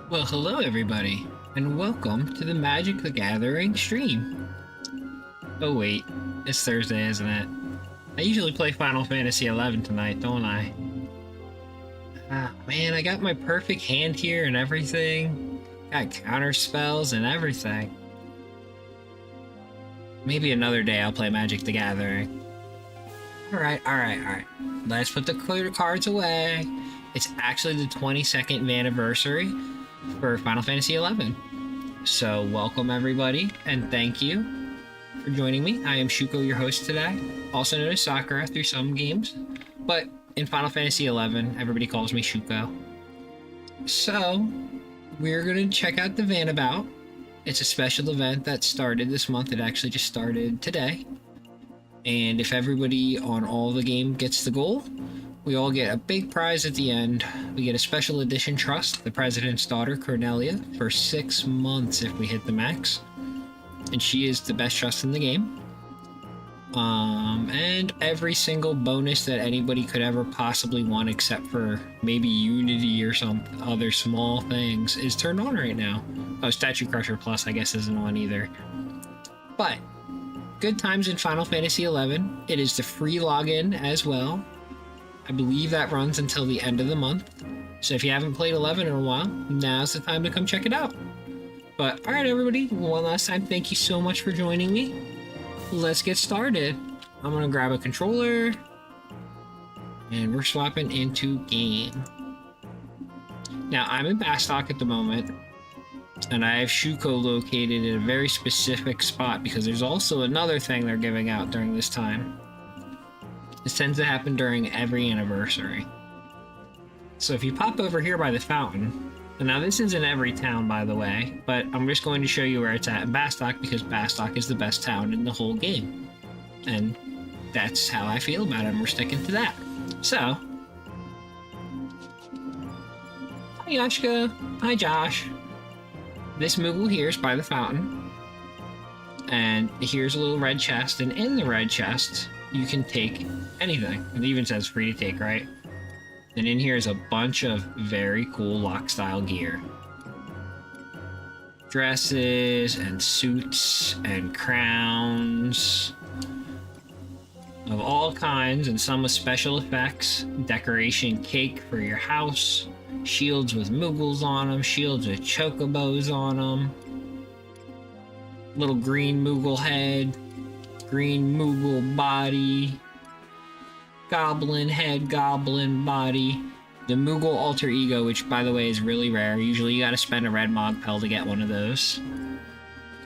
Well, hello everybody, and welcome to the Magic the Gathering stream. Oh wait, it's Thursday, isn't it? I usually play Final Fantasy XI tonight, don't I? Ah, man, I got my perfect hand here and everything. Got counter spells and everything. Maybe another day I'll play Magic the Gathering. Alright. Let's put the cards away. It's actually the 22nd anniversary for Final Fantasy XI. So welcome everybody, and thank you for joining me. I am Shuko, your host today, also known as Sakura through some games, but in Final Fantasy XI, everybody calls me Shuko. So we're gonna check out the Vanabout. It's a special event that started this month. It actually just started today. And if everybody on all the game gets the goal, we all get a big prize at the end. We get a special edition trust, the President's Daughter, Cornelia, for 6 months if we hit the max. And she is the best trust in the game. And every single bonus that anybody could ever possibly want, except for maybe Unity or some other small things, is turned on right now. Oh, Statue Crusher Plus, I guess, isn't on either. But good times in Final Fantasy XI. It is the free login as well. I believe that runs until the end of the month. So if you haven't played 11 in a while, now's the time to come check it out. But alright everybody, one last time, thank you so much for joining me. Let's get started. I'm gonna grab a controller, and we're swapping into game. Now I'm in Bastok at the moment, and I have Shuko located in a very specific spot because there's also another thing they're giving out during this time. This tends to happen during every anniversary. So if you pop over here by the fountain, and now this isn't every town by the way, but I'm just going to show you where it's at in Bastok because Bastok is the best town in the whole game. And that's how I feel about it, and we're sticking to that. So, hi Yashka, hi Josh. This Moogle here is by the fountain. And here's a little red chest, and in the red chest, you can take anything. It even says free to take, right? And in here is a bunch of very cool lock style gear. Dresses and suits and crowns of all kinds, and some with special effects. Decoration cake for your house. Shields with Moogles on them. Shields with Chocobos on them. Little green Moogle head. Green Moogle body. Goblin head, goblin body. The Moogle alter ego, which by the way is really rare. Usually you gotta spend a red Mog Pel to get one of those.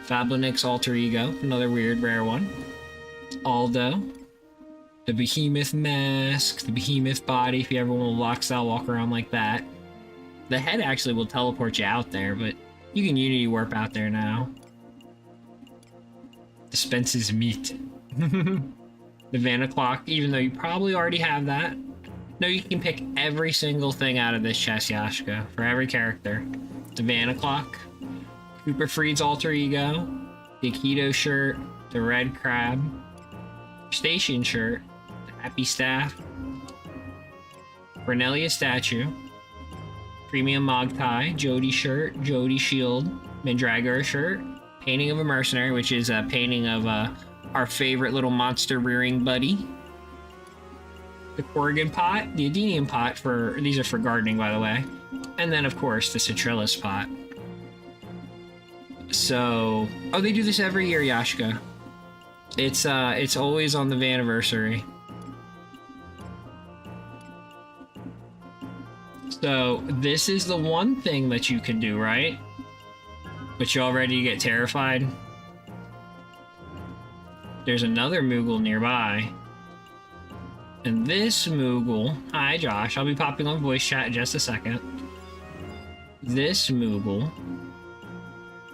Fablinix alter ego, another weird rare one. Aldo. The Behemoth mask, the Behemoth body, if you ever want to lock style walk around like that. The head actually will teleport you out there, but you can Unity warp out there now. Dispenses meat. The Vanna Clock, even though you probably already have that. No, you can pick every single thing out of this chest, Yashka, for every character. The Vanna Clock, Cooper Freed's alter ego, the Aikido shirt, the Red Crab, Station shirt, the Happy Staff, Cornelia statue, Premium Mog Tie, Jody shirt, Jody shield, Mandragora shirt, Painting of a Mercenary, which is a painting of our favorite little monster rearing buddy. The Corrigan pot, the Adenium pot these are for gardening by the way. And then of course the Citrillus pot. So, oh, they do this every year, Yashka. It's always on the anniversary. So this is the one thing that you can do, right? But you already get terrified. There's another Moogle nearby. And this Moogle... Hi, Josh. I'll be popping on voice chat in just a second. This Moogle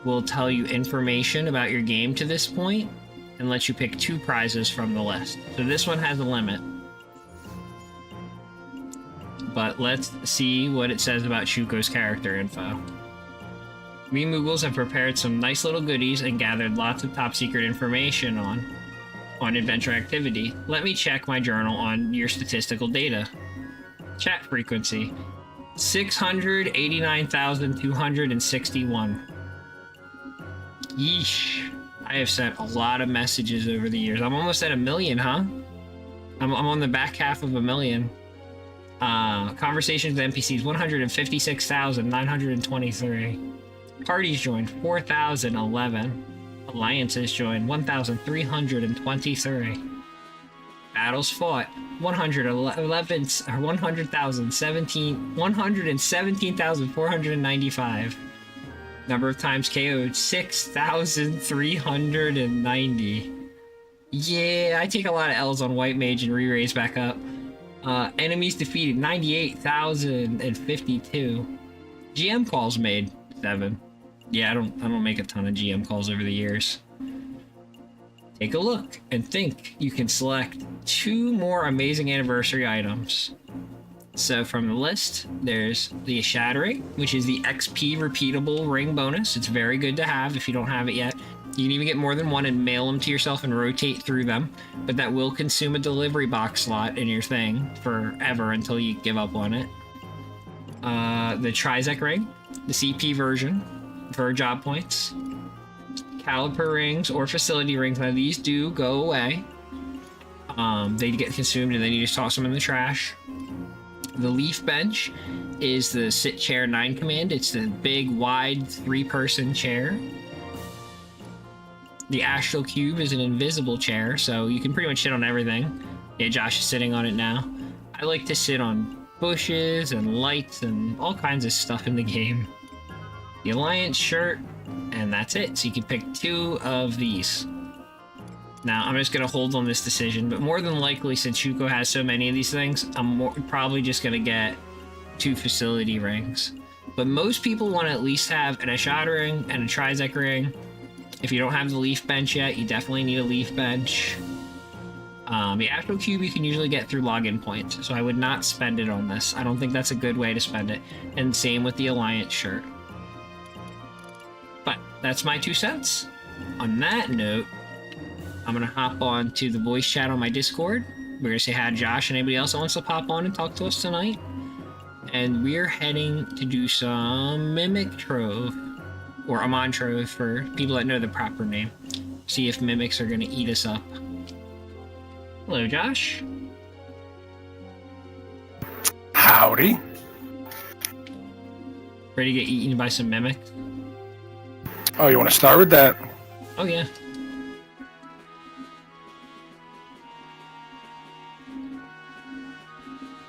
will tell you information about your game to this point and let you pick 2 prizes from the list. So this one has a limit. But let's see what it says about Shuko's character info. We Moogles have prepared some nice little goodies and gathered lots of top secret information on adventure activity. Let me check my journal on your statistical data. Chat frequency. 689,261. Yeesh. I have sent a lot of messages over the years. I'm almost at 1 million, huh? I'm on the back half of 1 million. Conversations with NPCs, 156,923. Parties joined, 4,011. Alliances joined, 1,323. Battles fought, 117,495. Number of times KO'd, 6,390. Yeah, I take a lot of L's on White Mage and re-raise back up. Enemies defeated, 98,052. GM calls made, 7. Yeah, I don't make a ton of GM calls over the years. Take a look and think you can select 2 more amazing anniversary items. So from the list, there's the Shattering, which is the XP repeatable ring bonus. It's very good to have if you don't have it yet. You can even get more than one and mail them to yourself and rotate through them, but that will consume a delivery box slot in your thing forever until you give up on it. The Trizec ring, the CP version for job points. Caliper rings or facility rings. Now these do go away. They get consumed and then you just toss them in the trash. The Leaf Bench is the Sit Chair 9 command. It's the big, wide, 3-person chair. The Astral Cube is an invisible chair, so you can pretty much sit on everything. Yeah, Josh is sitting on it now. I like to sit on bushes and lights and all kinds of stuff in the game. The Alliance shirt, and that's it. So you can pick 2 of these. Now, I'm just going to hold on this decision, but more than likely, since Shuko has so many of these things, I'm probably just going to get 2 facility rings. But most people want to at least have an Eshad ring and a Trizec ring. If you don't have the Leaf Bench yet, you definitely need a Leaf Bench. The Astral Cube you can usually get through login points, so I would not spend it on this. I don't think that's a good way to spend it. And same with the Alliance shirt. But that's my 2 cents. On that note, I'm going to hop on to the voice chat on my Discord. We're going to say hi to Josh and anybody else that wants to pop on and talk to us tonight. And we're heading to do some Mimic Trove. Or Amon Trove for people that know the proper name. See if Mimics are going to eat us up. Hello, Josh. Howdy. Ready to get eaten by some Mimics? Oh, you want to start with that? Oh, yeah.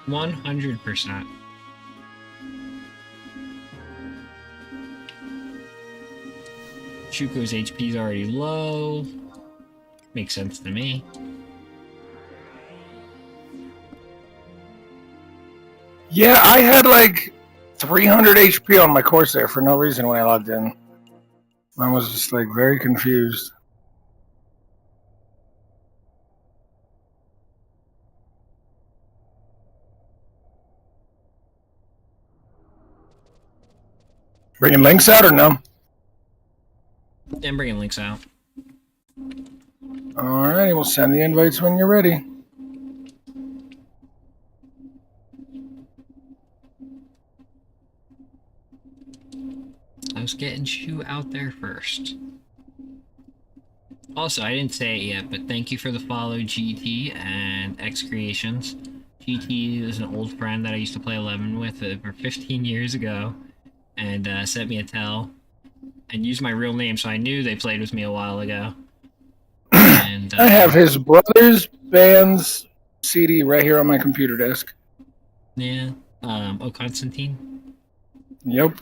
%100%. Shuko's HP is already low. Makes sense to me. Yeah, I had like 300 HP on my Corsair for no reason when I logged in. I was just like very confused. Bringing links out or no? I'm bringing links out. Alrighty, we'll send the invites when you're ready. I was getting Shu out there first. Also, I didn't say it yet, but thank you for the follow, GT and X Creations. GT is an old friend that I used to play 11 with over 15 years ago, and sent me a tell, and used my real name, so I knew they played with me a while ago. And I have his brother's band's CD right here on my computer desk. Yeah. Oh, Constantine? Yep.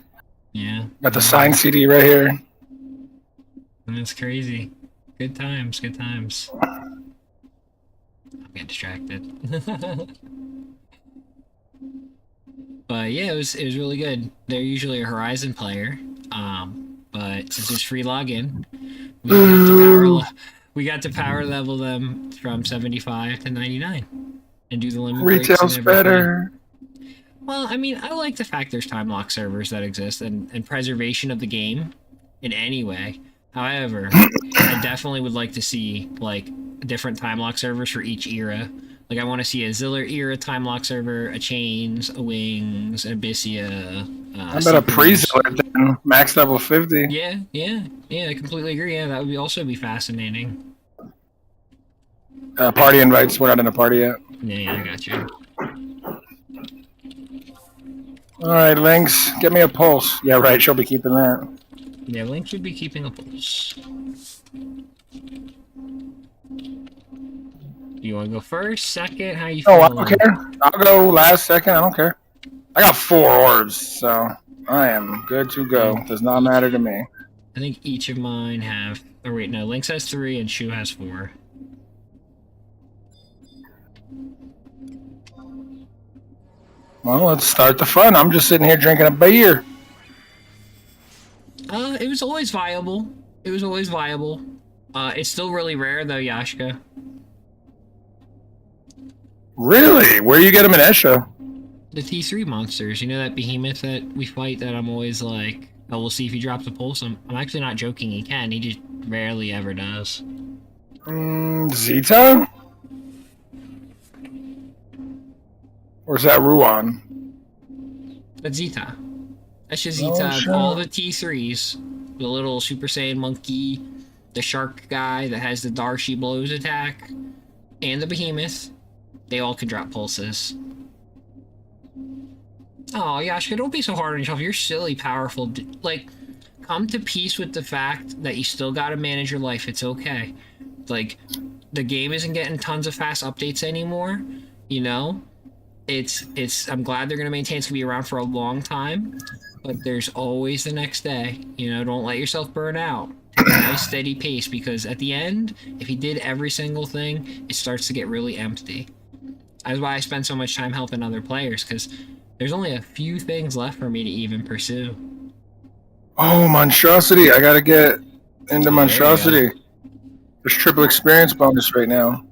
Yeah. Got the signed CD right here. That's crazy. Good times, good times. I'm getting distracted. But yeah, it was really good. They're usually a Horizon player. But since it's free login, we got to power level them from 75 to 99 and do the limit breaks. Retail's better. Well, I mean, I like the fact there's time lock servers that exist and preservation of the game in any way. However, I definitely would like to see like different time lock servers for each era. Like I want to see a Ziller Era Time Lock server, a Chains, a Wings, an Abyssia. I bet a pre-ziller then, max level 50. Yeah, I completely agree. Yeah, that would also be fascinating. Party invites. We're not in a party yet. Yeah, I got you. All right, Lynx, get me a pulse. Yeah, right. She'll be keeping that. Yeah, Link should be keeping a pulse. You want to go first, second? How you feeling? Oh, I don't care. I'll go last, second. I don't care. I got 4 orbs, so I am good to go. Does not matter to me. I think each of mine have... Oh, wait, no. Lynx has 3 and Shu has 4. Well, let's start the fun. I'm just sitting here drinking a beer. It was always viable. It's still really rare, though, Yashka. Really? Where do you get them in Esha? The T3 monsters. You know that behemoth that we fight that I'm always like, oh, we'll see if he drops a pulse? I'm actually not joking. He can. He just rarely ever does. Zeta? Or is that Ruan? That's Zeta. That's just Zeta. Oh, sure. All the T3s. The little Super Saiyan monkey, the shark guy that has the Darshi blows attack, and the behemoth. They all can drop pulses. Oh, Yashka, don't be so hard on yourself. You're silly, powerful. Like, come to peace with the fact that you still gotta manage your life. It's okay. Like, the game isn't getting tons of fast updates anymore. You know? I'm glad they're gonna maintain it's gonna be around for a long time. But there's always the next day. You know, don't let yourself burn out. Take a nice steady pace, because at the end, if you did every single thing, it starts to get really empty. That's why I spend so much time helping other players, because there's only a few things left for me to even pursue. Oh, Monstrosity. I gotta get into Monstrosity. There's triple experience bonus right now.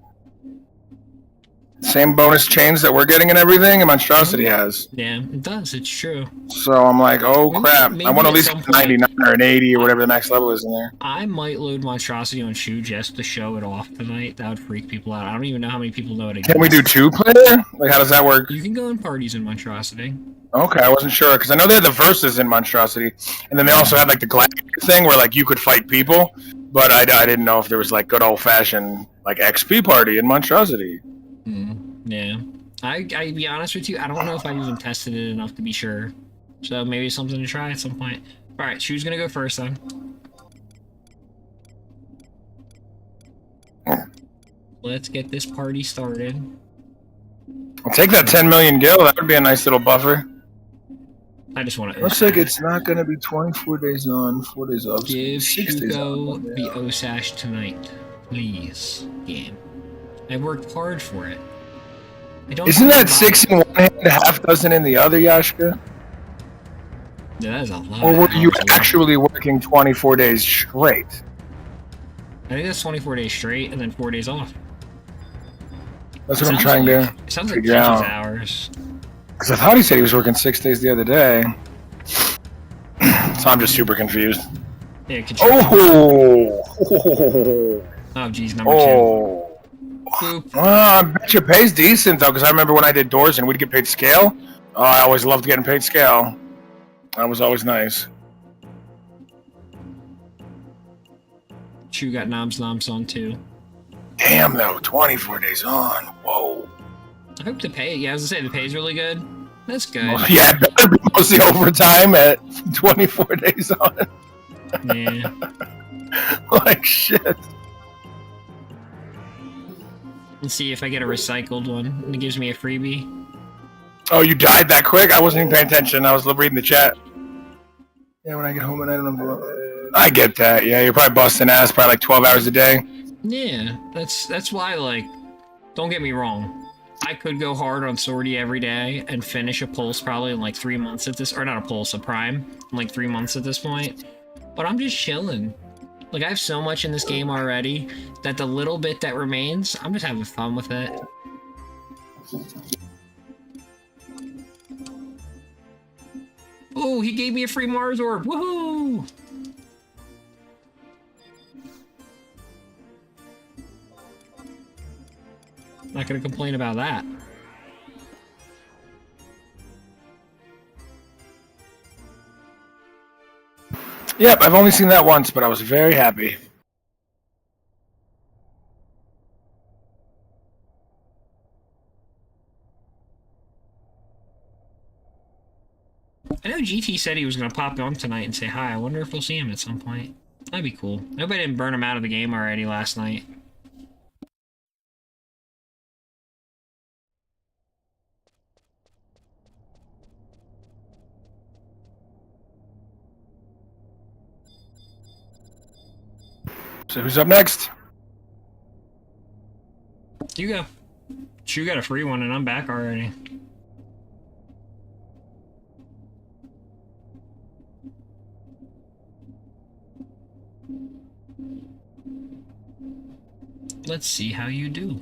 Same bonus chains that we're getting and everything, and Monstrosity has. Yeah, it does. It's true. So I'm like, oh crap. Maybe I want to at at least some get 99 or an 80 or whatever the next level is in there. I might load Monstrosity on Shu just to show it off tonight. That would freak people out. I don't even know how many people know it exists. Can we do 2-player? Like, how does that work? You can go in parties in Monstrosity. Okay, I wasn't sure, because I know they had the verses in Monstrosity, and then they also had like the gladiator thing where like you could fight people, but I didn't know if there was like good old-fashioned like XP party in Monstrosity. Yeah. I be honest with you, I don't know if I've even tested it enough to be sure. So maybe it's something to try at some point. Alright, Shu's gonna go first then. Let's get this party started. I'll take that 10 million gil, that would be a nice little buffer. I just want to... Looks like it's not going to be 24 days on, 4 days off. Give 6 days Shuko on. the Osash tonight. Please, game. I worked hard for it. Isn't that 6 in one hand, half dozen in the other, Yashka? Yeah, that is a lot. Or were you hours. actually working 24 days straight? I think that's 24 days straight and then 4 days off. That's what I'm trying to It sounds like figure out. hours. Because I thought he said he was working 6 days the other day. So I'm just super confused. Yeah, Oh! Oh, geez, number 2. Boop. Well, I bet you pays decent, though, because I remember when I did doors and we'd get paid scale. Oh, I always loved getting paid scale. That was always nice. Shu got noms on too. Damn, though, 24 days on. Whoa. I hope the pay, yeah, I was gonna say the pay's really good. That's good. Well, yeah, it better be mostly overtime at 24 days on. Yeah. Like, shit. Let's see if I get a recycled one. And it gives me a freebie. Oh, you died that quick? I wasn't even paying attention. I was reading the chat. Yeah, when I get home and I don't know. I get that. Yeah, you're probably busting ass probably like 12 hours a day. Yeah, that's why, like, don't get me wrong. I could go hard on Swordy every day and finish a pulse probably in like 3 months at this, or not a pulse, a prime, in like 3 months at this point. But I'm just chilling. Like, I have so much in this game already that the little bit that remains, I'm just having fun with it. Oh, he gave me a free Mars orb. Woohoo! Not gonna complain about that. Yep, I've only seen that once, but I was very happy. I know GT said he was gonna pop on tonight and say hi. I wonder if we'll see him at some point. That'd be cool. I hope I didn't burn him out of the game already last night. So who's up next? You go. You got a free one and I'm back already. Let's see how you do.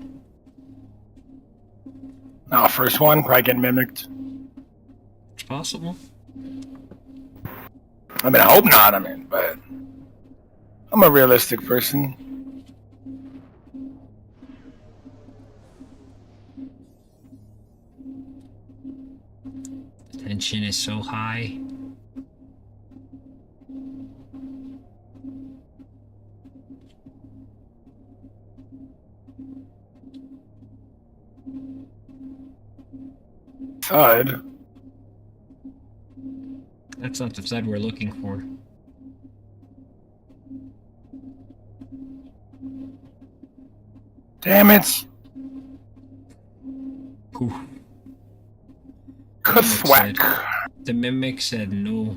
Oh, first one, probably getting mimicked. It's possible. I mean, I hope not, but I'm a realistic person. The tension is so high. Thud. That's not the thud we're looking for. Damn it. Ooh. Thwack. The mimic said no.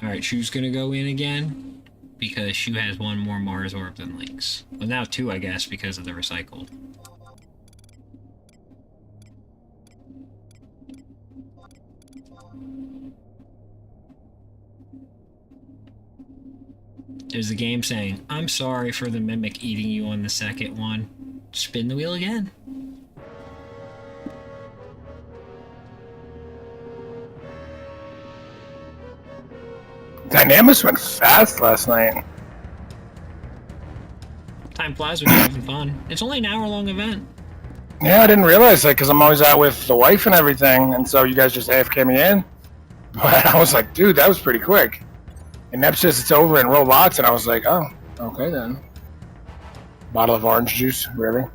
Alright, Shu's gonna go in again. Because Shu has one more Mars orb than Link's. Well, now two, I guess, because of the recycled. There's the game saying, I'm sorry for the mimic eating you on the second one. Spin the wheel again. Dynamis went fast last night. Time flies when you're having fun. It's only an hour-long event. Yeah, I didn't realize that because I'm always out with the wife and everything, and so you guys just AFK me in. But I was like, dude, that was pretty quick. And Nep says it's over in robots, and I was like, oh, okay then. Bottle of orange juice, really?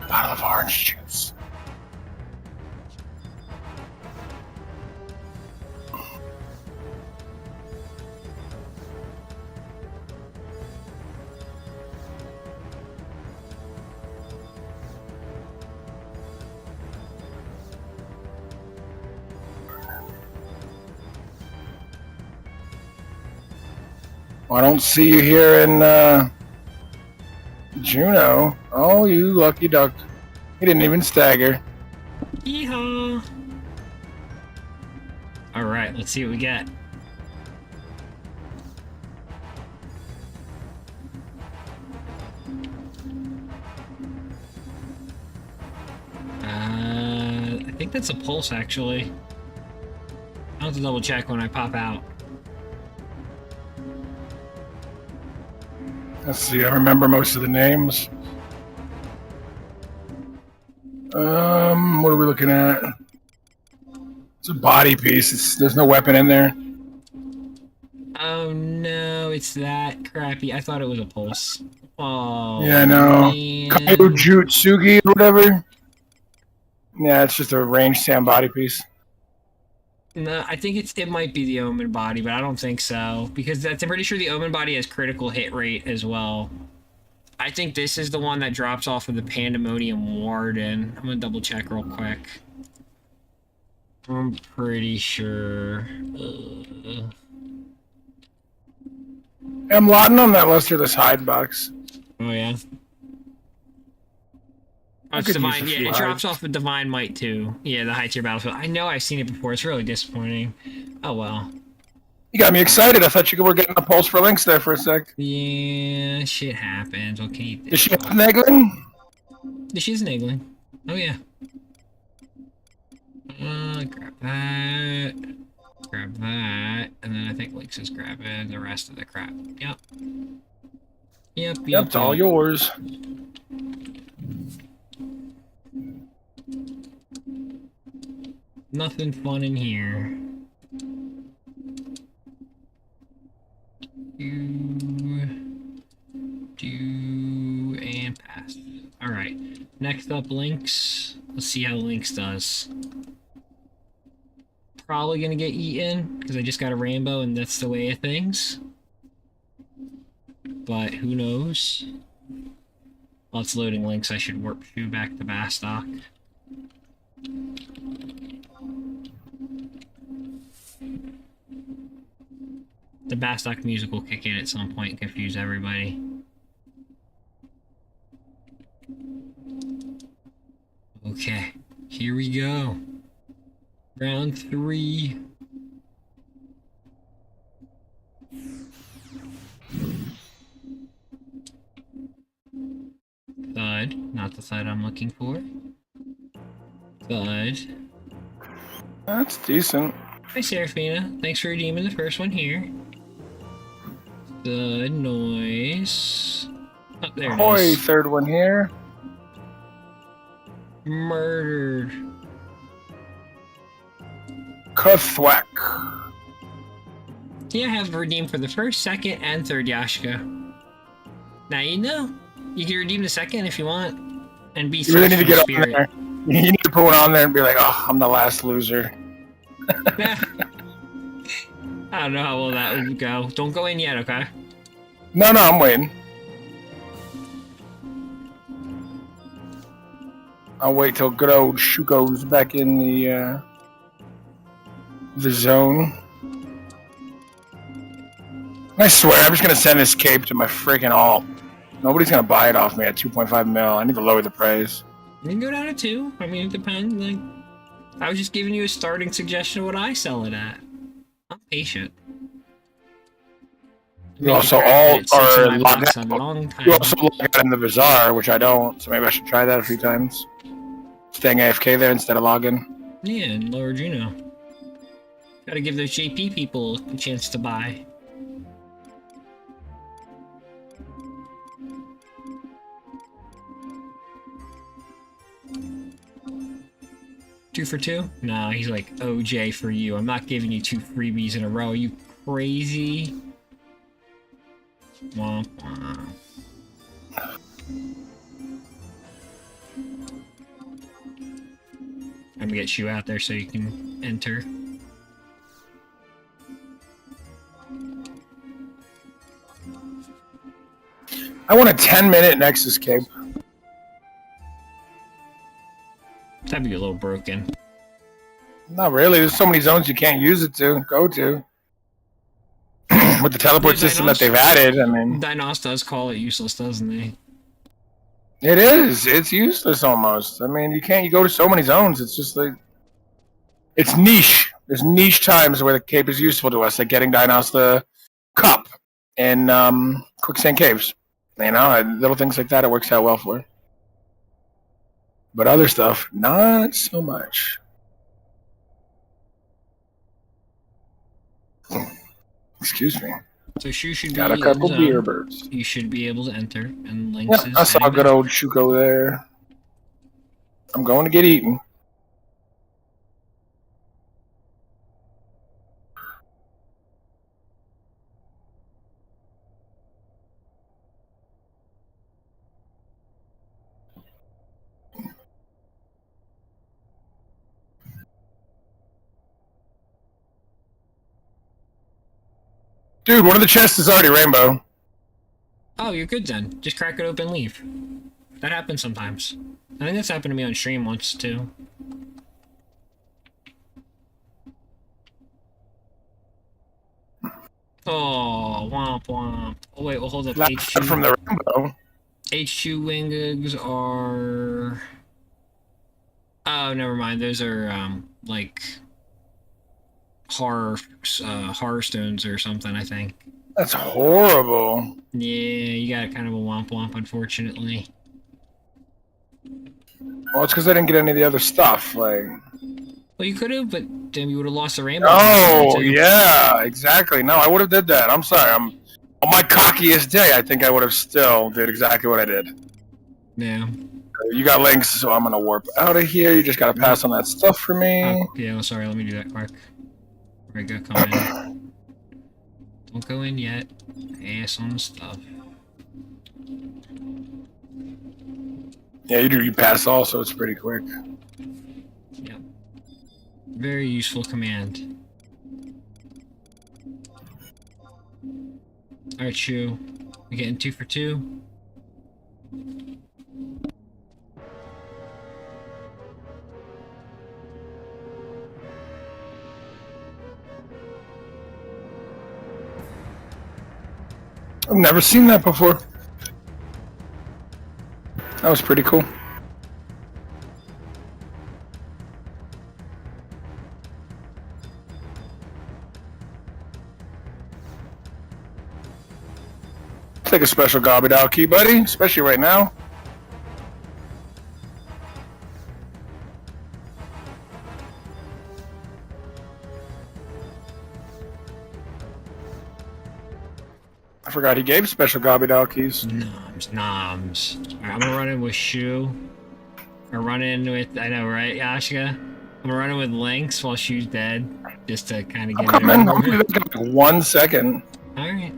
Bottle of orange juice. I don't see you here in Juno. Oh, you lucky duck. He didn't even stagger. Yeehaw! Alright, let's see what we get. I think that's a pulse, actually. I'll have to double check when I pop out. Let's see, I remember most of the names. What are we looking at? It's a body piece. There's no weapon in there. Oh no, it's that crappy. I thought it was a pulse. Oh, yeah, I know. Man. Kaiojutsugi or whatever. Yeah, it's just a ranged Sam body piece. No, I think it might be the Omen body, but I don't think so. Because I'm pretty sure the Omen body has critical hit rate as well. I think this is the one that drops off of the Pandemonium Warden. I'm gonna double check real quick. I'm pretty sure. I'm lotting on that lusterless hide box. Oh, yeah? Oh, it's Divine. Yeah, it drops off of Divine Might, too. Yeah, the high tier battlefield. I know I've seen it before. It's really disappointing. Oh, well. You got me excited. I thought you were getting a pulse for links there for a sec. Yeah, shit happens. What can you do? Is she negling? She's negling. Oh, yeah. Grab that. Grab that. And then I think Lynx is grabbing the rest of the crap. Yep. Yep, it's all yours. Nothing fun in here. Do and pass. Alright. Next up, Lynx. Let's see how Lynx does. Probably gonna get eaten, because I just got a rainbow and that's the way of things. But who knows? While it's loading Lynx, I should warp Shu back to Bastock. The Bastock music will kick in at some point and confuse everybody. Okay, here we go. Round 3. Thud, not the thud I'm looking for. Thud. That's decent. Hi, Seraphina. Thanks for redeeming the first one here. Thud noise. Oh, there it Ahoy, is. third one here. Murdered. Kathwack. Yeah, I have redeemed for the first, second, and third Yashka. Now you know. You can redeem the second if you want. And be You really need to get spirit. on there. You need to put one on there and be like, oh, I'm the last loser. I don't know how well that would go. Don't go in yet, okay? No, I'm waiting. I'll wait till good old Shuko's back in the zone. I swear, I'm just gonna send this cape to my freaking alt. Nobody's gonna buy it off me at 2.5 mil. I need to lower the price. You can go down to 2. I mean, it depends. Like, I was just giving you a starting suggestion of what I sell it at. I'm patient. You also all are logged a out. long time. You also log out in the bazaar, which I don't. So maybe I should try that a few times. Staying AFK there instead of logging. Yeah, and lower Juno. Gotta give those JP people a chance to buy. Two for 2? Nah, he's like, OJ for you. I'm not giving you 2 freebies in a row. Are you crazy? Womp womp. I'm gonna get you out there so you can enter. I want a 10-minute Nexus cape. That'd be a little broken. Not really. There's so many zones you can't use it to go to. With the teleport system that they've added, I mean... Dinos does call it useless, doesn't he? It is. It's useless almost. I mean, you go to so many zones. It's just like... It's niche. There's niche times where the cape is useful to us, like getting Dinos the cup in Quicksand Caves. You know, and little things like that it works out well for. But other stuff, not so much. Excuse me. So Shu should Got a be couple beer birds. You should be able to enter, and Lynx Yep, I saw good old Shuko there. I'm going to get eaten. Dude, one of the chests is already rainbow. Oh, you're good then. Just crack it open and leave. That happens sometimes. I think that's happened to me on stream once too. Oh, womp womp. Oh wait, well hold up. H2 from the rainbow. H2 Wingigs are... Oh, never mind. Those are, like... horror stones or something, I think. That's horrible. Yeah, you got kind of a womp womp, unfortunately. Well, it's because I didn't get any of the other stuff, like... Well, you could have, but then you would have lost the rainbow. Oh, yeah, exactly. No, I would have did that. I'm sorry. On my cockiest day, I think I would have still did exactly what I did. Yeah. You got links, so I'm gonna warp out of here. You just gotta pass on that stuff for me. Oh, yeah, sorry, let me do that quick. Alright, go come in. Don't go in yet. Pass on the stuff. Yeah, you do. You pass all, so it's pretty quick. Yep. Very useful command. Alright, Shu. We getting 2 for 2? I've never seen that before. That was pretty cool. Take a special garbage out key, buddy, especially right now. I forgot he gave special garbage out keys. Noms. Alright, I'm gonna run in with Shu. Or run in with, I know, right, Yashika? I'm gonna run in with Lynx while Shu's dead. Just to kind of get I'm coming. I'll be back in like 1 second. Alright,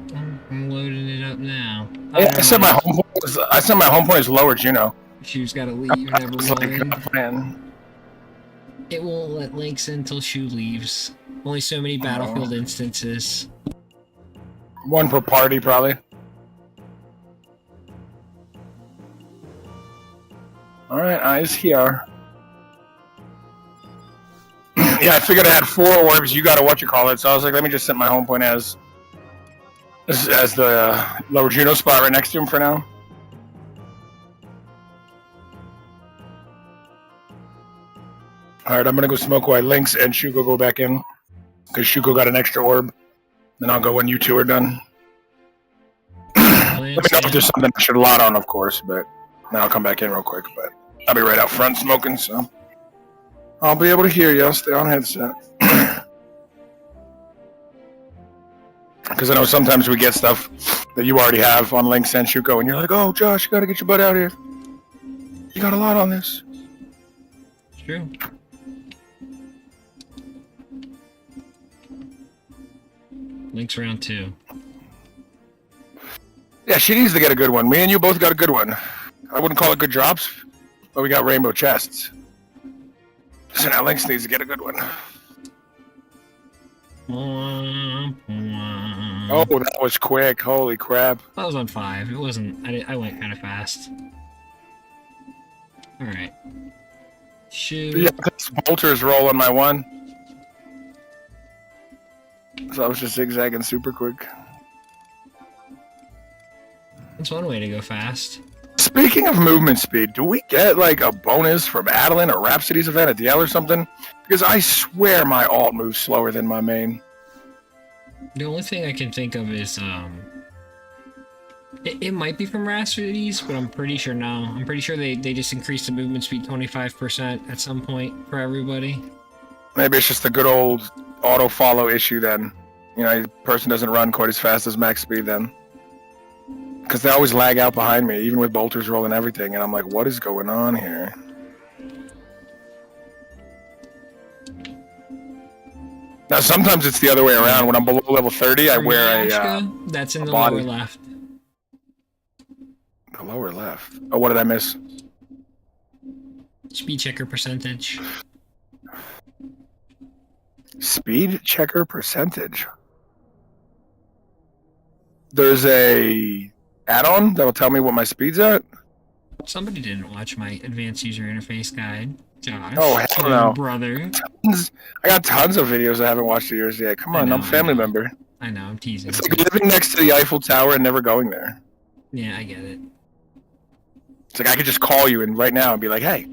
I'm loading it up now. Yeah, I said my home point is lower Juno. Shu's gotta leave, never mind. Man. It won't let Lynx in until Shu leaves. Only so many battlefield instances. 1 per party, probably. Alright, eyes here. Yeah, I figured I had 4 orbs. You got a whatchamacallit, so I was like, let me just set my home point as the lower Juno spot right next to him for now. Alright, I'm gonna go smoke while Lynx and Shuko go back in. Because Shuko got an extra orb. Then I'll go when you two are done. Let me know if there's something I should lot on, of course, but then I'll come back in real quick. But I'll be right out front smoking, so I'll be able to hear you. I'll stay on headset. Because I know sometimes we get stuff that you already have on Lynx and Shuko, and you're like, oh, Josh, you gotta get your butt out here. You got a lot on this. True. Lynx round 2. Yeah, she needs to get a good one. Me and you both got a good one. I wouldn't call it good drops, but we got rainbow chests. So now Lynx needs to get a good one. Oh, that was quick. Holy crap. That was on 5. It wasn't... I went kind of fast. Alright. Shoot. Yeah, this bolter's rolling my 1. So I was just zigzagging super quick. That's one way to go fast. Speaking of movement speed, do we get like a bonus from Adeline or Rhapsody's event at DL or something? Because I swear my alt moves slower than my main. The only thing I can think of is, it might be from Rhapsody's, but I'm pretty sure no. I'm pretty sure they just increased the movement speed 25% at some point for everybody. Maybe it's just a good old auto follow issue then. You know, the person doesn't run quite as fast as max speed then. Because they always lag out behind me, even with bolters rolling everything, and I'm like, what is going on here? Now, sometimes it's the other way around. When I'm below level 30, I wear a that's in the body. lower left. The lower left? Oh, what did I miss? Speed checker percentage. Speed checker percentage. There's a add-on that'll tell me what my speed's at. Somebody didn't watch my advanced user interface guide. Josh. Oh, hell no. Brother. I got tons of videos I haven't watched of yours yet. Come on, I'm a family member. I know, I'm teasing. It's like living next to the Eiffel Tower and never going there. Yeah, I get it. It's like I could just call you and right now and be like, hey,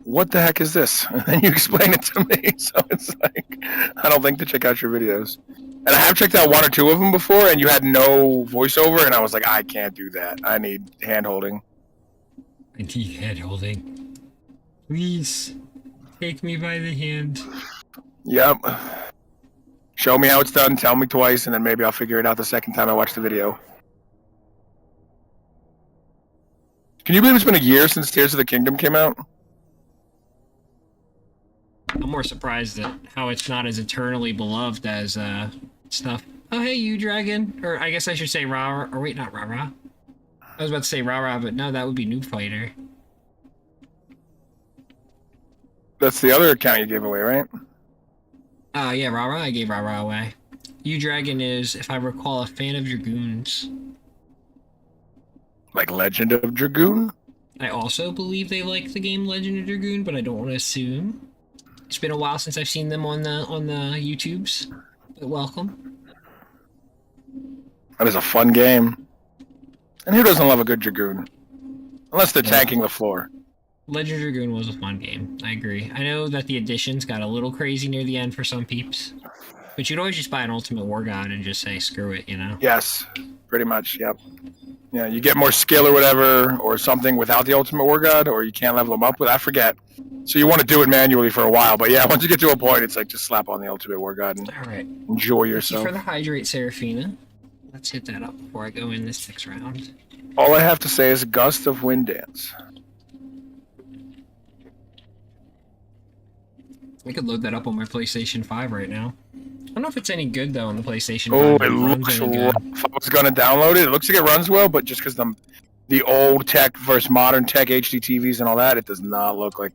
what the heck is this? And then you explain it to me. So it's like, I don't think to check out your videos. And I have checked out 1 or 2 of them before, and you had no voiceover, and I was like, I can't do that. I need hand-holding. I need hand-holding. Please, take me by the hand. Yep. Show me how it's done, tell me twice, and then maybe I'll figure it out the second time I watch the video. Can you believe it's been a year since Tears of the Kingdom came out? I'm more surprised at how it's not as eternally beloved as stuff. Oh, hey, you dragon. Or I guess I should say Ra. Or wait, not Ra. I was about to say Ra, but no, that would be Noob Fighter. That's the other account you gave away, right? Yeah, Ra. I gave Ra away. You dragon is, if I recall, a fan of Dragoons. Like Legend of Dragoon? I also believe they like the game Legend of Dragoon, but I don't want to assume. It's been a while since I've seen them on the YouTubes. But welcome. That is a fun game. And who doesn't love a good Dragoon? Unless they're tanking the floor. Legend of Dragoon was a fun game. I agree. I know that the additions got a little crazy near the end for some peeps. But you'd always just buy an Ultimate War God and just say, screw it, you know? Yes, pretty much, yep. Yeah, you get more skill or whatever, or something without the Ultimate War God, or you can't level them up with, I forget. So you want to do it manually for a while, but yeah, once you get to a point, it's like just slap on the Ultimate War God and enjoy yourself. Thank you for the Hydrate, Seraphina. Let's hit that up before I go in this next round. All I have to say is Gust of Wind Dance. I could load that up on my PlayStation 5 right now. I don't know if it's any good, though, on the PlayStation 5. Oh, it looks rough. I was going to download it. It looks like it runs well, but just because the old tech versus modern tech HD TVs and all that, it does not look like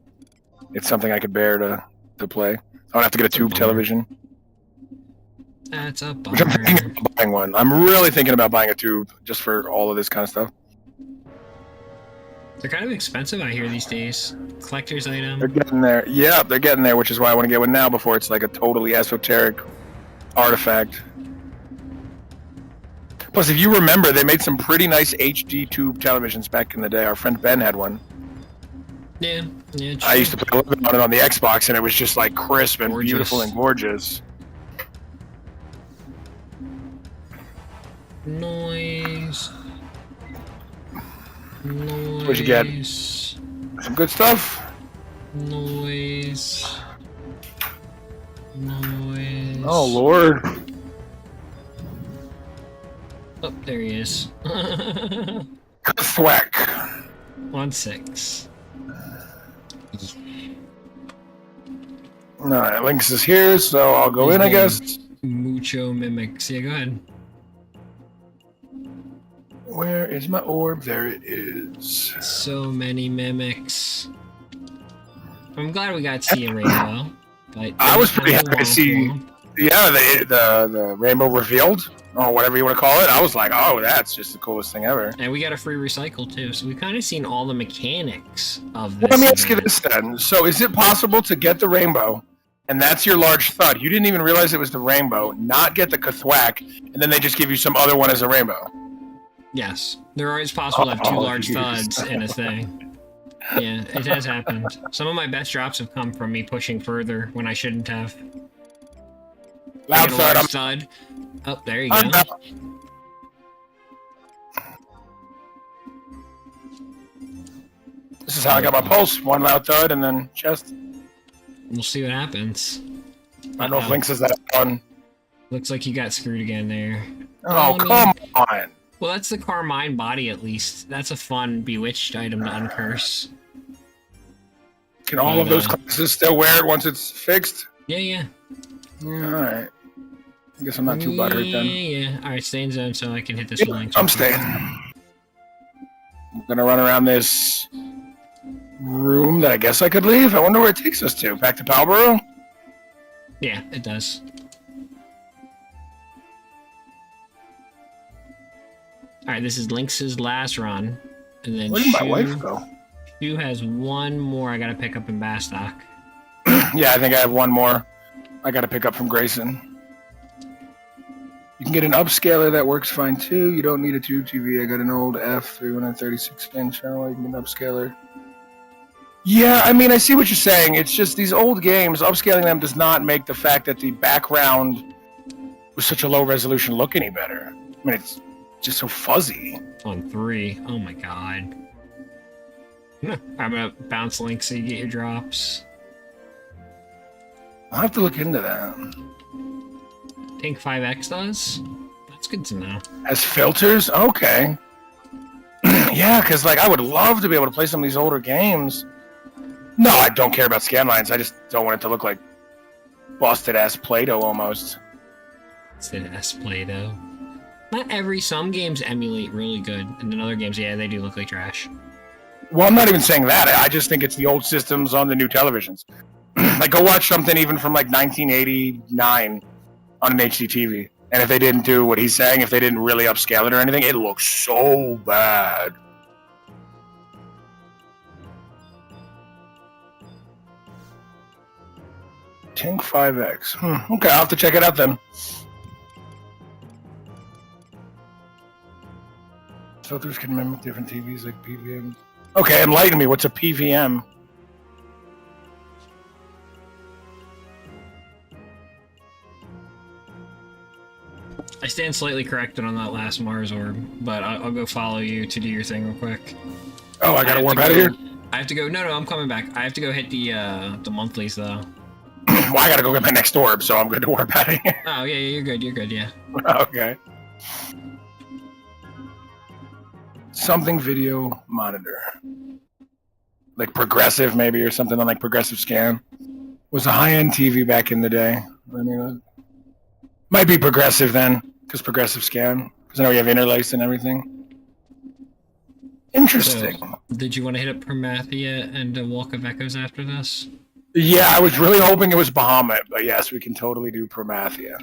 it's something I could bear to play. I would have to get a tube television. That's a bummer. Which I'm thinking about buying one. I'm really thinking about buying a tube just for all of this kind of stuff. They're kind of expensive, I hear, these days. Collector's item. They're getting there. Yeah, they're getting there, which is why I want to get one now before it's like a totally esoteric artifact. Plus, if you remember, they made some pretty nice HD tube televisions back in the day. Our friend Ben had one. Yeah, true. I used to play a little bit on it on the Xbox, and it was just like crisp and beautiful and gorgeous. Noise. What'd you get? Some good stuff? Noise. Oh, Lord. Oh, there he is. Thwack. 1-6. Alright, Lynx is here, so I'll go in, I guess. Mucho mimics. Yeah, go ahead. Where is my orb? There it is. So many mimics. I'm glad we got to see a rainbow. But I was pretty happy to see, the rainbow revealed, or whatever you want to call it. I was like, oh, that's just the coolest thing ever. And we got a free recycle too, so we've kind of seen all the mechanics of this. Well, let me ask you this then. So is it possible to get the rainbow, and that's your large thud? You didn't even realize it was the rainbow, not get the Kathwack, and then they just give you some other one as a rainbow? Yes. There is possible to have two large thuds in a thing. Yeah, it has happened. Some of my best drops have come from me pushing further when I shouldn't have. Loud thud. Oh, there you go. This is how I got my pulse. One loud thud and then chest. We'll see what happens. I don't know if Lynx is that fun. Looks like you got screwed again there. Oh, come on. Well, that's the Carmine body, at least. That's a fun Bewitched item to uncurse. Can all of those classes still wear it once it's fixed? Yeah. Alright. I guess I'm not too butthurt then. Yeah. Alright, stay in zone so I can hit this one. I'm staying. I'm gonna run around this room that I guess I could leave. I wonder where it takes us to. Back to Palborough? Yeah, it does. Alright, this is Lynx's last run. And then where did my wife go? Shu has one more I gotta pick up in Bastock. Yeah, I think I have one more I gotta pick up from Grayson. You can get an upscaler that works fine too. You don't need a tube TV. I got an old F336-inch channel. You can get an upscaler. Yeah, I mean, I see what you're saying. It's just these old games, upscaling them does not make the fact that the background was such a low resolution look any better. I mean, it's just so fuzzy. On 3. Oh my god. I'm gonna bounce Link so you get your drops. I'll have to look into that. Tank 5X does? That's good to know. Has filters? Okay. Yeah, Yeah, because like I would love to be able to play some of these older games. No, I don't care about scan lines. I just don't want it to look like busted ass Play-Doh almost. Busted ass Play-Doh. Some games emulate really good, and then other games, yeah, they do look like trash. Well, I'm not even saying that. I just think it's the old systems on the new televisions. Like, go watch something even from like 1989 on an HD TV. And if they didn't do what he's saying, if they didn't really upscale it or anything, it looks so bad. Tink 5X. Okay, I'll have to check it out then. Filters can mimic different TVs like PVMs. Okay, enlighten me. What's a PVM? I stand slightly corrected on that last Mars orb, but I'll go follow you to do your thing real quick. Oh, I gotta warp out of here? I have to go. No, I'm coming back. I have to go hit the monthlies though. Well, I gotta go get my next orb, so I'm good to warp out of here. Oh yeah, you're good. You're good. Yeah. Okay. Something video monitor, like progressive maybe, or something on like progressive scan. Was a high-end TV back in the day. I mean, might be progressive then, because progressive scan. Because I know we have interlace and everything. Interesting. So, did you want to hit up Promathia and Walk of Echoes after this? Yeah, I was really hoping it was Bahamut, but yes, we can totally do Promathia.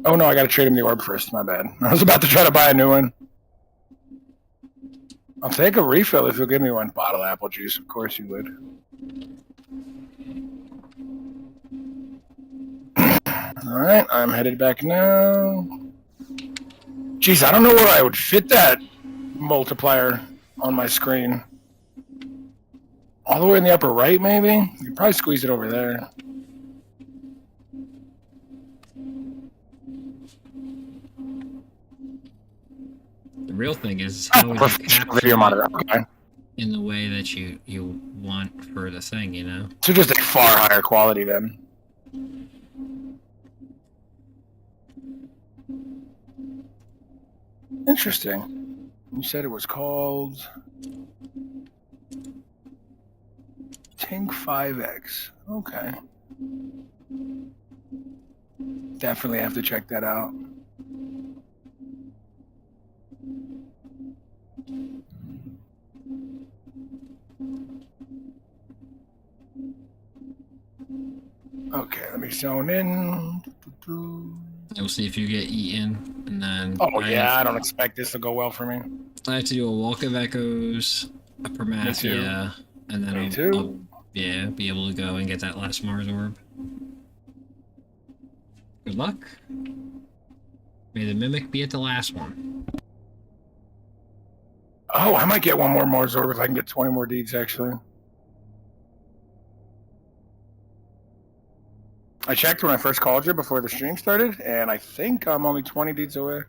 Oh no, I gotta trade him the orb first, my bad. I was about to try to buy a new one. I'll take a refill if you'll give me one. Bottle of apple juice, of course you would. Alright, I'm headed back now. Jeez, I don't know where I would fit that multiplier on my screen. All the way in the upper right, maybe? You could probably squeeze it over there. The real thing is how would you capture video monitor. Okay. in the way that you want for the thing, you know? So just a far higher quality then. Interesting. You said it was called Tink 5X. Okay. Definitely have to check that out. Okay, let me zone in. We'll see if you get eaten, and then... Oh yeah, I don't expect this to go well for me. I have to do a Walk of Echoes, a Promathia, and then I'll be able to go and get that last Mars orb. Good luck. May the Mimic be at the last one. Oh, I might get one more Mars orb if I can get 20 more deeds, actually. I checked when I first called you before the stream started, and I think I'm only 20 deeds away.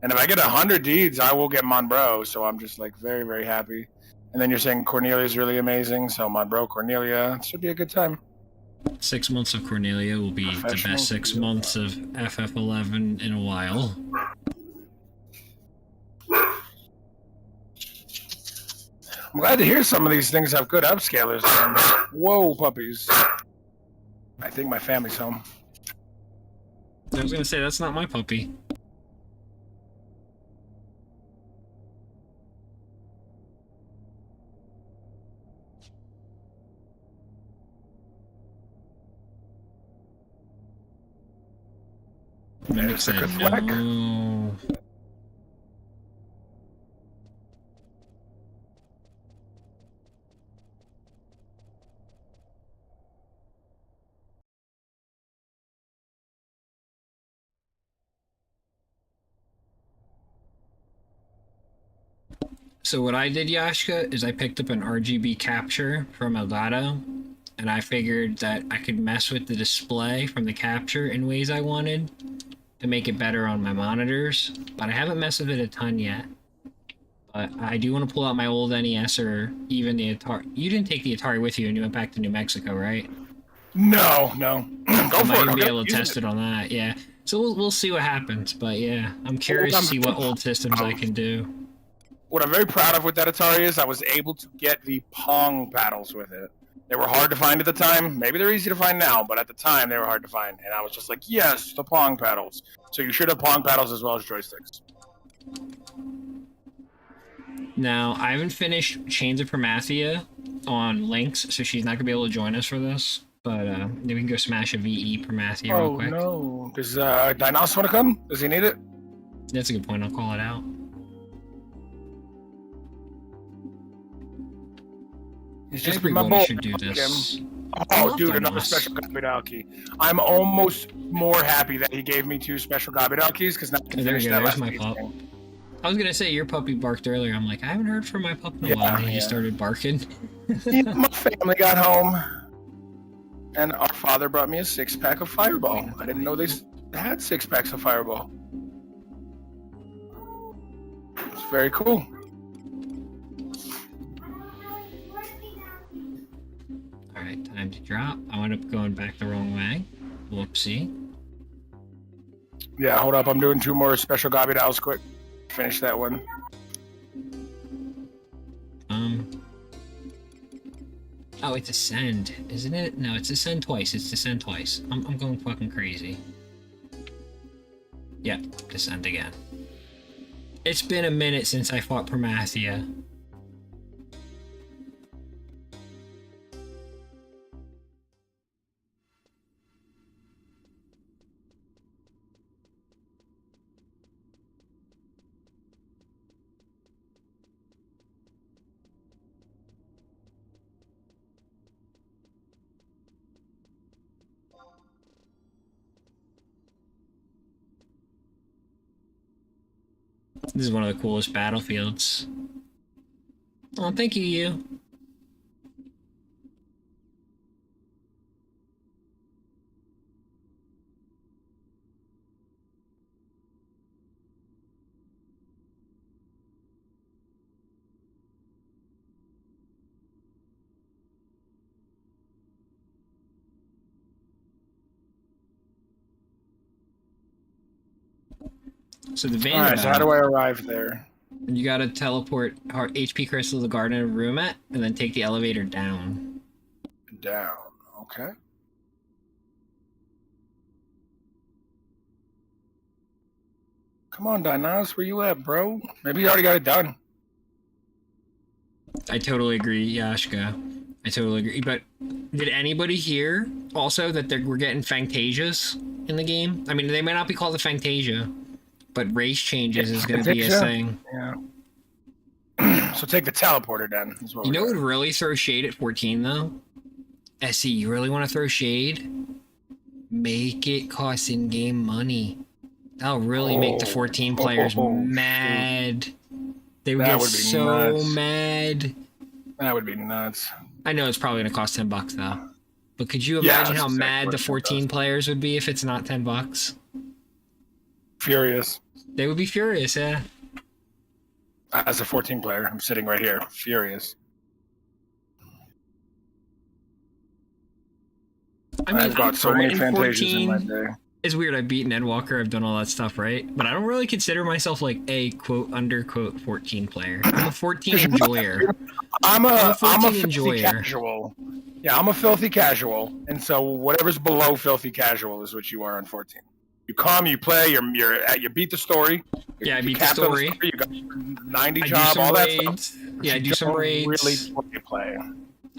And if I get 100 deeds, I will get Monbro, so I'm just like very, very happy. And then you're saying Cornelia is really amazing, so Monbro, Cornelia, it should be a good time. 6 months of Cornelia will be the best 6 months of FF11 in a while. I'm glad to hear some of these things have good upscalers. Whoa, puppies. I think my family's home. I was gonna say, that's not my puppy. Mimic said no. So what I did, Yashka, is I picked up an RGB capture from Elgato, and I figured that I could mess with the display from the capture in ways I wanted to make it better on my monitors, but I haven't messed with it a ton yet. But I do want to pull out my old NES or even the Atari. You didn't take the Atari with you and you went back to New Mexico, right? No. Go I for might it. even be able to test it on that, yeah. So we'll see what happens. But yeah, I'm curious to see what old systems I can do. What I'm very proud of with that Atari is I was able to get the Pong paddles with it. They were hard to find at the time. Maybe they're easy to find now, but at the time they were hard to find. And I was just like, yes, the Pong paddles. So you should have Pong paddles as well as joysticks. Now, I haven't finished Chains of Promathia on Lynx, so she's not going to be able to join us for this. But then we can go smash a VE Promathia real quick. Oh, no. Does Dinos want to come? Does he need it? That's a good point. I'll call it out. He's just Everybody should do this. Oh, dude, another special Gabidal key. I'm almost more happy that he gave me 2 special Gabidal keys because now I can finish that last my pup. I was gonna say your puppy barked earlier. I'm like, I haven't heard from my pup in a while. And he started barking. My family got home, and our father brought me a 6-pack of Fireball. I didn't know they had 6 packs of Fireball. It's very cool. Alright, time to drop. I wound up going back the wrong way. Whoopsie. Yeah, hold up. I'm doing 2 more special Gabidals quick. Finish that one. Oh, it's ascend, isn't it? No, it's ascend twice. It's descend twice. I'm going fucking crazy. Yep, descend again. It's been a minute since I fought Promathia. This is one of the coolest battlefields. Oh, thank you, you. So the van. Alright, so how do I arrive there? You gotta teleport HP Crystal to the Garden of Rumet, and then take the elevator down. Down, okay. Come on, Dinos, where you at, bro? Maybe you already got it done. I totally agree, Yashka. I totally agree. But did anybody hear also that we're getting Fantasias in the game? I mean, they might not be called the Fantasia, but race changes is going to be a thing. Yeah. So take the teleporter then. You know what would really throw shade at 14 though? SE, you really want to throw shade? Make it cost in-game money. That'll really make the 14 players mad. They would get so mad. That would be nuts. I know it's probably going to cost $10 though. But could you imagine how mad the 14 players would be if it's not $10? Furious. They would be furious, yeah. As a 14 player, I'm sitting right here, furious. I mean, I've got so many Fantasias in my day. It's weird. I've beaten Ed Walker. I've done all that stuff, right? But I don't really consider myself like a quote underquote 14 player. I'm a 14 enjoyer. I'm a filthy casual. Yeah, I'm a filthy casual, and so whatever's below filthy casual is what you are on 14. You come, you play, you beat the story. Yeah, I beat the story. You got your 90 job, all that stuff. Yeah, I do some raids. Really play.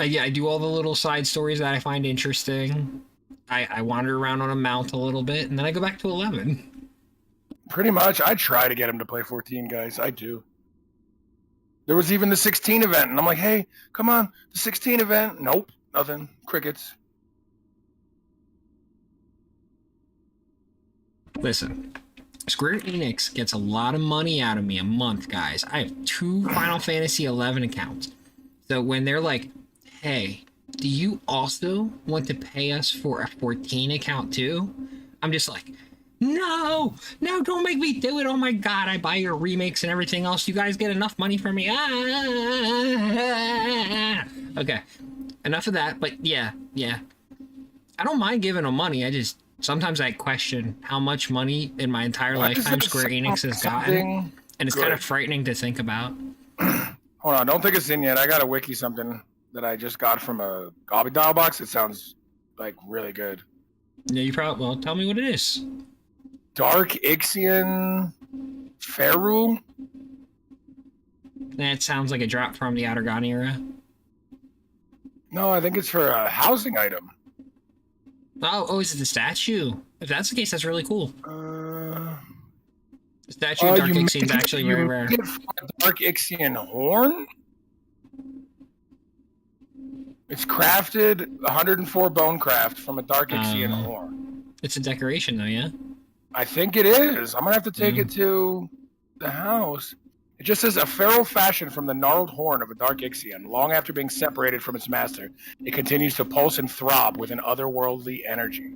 Yeah, I do all the little side stories that I find interesting. I wander around on a mount a little bit, and then I go back to 11. Pretty much. I try to get him to play 14, guys. I do. There was even the 16 event, and I'm like, hey, come on, the 16 event. Nope, nothing. Crickets. Listen, Square Enix gets a lot of money out of me a month, guys. I have 2 Final Fantasy 11 accounts. So when they're like, hey, do you also want to pay us for a 14 account too? I'm just like, no, don't make me do it. Oh my god, I buy your remakes and everything else. You guys get enough money from me. Okay, enough of that. But yeah, I don't mind giving them money. I just Sometimes I question how much money in my entire Why does lifetime that Square Enix has sound gotten, and it's kind of good? frightening to think about. Hold on, don't think it's in yet. I got a wiki something that I just got from a Gobby Dial box. It sounds like really good. Yeah, you probably, well, tell me what it is. Dark Ixian Ferrule? That sounds like a drop from the Outer God era. No, I think it's for a housing item. Oh, is it the statue? If that's the case, that's really cool. Uh, The statue of Dark you Ixian is make actually it- very you rare. make it from a Dark Ixian horn? It's crafted 104 bone craft from a Dark Ixian horn. It's a decoration, though, yeah? I think it is. I'm gonna have to take it to the house. It just says a feral fashion from the gnarled horn of a Dark Ixian. Long after being separated from its master, it continues to pulse and throb with an otherworldly energy.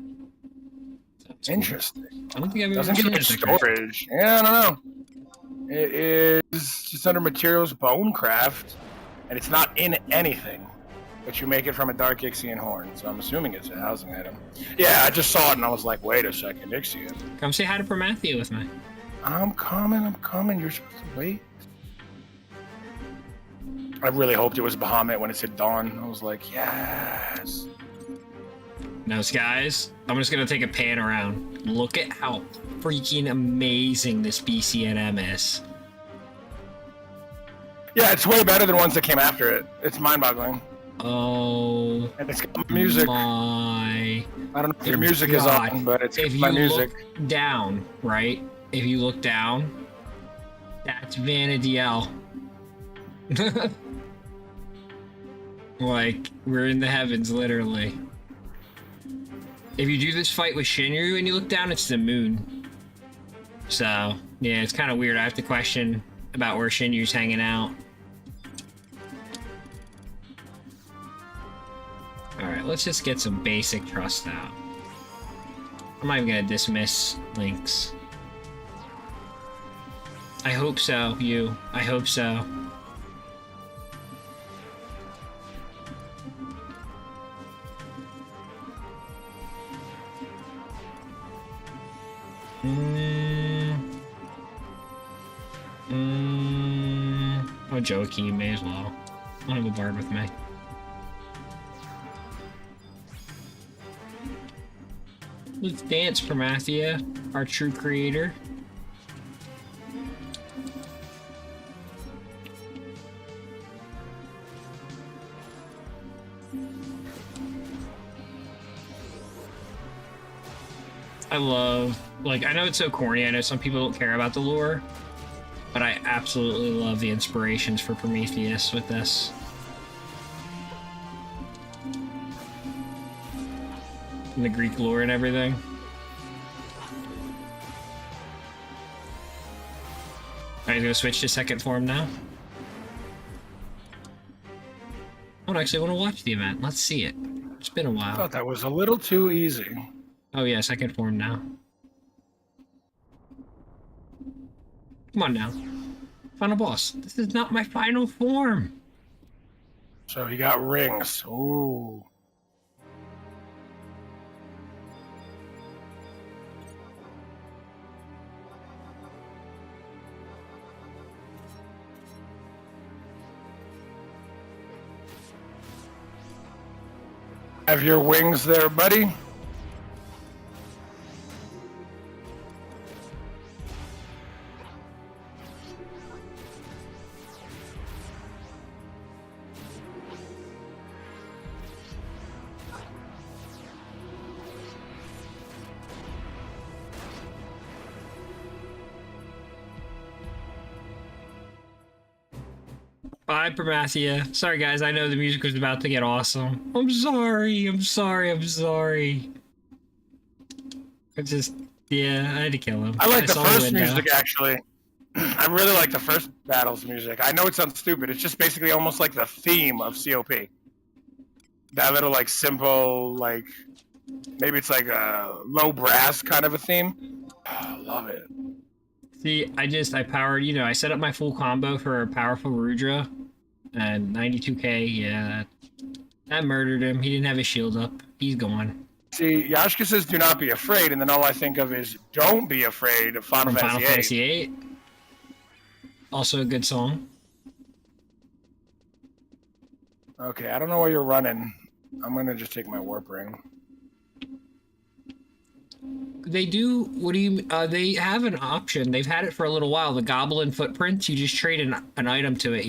That's cool. Interesting. I don't think I've ever Doesn't seen give that it decoration. storage. Yeah, I don't know. It is just under materials bone craft, and it's not in anything. But you make it from a Dark Ixian horn, so I'm assuming it's a housing item. Yeah, I just saw it and I was like, wait a second, Ixian. Come say hi to Promathia with me. I'm coming. You're supposed to wait. I really hoped it was Bahamut when it said Dawn. I was like, yes. Now, guys, I'm just gonna take a pan around. Look at how freaking amazing this BCNM is. Yeah, it's way better than ones that came after it. It's mind-boggling. Oh, And it's got music. my! I don't know if your music is God. on, but it's If my you music. look down, right? If you look down, that's Vanadiel. Like, we're in the heavens, literally. If you do this fight with Shinryu and you look down, it's the moon. So, yeah, it's kind of weird. I have to question about where Shinryu's hanging out. Alright, let's just get some basic trust out. I'm not even gonna dismiss links. I hope so, you. I hope so. Oh, Joaquin, may as well. I'll have a bard with me. Let's dance, Promathia, our true creator. I love, like, I know it's so corny, I know some people don't care about the lore, but I absolutely love the inspirations for Prometheus with this. And the Greek lore and everything. Alright, gonna switch to second form now. I don't actually want to watch the event. Let's see it. It's been a I while. thought that was a little too easy. Oh yeah, second form now. Come on now. Final boss. This is not my final form. So he got rings. Ooh. Have your wings there, buddy? Bye, Promathia. Sorry, guys. I know the music was about to get awesome. I'm sorry. I'm sorry. I'm sorry. I just, yeah, I had to kill him. I like the saw first window. music, actually. I really like the first battle's music. I know it sounds stupid. It's just basically almost like the theme of COP. That little, like, simple, like, maybe it's like a low brass kind of a theme. Oh, I love it. See, I powered, you know, I set up my full combo for a powerful Rudra, and 92k, yeah, that murdered him. He didn't have his shield up. He's gone. See, Yashka says do not be afraid, and then all I think of is don't be afraid of Final From Fantasy Final Fantasy VIII. Also a good song. Okay, I don't know where you're running. I'm gonna just take my warp ring. They do. What do you? They have an option. They've had it for a little while. The Goblin Footprints. You just trade an item to it,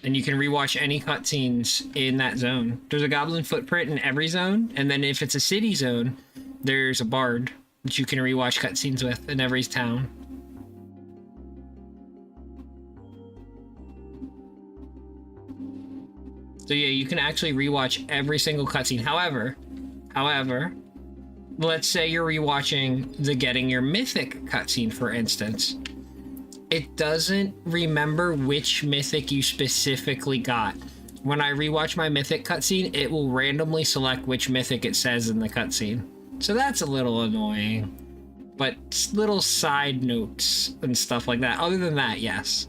and you can rewatch any cutscenes in that zone. There's a Goblin Footprint in every zone, and then if it's a city zone, there's a Bard that you can rewatch cutscenes with in every town. So yeah, you can actually rewatch every single cutscene. However, let's say you're rewatching the Getting Your Mythic cutscene, for instance. It doesn't remember which mythic you specifically got. When I rewatch my mythic cutscene, it will randomly select which mythic it says in the cutscene. So that's a little annoying. But little side notes and stuff like that. Other than that, yes.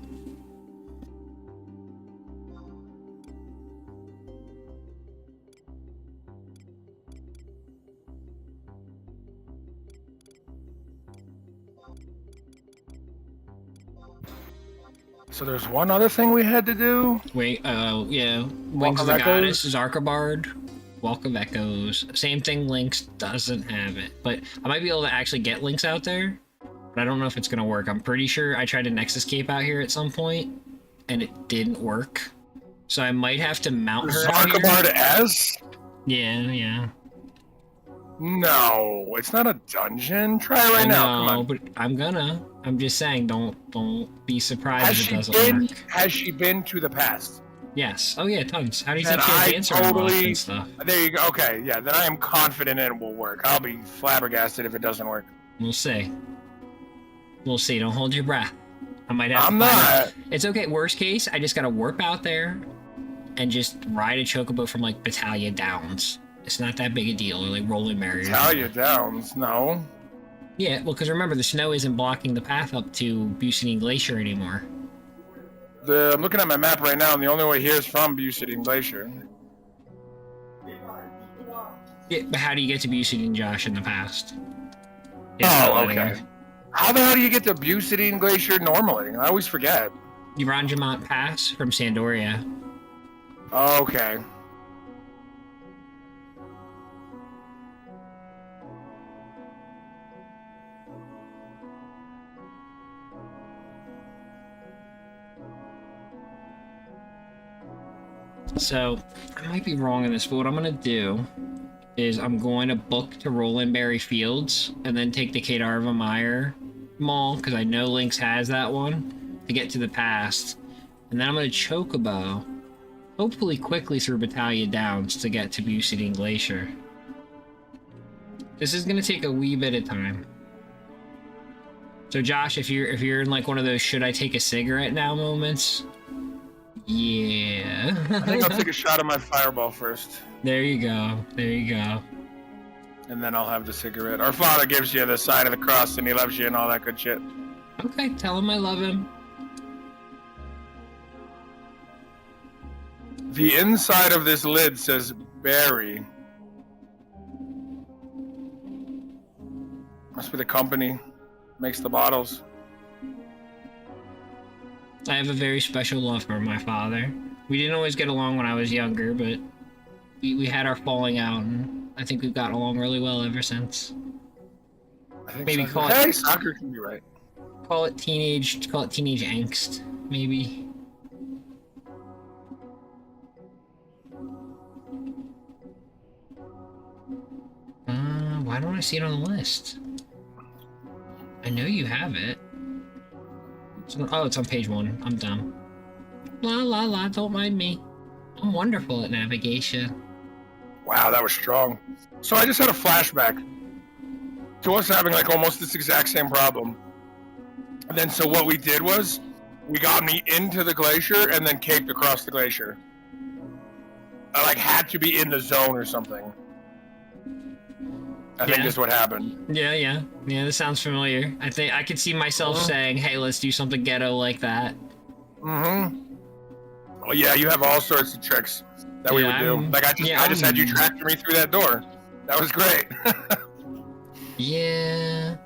So there's one other thing we had to do. Wait, yeah. Wings of the Goddess is Archibald. Walk of Echoes. Same thing, Lynx doesn't have it. But I might be able to actually get Lynx out there. But I don't know if it's going to work. I'm pretty sure I tried a Nexus Cape out here at some point, and it didn't work. So I might have to mount her out here. Archibald S? Yeah. No, it's not a dungeon. Try it right now. Come on. But I'm just saying, don't be surprised if it doesn't work. Has she been to the past? Yes. Oh yeah, tons. How do you think she has dancer and stuff? There you go. Okay, yeah, then I am confident it will work. I'll be flabbergasted if it doesn't work. We'll see. Don't hold your breath. I might have to I'm not. It's okay. Worst case, I just gotta warp out there and just ride a chocobo from like Battaglia Downs. It's not that big a deal, or like Rolling Barrier. Battaglia Downs? No. Yeah, well, because remember, the snow isn't blocking the path up to Bucine Glacier anymore. I'm looking at my map right now, and the only way here is from Bucine Glacier. Yeah, but how do you get to Bucine, Josh, in the past? Okay. How the hell do you get to Bucine Glacier normally? I always forget. You Ranjamont Pass from Sandoria. Okay. So, I might be wrong in this, but what I'm going to do is I'm going to book to Rolandberry Fields and then take the Kadarva Meyer Mall, because I know Lynx has that one, to get to the past. And then I'm going to Chocobo, hopefully quickly through Battaglia Downs to get to Bucine Glacier. This is going to take a wee bit of time. So Josh, if you're in like one of those should I take a cigarette now moments, yeah. I think I'll take a shot of my fireball first. There you go. And then I'll have the cigarette. Our Father gives you the sign of the cross and he loves you and all that good shit. Okay, tell him I love him. The inside of this lid says berry. Must be the company makes the bottles. I have a very special love for my father. We didn't always get along when I was younger, but we had our falling out, and I think we've gotten along really well ever since. I think maybe so. Hey, soccer can be right. Call it teenage angst, maybe. Why don't I see it on the list? I know you have it. It's on page 1. I'm dumb. La, don't mind me. I'm wonderful at navigation. Wow, that was strong. So I just had a flashback to us having like almost this exact same problem. And then so what we did was, we got me into the glacier and then caped across the glacier. I like had to be in the zone or something. I think that's what happened. Yeah, this sounds familiar. I think I could see myself saying, hey, let's do something ghetto like that. Mm-hmm. Well, yeah, you have all sorts of tricks that we would do. Like I just had you tractor me through that door. That was great. Yeah.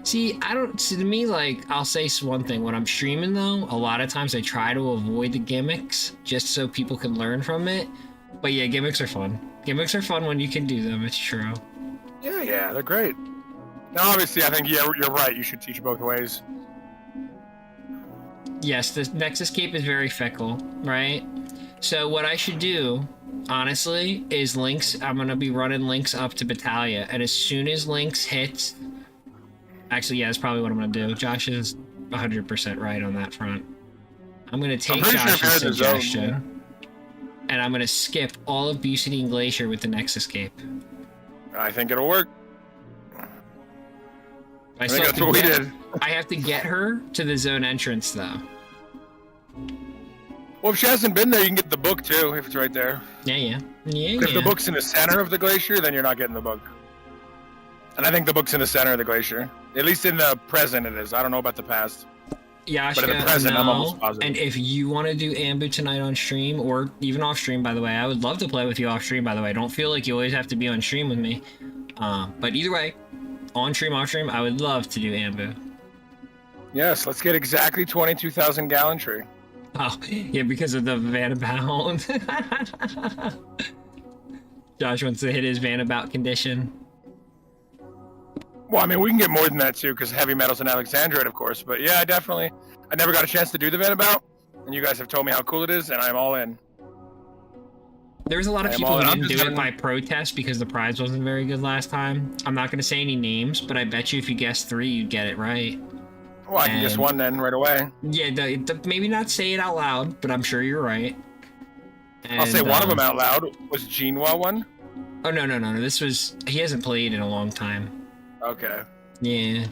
See, to me, like, I'll say one thing. When I'm streaming, though, a lot of times I try to avoid the gimmicks just so people can learn from it. But yeah, gimmicks are fun. Gimmicks are fun when you can do them, it's true. Yeah, they're great. Now, obviously, I think, you're right. You should teach both ways. Yes, the Nexus Cape is very fickle, right? So what I should do, honestly, is Lynx. I'm going to be running Lynx up to Battaglia. And as soon as Lynx hits... Actually, yeah, that's probably what I'm going to do. Josh is 100% right on that front. I'm going to take Josh's suggestion. And I'm going to skip all of Bucetine Glacier with the Nexus Cape. I think it'll work. I think that's what we did. I have to get her to the zone entrance, though. Well, if she hasn't been there, you can get the book, too, if it's right there. Yeah. If the book's in the center of the glacier, then you're not getting the book. And I think the book's in the center of the glacier. At least in the present it is. I don't know about the past. Yeah, but in the present, I'm almost positive. And if you want to do Ambu tonight on stream, or even off stream, by the way, I would love to play with you off stream, by the way. Don't feel like you always have to be on stream with me. But either way, on stream, off stream, I would love to do Ambu. Yes, let's get exactly 22,000 gallon tree. Oh, yeah, because of the vanabout. Josh wants to hit his vanabout condition. Well, I mean, we can get more than that, too, because heavy metals and Alexandrite, of course. But yeah, definitely. I never got a chance to do the vanabout, and you guys have told me how cool it is, and I'm all in. There was a lot of people who didn't do it by protest because the prize wasn't very good last time. I'm not going to say any names, but I bet you if you guessed 3, you'd get it right. Well, I can guess 1 then, right away. Yeah, maybe not say it out loud, but I'm sure you're right. And, I'll say one of them out loud. Was Jinwa one? Oh, no. This was... He hasn't played in a long time. Okay. Yeah.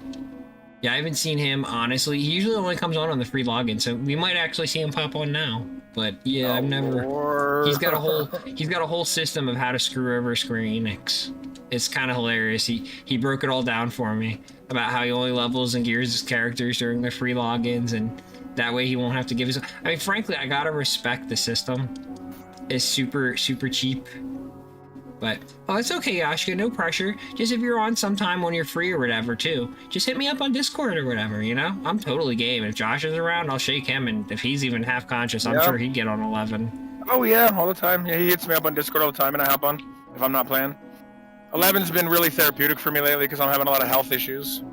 Yeah, I haven't seen him, honestly. He usually only comes on the free login, so we might actually see him pop on now. But yeah, I've never... Lord. He's got a whole system of how to screw over Square Enix. It's kind of hilarious. He broke it all down for me about how he only levels and gears his characters during the free logins, and that way he won't have to give his... I mean, frankly, I gotta respect the system. It's super, super cheap. But, oh, it's okay, Yashka, no pressure. Just if you're on sometime when you're free or whatever, too, just hit me up on Discord or whatever, you know? I'm totally game. If Josh is around, I'll shake him, and if he's even half conscious, I'm sure he'd get on 11. Oh, yeah, all the time. Yeah, he hits me up on Discord all the time, and I hop on if I'm not playing. 11's been really therapeutic for me lately because I'm having a lot of health issues.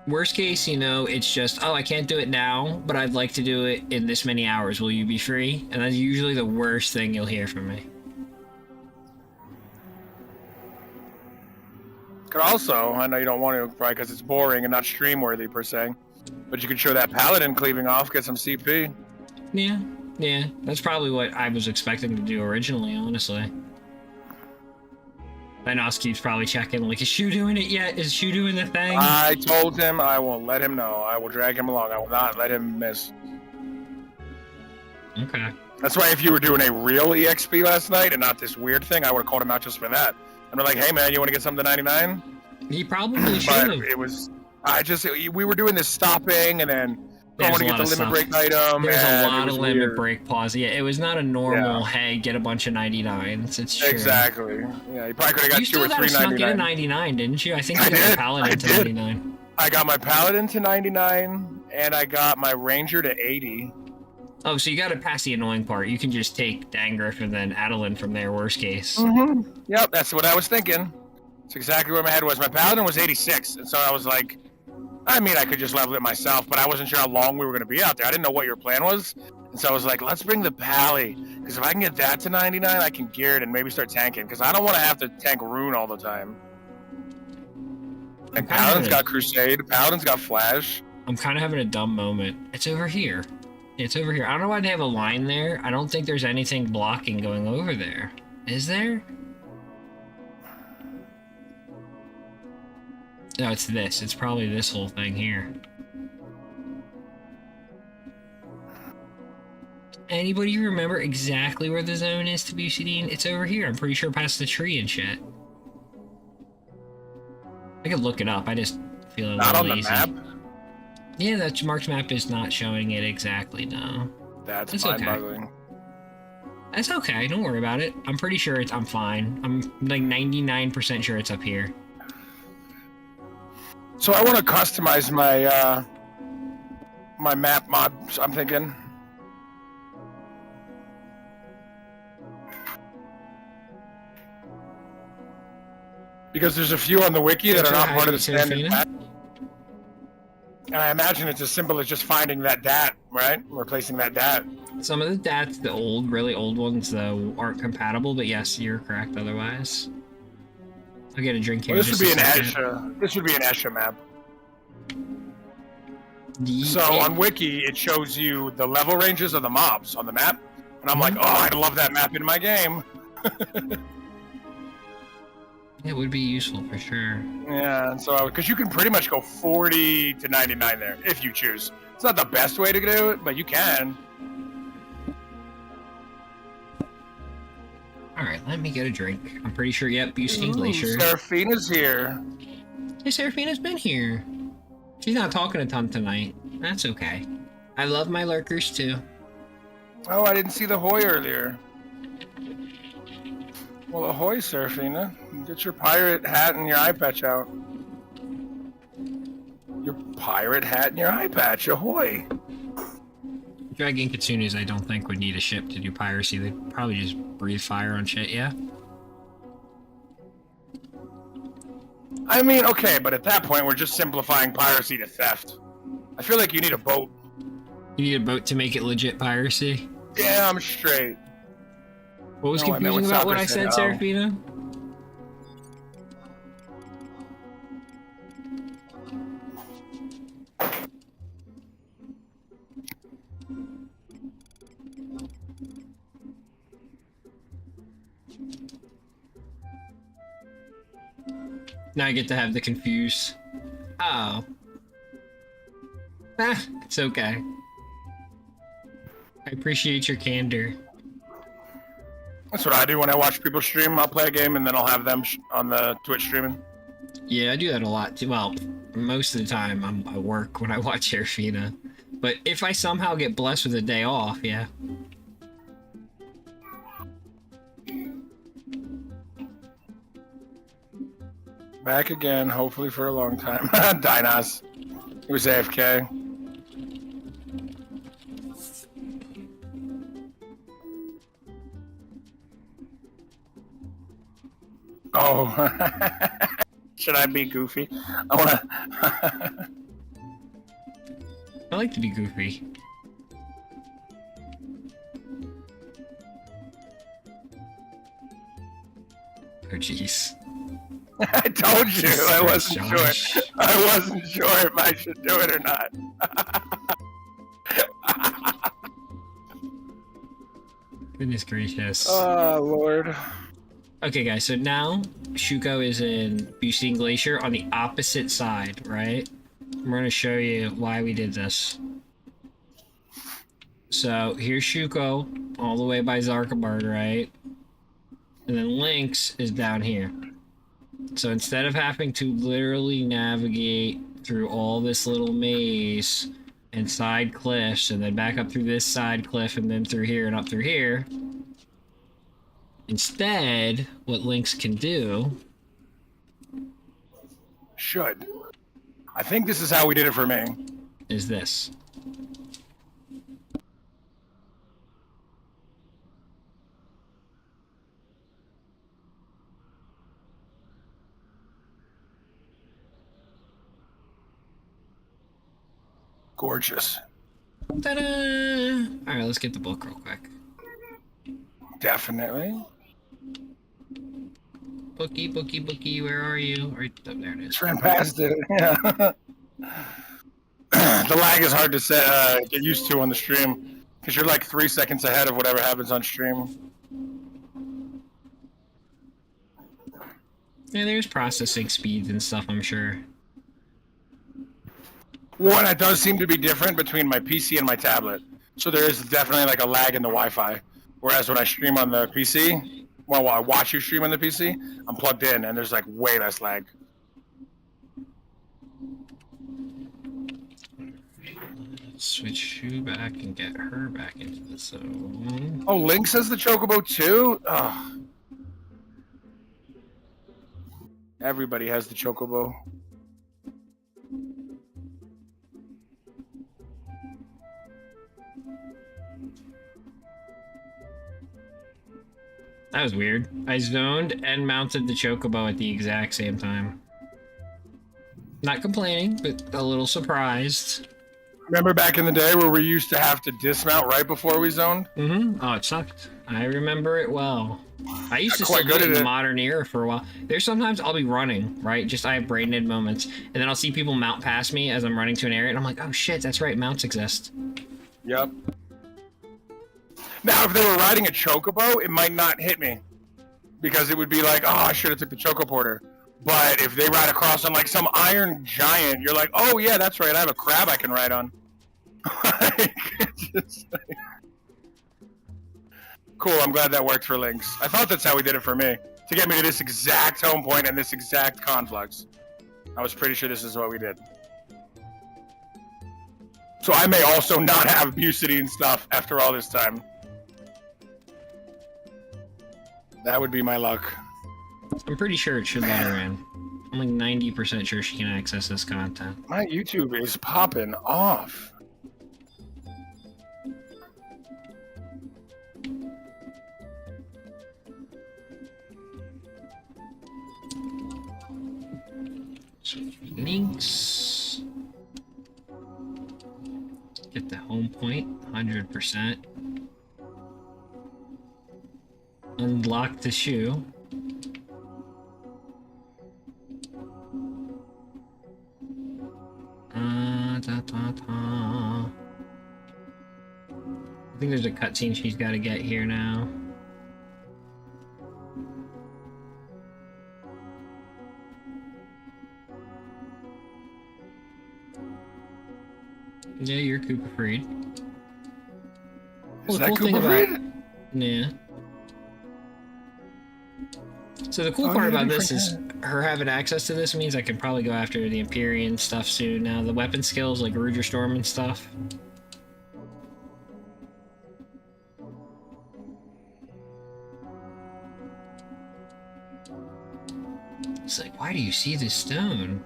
Worst case, you know, it's just, oh, I can't do it now, but I'd like to do it in this many hours. Will you be free? And that's usually the worst thing you'll hear from me. Could also, I know you don't want to, probably because it's boring and not stream-worthy per se, but you could show that paladin cleaving off, get some CP. Yeah, that's probably what I was expecting to do originally, honestly. I know keeps probably checking, like, is Shu doing it yet? Is Shu doing the thing? I told him I will let him know. I will drag him along. I will not let him miss. Okay. That's why if you were doing a real EXP last night and not this weird thing, I would have called him out just for that. And we're like, hey man, you want to get something to 99? He probably should have. It was, we were doing this stopping and then going to get the limit break item. There's a lot of limit break pause. Yeah, it was not a normal, hey, get a bunch of 99s. It's true. Exactly. Yeah, you probably could have got 2 or 3 99. You still got snuck in a 99, didn't you? I think you got a paladin to 99. I got my paladin to 99, and I got my ranger to 80. Oh, so you got to pass the annoying part. You can just take Dangriff and then Adeline from there, worst case. Mm-hmm. Yep, that's what I was thinking. That's exactly where my head was. My paladin was 86, and so I was like, I mean, I could just level it myself, but I wasn't sure how long we were going to be out there. I didn't know what your plan was, and so I was like, let's bring the Pally, because if I can get that to 99, I can gear it and maybe start tanking, because I don't want to have to tank Rune all the time. And Paladin's got Crusade, Paladin's got Flash. I'm kind of having a dumb moment. It's over here. It's over here. I don't know why they have a line there. I don't think there's anything blocking going over there. Is there? No, it's this. It's probably this whole thing here. Anybody remember exactly where the zone is to Bucetine? It's over here. I'm pretty sure past the tree and shit. I could look it up. I just feel a little lazy. Not on the map? Yeah, that marked map is not showing it exactly, no. That's It's okay. mind-boggling. That's okay. Don't worry about it. I'm pretty sure I'm fine. I'm like 99% sure it's up here. So I want to customize my my map mod. I'm thinking. Because there's a few on the wiki that are not part of the standard map. And I imagine it's as simple as just finding that DAT, right? Replacing that DAT. Some of the DATs, the old, really old ones, though, aren't compatible, but yes, you're correct otherwise. I'll get a drink here. Well, this would be an Asha. This would be an Asha map. So on Wiki, it shows you the level ranges of the mobs on the map. And I'm like, oh, I'd love that map in my game. It would be useful for sure. Yeah, and so because you can pretty much go 40 to 99 there if you choose. It's not the best way to do it, but you can. All right, let me get a drink. I'm pretty sure. Yep, Bustine Glacier. Seraphina's here. Hey, Seraphina's been here. She's not talking a ton tonight. That's okay. I love my lurkers too. Oh, I didn't see the Hoy earlier. Well, ahoy, Seraphina. Get your pirate hat and your eye patch out. Your pirate hat and your eye patch, ahoy. Dragon Kitsunes, I don't think, would need a ship to do piracy. They'd probably just breathe fire on shit, yeah? I mean, okay, but at that point, we're just simplifying piracy to theft. I feel like you need a boat. You need a boat to make it legit piracy? Yeah, I'm straight. What was confusing about what I said, Seraphina? Now I get to have the confuse. Oh. Ah, it's okay. I appreciate your candor. That's what I do when I watch people stream. I'll play a game and then I'll have them on the Twitch streaming. Yeah, I do that a lot too. Well, most of the time I work when I watch Seraphina. But if I somehow get blessed with a day off, yeah. Back again, hopefully for a long time. Dinos. He was AFK. Oh, should I be goofy? I wanna. I like to be goofy. Oh jeez. I told you I wasn't sure. I wasn't sure if I should do it or not. Goodness gracious. Oh Lord. Okay, guys, so now Shuko is in Bustine Glacier on the opposite side, right? I'm going to show you why we did this. So here's Shuko, all the way by Zarkabard, right? And then Lynx is down here. So instead of having to literally navigate through all this little maze and side cliffs and then back up through this side cliff and then through here and up through here, instead, what Lynx can do... Should. I think this is how we did it for me. Is this. Gorgeous. Ta-da! Alright, let's get the book real quick. Definitely. Bookie, bookie, bookie, where are you? Right up there it is. Just ran past it. Yeah. The lag is hard to get used to on the stream because you're like 3 seconds ahead of whatever happens on stream. Yeah, there's processing speeds and stuff, I'm sure. One, that does seem to be different between my PC and my tablet. So there is definitely like a lag in the Wi-Fi. Whereas when I stream on the PC, well, while I watch you stream on the PC, I'm plugged in and there's like way less lag. Switch Shu back and get her back into the zone. Oh, Lynx has the chocobo too? Ugh. Everybody has the chocobo. That was weird. I zoned and mounted the chocobo at the exact same time. Not complaining, but a little surprised. Remember back in the day where we used to have to dismount right before we zoned? Mm-hmm. Oh, it sucked. I remember it well. I used to quite still do good it in at the it. modern era for a while. There's sometimes I'll be running, right? Just I have brain dead moments, and then I'll see people mount past me as I'm running to an area, and I'm like, oh shit, that's right, mounts exist. Yep. Now, if they were riding a chocobo, it might not hit me. Because it would be like, oh, I should have took the chocoporter. But if they ride across on like some iron giant, you're like, oh yeah, that's right, I have a crab I can ride on. Cool, I'm glad that worked for Lynx. I thought that's how we did it for me. To get me to this exact home point and this exact conflux. I was pretty sure this is what we did. So I may also not have Busity and stuff after all this time. That would be my luck. I'm pretty sure it should let her in. I'm like 90% sure she can access this content. My YouTube is popping off. Links. Get the home point, 100%. Unlock the shoe. I think there's a cutscene she's got to get here now. Yeah, you're Cooper Freed. Is that Cooper Freed? Yeah. So the cool part about this is her having access to this means I can probably go after the Empyrean stuff soon. Now the weapon skills like Ruger Storm and stuff. It's like, why do you see this stone?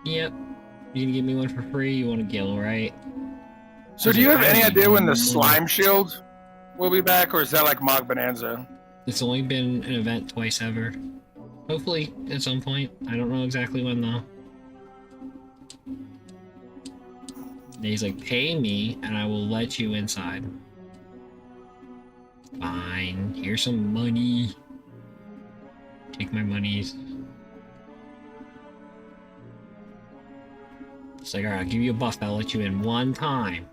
Yep. You gonna give me one for free? You want a gill, right? So do you have any idea when the slime shield will be back, or is that like Mog Bonanza? It's only been an event twice ever. Hopefully at some point. I don't know exactly when though. And he's like, pay me and I will let you inside. Fine. Here's some money. Take my monies. It's like, alright, I'll give you a buff, I'll let you in one time.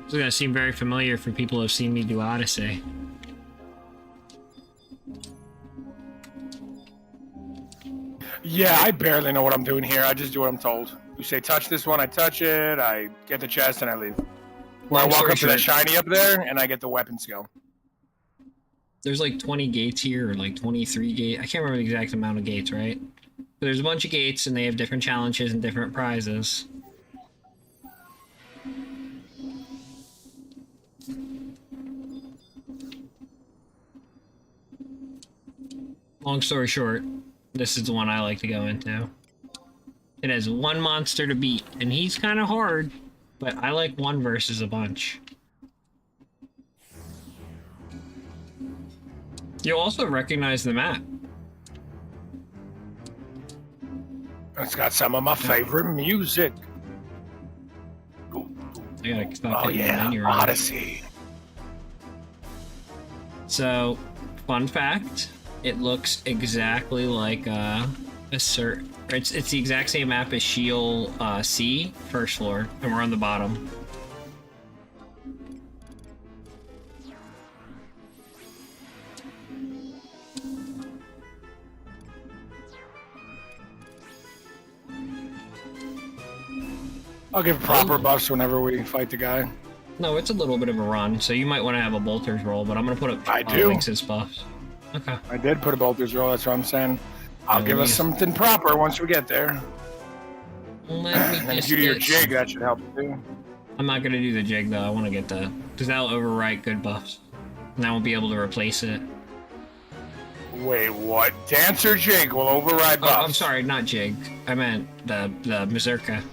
This is gonna seem very familiar for people who have seen me do Odyssey. Yeah, I barely know what I'm doing here. I just do what I'm told. You say touch this one, I touch it, I get the chest, and I leave. Or I walk up to that shiny up there, and I get the weapon skill. There's like 20 gates here, or like 23 gates. I can't remember the exact amount of gates, right? But there's a bunch of gates, and they have different challenges and different prizes. Long story short, this is the one I like to go into. It has one monster to beat, and he's kind of hard, but I like one versus a bunch. You'll also recognize the map. It's got some of my favorite music. I gotta stop Oh hitting the yeah, menu right. Odyssey. So, fun fact, it looks exactly like it's the exact same map as Shield C, first floor, and we're on the bottom. I'll give proper buffs whenever we fight the guy. No, it's a little bit of a run, so you might want to have a bolter's roll, but I'm going to put up I do. Lynx's buffs. Okay. I did put a bolter's roll, that's what I'm saying. I'll give us something proper once we get there. Let me if you do your jig, that should help too. I'm not going to do the jig, though. I want to get the... Because that'll overwrite good buffs. And I won't be able to replace it. Wait, what? Dancer jig will override buffs. Oh, I'm sorry, not jig. I meant the Mazurka.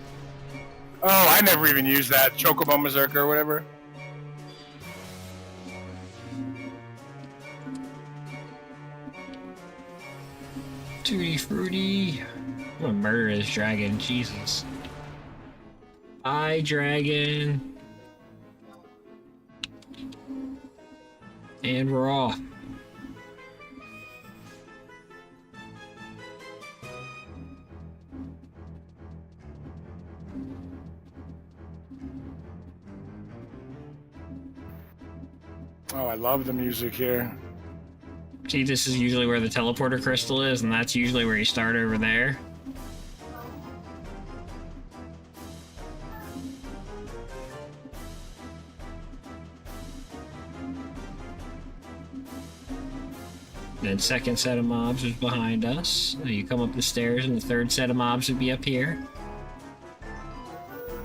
Oh, I never even used that. Chocobo Mazurka or whatever. Tutti fruity. I'm gonna murder this dragon, Jesus. Hi, dragon. And we're off. Oh, I love the music here. See, this is usually where the teleporter crystal is, and that's usually where you start over there. Then second set of mobs is behind us. You come up the stairs, and the third set of mobs would be up here.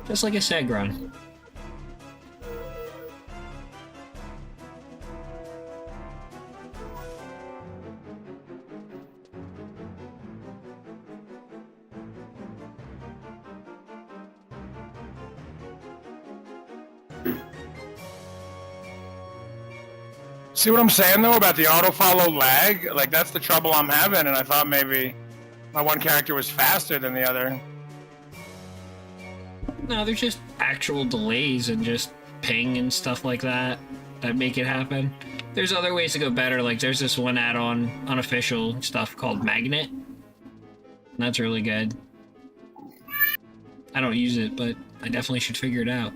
Just like a seg run. See what I'm saying though about the auto follow lag? Like that's the trouble I'm having, and I thought maybe my one character was faster than the other. No, there's just actual delays and just ping and stuff like that that make it happen. There's other ways to go better, like there's this one add-on unofficial stuff called Magnet. That's really good. I don't use it, but I definitely should figure it out.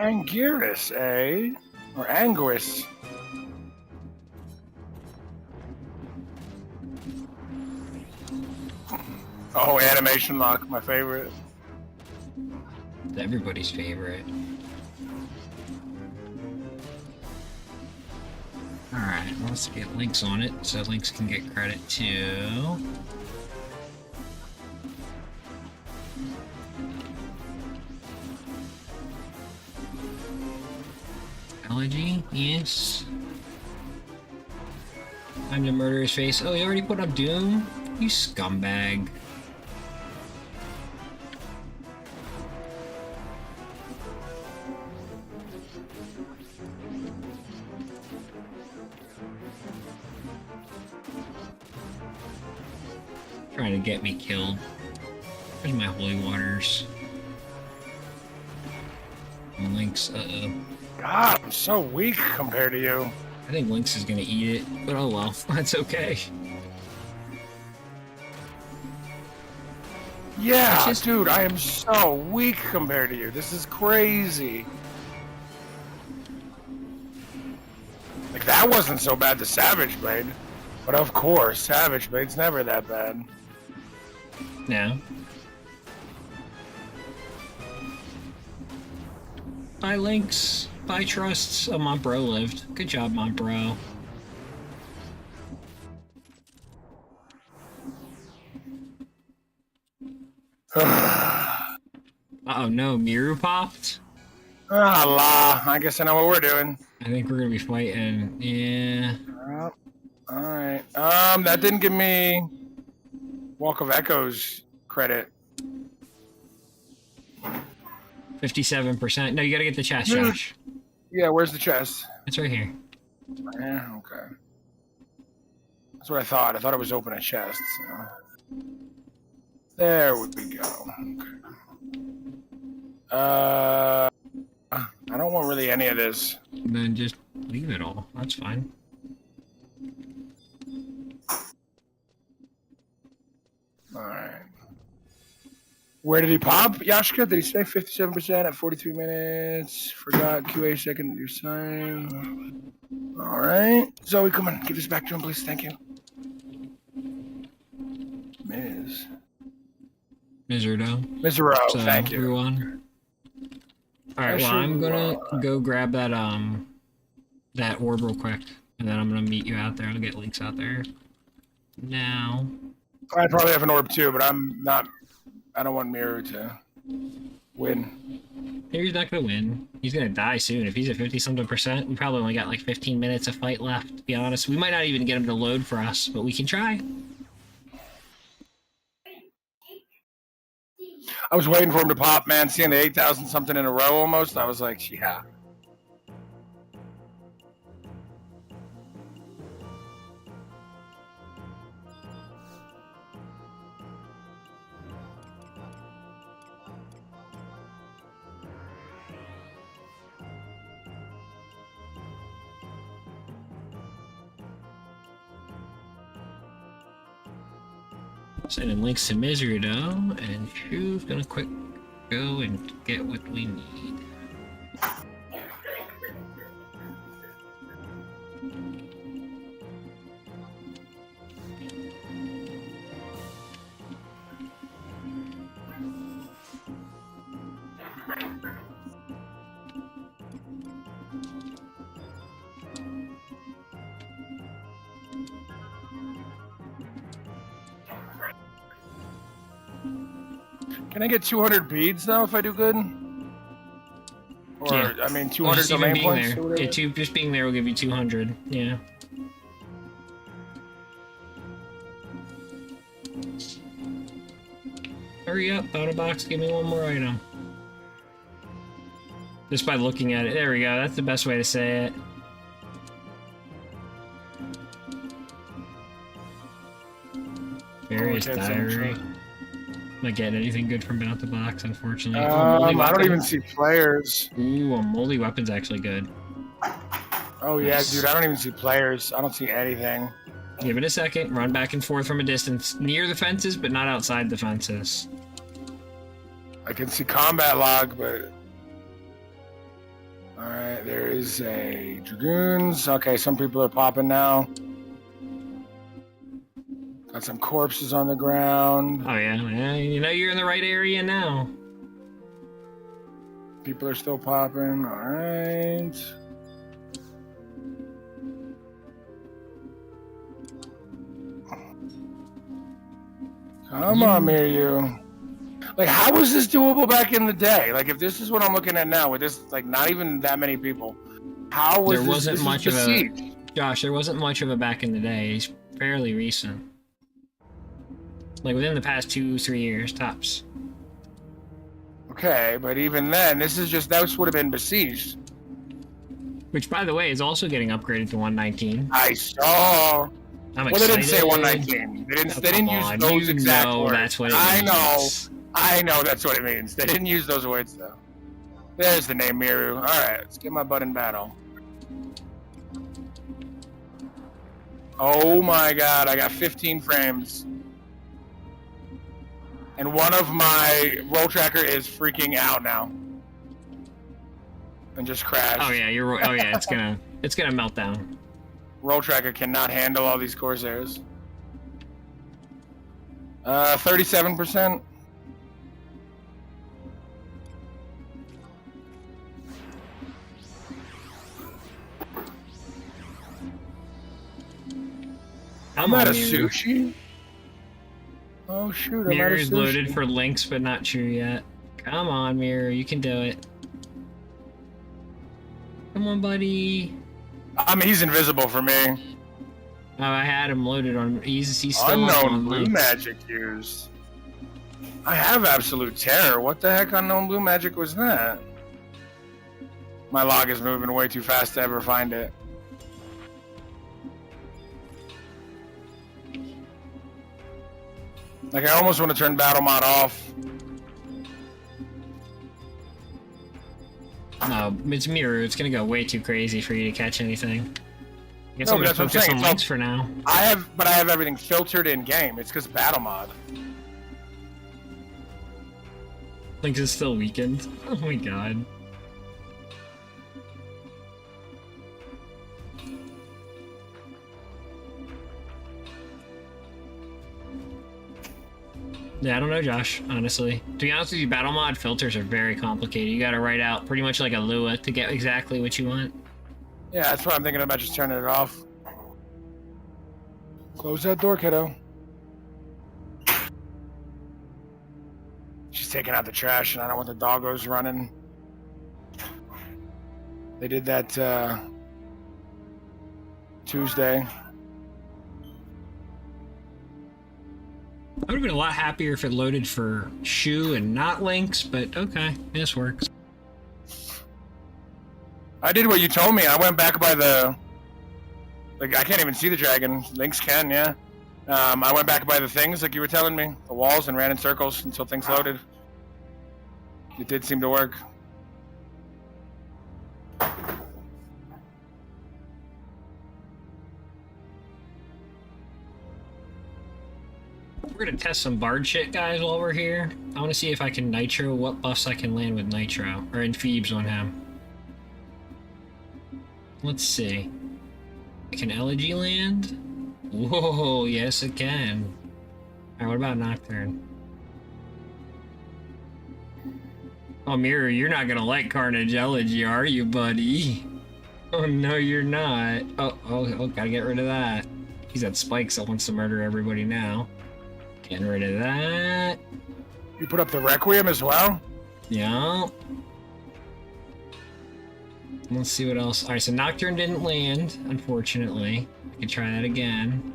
Anguirus, eh? Or Anguirus. Oh, animation lock, my favorite. Everybody's favorite. Alright, let's get Lynx on it so Lynx can get credit too. Elegy, yes. Time to murder his face. Oh, you already put up Doom? You scumbag. Trying to get me killed. Where's my holy waters? Lynx, uh-oh. God, I'm so weak compared to you. I think Lynx is gonna eat it, but oh well, that's okay. Yeah, dude, I am so weak compared to you. This is crazy. Like, that wasn't so bad, the Savage Blade. But of course, Savage Blade's never that bad. No. Bye, Lynx. Bye, Trusts. Oh, my bro lived. Good job, my bro. Uh-oh, no. Miru popped? Ah, la. I guess I know what we're doing. I think we're gonna be fighting. Yeah. Alright. That didn't give me Walk of Echoes credit. 57%. No, you gotta get the chest, Josh. Yeah, where's the chest? It's right here. Yeah, okay. That's what I thought. I thought it was open a chest. So. There we go. Okay. I don't want really any of this. Then just leave it all. That's fine. Alright. Where did he pop, Yashka? Did he say 57% at 43 minutes? Forgot QA second your sign. Alright. Zoe, come on. Give this back to him, please. Thank you. Miz. Miserdo. Misero, So, thank you. everyone. Alright, well, I'm gonna go grab that, that orb real quick. And then I'm gonna meet you out there. I'll get links out there. Now. I probably have an orb too, but I'm not. I don't want Mirror to win. He's not gonna win. He's gonna die soon. If he's at 50-something%, we probably only got like 15 minutes of fight left, to be honest. We might not even get him to load for us, but we can try. I was waiting for him to pop, man. Seeing the 8,000 something in a row almost, I was like, yeah. Sending links to Miserdo, and Shu's gonna quick go and get what we need. Can I get 200 beads though if I do good? Or Yeah. I mean, 200 Well, just even domain being points. there. Or whatever? Yeah, just being there will give you 200. Yeah. Hurry up, out of box, give me one more item. Just by looking at it. There we go, that's the best way to say it. Various diary. Not getting anything good from Bout the Box, unfortunately. I don't even see players. Ooh, a moldy weapon's actually good. Oh yeah, Nice. dude, I don't even see players. I don't see anything. Give it a second, run back and forth from a distance. Near the fences, but not outside the fences. I can see combat log, but... Alright, there is a Dragoons. Okay, some people are popping now. Got some corpses on the ground. Oh yeah, you know you're in the right area now. People are still popping. Alright. Come on, Miryu. Like, how was this doable back in the day? Like, if this is what I'm looking at now, with this, like, not even that many people, how was There wasn't much of besieged? Josh, there wasn't much of it back in the day. It's fairly recent. Like within the past 2-3 years, tops. Okay, but even then, this is just, that would have been besieged. Which, by the way, is also getting upgraded to 119. I saw. I'm Well, they didn't excited. say 119. They didn't use on, those you exact know words. That's what it I means. know. I know that's what it means. They didn't use those words, though. There's the name, Miru. Alright, let's get my butt in battle. Oh my god, I got 15 frames. And one of my roll tracker is freaking out now. And just crashed. Oh yeah, it's gonna melt down. Roll tracker cannot handle all these Corsairs. 37%. I'm out of sushi. Oh shoot, I'm out of Mirror's sushi. loaded for links, but not true yet. Come on, Mirror, you can do it. Come on, buddy. I mean, he's invisible for me. Oh, I had him loaded on. He's still up Unknown on blue links. magic used. I have absolute terror. What the heck unknown blue magic was that? My log is moving way too fast to ever find it. Like, I almost want to turn battle mod off. No, it's Mirror. It's gonna go way too crazy for you to catch anything. I guess No, I'm but gonna that's what I'm focus saying. on It's links for now. I have everything filtered in game. It's because battle mod. Links is still weakened. Oh my god. Yeah, I don't know, Josh, honestly. To be honest with you, battle mod filters are very complicated. You gotta write out pretty much like a Lua to get exactly what you want. Yeah, that's why I'm thinking about just turning it off. Close that door, kiddo. She's taking out the trash, and I don't want the doggos running. They did that Tuesday. I would have been a lot happier if it loaded for Shu and not Lynx, but okay, this works. I did what you told me. I went back by the... Like, I can't even see the dragon. Lynx can, yeah. I went back by the things, like you were telling me. The walls, and ran in circles until things loaded. It did seem to work. We're gonna test some bard shit, guys, while we're here. I want to see if I can nitro, what buffs I can land with nitro, or in Phoebes on him. Let's see. Can Elegy land? Whoa, yes it can. Alright, what about Nocturne? Oh, Mirror, you're not gonna like Carnage Elegy, are you, buddy? Oh, no, you're not. Oh, gotta get rid of that. He's at spikes that wants to murder everybody now. Getting rid of that. You put up the Requiem as well? Yeah. Let's see what else. Alright, so Nocturne didn't land, unfortunately. I can try that again.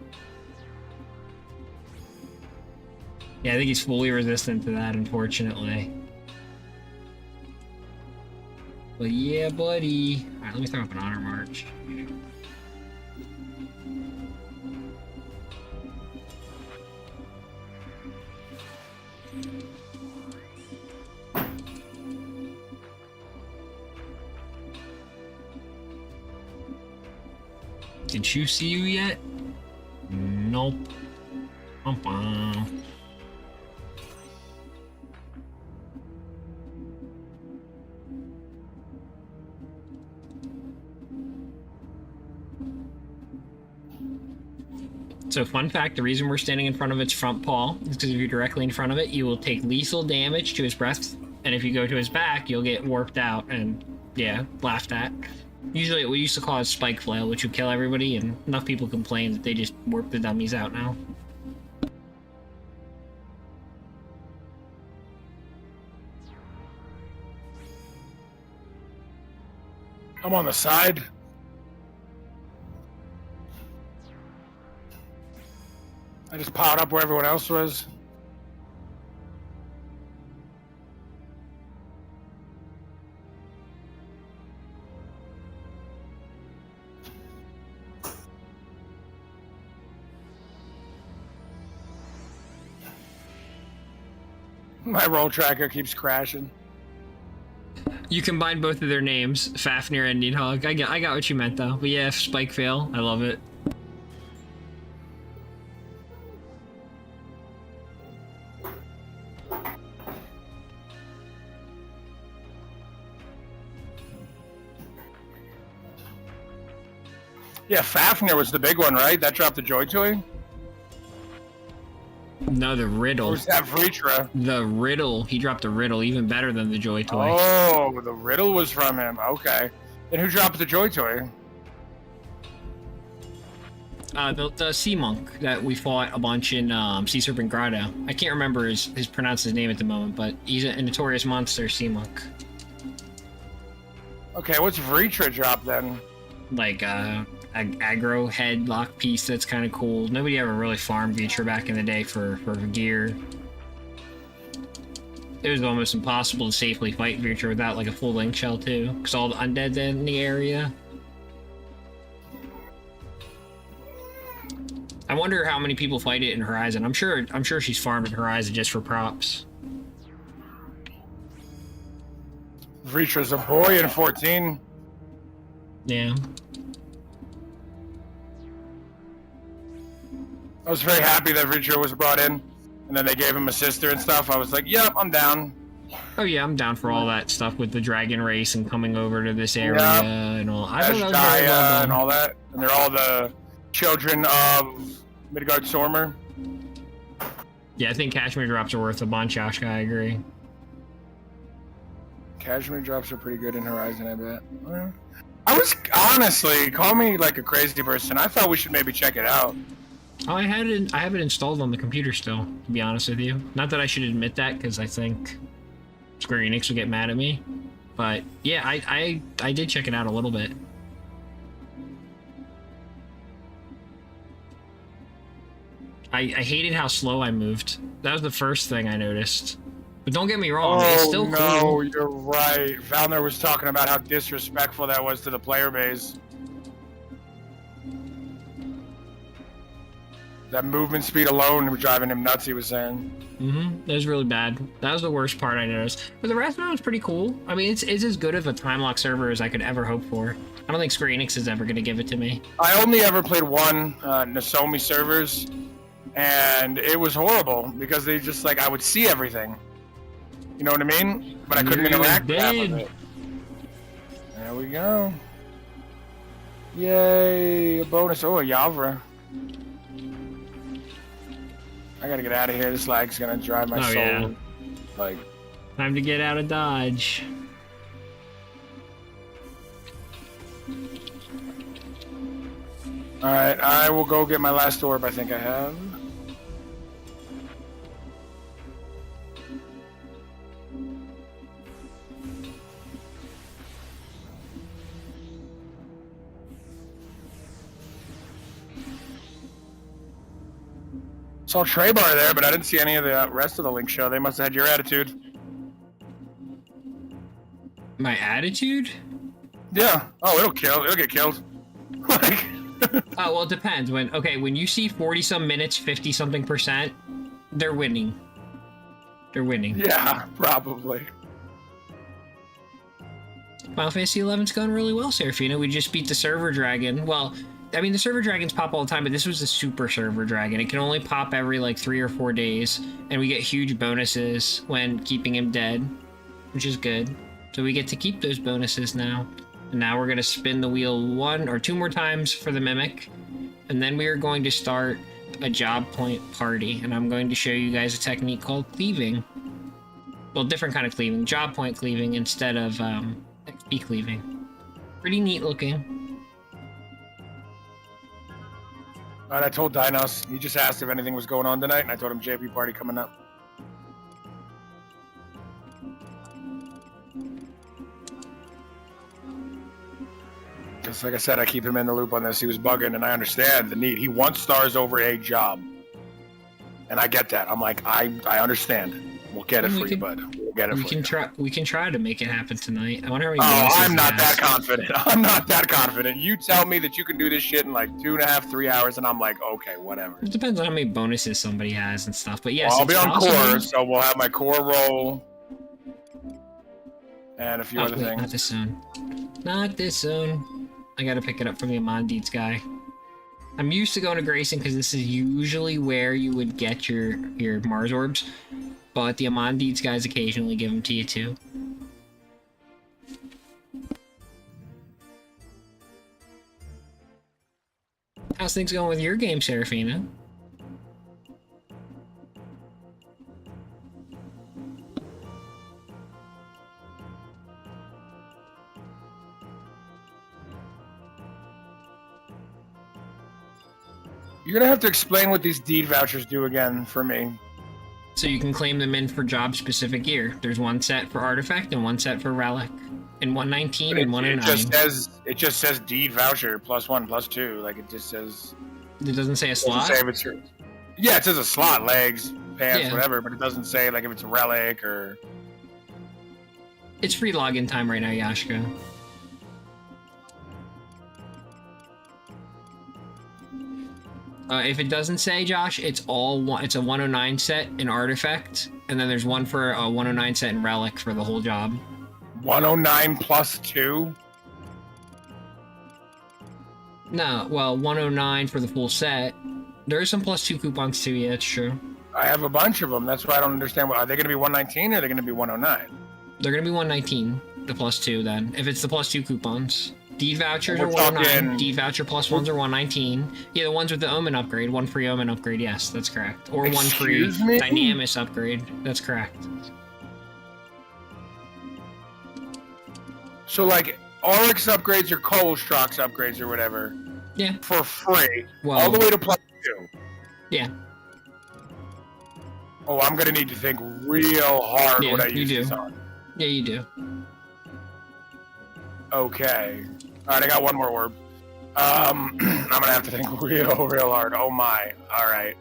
Yeah, I think he's fully resistant to that, unfortunately. But yeah, buddy. Alright, let me throw up an Honor March. Did Shu see you yet? Nope. So fun fact, the reason we're standing in front of its front paw is because if you're directly in front of it, you will take lethal damage to his breath, and if you go to his back, you'll get warped out and, yeah, laughed at. Usually we used to call it spike flail, which would kill everybody, and enough people complain that they just warp the dummies out now. I'm on the side. I just piled up where everyone else was. My roll tracker keeps crashing. You combine both of their names, Fafnir and Needhog. I got what you meant though. But yeah, spike fail. I love it. Yeah, Fafnir was the big one, right? That dropped the Joy Toy? No, the Riddle. Or was that Vritra? The Riddle. He dropped a Riddle, even better than the Joy Toy. Oh, the Riddle was from him. Okay. And who dropped the Joy Toy? The Sea Monk that we fought a bunch in Sea Serpent Grotto. I can't remember his pronounce his name at the moment, but he's a notorious monster, Sea Monk. Okay, what's Vritra drop then? Like aggro head lock piece that's kind of cool. Nobody ever really farmed Vitra back in the day for gear. It was almost impossible to safely fight Vitra without like a full link shell too, because all the undead in the area. I wonder how many people fight it in Horizon. I'm sure she's farmed in Horizon just for props. Vritra's a boy in 14. Yeah. I was very happy that Vritra was brought in, and then they gave him a sister and stuff. I was like, yep, I'm down. Oh yeah, I'm down for all that stuff with the dragon race and coming over to this area and all. I don't know and all that, and they're all the children of Midgard Sormer. Yeah, I think cashmere drops are worth a bunch, Josh. I agree. Cashmere drops are pretty good in Horizon, I bet. Well, I was honestly, call me like a crazy person. I thought we should maybe check it out. Oh, I have it installed on the computer still, to be honest with you. Not that I should admit that, because I think Square Enix will get mad at me. But yeah, I did check it out a little bit. I hated how slow I moved. That was the first thing I noticed. But don't get me wrong, it's still cool. Oh, no, you're right. Valner was talking about how disrespectful that was to the player base. That movement speed alone was driving him nuts, he was saying. Mm-hmm. That was really bad. That was the worst part I noticed. But the rest of it was pretty cool. I mean, it's as good of a time lock server as I could ever hope for. I don't think Square Enix is ever going to give it to me. I only ever played one Nozomi servers, and it was horrible because they just, like, I would see everything. You know what I mean? But I couldn't interact with half of it. There we go. Yay, a bonus. Oh, a Yavra. I gotta get out of here. This lag's gonna drive my soul. Yeah. Like, time to get out of Dodge. Alright, I will go get my last orb I think I have. Saw Trey Bar there, but I didn't see any of the rest of the Link show. They must have had your attitude. My attitude? Yeah. Oh, it'll kill. It'll get killed. Like. Oh, well, it depends. When you see 40-some minutes, 50-something%, they're winning. They're winning. Yeah, probably. Final Fantasy XI's going really well, Serafina. We just beat the server dragon. Well, I mean, the server dragons pop all the time, but this was a super server dragon. It can only pop every, like, 3 or 4 days, and we get huge bonuses when keeping him dead, which is good. So we get to keep those bonuses now. And now we're going to spin the wheel 1 or 2 more times for the Mimic, and then we are going to start a job point party, and I'm going to show you guys a technique called cleaving. Well, different kind of cleaving. Job point cleaving instead of XP cleaving. Pretty neat looking. Alright, I told Dinos. He just asked if anything was going on tonight, and I told him JP party coming up. Just like I said, I keep him in the loop on this. He was bugging, and I understand the need. He wants stars over a job. And I get that. I'm like, I understand. We'll get it for you, bud. We'll get it for you. We can try to make it happen tonight. I wonder how many I'm not that confident. I'm not that confident. You tell me that you can do this shit in like 2.5, 3 hours, and I'm like, okay, whatever. It depends on how many bonuses somebody has and stuff. But yes, well, I'll be on core, so we'll have my core roll and a few other things. Not this soon. Not this soon. I gotta pick it up from the Amon Deeds guy. I'm used to going to Grayson because this is usually where you would get your Mars orbs. But the Amon Deeds guys occasionally give them to you too. How's things going with your game, Serafina? You're gonna have to explain what these deed vouchers do again for me. So you can claim them in for job-specific gear. There's one set for artifact and one set for relic. And 119 and 109. It just says deed voucher +1, +2. Like it just says. It doesn't say a slot. Say if it's yeah, it says a slot, legs, pants, whatever, but it doesn't say like if it's a relic or. It's free login time right now, Yashka. If it doesn't say, Josh, it's a 109 set in artifact, and then there's one for a 109 set in relic for the whole job. 109 +2? No, well, 109 for the full set. There are some +2 coupons too, yeah, it's true. I have a bunch of them. That's why I don't understand. Are they going to be 119 or are they going to be 109? They're going to be 119, the +2 then, if it's the +2 coupons. Deed vouchers We're are 109. talking- Deed voucher plus ones are 119. Yeah, the ones with the omen upgrade, one free omen upgrade. Yes, that's correct. Or one free Excuse me? dynamis upgrade. That's correct. So like Oryx upgrades or Colostrox upgrades or whatever. Yeah. For free. Well, all the way to plus 2. Yeah. Oh, I'm gonna need to think real hard Yeah, what I you use do. this on. Yeah, you do. Okay. Alright, I got one more orb. I'm gonna have to think real hard. Oh my. Alright.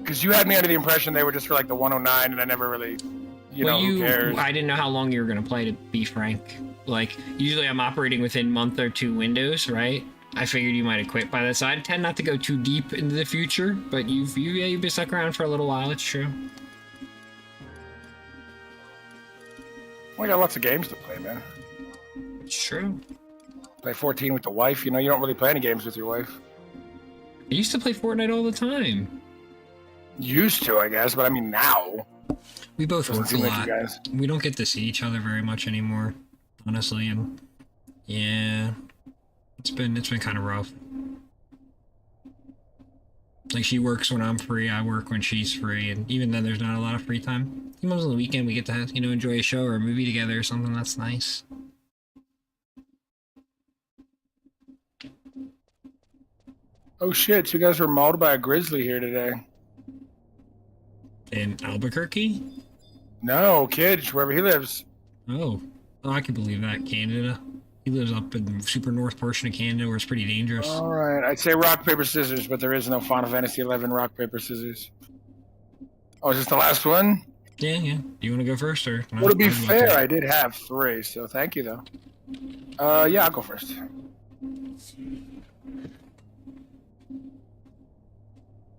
Because you had me under the impression they were just for like the 109 and I never really, who cares? I didn't know how long you were going to play, to be frank. Like, usually I'm operating within month or 2 windows, right? I figured you might have quit by that, so I tend not to go too deep into the future, but you've been stuck around for a little while, it's true. Well, I got lots of games to play, man. It's true. Play 14 with the wife. You don't really play any games with your wife. I used to play Fortnite all the time. Used to, I guess, but I mean now. We both Doesn't work a seem like lot. you guys. We don't get to see each other very much anymore, honestly, and yeah, it's been kind of rough. Like, she works when I'm free, I work when she's free, and even then there's not a lot of free time. Sometimes on the weekend we get to, enjoy a show or a movie together or something. That's nice. Oh shit, you guys were mauled by a grizzly here today. In Albuquerque? No, Kidge, wherever he lives. Oh, I can believe that. Canada. He lives up in the super north portion of Canada where it's pretty dangerous. Alright, I'd say rock, paper, scissors, but there is no Final Fantasy 11 rock, paper, scissors. Oh, is this the last one? Yeah. Do you want to go first, or? No, Well, to be I'll go fair, first. I did have 3, so thank you, though. Yeah, I'll go first.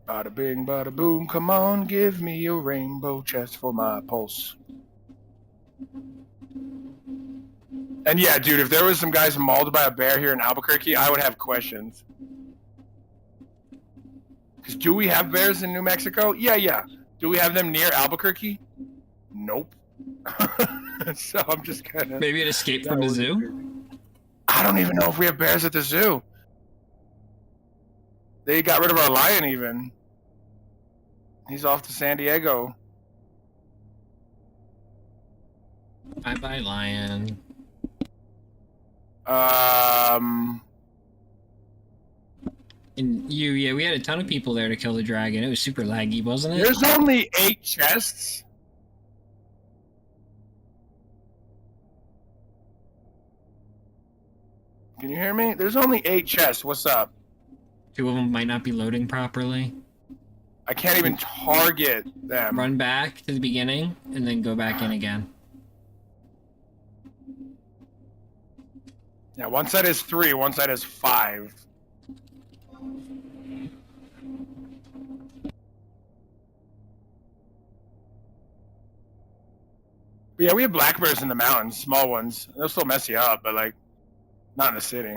Bada bing, bada boom, come on, give me a rainbow chest for my pulse. And yeah, dude, if there was some guys mauled by a bear here in Albuquerque, I would have questions. Because do we have bears in New Mexico? Yeah. Do we have them near Albuquerque? Nope. So I'm just kind of... Maybe it escaped from the zoo? I don't even know if we have bears at the zoo. They got rid of our lion even. He's off to San Diego. Bye-bye, lion. And we had a ton of people there to kill the dragon. It was super laggy, wasn't it? There's only 8 chests. Can you hear me? There's only 8 chests. What's up? 2 of them might not be loading properly. I can't even target them. Run back to the beginning and then go back in again. Yeah, one side is 3, one side is 5. But yeah, we have black bears in the mountains, small ones. They'll still mess you up, but like, not in the city.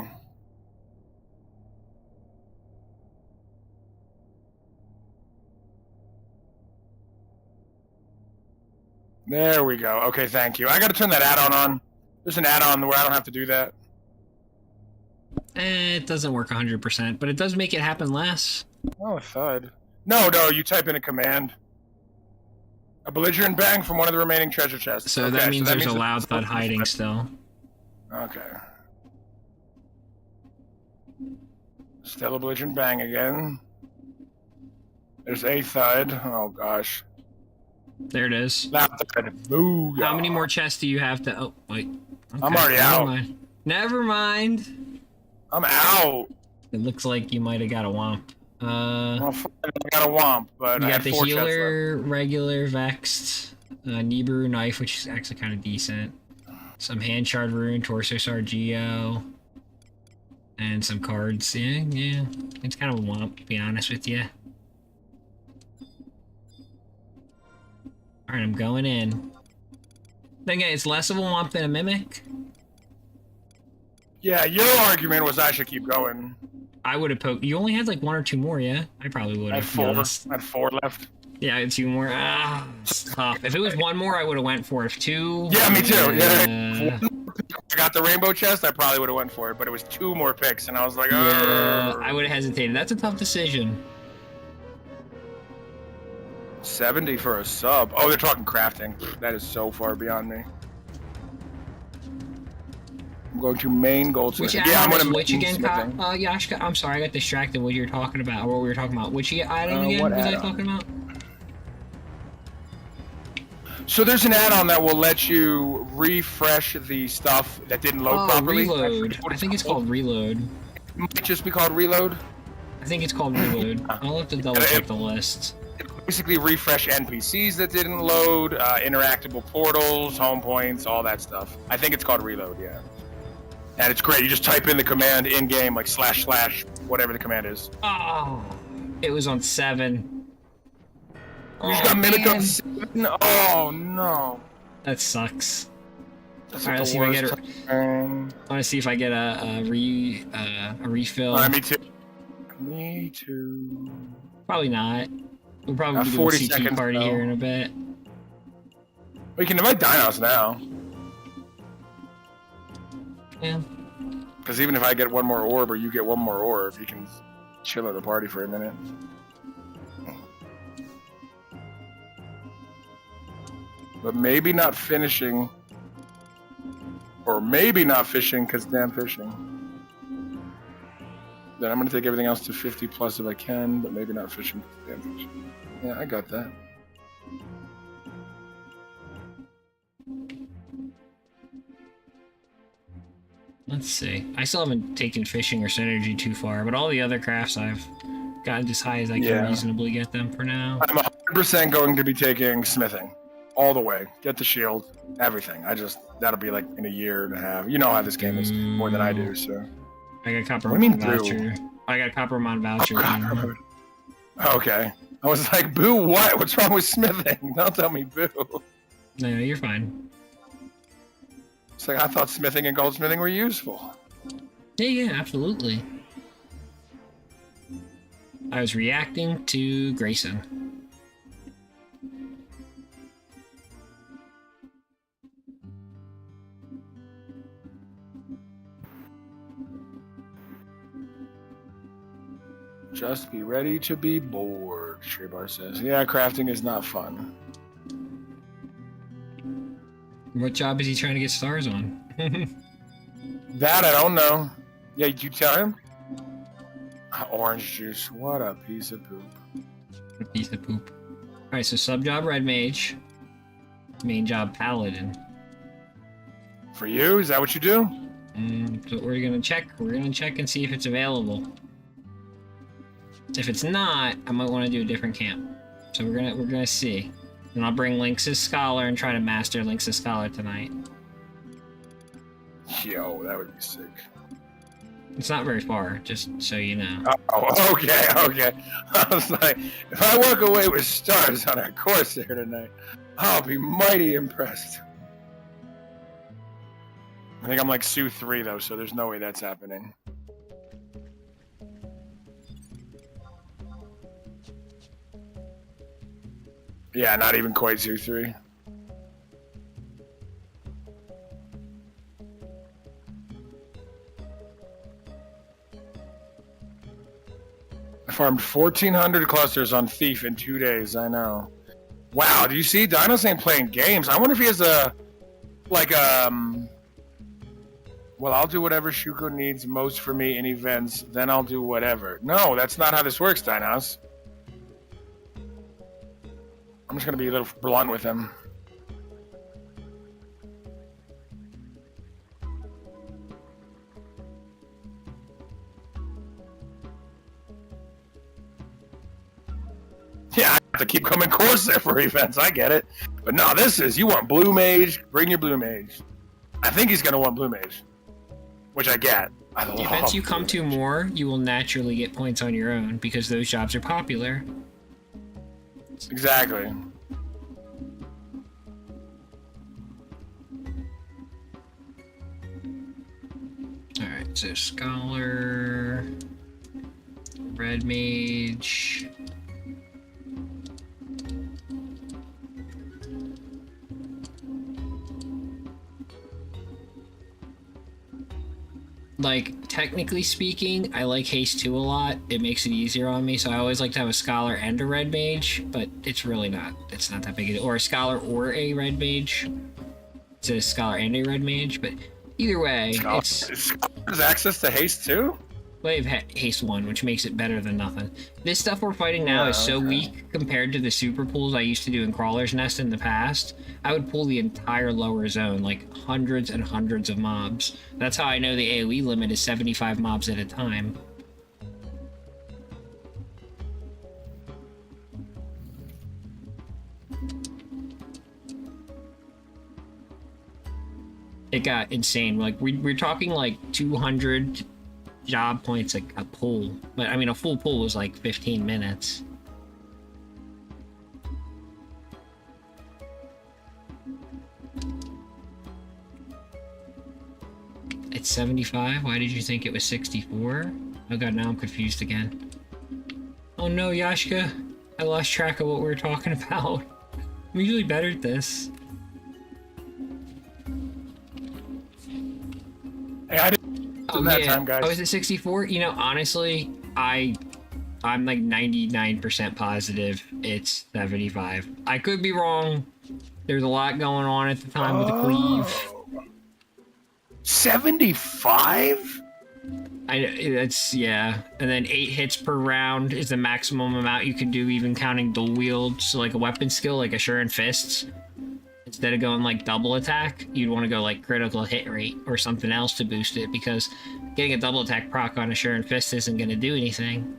There we go. Okay, thank you. I gotta turn that add-on on. There's an add-on where I don't have to do that. It doesn't work 100%, but it does make it happen less. Oh, a thud. No, you type in a command. A belligerent bang from one of the remaining treasure chests. So Okay, that means there's a that- loud thud hiding still. Okay. Still a belligerent bang again. There's a thud. Oh, gosh. There it is. That thud. Booyah. How many more chests do you have to... Oh, wait. Okay, I'm already never out. mind. Never mind. I'm out. It looks like you might have got a womp. Well, I got a womp, but You I got had the 4 chests left. healer, regular, vexed, Nibiru knife, which is actually kind of decent. Some hand shard rune, torso sargio, and some cards. Yeah. It's kind of a womp, to be honest with you. Alright, I'm going in. Then again, it's less of a womp than a mimic. Yeah, your argument was I should keep going. I would have poked. You only had like 1 or 2 more, yeah? I probably would I have. had 4 left. Yeah, I had 2 more. It's tough. If it was 1 more, I would have went for it. 2. Yeah, me too. Yeah. I got the rainbow chest, I probably would have went for it, but it was 2 more picks, and I was like, yeah, I would have hesitated. That's a tough decision. 70 for a sub. Oh, they're talking crafting. That is so far beyond me. I'm going to main goldsmith. Which Yeah, I'm item going is to which again, Yashka? I'm sorry, I got distracted what you're talking about, or what we were talking about. Which item again was I talking about? So there's an add-on that will let you refresh the stuff that didn't load properly. Reload. I think it's called Reload. It might just be called Reload. I think it's called Reload. I'll have to double check the list. Basically refresh NPCs that didn't load, interactable portals, home points, all that stuff. I think it's called Reload, yeah. And it's great. You just type in the command in-game, like / whatever the command is. Oh, it was on 7. You just got mimicked on 7? Oh, no. That sucks. That's Alright, let's see if I get it. I want to see if I get a refill. Me too. Me too. Probably not. We'll probably do a 40 CT seconds party though. here in a bit. We can invite Dinos now. Yeah. Because even if I get 1 more orb or you get 1 more orb, you can chill at the party for a minute. But maybe not finishing. Or maybe not fishing because damn fishing. Then I'm going to take everything else to 50 plus if I can, but maybe not fishing because damn fishing. Yeah, I got that. Let's see. I still haven't taken fishing or synergy too far, but all the other crafts I've gotten as high as I can reasonably get them for now. I'm 100% going to be taking smithing. All the way. Get the shield. Everything. That'll be like in a year and a half. You know how this game is more than I do, so. I got copper What do you mean, voucher. I got copper mon voucher. Okay. I was like, boo, what? What's wrong with smithing? Don't tell me boo. No, you're fine. It's like, I thought smithing and goldsmithing were useful. Yeah, absolutely. I was reacting to Grayson. Just be ready to be bored, Shrebar says. Yeah, crafting is not fun. What job is he trying to get stars on? That I don't know. Yeah, you tell him? Orange juice. What a piece of poop. A piece of poop. Alright, so sub job red mage. Main job paladin. For you? Is that what you do? So we're gonna check. We're gonna check and see if it's available. If it's not, I might want to do a different camp. So we're gonna see. And I'll bring Lynx's Scholar and try to master Lynx's Scholar tonight. Yo, that would be sick. It's not very far, just so you know. Oh, okay. I was like, if I walk away with stars on our course there tonight, I'll be mighty impressed. I think I'm like Sue 3 though, so there's no way that's happening. Yeah, not even quite Sue 3. I farmed 1,400 clusters on Thief in 2 days, I know. Wow, do you see? Dinos ain't playing games. I wonder if he has a... Well, I'll do whatever Shuko needs most for me in events, then I'll do whatever. No, that's not how this works, Dinos. I'm just gonna be a little blunt with him. Yeah, I have to keep coming Corsair for events, I get it. But no, this is, you want Blue Mage, bring your Blue Mage. I think he's gonna want Blue Mage. Which I get. The events you come to more, you will naturally get points on your own, because those jobs are popular. Exactly. Alright, so Scholar, Red Mage. like, technically speaking, I like Haste 2 a lot. It makes it easier on me, so I always like to have a Scholar and a Red Mage, but it's really not. It's not that big. Or a Scholar or a Red Mage. It's a Scholar and a Red Mage, but either way, it's... There's access to haste too? They have Haste 1, which makes it better than nothing. This stuff we're fighting now is so weak compared to the super pulls I used to do in Crawler's Nest in the past. I would pull the entire lower zone, like hundreds and hundreds of mobs. That's how I know the AoE limit is 75 mobs at a time. It got insane. Like, we're talking like 200 job points a pull, but I mean a full pull was like 15 minutes. It's 75. Why did you think it was 64? Oh god, now I'm confused again. Oh no, Yashka, I lost track of what we were talking about. I'm usually better at this. Hey, I didn't that time, guys. Oh, is it 64? You know, honestly, I'm like 99% positive it's 75. I could be wrong. There's a lot going on at the time with the cleave. 75? Yeah. And then 8 hits per round is the maximum amount you can do, even counting dual wield. So like a weapon skill, like Assuring Fists, instead of going like double attack, you'd want to go like critical hit rate or something else to boost it, because getting a double attack proc on Assuring Fist isn't going to do anything.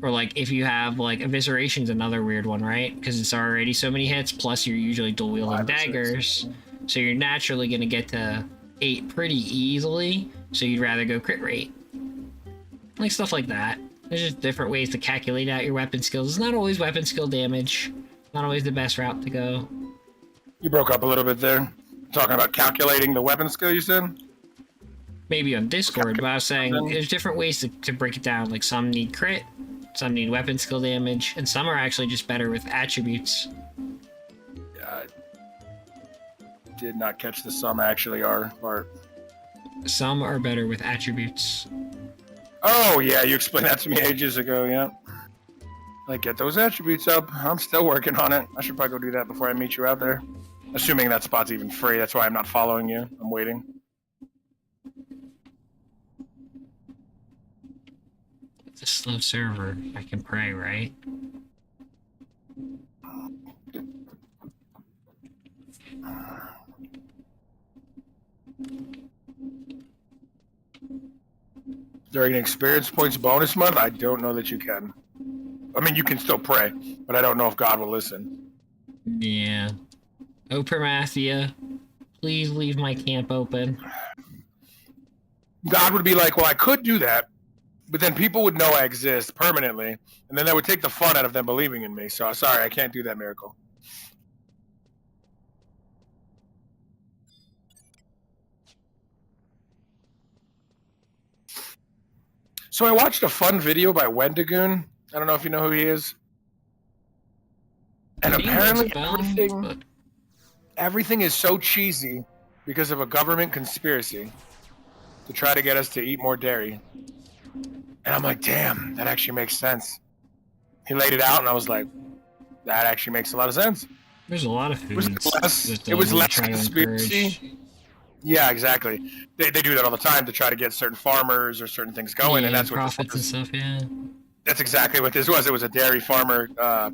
Or like if you have like Evisceration's another weird one, right? Because it's already so many hits, plus you're usually dual wielding daggers, so you're naturally going to get to 8 pretty easily, so you'd rather go crit rate. Like stuff like that. There's just different ways to calculate out your weapon skills. It's not always weapon skill damage. Not always the best route to go. You broke up a little bit there. Talking about calculating the weapon skill, you said? Maybe on Discord, but I was saying there's different ways to break it down. Like some need crit, some need weapon skill damage, and some are actually just better with attributes. I did not catch the some actually are part. Some are better with attributes. Oh yeah, you explained that to me ages ago, yeah. Like, get those attributes up. I'm still working on it. I should probably go do that before I meet you out there. Assuming that spot's even free. That's why I'm not following you. I'm waiting. It's a slow server. I can pray, right? During an experience points bonus month, I don't know that you can. I mean, you can still pray, but I don't know if God will listen. Yeah. Oh, Primathia, please leave my camp open. God would be like, well, I could do that, but then people would know I exist permanently, and then that would take the fun out of them believing in me. So, sorry, I can't do that miracle. So I watched a fun video by Wendigoon. I don't know if you know who he is. And apparently everything is so cheesy because of a government conspiracy to try to get us to eat more dairy. And I'm like, damn, that actually makes sense. He laid it out, and I was like, that actually makes a lot of sense. There's a lot of foods. It was less conspiracy. Yeah, exactly. They do that all the time to try to get certain farmers or certain things going, and that's what profits and stuff. Yeah. That's exactly what this was. It was a dairy farmer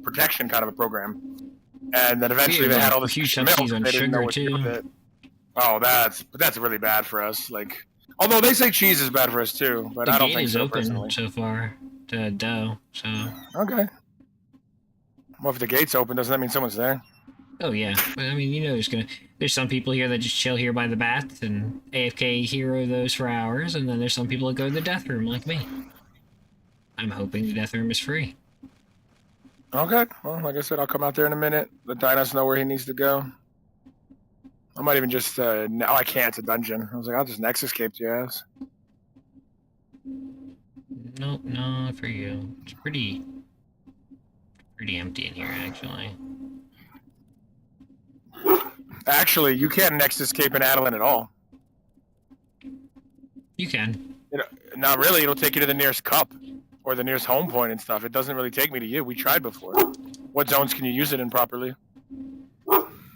protection kind of a program, and then eventually they had all this huge milk. On sugar too. Oh, that's really bad for us. Like, although they say cheese is bad for us too, but I don't think so personally. So far to dough. So okay. Well, if the gate's open, doesn't that mean someone's there? Oh yeah, but I mean, you know, there's some people here that just chill here by the baths and AFK hero those for hours, and then there's some people that go to the death room like me. I'm hoping the death room is free. Okay, well, like I said, I'll come out there in a minute. Let Dinos know where he needs to go. I might even just, no, I can't, it's a dungeon. I was like, I'll just Nexus escape to your ass. Nope, not for you. It's pretty empty in here, actually. Actually, you can't Nexus escape in Adeline at all. You can. Not really. It'll take you to the nearest cup or the nearest home point and stuff. It doesn't really take me to you. We tried before. What zones can you use it in properly?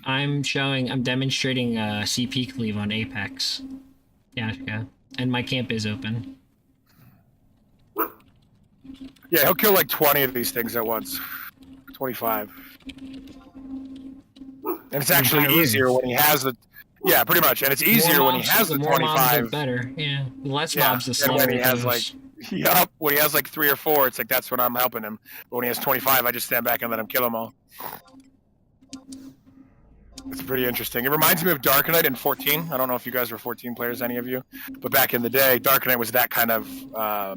I'm demonstrating CP cleave on Apex. Yeah, and my camp is open. Yeah, he'll kill like 20 of these things at once. 25. And it's actually easier when he has the... Yeah, pretty much. And it's easier when he has the 25. Mobs, the better. Yeah. The less mobs, the slower when he it has goes. when he has like 3 or 4, it's like that's when I'm helping him. But when he has 25, I just stand back and let him kill them all. It's pretty interesting. It reminds me of Dark Knight in 14. I don't know if you guys were 14 players, any of you. But back in the day, Dark Knight was that kind of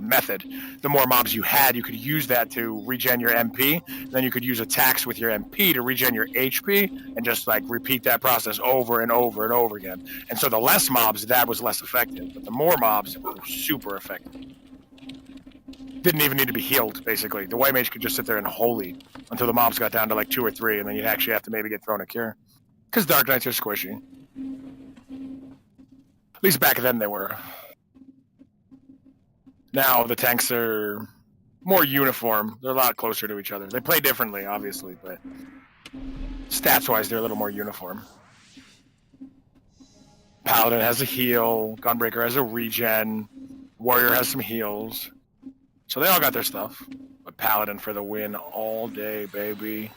method. The more mobs you had, you could use that to regen your MP. Then you could use attacks with your MP to regen your HP and just like repeat that process over and over and over again. And so the less mobs, that was less effective. But the more mobs, it was super effective. Didn't even need to be healed, basically. The White Mage could just sit there and holy until the mobs got down to like 2 or 3, and then you'd actually have to maybe get thrown a cure. Because Dark Knights are squishy. At least back then they were. Now the tanks are more uniform. They're a lot closer to each other. They play differently, obviously, but stats-wise, they're a little more uniform. Paladin has a heal. Gunbreaker has a regen. Warrior has some heals. So they all got their stuff. But Paladin for the win all day, baby.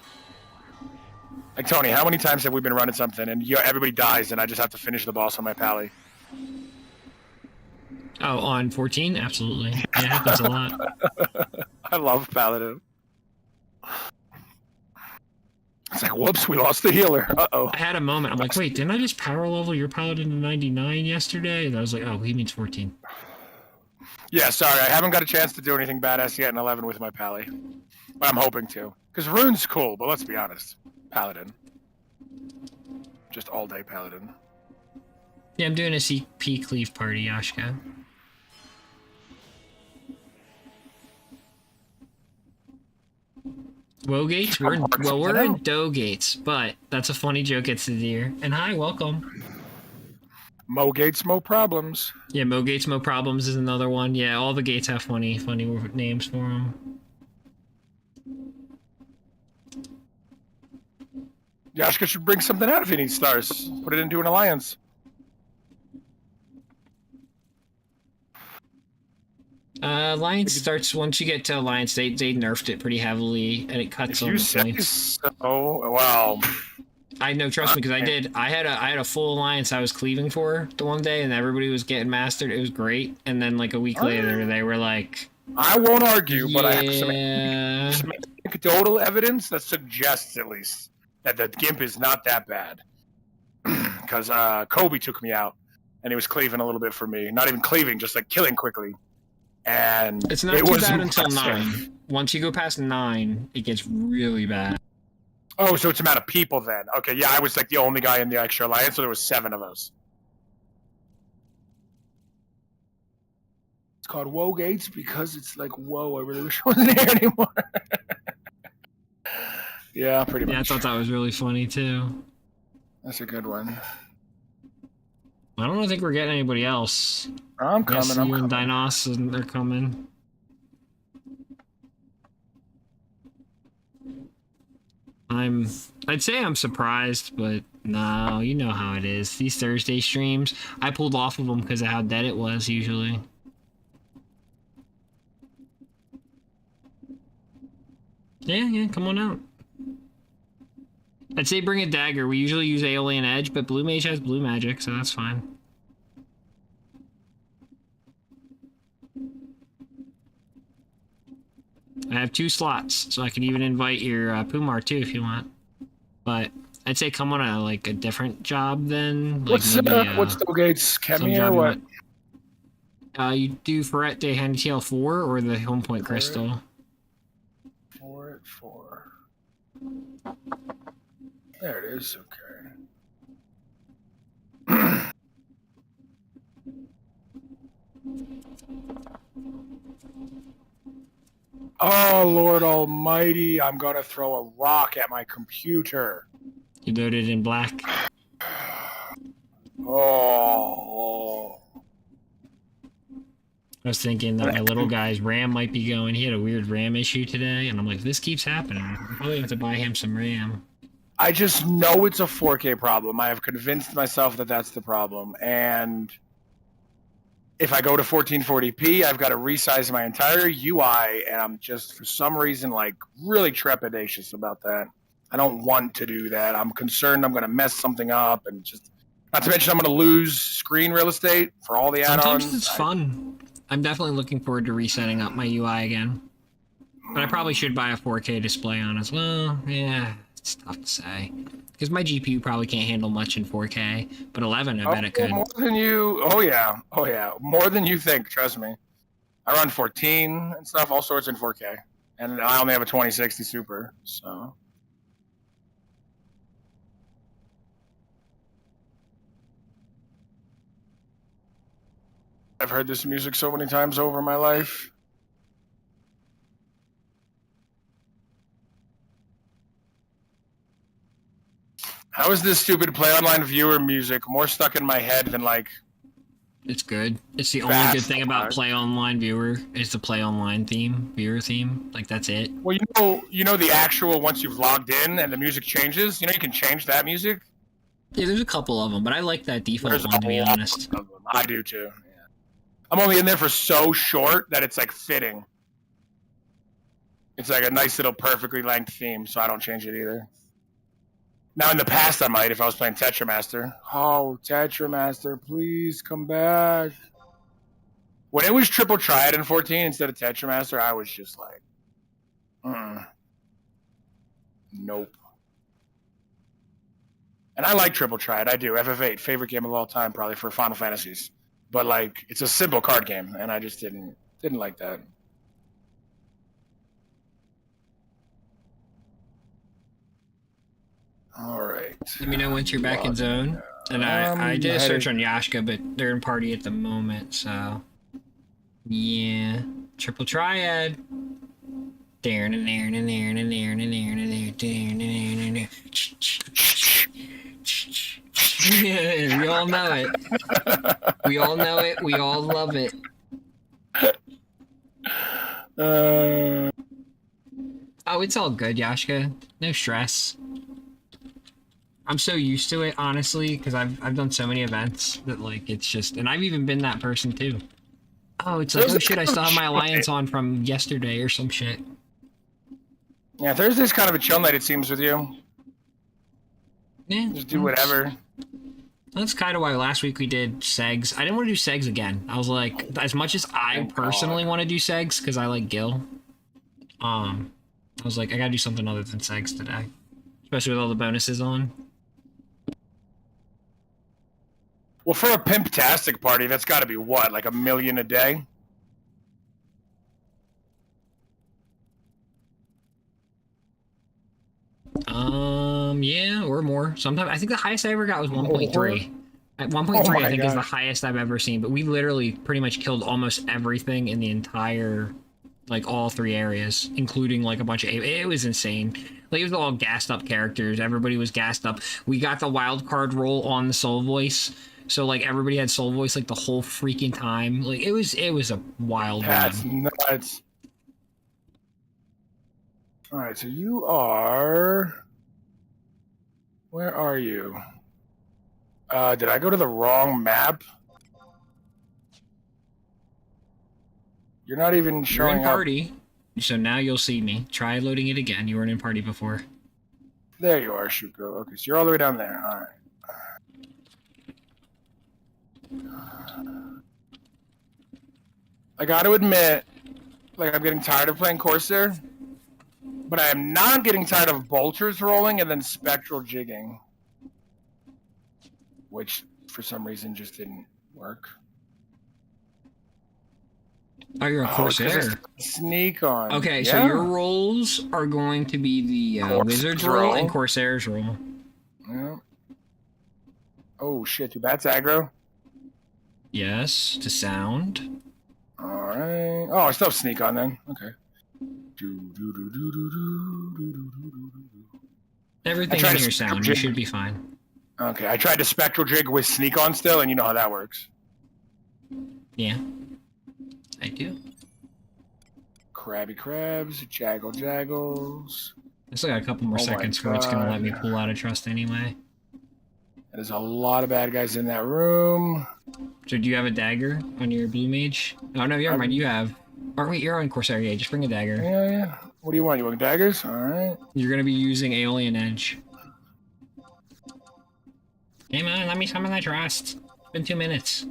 Like, Tony, how many times have we been running something and everybody dies and I just have to finish the boss on my pally? Oh, on 14? Absolutely. Yeah, it happens a lot. I love Paladin. It's like, whoops, we lost the healer. Uh-oh. I had a moment. I'm like, wait, didn't I just power level your Paladin to 99 yesterday? And I was like, oh, he means 14. Yeah, sorry, I haven't got a chance to do anything badass yet in 11 with my pally. But I'm hoping to. Because Rune's cool, but let's be honest. Paladin. Just all day Paladin. Yeah, I'm doing a CP cleave party, Yashka. Woe Gates? We're in Doe Gates, but that's a funny joke it's the year. And hi, welcome. Mo Gates, Mo Problems. Yeah, Mo Gates, Mo Problems is another one. Yeah, all the gates have funny names for them. Yashka should bring something out if he needs stars. Put it into an alliance. Alliance starts once you get to Alliance. They nerfed it pretty heavily, and it cuts all the points. Oh wow! I know, trust me, because I did. I had a full alliance I was cleaving for the one day, and everybody was getting mastered. It was great, and then like a week later, they were like, "I won't argue, but I have some anecdotal evidence that suggests at least that the gimp is not that bad." Because Kobe took me out, and he was cleaving a little bit for me. Not even cleaving, just like killing quickly. And it's not too bad until 9. Once you go past 9, it gets really bad. Oh, so it's a matter of people then. Okay, yeah, I was like the only guy in the extra alliance, so there was 7 of us. It's called Woe Gates because it's like, whoa, I really wish I wasn't here anymore. Yeah, pretty much. Yeah, I thought that was really funny too. That's a good one. I don't think we're getting anybody else. I'm coming. You and Dinos, and they're coming. I'd say I'm surprised, but no, you know how it is. These Thursday streams, I pulled off of them because of how dead it was usually. Yeah, come on out. I'd say bring a dagger. We usually use Alien Edge, but Blue Mage has blue magic, so that's fine. I have 2 slots, so I can even invite your Pumar too if you want. But I'd say come on a different job then. Like what's the gates? Chemie or what? You do Ferret de Handtail 4 or the Home Point Crystal. 4. There it is. Okay. Oh, Lord Almighty, I'm going to throw a rock at my computer. You loaded in black. Oh. I was thinking that my little guy's RAM might be going. He had a weird RAM issue today, and I'm like, if this keeps happening, I probably have to buy him some RAM. I just know it's a 4K problem. I have convinced myself that that's the problem. And if I go to 1440p, I've got to resize my entire UI, and I'm just, for some reason, like, really trepidatious about that. I don't want to do that. I'm concerned I'm going to mess something up, and just, not to mention I'm going to lose screen real estate for all the add-ons. Sometimes it's fun. I'm definitely looking forward to resetting up my UI again. But I probably should buy a 4K display on as well. Yeah, it's tough to say. Because my GPU probably can't handle much in 4K, but 11, I bet it could. More than you, oh yeah, more than you think, trust me. I run 14 and stuff, all sorts in 4K. And I only have a 2060 Super, so... I've heard this music so many times over my life. How is this stupid Play Online viewer music more stuck in my head than, like... It's good. It's the only good thing about Play Online viewer is the Play Online theme, viewer theme. Like, that's it. Well, you know the actual, once you've logged in and the music changes, you know you can change that music? Yeah, there's a couple of them, but I like that default one, to be honest. I do too. I'm only in there for so short that it's like fitting. It's like a nice little perfectly length theme, so I don't change it either. Now in the past I might if I was playing Tetramaster. Oh, Tetramaster, please come back. When it was Triple Triad in 14 instead of Tetramaster, I was just like, nope. And I like Triple Triad, I do. FF8, favorite game of all time, probably for Final Fantasies. But like, it's a simple card game, and I just didn't like that. All right. Let me know once you're back in zone. And I did a search on Yashka, but they're in party at the moment, so yeah. Triple Triad. Yeah, we all know it. We all know it. We all love it. Oh, it's all good, Yashka. No stress. I'm so used to it, honestly, because I've done so many events that, like, it's just... And I've even been that person, too. Oh, it's like, oh shit, I still have my alliance on from yesterday or some shit. Yeah, Thursday's kind of a chill night, it seems, with you. Yeah. Just do whatever. That's kind of why last week we did segs. I didn't want to do segs again. I was like, as much as I personally want to do segs, because I like Gil, I was like, I gotta do something other than segs today. Especially with all the bonuses on. Well, for a Pimptastic party, that's got to be what, like $1 million a day? Yeah, or more. Sometimes I think the highest I ever got was 1.3. At 1.3, I think is the highest I've ever seen. But we literally pretty much killed almost everything in the entire, like all 3 areas, including like a bunch of. It was insane. Like, it was all gassed up characters. Everybody was gassed up. We got the wild card roll on the Soul Voice. So, like, everybody had Soul Voice, like, the whole freaking time. Like, it was a wild run. That's nuts. All right, so you are... Where are you? Did I go to the wrong map? You're not even showing up. You're in party, so now you'll see me. Try loading it again. You weren't in party before. There you are, Shuko. Okay, so you're all the way down there. All right. I got to admit, like, I'm getting tired of playing Corsair, but I am not getting tired of bolters rolling and then spectral jigging, which for some reason just didn't work. Oh, you're a Corsair. Sneak on. Okay, yeah. So your rolls are going to be the Wizard's roll and Corsair's roll. Yeah. Oh shit, too bad, aggro. Yes, to sound. Alright. Oh, I still have sneak on then. Okay. Everything in your sound, you should be fine. Okay, I tried to spectral jig with sneak on still, and you know how that works. Yeah. I do. Krabby crabs, jaggle jaggles. I still got a couple more Oh my seconds before it's gonna let me God. pull out of trust anyway. There's a lot of bad guys in that room. So do you have a dagger on your blue mage? Oh no, never mind. You have. Or wait, you're on Corsair. Yeah, just bring a dagger. Yeah, yeah. What do you want? You want daggers? All right. You're gonna be using Aeolian Edge. Hey man, let me summon that trust. It's been 2 minutes.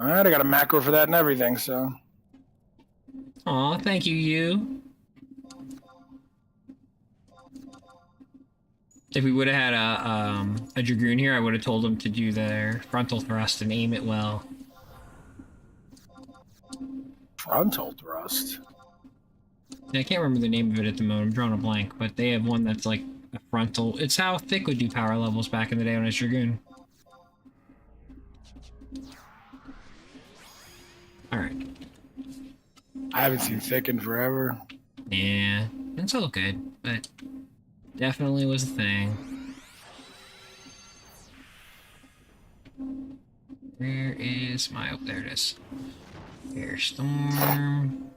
All right, I got a macro for that and everything, so. Aw, thank you, you. If we would have had a Dragoon here, I would have told them to do their frontal thrust and aim it well. Frontal thrust? Yeah, I can't remember the name of it at the moment. I'm drawing a blank, but they have one that's like a frontal. It's how Thick would do power levels back in the day on his Dragoon. Alright. I haven't seen Thick in forever. Yeah, it's all good, but definitely was a thing. Where is my... Oh, there it is. Air Storm.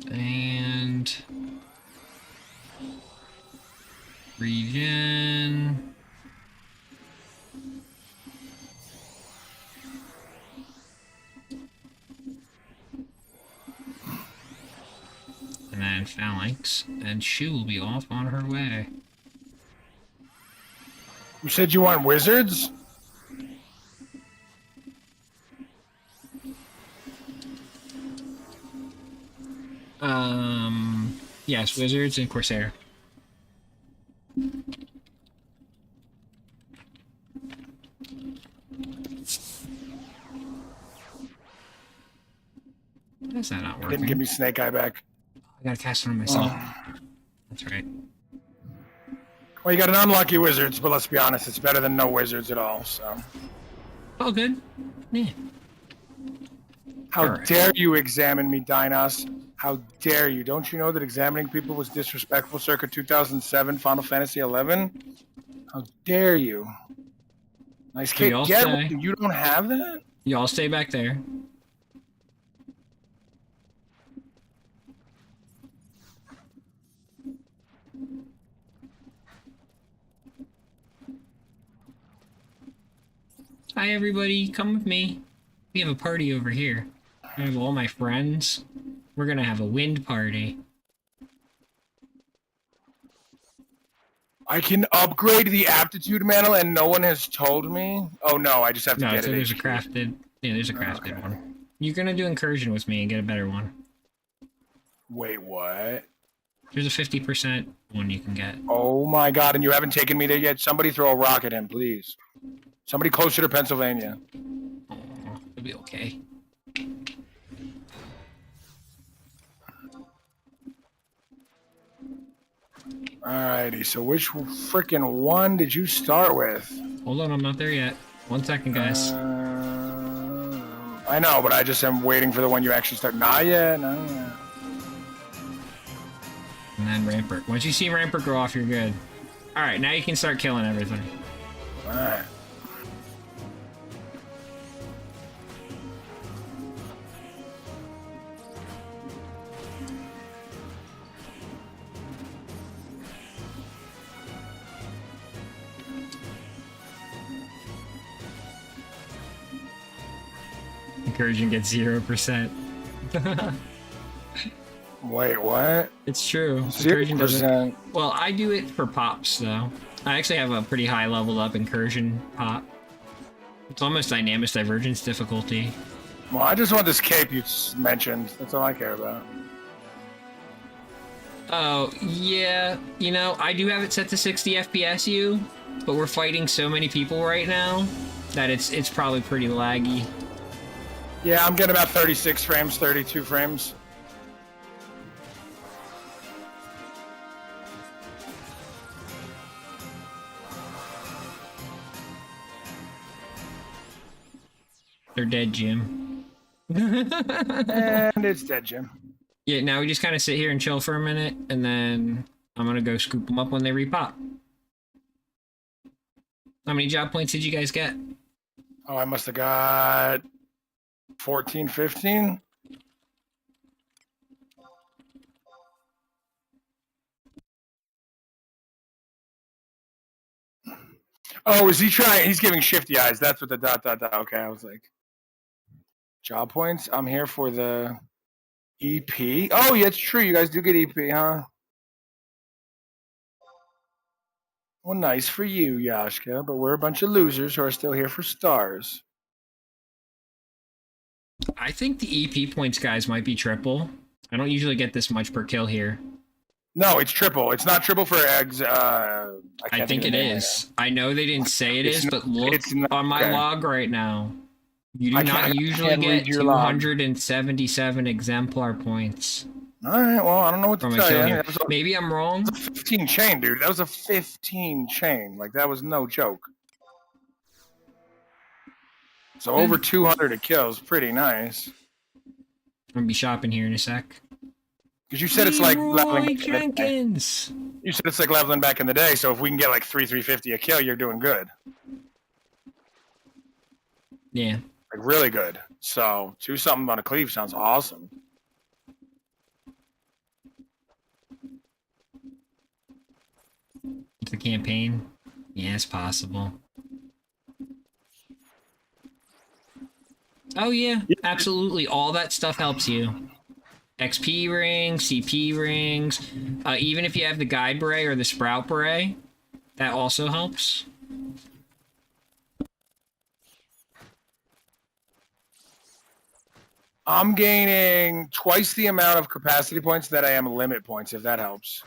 And... Regen. And then Phalanx. And she will be off on her way. You said you want wizards? Yes, Wizards and Corsair. How's that not working? Didn't give me Snake Eye back. I gotta cast it on myself. That's right. Well, you got an unlucky wizards, but let's be honest, it's better than no wizards at all, so. Oh, good. Yeah. How All right. dare you examine me, Dinos? How dare you? Don't you know that examining people was disrespectful circa 2007 Final Fantasy 11? How dare you? Nice You cake. all Get stay. one. You don't have that? Y'all stay back there. Hi, everybody. Come with me. We have a party over here. I have all my friends. We're gonna have a wind party. I can upgrade the aptitude mantle and no one has told me? Oh no, I just have to No, get so it. there's a crafted... Yeah, there's a crafted one. You're gonna do incursion with me and get a better one. Wait, what? There's a 50% one you can get. Oh my god, and you haven't taken me there yet? Somebody throw a rock at him, please. Somebody closer to Pennsylvania. Oh, it'll be okay. Alrighty, so which freaking one did you start with? Hold on, I'm not there yet. 1 second, guys. I know, but I just am waiting for the one you actually start. Not yet, not yet. And then Rampart. Once you see Rampart go off, you're good. Alright, now you can start killing everything. Alright. Incursion gets 0%. Wait, what? It's true. Incursion doesn't... 0%. Well, I do it for pops, though. I actually have a pretty high leveled up incursion pop. It's almost dynamic divergence difficulty. Well, I just want this cape you mentioned. That's all I care about. Oh, yeah. You know, I do have it set to 60 FPS, but we're fighting so many people right now that it's probably pretty laggy. Yeah, I'm getting about 36 frames, 32 frames. They're dead, Jim. And it's dead, Jim. Yeah, now we just kind of sit here and chill for a minute, and then I'm gonna go scoop them up when they repop. How many job points did you guys get? Oh, I must have got 14, 15. Oh, is he trying? He's giving shifty eyes. That's what the dot. Okay, I was like, job points. I'm here for the EP. Oh, yeah, it's true. You guys do get EP, huh? Well, nice for you, Yashka. But we're a bunch of losers who are still here for stars. I think the EP points guys might be triple. I don't usually get this much per kill here. No, it's triple. It's not triple for eggs. I think it is. I know they didn't say it is, but look on my log right now. You do not usually get 277 exemplar points. All right, well, I don't know what to tell you. Maybe I'm wrong. That was a 15 chain, dude. That was a 15 chain. Like, that was no joke. So over 200 a kill is pretty nice. I'm going to be shopping here in a sec. Because you said it's like leveling Jenkins. You said it's like leveling back in the day, so if we can get like 350 a kill, you're doing good. Yeah. Like, really good. So, 2-something on a cleave sounds awesome. The campaign? Yeah, it's possible. Oh, yeah. Absolutely. All that stuff helps you. XP rings, CP rings. Even if you have the guide beret or the sprout beret, that also helps. I'm gaining twice the amount of capacity points that I am limit points, if that helps.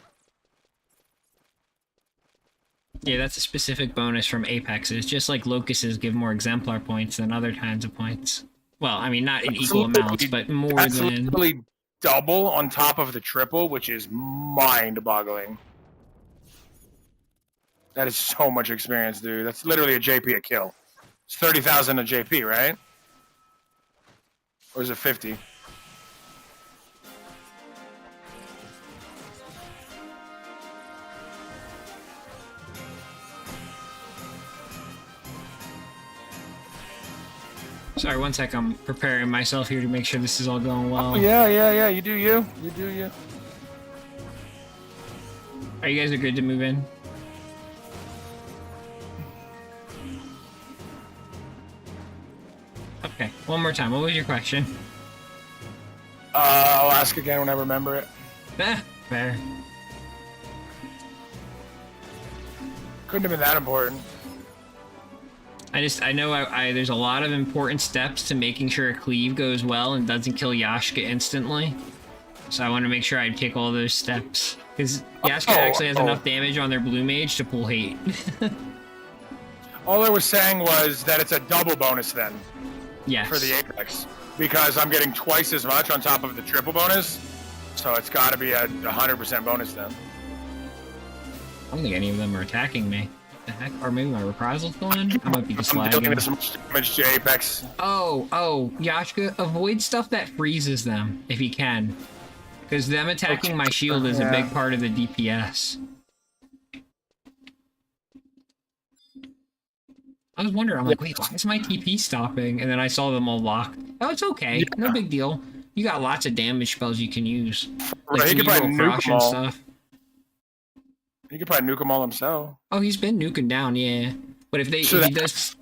Yeah, that's a specific bonus from Apexes. Just like Locusts give more exemplar points than other kinds of points. Well, I mean, not in equal amounts, but more than... That's literally double on top of the triple, which is mind-boggling. That is so much experience, dude. That's literally a JP a kill. It's 30,000 a JP, right? Or is it 50? Sorry, one sec. I'm preparing myself here to make sure this is all going well. Oh, yeah. You do you. You do you. Are you guys good to move in? Okay, one more time. What was your question? I'll ask again when I remember it. Fair. Couldn't have been that important. I know there's a lot of important steps to making sure a cleave goes well and doesn't kill Yashka instantly. So I want to make sure I take all those steps. Because Yashka actually has enough damage on their blue mage to pull hate. All I was saying was that it's a double bonus then. Yes. For the Apex. Because I'm getting twice as much on top of the triple bonus. So it's got to be a 100% bonus then. I don't think any of them are attacking me. The heck? Or maybe my reprisals going? I might be just lagging. I'm dealing this much damage to Apex. Oh, Yashka, avoid stuff that freezes them, if you can. Because them attacking my shield is a big part of the DPS. I was wondering, I'm like, wait, why is my TP stopping? And then I saw them all locked. Oh, it's okay. No big deal. You got lots of damage spells you can use. Like he could probably nuke them all. Stuff. He could probably nuke them all himself. Oh, he's been nuking down, yeah. But if he does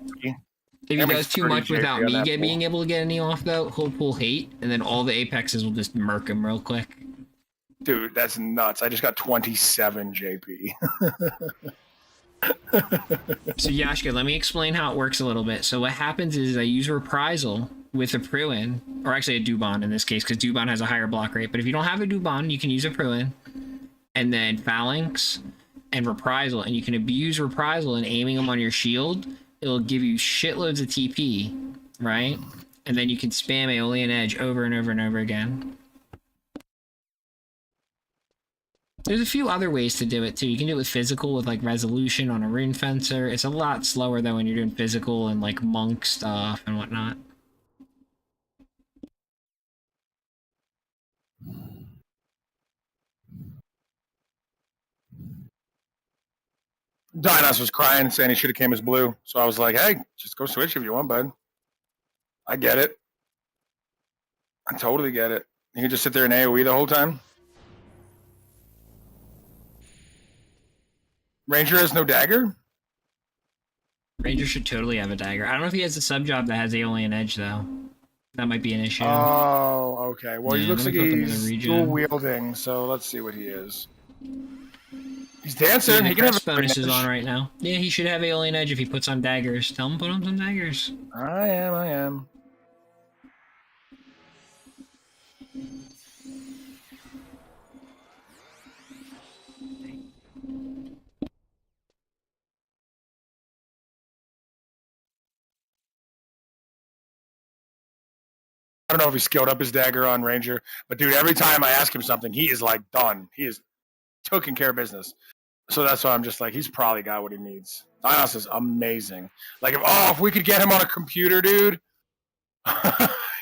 too much without me being able to get any off, though, he'll pull hate, and then all the Apexes will just murk him real quick. Dude, that's nuts. I just got 27 JP. So Yashka, let me explain how it works a little bit. So what happens is I use Reprisal with a Pruin, or actually a Dubon in this case, because Dubon has a higher block rate. But if you don't have a Dubon, you can use a Pruin, and then Phalanx and Reprisal, and you can abuse Reprisal and aiming them on your shield. It'll give you shitloads of TP, right? And then you can spam Aeolian Edge over and over and over again. There's a few other ways to do it too. You can do it with physical, with like resolution on a rune fencer. It's a lot slower though when you're doing physical and like monk stuff and whatnot. Dinos was crying, saying he should have came as blue. So I was like, hey, just go switch if you want, bud. I get it. I totally get it. You can just sit there in AoE the whole time. Ranger has no dagger? Ranger should totally have a dagger. I don't know if he has a sub job that has Aeolian Edge, though. That might be an issue. Oh, okay. Well, Yeah, he looks let like me flip him to the he's regen. dual wielding, so let's see what he is. He's dancing. Yeah, the he can have crest a bonus is edge. on right now. Yeah, he should have Aeolian Edge if he puts on daggers. Tell him to put on some daggers. I am. I don't know if he skilled up his dagger on Ranger, but dude, every time I ask him something, he is like done. He is taking care of business. So that's why I'm just like, he's probably got what he needs. Dinos is amazing. Like, if we could get him on a computer, dude,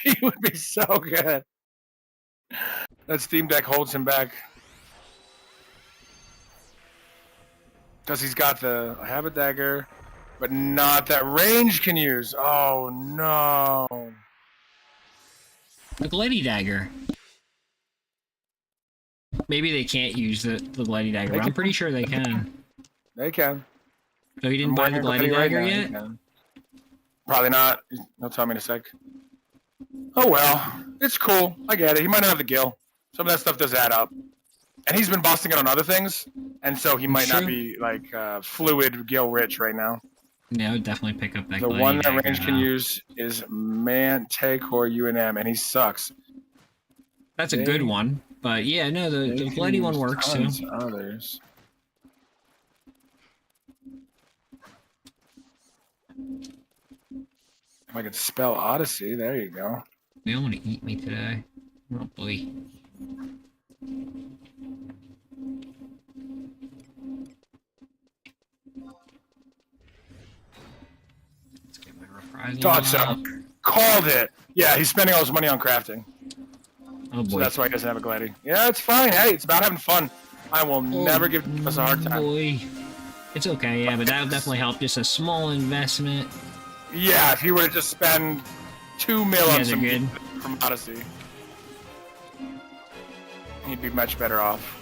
he would be so good. That Steam Deck holds him back. Because he's got the habit dagger, but not that range can use. Oh, no. The Glady dagger. Maybe they can't use the Glady dagger, but I'm pretty sure they can. They can. So he didn't buy the Glady dagger yet? Probably not. He'll tell me in a sec. Oh, well. It's cool. I get it. He might not have the gil. Some of that stuff does add up. And he's been busting it on other things, and so he might not be, like, fluid gil rich right now. Yeah, I would definitely pick up that The Glady one that dagger range now. can use is Manticore UNM, and he sucks. That's a good one. But yeah, no, the Glady one works too. Others. If I could spell Odyssey, there you go. They don't want to eat me today. Oh boy. Let's get my reprisal. Thought so. Called it. Yeah, he's spending all his money on crafting. Oh boy. So that's why he doesn't have a Glady. Yeah, it's fine. Hey, it's about having fun. I will never give us a hard time. Boy. It's okay, yeah, but that would definitely help. Just a small investment. Yeah, if he were to just spend 2 mil on some good. from Odyssey, he'd be much better off.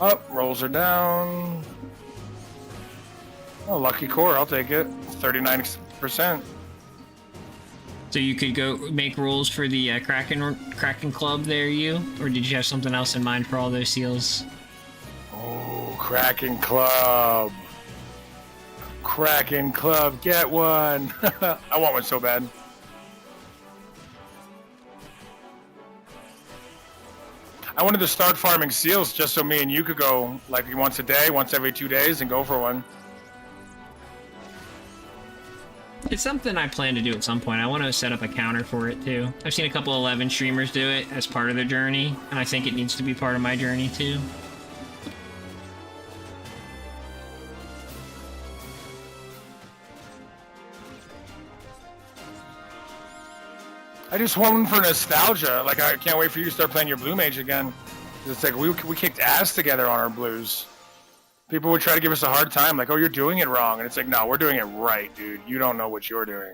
Oh, rolls are down. Oh, lucky core, I'll take it. 39%. So you could go make rolls for the Kraken Club there, you? Or did you have something else in mind for all those seals? Oh, Kraken Club. Kraken Club, get one. I want one so bad. I wanted to start farming seals just so me and you could go like once a day, once every 2 days, and go for one. It's something I plan to do at some point. I want to set up a counter for it too. I've seen a couple 11 streamers do it as part of their journey, and I think it needs to be part of my journey too. I just want one for nostalgia. Like, I can't wait for you to start playing your Blue Mage again. It's like we kicked ass together on our blues. People would try to give us a hard time, like, oh, you're doing it wrong. And it's like, no, we're doing it right, dude. You don't know what you're doing.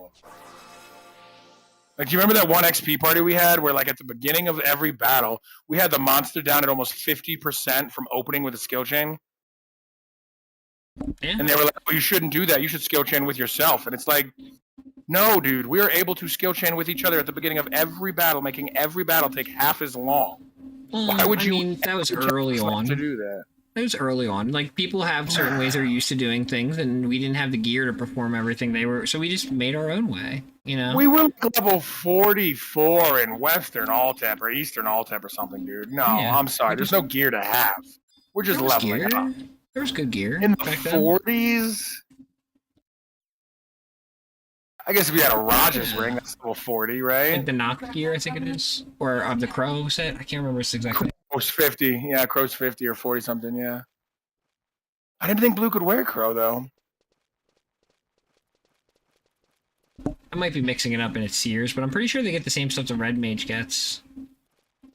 Like, do you remember that one XP party we had where, like, at the beginning of every battle, we had the monster down at almost 50% from opening with a skill chain? Yeah. And they were like, well, you shouldn't do that. You should skill chain with yourself. And it's like, no, dude, we are able to skill chain with each other at the beginning of every battle, making every battle take half as long. Why would you? I mean, that was early on. To do that. It was early on. Like, people have certain ways they're used to doing things, and we didn't have the gear to perform everything they were, so we just made our own way, you know? We were level 44 in Western Altep or Eastern Altep or something, dude. No, Yeah. I'm sorry. There's no gear to have. We're just leveling gear. up. There was good gear. In the back then. 40s? I guess if you had a Raja's ring, that's level 40, right? Like the knock gear, I think it is. Or of the Crow set. I can't remember exactly. Crow's 50. Yeah, Crow's 50 or 40 something, yeah. I didn't think Blue could wear Crow, though. I might be mixing it up in its Sears, but I'm pretty sure they get the same stuff the Red Mage gets.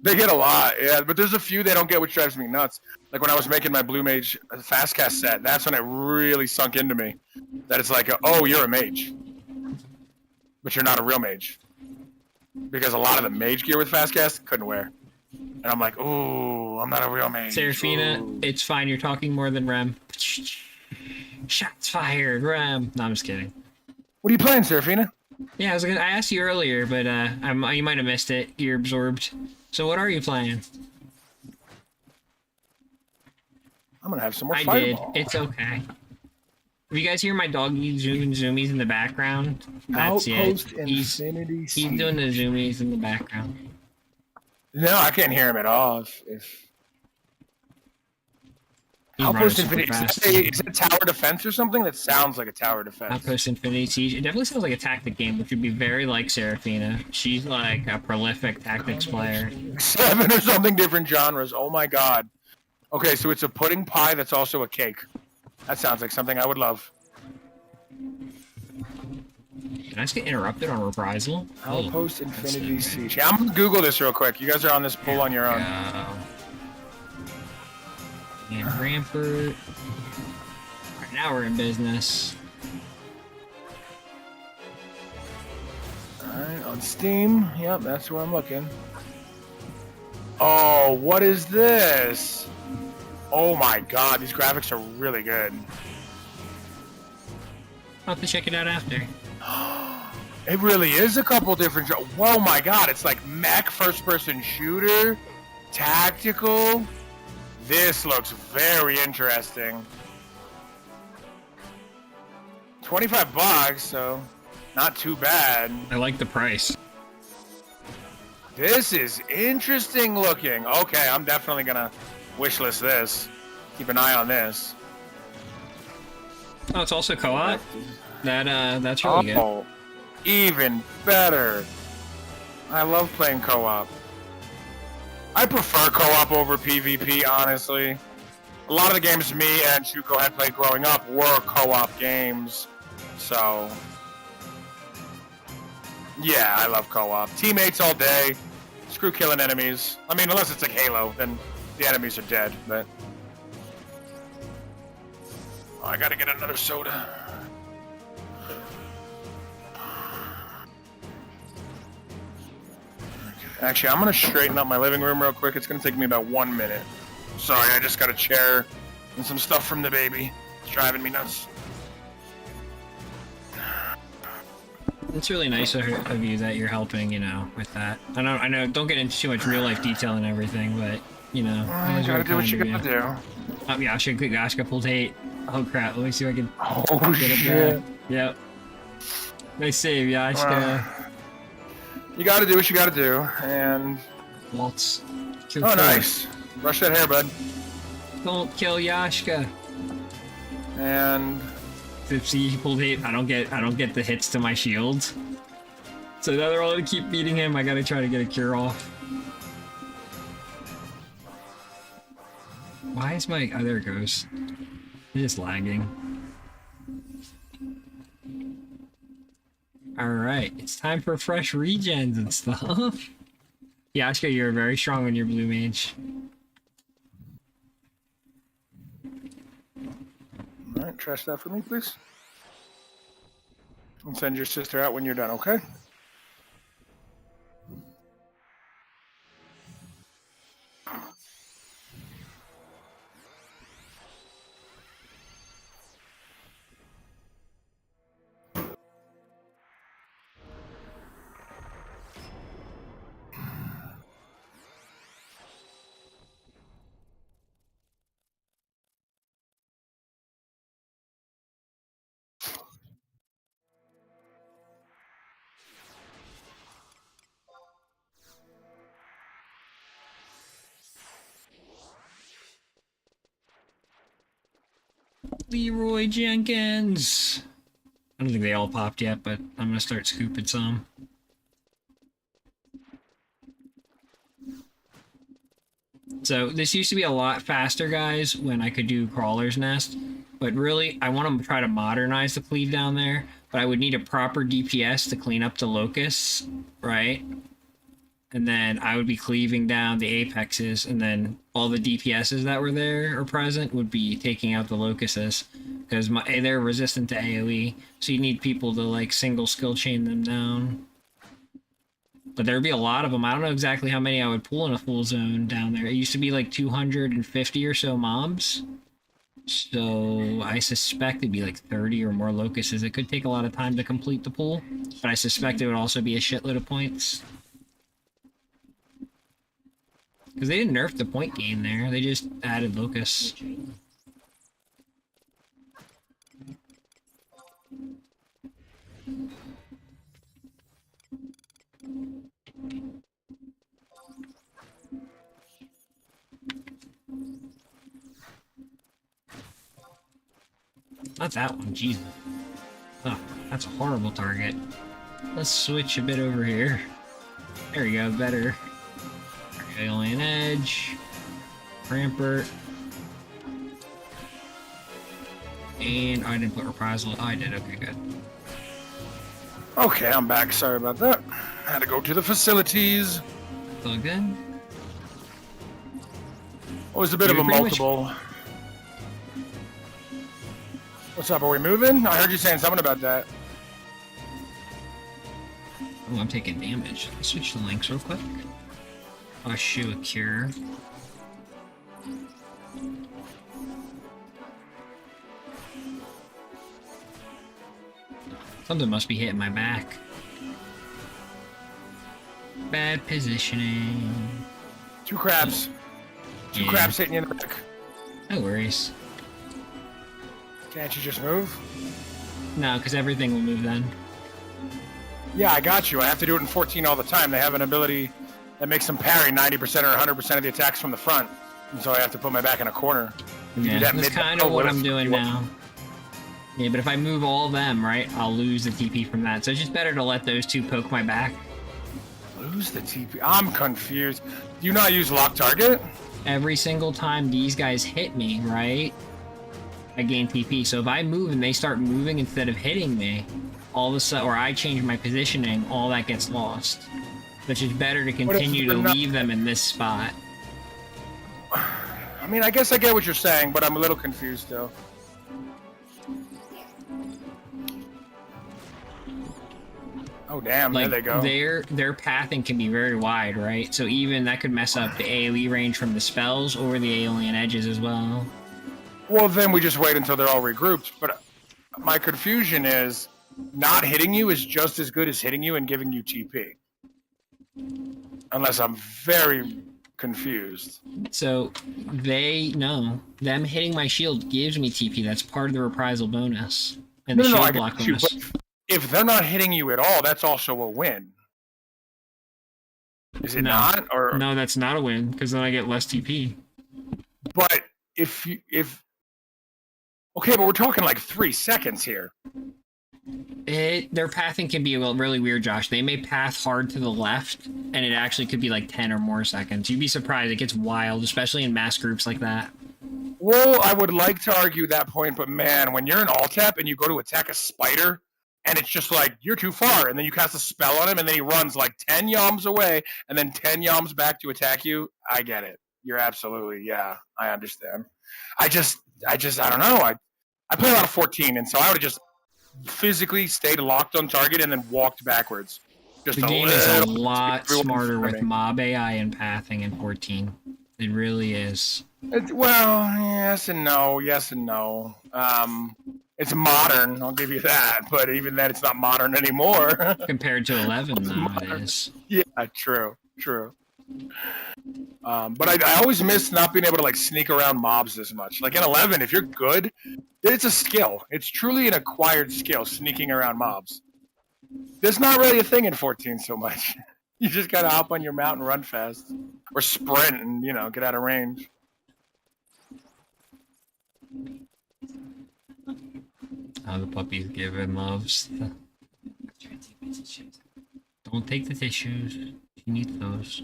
They get a lot, yeah. But there's a few they don't get, which drives me nuts. Like when I was making my Blue Mage fast cast set, that's when it really sunk into me. That it's like, oh, you're a mage, but you're not a real mage. Because a lot of the mage gear with fast cast couldn't wear. And I'm like, ooh, I'm not a real mage. Seraphina, ooh. it's fine. You're talking more than Rem. Shots fired, Rem. No, I'm just kidding. What are you playing, Seraphina? Yeah, I asked you earlier, but you might have missed it. You're absorbed. So what are you playing? I'm gonna have some more I Fireball. did. It's okay. If you guys hear my doggy zooming zoomies in the background, that's Outpost it. He's doing the zoomies in the background. No, I can't hear him at all. If He's Outpost running super Infinity fast. is it tower defense or something? That sounds like a tower defense. Outpost Infinity Siege. It definitely sounds like a tactic game, which would be very like Seraphina. She's like a prolific tactics player. 7 or something different genres. Oh my god. Okay, so it's a pudding pie that's also a cake. That sounds like something I would love. Can I just get interrupted on Reprisal? Outpost Infinity Siege. Yeah, I'm gonna Google this real quick. You guys are on this poll on your own. And Rampart. Alright, now we're in business. Alright, on Steam. Yep, that's where I'm looking. Oh, what is this? Oh my god, these graphics are really good. I'll have to check it out after. It really is a couple different. Whoa, my god! It's like mech first-person shooter, tactical. This looks very interesting. $25, so not too bad. I like the price. This is interesting looking. Okay, I'm definitely gonna wishlist this. Keep an eye on this. Oh, it's also co-op? That's really good. Oh, even better. I love playing co-op. I prefer co-op over PvP, honestly. A lot of the games me and Shuko had played growing up were co-op games. So, yeah, I love co-op. Teammates all day. Screw killing enemies. I mean, unless it's like Halo, then the enemies are dead, but... Oh, I gotta get another soda. Actually, I'm gonna straighten up my living room real quick. It's gonna take me about 1 minute. Sorry, I just got a chair and some stuff from the baby. It's driving me nuts. It's really nice of you that you're helping, with that. I know, don't get into too much real life detail and everything, but, You gotta do what you gotta do. Oh, yeah, Yashka pulled 8. Oh crap, let me see if I can get it shit. back. Yep. Nice save, Yashka. You gotta do what you gotta do, and... Waltz. Oh, nice. Brush that hair, bud. Don't kill Yashka. And... See, he pulled 8. I don't get the hits to my shield. So now they're all gonna keep beating him. I gotta try to get a cure off. Why is my... Oh, there it goes. It's just lagging. Alright, it's time for fresh regens and stuff. Yashka, you're very strong on your blue mage. Alright, trash that for me, please. And send your sister out when you're done, okay? Leroy Jenkins! I don't think they all popped yet, but I'm gonna start scooping some. So this used to be a lot faster, guys, when I could do Crawler's Nest. But really, I want to try to modernize the cleave down there. But I would need a proper DPS to clean up the locusts, right? and then I would be cleaving down the apexes, and then all the DPSs that were there or present would be taking out the locusts, because they're resistant to AoE, so you need people to like single skill chain them down. But there'd be a lot of them. I don't know exactly how many I would pull in a full zone down there. It used to be like 250 or so mobs. So I suspect it'd be like 30 or more locusts. It could take a lot of time to complete the pool, but I suspect it would also be a shitload of points. Because they didn't nerf the point gain there. They just added locusts. Not that one, Jesus. Oh, that's a horrible target. Let's switch a bit over here. There we go, better. Alien Edge. Rampart. And I didn't put Reprisal. Oh, I did. Okay, good. Okay, I'm back. Sorry about that. Had to go to the facilities. Plugged in. It was a bit of a multiple. What's up? Are we moving? I heard you saying something about that. Oh, I'm taking damage. Let's switch the links real quick. I'll shoot a cure. Something must be hitting my back. Bad positioning. Two crabs. Two crabs hitting you in the back. No worries. Can't you just move? No, because everything will move then. Yeah, I got you. I have to do it in 14 all the time. They have an ability that makes them parry 90% or 100% of the attacks from the front. And so I have to put my back in a corner. Yeah, that's kind of what I'm doing now. Yeah, but if I move all of them, right, I'll lose the TP from that. So it's just better to let those two poke my back. Lose the TP? I'm confused. Do you not use lock target? Every single time these guys hit me, right, I gain TP. So if I move and they start moving instead of hitting me, all of a sudden, or I change my positioning, all that gets lost. Which is better to continue to leave them in this spot. I mean, I guess I get what you're saying, but I'm a little confused still. Oh damn, like, there they go. Their pathing can be very wide, right? So even that could mess up the AoE range from the spells or the alien edges as well. Well, then we just wait until they're all regrouped. But my confusion is, not hitting you is just as good as hitting you and giving you TP. Unless I'm very confused. So them hitting my shield gives me TP. That's part of the reprisal bonus. And the shield block bonus. If they're not hitting you at all, that's also a win. Is it not? Or no, that's not a win, because then I get less TP. But okay, but we're talking like 3 seconds here. Their pathing can be really weird, Josh. They may path hard to the left, and it actually could be like 10 or more seconds. You'd be surprised. It gets wild, especially in mass groups like that. Well, I would like to argue that point, but man, when you're in alt-tap and you go to attack a spider, and it's just like, you're too far, and then you cast a spell on him, and then he runs like 10 yalms away, and then 10 yalms back to attack you, I get it. You're absolutely, yeah, I understand. I don't know. I play a lot of 14, and so I would have just physically stayed locked on target and then walked backwards. The game is a lot smarter with mob AI and pathing in 14. It really is. Well, yes and no. It's modern, I'll give you that, but even then it's not modern anymore. Compared to 11, though, it is. Yeah, true. But I always miss not being able to like sneak around mobs as much. Like in 11, if you're good, it's a skill. It's truly an acquired skill, sneaking around mobs. There's not really a thing in 14 so much. You just gotta hop on your mount and run fast. Or sprint and, get out of range. Oh, the puppy's giving loves. Don't take the tissues. She needs those.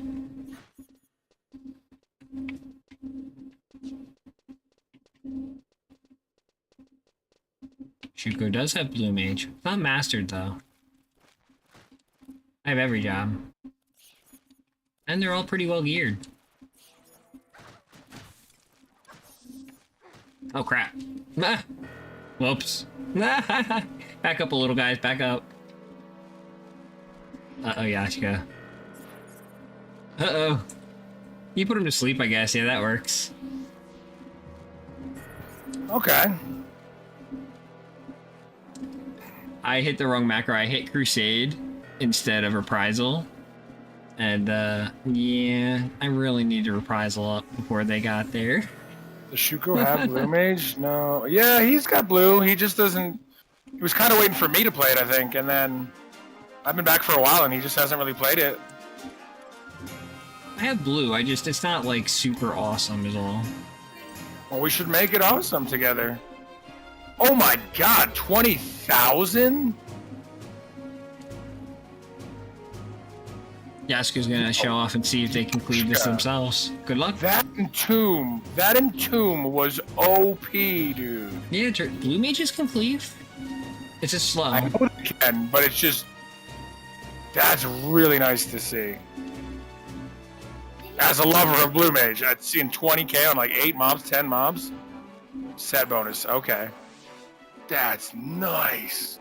Shuko does have Blue Mage. It's not mastered, though. I have every job. And they're all pretty well geared. Oh crap. Ah! Whoops. Back up a little, guys. Back up. Uh-oh, Yashka. Uh-oh. You put him to sleep, I guess. Yeah, that works. Okay. I hit the wrong macro. I hit Crusade instead of Reprisal. And, yeah, I really need to Reprisal up before they got there. Does Shuko have blue mage? No. Yeah, he's got blue. He just doesn't... He was kind of waiting for me to play it, I think, and then... I've been back for a while, and he just hasn't really played it. I have blue. It's not, like, super awesome is all. Well, we should make it awesome together. Oh my god, 20,000? Yasuka's gonna show off and see if they can cleave this themselves. Good luck. That entomb was OP, dude. Yeah, blue mages can cleave. It's just slow. I know they can, but it's just... That's really nice to see. As a lover of blue mage, I'd seen 20k on like 8 mobs, 10 mobs. Set bonus, okay. That's nice.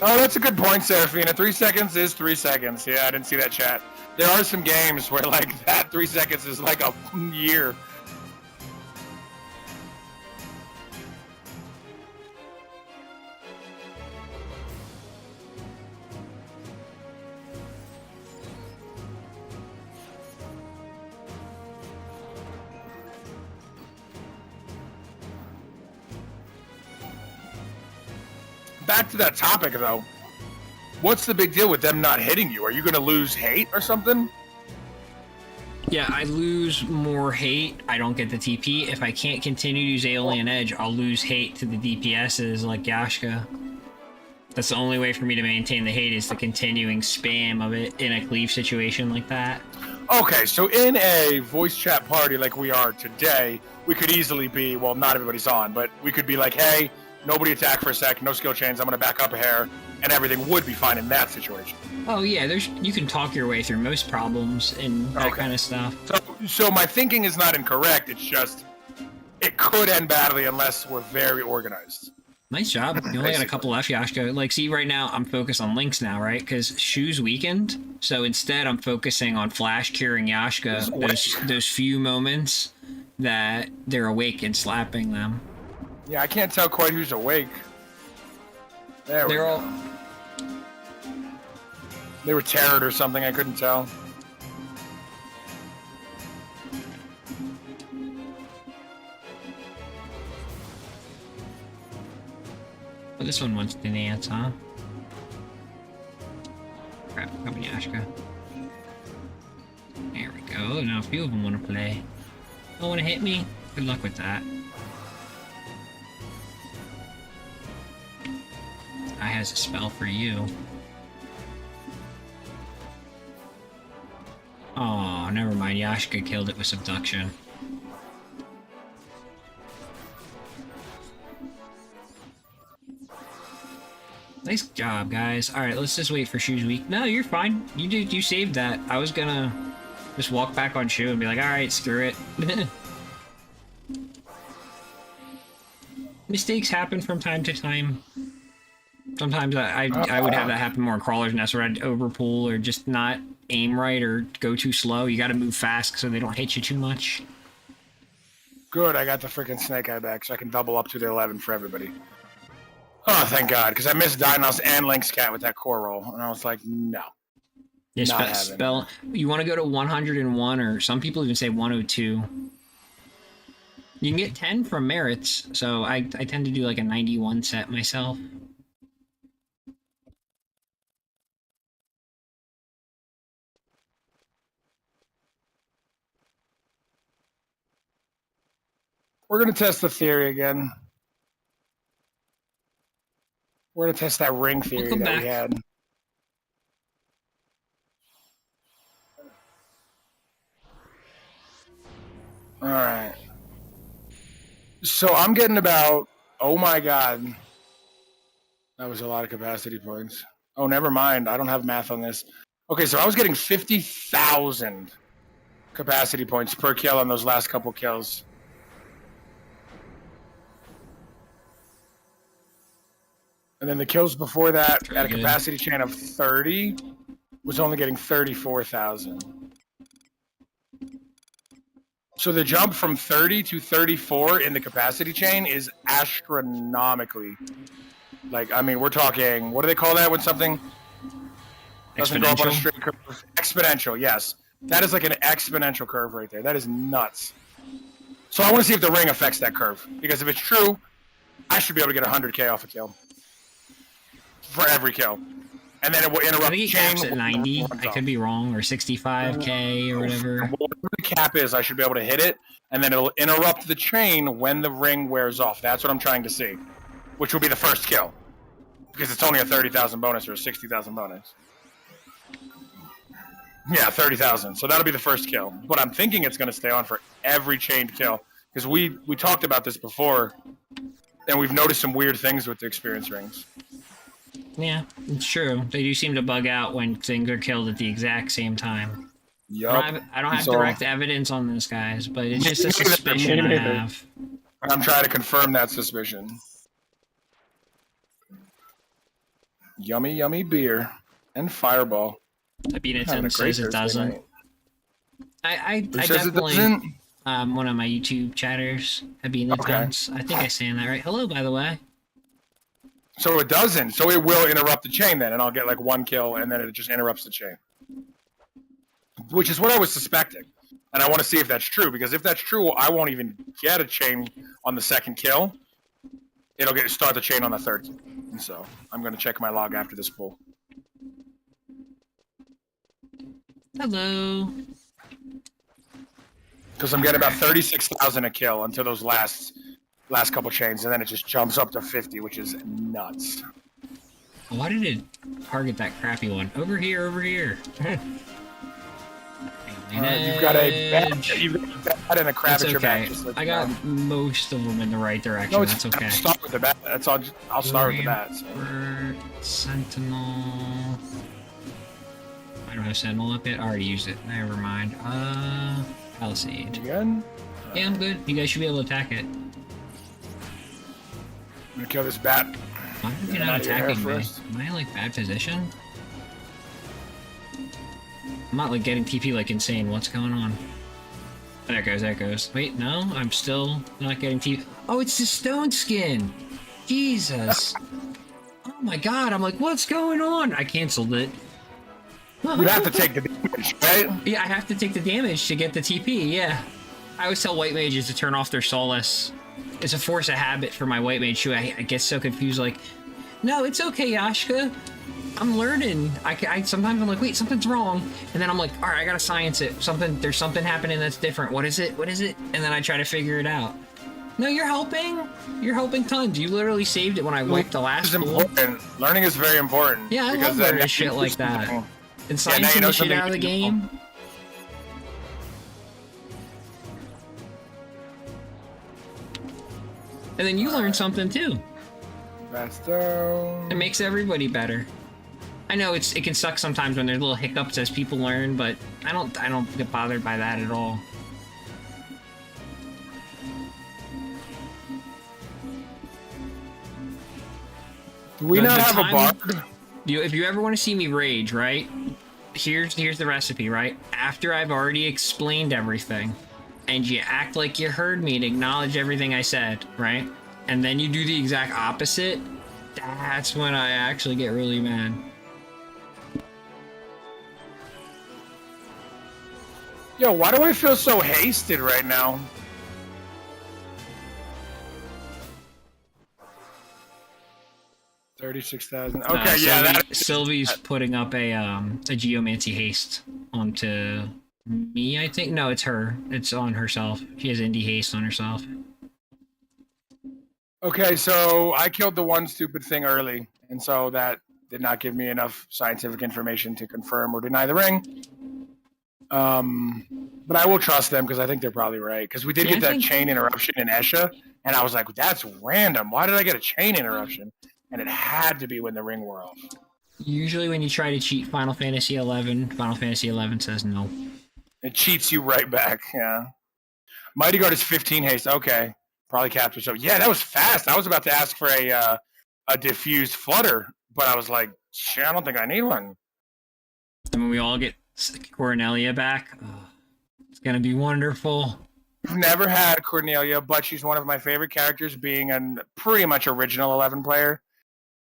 Oh, that's a good point, Seraphina. 3 seconds is 3 seconds. Yeah, I didn't see that chat. There are some games where, like, that 3 seconds is like a year. Back to that topic, though. What's the big deal with them not hitting you? Are you going to lose hate or something? Yeah, I lose more hate. I don't get the TP. If I can't continue to use Aeolian Edge, I'll lose hate to the DPSs like Yashka. That's the only way for me to maintain the hate is the continuing spam of it in a cleave situation like that. Okay, so in a voice chat party like we are today, we could easily be, well, not everybody's on, but we could be like, hey, nobody attack for a sec, no skill chains, I'm going to back up a hair, and everything would be fine in that situation. Oh yeah, you can talk your way through most problems and that kind of stuff. So my thinking is not incorrect, it's just, it could end badly unless we're very organized. Nice job. You only got a couple left, Yashka. Like, see, right now, I'm focused on Lynx now, right? Because Shu's weakened, so instead I'm focusing on flash curing Yashka those few moments that they're awake and slapping them. Yeah, I can't tell quite who's awake. There we go. They were terrored or something, I couldn't tell. Oh, this one wants to dance, huh? Crap, coming Yashka. There we go. Now a few of them want to play. Oh, want to hit me? Good luck with that. I has a spell for you. Oh, never mind. Yashka killed it with subduction. Nice job, guys. Alright, let's just wait for Shu's week. No, you're fine. You saved that. I was gonna just walk back on Shu and be like, alright, screw it. Mistakes happen from time to time. Sometimes I would have that happen more in Crawler's Nest where I'd overpull or just not aim right or go too slow. You gotta move fast so they don't hit you too much. Good, I got the freaking Snake Eye back so I can double up to the 11 for everybody. Oh, thank God, because I missed Dinos and Lynx Cat with that core roll, and I was like, no. Yeah, spell. You want to go to 101, or some people even say 102. You can get 10 from merits, so I tend to do like a 91 set myself. We're going to test the theory again. We're gonna test that ring theory come that back. we had. All right. So I'm getting about. Oh my god, that was a lot of capacity points. Oh, never mind. I don't have math on this. Okay, so I was getting 50,000 capacity points per kill on those last couple kills. And then the kills before that at a capacity chain of 30 was only getting 34,000. So the jump from 30 to 34 in the capacity chain is astronomically. Like, I mean, we're talking, what do they call that when something doesn't go up on a straight curve? Exponential, yes. That is like an exponential curve right there. That is nuts. So I want to see if the ring affects that curve. Because if it's true, I should be able to get 100k off a kill. For every kill. And then it will interrupt. I think he caps at 90. I could be wrong, or 65k or whatever. Whatever the cap is, I should be able to hit it, and then it'll interrupt the chain when the ring wears off. That's what I'm trying to see, which will be the first kill, because it's only a 30,000 bonus or a 60,000 bonus. Yeah, 30,000. So that'll be the first kill. But I'm thinking it's going to stay on for every chained kill, because we talked about this before, and we've noticed some weird things with the experience rings. Yeah, it's true. They do seem to bug out when things are killed at the exact same time. Yup. I don't have direct evidence on this, guys, but it's just a suspicion I have. I'm trying to confirm that suspicion. Yummy, yummy beer and Fireball. Abinatin says it doesn't. I definitely. One of my YouTube chatters, Abinatin. I think I'm saying that right. Hello, by the way. So it doesn't. So it will interrupt the chain then, and I'll get like one kill, and then it just interrupts the chain. Which is what I was suspecting. And I want to see if that's true, because if that's true, I won't even get a chain on the second kill. It'll start the chain on the third. And so I'm going to check my log after this pull. Hello. Because I'm getting about 36,000 a kill until those last couple chains, and then it just jumps up to 50, which is nuts. Why did it target that crappy one? Over here, over here. You've got a bat and a crab at your back. I got most of them in the right direction. No, that's okay. I'll start with the bat. That's all. I'll start with the bat. So. Sentinel. I don't have Sentinel up yet. I already used it. Never mind. Palisade. You good? Yeah, I'm good. You guys should be able to attack it. I'm gonna kill this bat. Why are you not attacking me? Am I in like bad position? I'm not like getting TP like insane. What's going on? There it goes, there it goes. Wait, no, I'm still not getting TP. Oh, it's the stone skin! Jesus! Oh my god, I'm like, what's going on? I canceled it. You have to take the damage, right? Yeah, I have to take the damage to get the TP, yeah. I always tell white mages to turn off their Solace. It's a force of habit for my white mage too. I get so confused, like, no, it's okay, Yashka. I'm learning. Sometimes I'm like, wait, something's wrong. And then I'm like, all right, I gotta science it. There's something happening that's different. What is it? What is it? And then I try to figure it out. No, you're helping. You're helping tons. You literally saved it when I wiped the last one. Important. Learning is very important. Yeah, I love learning shit like that. And sciencing the shit out of the game. And then you learn something too. That's down. It makes everybody better. I know it can suck sometimes when there's little hiccups as people learn, but I don't get bothered by that at all. Do we not have a bard? If you ever want to see me rage, right? Here's the recipe, right? After I've already explained everything, and you act like you heard me and acknowledge everything I said, right? And then you do the exact opposite, that's when I actually get really mad. Yo, why do I feel so hasted right now? $36,000. Okay, yeah. Sylvie's putting up a geomancy haste onto me, I think. No, it's her. It's on herself. She has indie haste on herself. Okay, so I killed the one stupid thing early, and so that did not give me enough scientific information to confirm or deny the ring. But I will trust them because I think they're probably right. Because we did get that chain interruption in Esha, and I was like, that's random. Why did I get a chain interruption? And it had to be when the ring wore off. Usually when you try to cheat Final Fantasy 11, Final Fantasy 11 says no. It cheats you right back, yeah. Mighty Guard is 15 haste. Okay. Probably capture. So, yeah, that was fast. I was about to ask for a diffused flutter, but I was like, shit, I don't think I need one. And when we all get Cornelia back, it's going to be wonderful. I've never had Cornelia, but she's one of my favorite characters, being a pretty much original 11 player.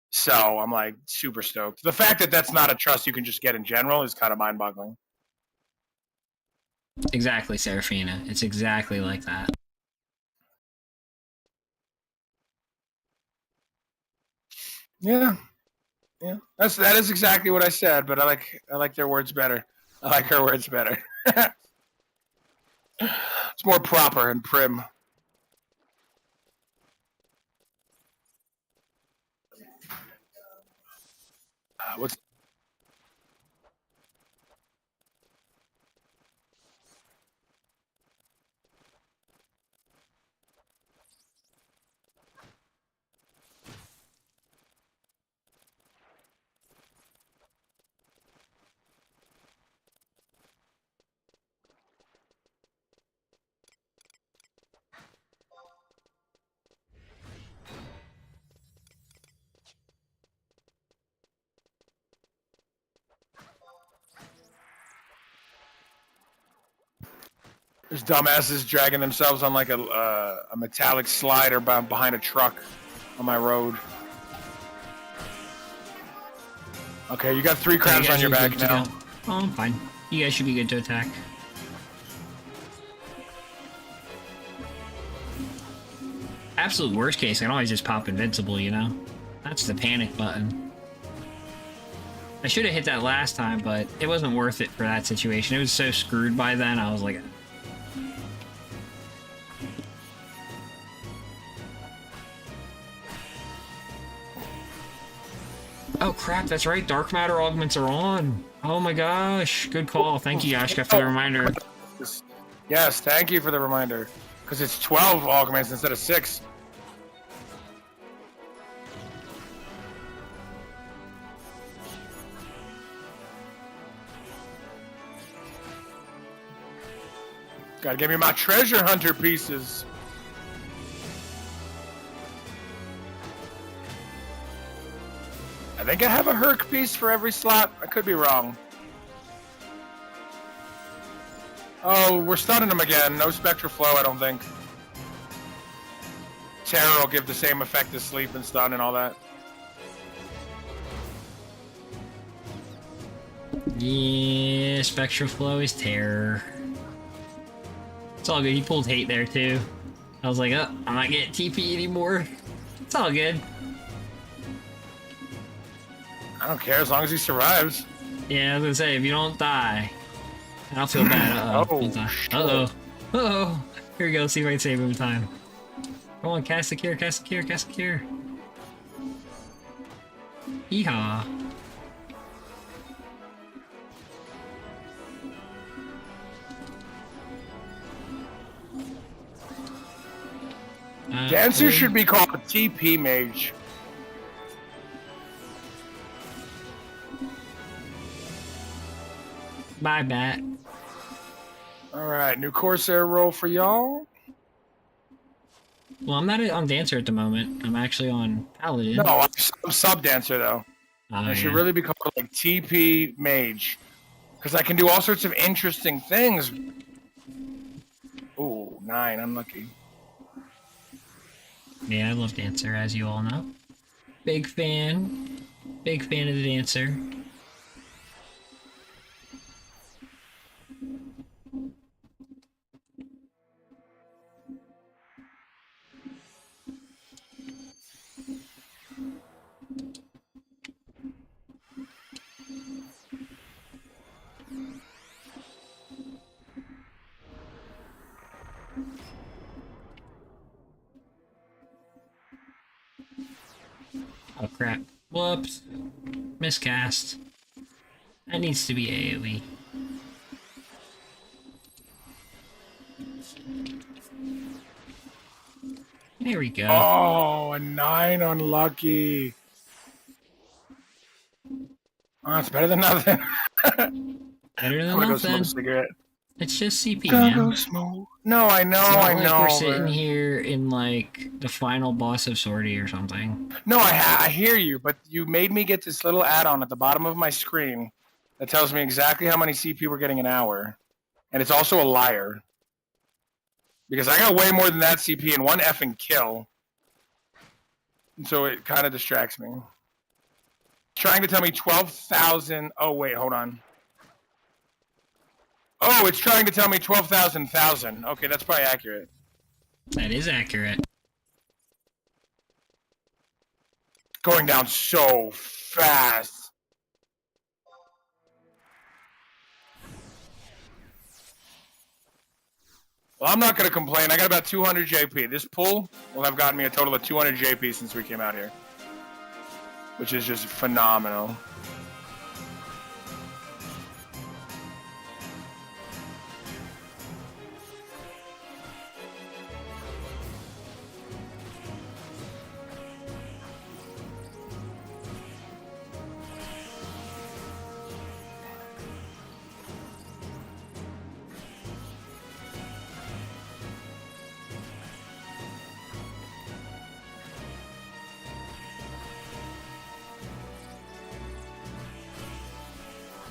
So I'm like super stoked. The fact that that's not a trust you can just get in general is kind of mind-boggling. Exactly, Serafina. It's exactly like that. Yeah, yeah. That is exactly what I said, but I like their words better. I like her words better. It's more proper and prim. What's There's dumbasses dragging themselves on like a metallic slider behind a truck on my road. Okay, you got 3 crabs on your back now. Oh, I'm fine. You guys should be good to attack. Absolute worst case, I can always just pop invincible, you know? That's the panic button. I should have hit that last time, but it wasn't worth it for that situation. It was so screwed by then, I was like... Oh crap, that's right, dark matter augments are on. Oh my gosh, good call. Thank you, Yashka, for the reminder. Yes, thank you for the reminder. Because it's 12 augments instead of 6. Gotta give me my treasure hunter pieces. I think I have a Herc piece for every slot. I could be wrong. Oh, we're stunning him again. No Spectral Flow, I don't think. Terror will give the same effect as sleep and stun and all that. Yeah, Spectral Flow is terror. It's all good. He pulled hate there too. I was like, oh, I'm not getting TP anymore. It's all good. I don't care as long as he survives. Yeah, I was gonna say, if you don't die, I'll feel bad. Uh-oh. Uh-oh. Uh-oh. Here we go. See if I can save him in time. Come on, cast the cure, cast the cure, cast the cure. Yeehaw. Dancer should be called a TP mage. Bye, Bat. Alright, new Corsair roll for y'all. Well, I'm not on Dancer at the moment. I'm actually on Paladin. No, I'm sub-dancer though. I should really be called like TP mage. Because I can do all sorts of interesting things. Ooh, 9, unlucky. Yeah, I love Dancer, as you all know. Big fan. Big fan of the Dancer. Whoops. Miscast. That needs to be AoE. There we go. Oh, a 9 unlucky. Oh, it's better than nothing. Better than I'm gonna go smoke a nothing. cigarette. It's just CP, Gonna man. go smoke. No, I know, It's not I like know. we're sitting but- here in like the final boss of Sortie or something. No, I hear you, but you made me get this little add-on at the bottom of my screen that tells me exactly how many CP we're getting an hour, and it's also a liar because I got way more than that CP in one effing kill, and so it kind of distracts me. It's trying to tell me 12,000. Oh wait, hold on. Oh, it's trying to tell me 12,000. Okay, that's probably accurate. That is accurate. Going down so fast. Well, I'm not going to complain. I got about 200 JP. This pull will have gotten me a total of 200 JP since we came out here, which is just phenomenal.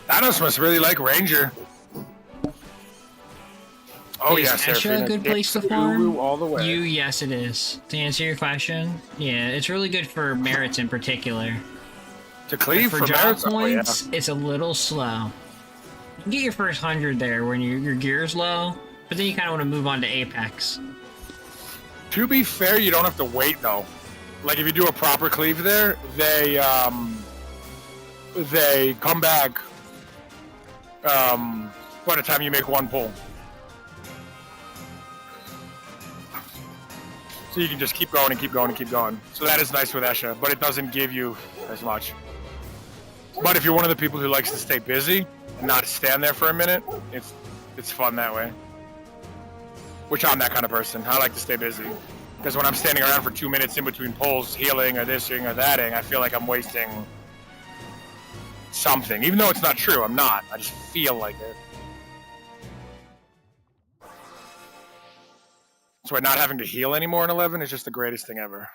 Thanos must really like Ranger. Oh Is yes, Asha a good place to farm? all the way. Yes, it is. To answer your question, yeah, it's really good for merits in particular. To cleave For for job merits? points, it's a little slow. You can get your first 100 there when your gear's low, but then you kind of want to move on to Apex. To be fair, you don't have to wait though. Like if you do a proper cleave there, they come back by the time you make one pull. So you can just keep going and keep going and keep going. So that is nice with Esha, but it doesn't give you as much. But if you're one of the people who likes to stay busy and not stand there for a minute, it's fun that way. Which I'm that kind of person. I like to stay busy. Because when I'm standing around for 2 minutes in between pulls, healing or thising or thating, I feel like I'm wasting something. Even though it's not true, I'm not. I just feel like it. So not having to heal anymore in 11 is just the greatest thing ever.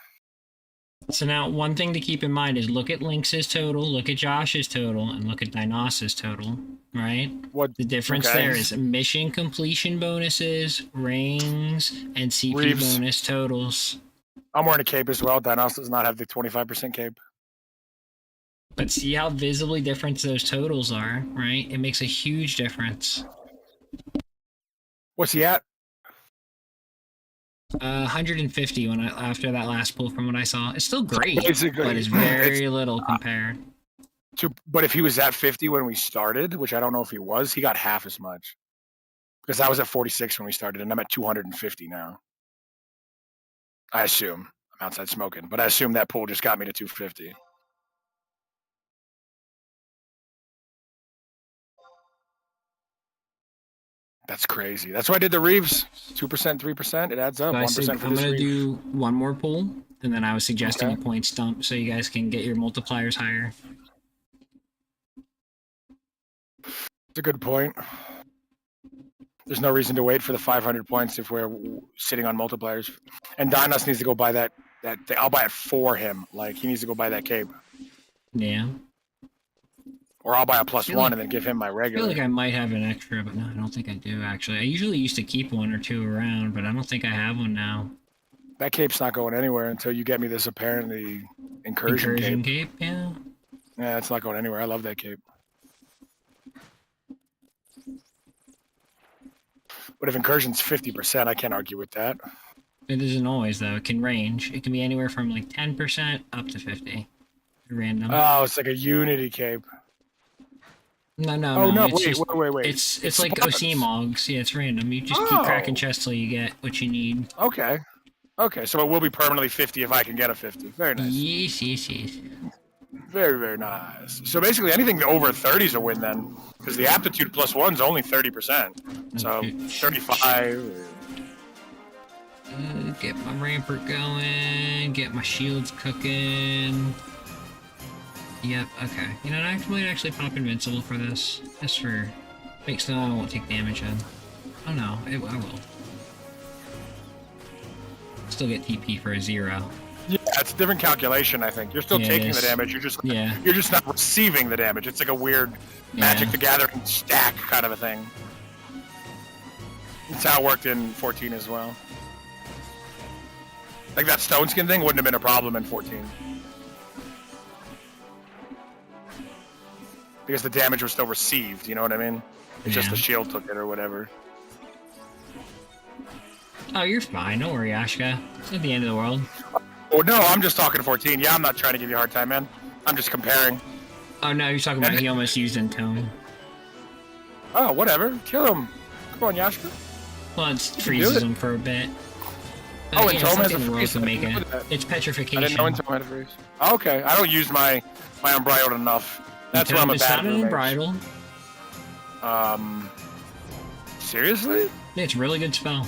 So now, one thing to keep in mind is look at Lynx's total, look at Josh's total, and look at Dinos's total, right? What The difference okay. there is mission completion bonuses, rings, and CP Reeves. bonus totals. I'm wearing a cape as well. Dinos does not have the 25% cape. But see how visibly different those totals are, right? It makes a huge difference. What's he at? 150 after that last pull from what I saw. It's still great, Basically, but it's very little compared. But if he was at 50 when we started, which I don't know if he was, he got half as much. Because I was at 46 when we started, and I'm at 250 now. I assume. I'm outside smoking, but I assume that pull just got me to 250. That's crazy. That's why I did the Reeves. 2%, 3%. It adds up. So I 1% said for I'm this gonna Reeve. do one more pull, and then I was suggesting Okay. a points dump so you guys can get your multipliers higher. That's a good point. There's no reason to wait for the 500 points if we're sitting on multipliers. And Dinos needs to go buy that thing. I'll buy it for him. Like, he needs to go buy that cape. Yeah. Or I'll buy a plus Feel one like- and then give him my I feel regular. like I might have an extra, but no, I don't think I do actually. I usually used to keep one or two around, but I don't think I have one now. That cape's not going anywhere until you get me this apparently incursion cape. cape, yeah. Yeah, it's not going anywhere. I love that cape. But if incursion's 50%, I can't argue with that. It isn't always though. It can range. It can be anywhere from like 10% up to 50. Random. Oh, it's like a unity cape. No. Oh no! It's Wait, just, wait. It's like spots. OC Mogs. Yeah, it's random. You just keep cracking chests till you get what you need. Okay, so it will be permanently 50 if I can get a 50. Very nice. Yes. Very, very nice. So basically, anything over 30 is a win then, because the aptitude +1 is only 30%. So Okay. 35. Get my rampart going. Get my shields cooking. Yep. Okay. You know, I might actually pop invincible for this, just for make so I won't take damage in. Oh no, I will. Still get TP for a 0. Yeah, it's a different calculation. I think you're still taking the damage. You're just not receiving the damage. It's like a weird Magic the Gathering stack kind of a thing. That's how it worked in 14 as well. Like that stone skin thing wouldn't have been a problem in 14. Because the damage was still received, you know what I mean? It's just the shield took it or whatever. Oh, you're fine. Don't worry, Ashka. It's not the end of the world. Oh, no, I'm just talking 14. Yeah, I'm not trying to give you a hard time, man. I'm just comparing. Oh, no, you're talking about he almost used Intone. Oh, whatever. Kill him. Come on, Yashka. Well, it freezes him for a bit. Oh, Intome has a freeze. It's petrification. I didn't know Intome had a freeze. Oh, okay, I don't use my Unbridled enough. That's where I'm a bad move. Unbridled. Seriously? Yeah, it's a really good spell.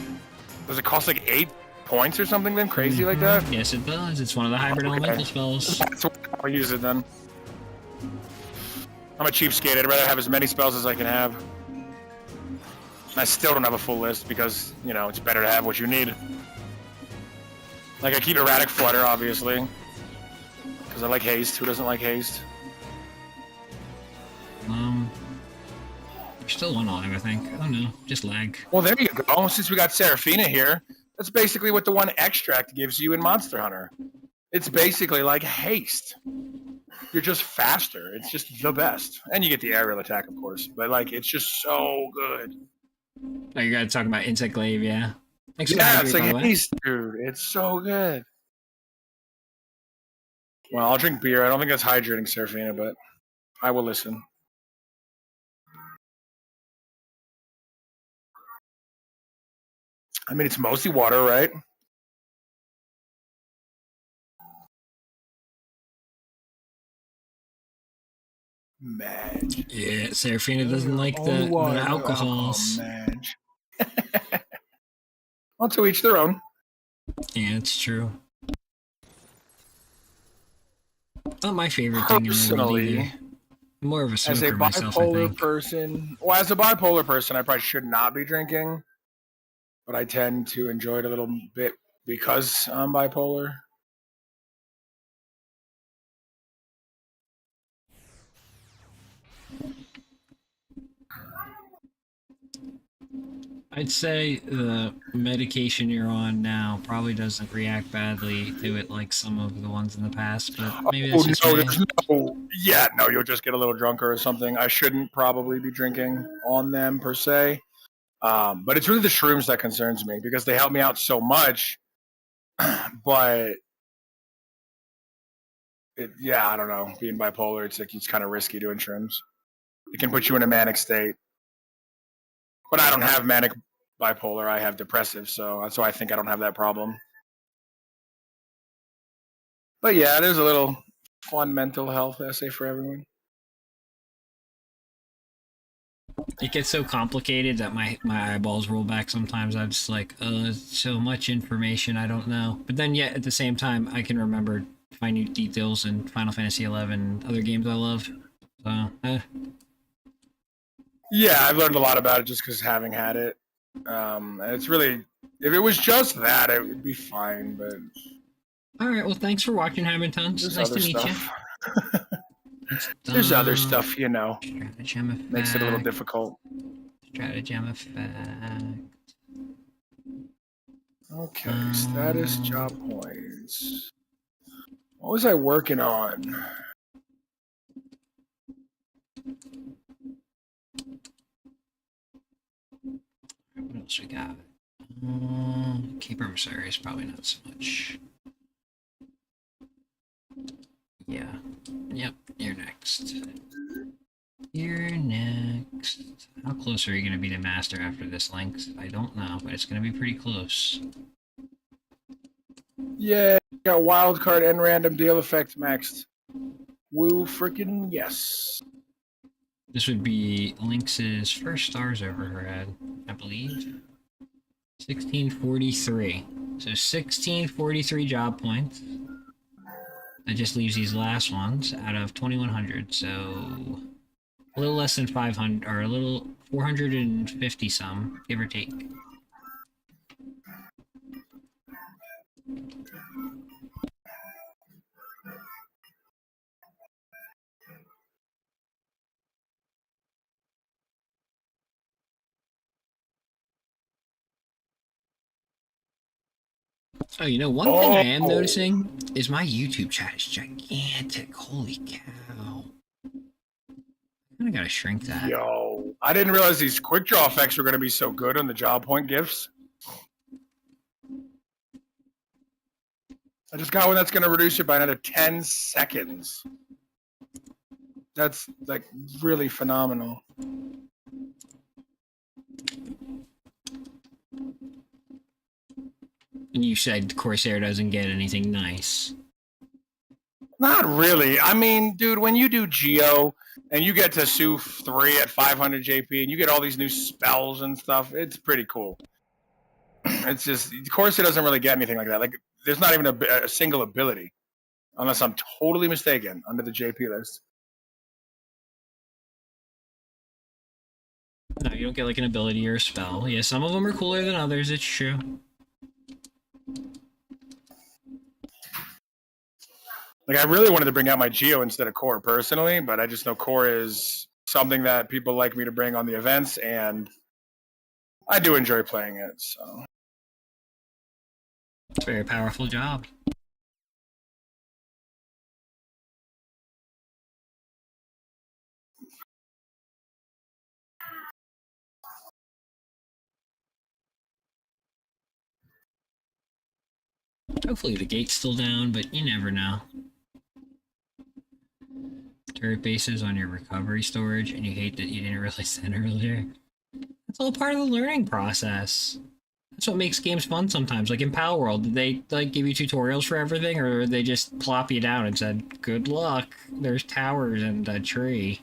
Does it cost like 8 points or something then? Crazy like that? Yes, it does. It's one of the hybrid elemental spells. That's what I'll use it then. I'm a cheapskate. I'd rather have as many spells as I can have. I still don't have a full list because, you know, it's better to have what you need. Like, I keep Erratic Flutter, obviously. Because I like Haste. Who doesn't like Haste? You're still one alive, I think. Oh no, just lag. Well, there you go. Since we got Seraphina here, that's basically what the one extract gives you in Monster Hunter. It's basically like Haste. You're just faster. It's just the best. And you get the aerial attack, of course. But, like, it's just so good. Oh, you gotta talk about Insect Glaive, yeah. Thanks It's like Haste, dude. It's so good. Well, I'll drink beer. I don't think that's hydrating, Seraphina, but I will listen. I mean, it's mostly water, right? Madge. Yeah, Seraphina doesn't like the alcohols. Madge. Well, to each their own. Yeah, it's true. Not my favorite thing in the world either. More of a smoker myself, I think. Well, as a bipolar person, I probably should not be drinking. But I tend to enjoy it a little bit because I'm bipolar. I'd say the medication you're on now probably doesn't react badly to it like some of the ones in the past, but maybe that's just no, you'll just get a little drunker or something. I shouldn't probably be drinking on them per se. But it's really the shrooms that concerns me because they help me out so much. But I don't know. Being bipolar, it's kind of risky doing shrooms. It can put you in a manic state. But I don't have manic bipolar. I have depressive, so that's why I think I don't have that problem. But yeah, there's a little fun mental health essay for everyone. It gets so complicated that my eyeballs roll back sometimes. I'm just like, so much information, I don't know. But then yet, at the same time, I can remember minute details in Final Fantasy XI and other games I love. So, Yeah, I've learned a lot about it just because having had it. It's really, if it was just that, it would be fine, but... Alright, well, thanks for watching, Hamiltons. Nice to meet you. There's other stuff, you know. Stratagem effect. Makes it a little difficult. Stratagem effect. Okay, status job points. What was I working on? What else we got? Keeper Emissary is probably not so much. Yeah. Yep, you're next. You're next. How close are you going to be to Master after this length? I don't know, but it's going to be pretty close. Yeah, got wild card and random deal effect maxed. Woo freaking yes. This would be Lynx's first stars over her head, I believe. 1643. So 1643 job points. That just leaves these last ones out of 2100. So a little less than 500, or a little 450 some, give or take. Oh, you know, one thing I am noticing is my YouTube chat is gigantic. Holy cow. I gotta shrink that. Yo, I didn't realize these quick draw effects were going to be so good on the job point gifts. I just got one that's going to reduce it by another 10 seconds. That's like really phenomenal. And you said Corsair doesn't get anything nice. Not really. I mean, dude, when you do Geo and you get to Sue 3 at 500 JP and you get all these new spells and stuff, it's pretty cool. It's just, of course, it doesn't really get anything like that. Like, there's not even a single ability, unless I'm totally mistaken, under the JP list. No, you don't get like an ability or a spell. Yeah, some of them are cooler than others, it's true. Like, I really wanted to bring out my Geo instead of Core personally, but I just know Core is something that people like me to bring on the events, and I do enjoy playing it, so. It's a very powerful job. Hopefully the gate's still down, but you never know. Turret bases on your recovery storage, and you hate that you didn't realize that earlier. That's all part of the learning process. That's what makes games fun sometimes. Like in Pal World, did they like give you tutorials for everything, or they just plop you down and said, "Good luck. There's towers and a tree."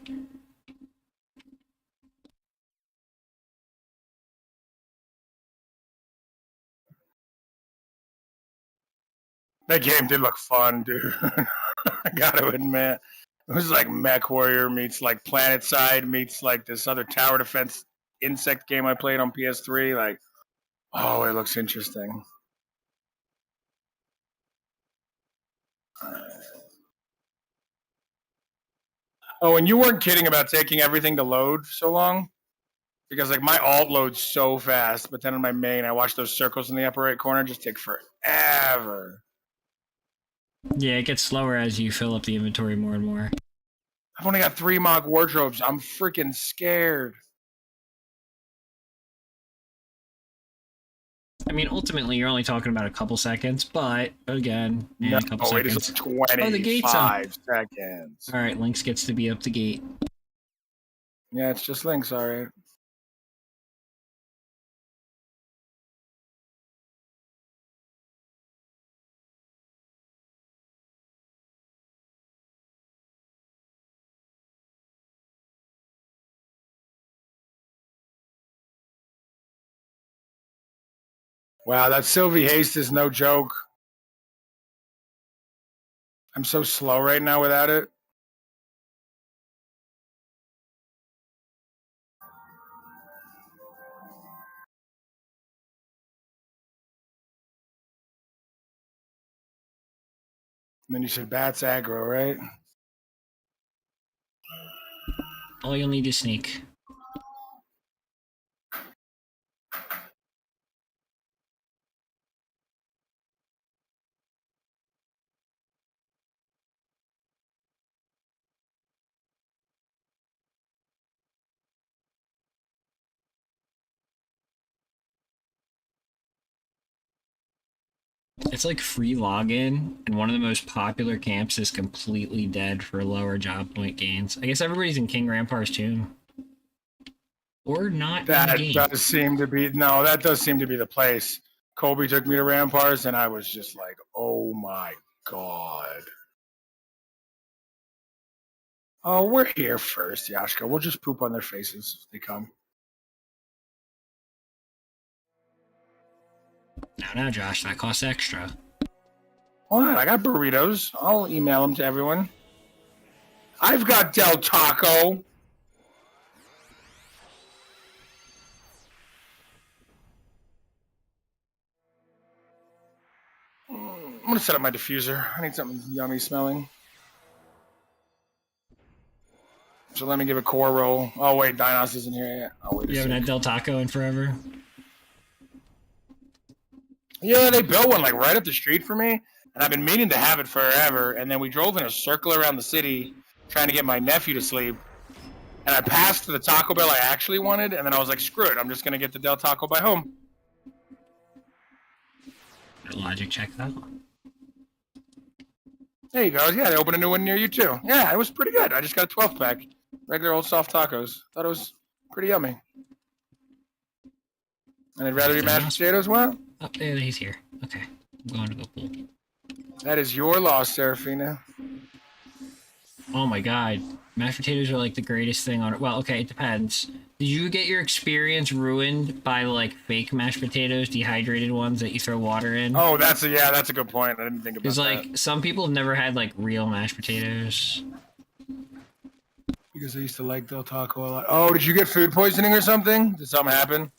That game did look fun, dude. I gotta admit. It was like Mech Warrior meets like Planet Side meets like this other tower defense insect game I played on PS3. Like, oh, it looks interesting. Oh, and you weren't kidding about taking everything to load so long? Because like my alt loads so fast, but then on my main, I watch those circles in the upper right corner just take forever. Yeah, it gets slower as you fill up the inventory more and more. I've only got 3 mock wardrobes. I'm freaking scared. I mean, ultimately, you're only talking about a couple seconds, but again, a couple seconds. It is 25 oh, the gate's up. Seconds. All right, Lynx gets to be up the gate. Yeah, it's just Lynx, all right. Wow, that Sylvie haste is no joke. I'm so slow right now without it. And then you said bats aggro, right? All you'll need is sneak. It's like free login, and one of the most popular camps is completely dead for lower job point gains. I guess everybody's in King Rampar's tomb. Or not. That does seem to be the place. Colby took me to Ramparts, and I was just like, oh my God. Oh, we're here first, Yashka. We'll just poop on their faces if they come. Now, Josh, that costs extra. All right, I got burritos. I'll email them to everyone. I've got Del Taco. I'm gonna set up my diffuser. I need something yummy smelling. So let me give a core roll. Oh wait, Dinos isn't here yet. Oh wait. You haven't had Del Taco in forever? Yeah, they built one like right up the street for me, and I've been meaning to have it forever. And then we drove in a circle around the city trying to get my nephew to sleep. And I passed the Taco Bell I actually wanted, and then I was like, screw it, I'm just gonna get the Del Taco by home. Logic check that. There you go. Yeah, they opened a new one near you too. Yeah, it was pretty good. I just got a 12-pack. Regular old soft tacos. Thought it was pretty yummy. And I'd rather be mashed potatoes. Well, oh, yeah, he's here. Okay, I'm going to go pool. That is your loss, Serafina. Oh my god, mashed potatoes are like the greatest thing on it. Well, okay, it depends. Did you get your experience ruined by like fake mashed potatoes, dehydrated ones that you throw water in? Oh, that's a good point. I didn't think about that. Because like some people have never had like real mashed potatoes. Because I used to like Del Taco a lot. Oh, did you get food poisoning or something? Did something happen?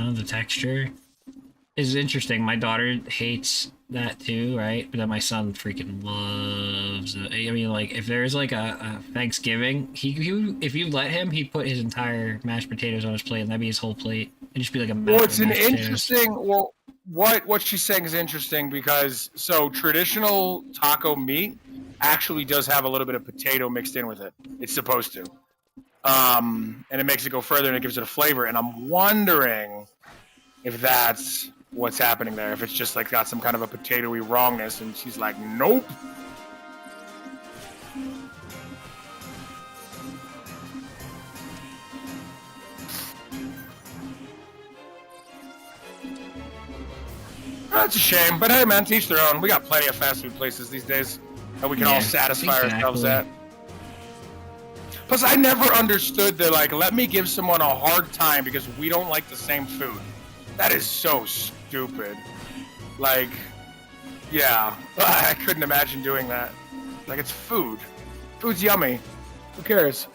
The texture is interesting. My daughter hates that too, right? But then my son freaking loves it. I mean, like, if there's like a Thanksgiving, he if you let him, he'd put his entire mashed potatoes on his plate, and that'd be his whole plate. It'd just be like a Well, it's an interesting. Well, what she's saying is interesting because so traditional taco meat actually does have a little bit of potato mixed in with it. It's supposed to. And it makes it go further and it gives it a flavor. And I'm wondering if that's what's happening there. If it's just like got some kind of a potatoey wrongness, and she's like, nope. That's a shame, but hey, man, to each their own. We got plenty of fast food places these days that we can all satisfy ourselves at. Plus, I never understood the, like, let me give someone a hard time because we don't like the same food. That is so stupid. Like, yeah, I couldn't imagine doing that. Like, it's food. Food's yummy. Who cares?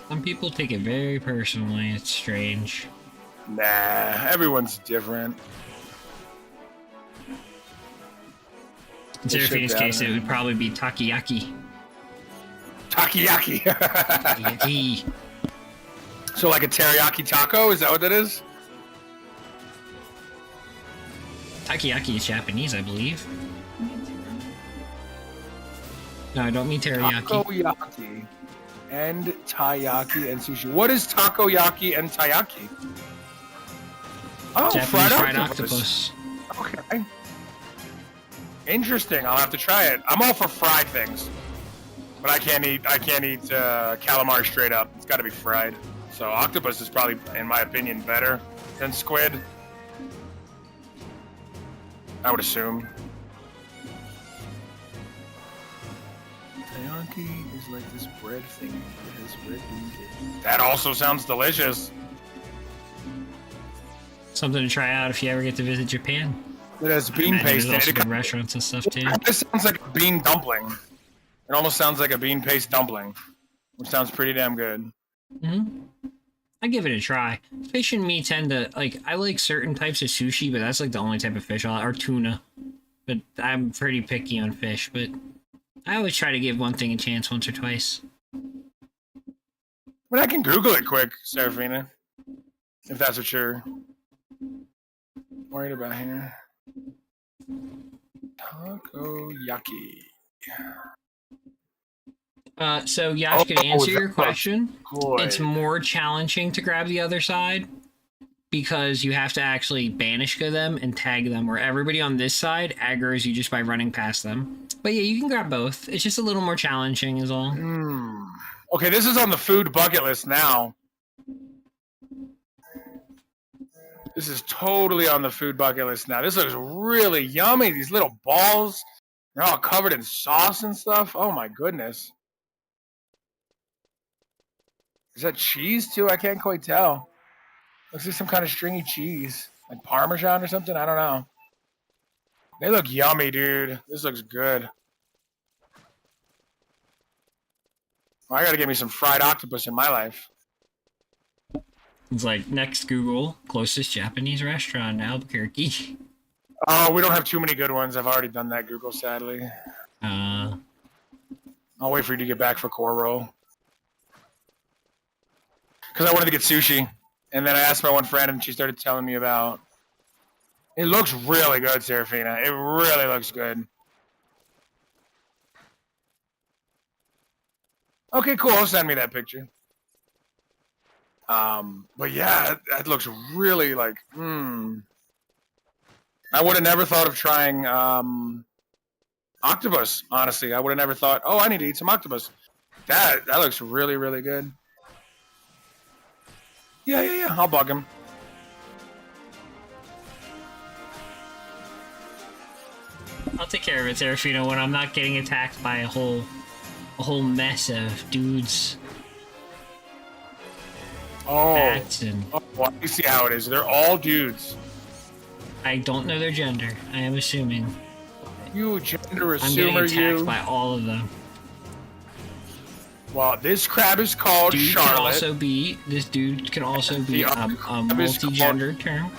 Some people take it very personally. It's strange. Nah, everyone's different. In Serafina's case, it would probably be takoyaki. Takoyaki. Takoyaki. So like a teriyaki taco? Is that what that is? Takoyaki is Japanese, I believe. No, I don't mean teriyaki. Takoyaki and taiyaki and sushi. What is takoyaki and taiyaki? Oh, Japanese fried octopus. Okay. Interesting. I'll have to try it. I'm all for fried things, but I can't eat calamari straight up. It's got to be fried. So octopus is probably, in my opinion, better than squid. I would assume. Taiyaki is like this bread thing that has red bean. That also sounds delicious. Something to try out if you ever get to visit Japan. It has bean paste in it. There's also restaurants and stuff too. This sounds like a bean dumpling. It almost sounds like a bean paste dumpling, which sounds pretty damn good. I give it a try. Fish and me tend to like. I like certain types of sushi, but that's like the only type of fish or tuna. But I'm pretty picky on fish. But I always try to give one thing a chance once or twice. But I can Google it quick, Serafina, if that's what you're worried about here. Takoyaki. So Yash, can answer your question. Good. It's more challenging to grab the other side because you have to actually banish them and tag them, where everybody on this side aggroes you just by running past them. But yeah, you can grab both. It's just a little more challenging is all. Okay, this is on the food bucket list now. This is totally on the food bucket list now. This looks really yummy. These little balls, they're all covered in sauce and stuff. Oh my goodness. Is that cheese too? I can't quite tell. Looks like some kind of stringy cheese. Like Parmesan or something? I don't know. They look yummy, dude. This looks good. Well, I gotta get me some fried octopus in my life. It's like, next Google, closest Japanese restaurant in Albuquerque. Oh, we don't have too many good ones. I've already done that Google, sadly. I'll wait for you to get back for Koro. Because I wanted to get sushi. And then I asked my one friend, and she started telling me about... It looks really good, Serafina. It really looks good. Okay, cool. Send me that picture. But yeah, that looks really like, I would have never thought of trying octopus, honestly. I would have never thought, oh, I need to eat some octopus. That looks really, really good. Yeah, I'll bug him. I'll take care of it, Serafino, when I'm not getting attacked by a whole mess of dudes. Oh, and well, you see how it is. They're all dudes. I don't know their gender. I am assuming. You gender assumer, I'm getting attacked by all of them. Well, this crab is called Charlotte. This dude can also be a multi-gender term.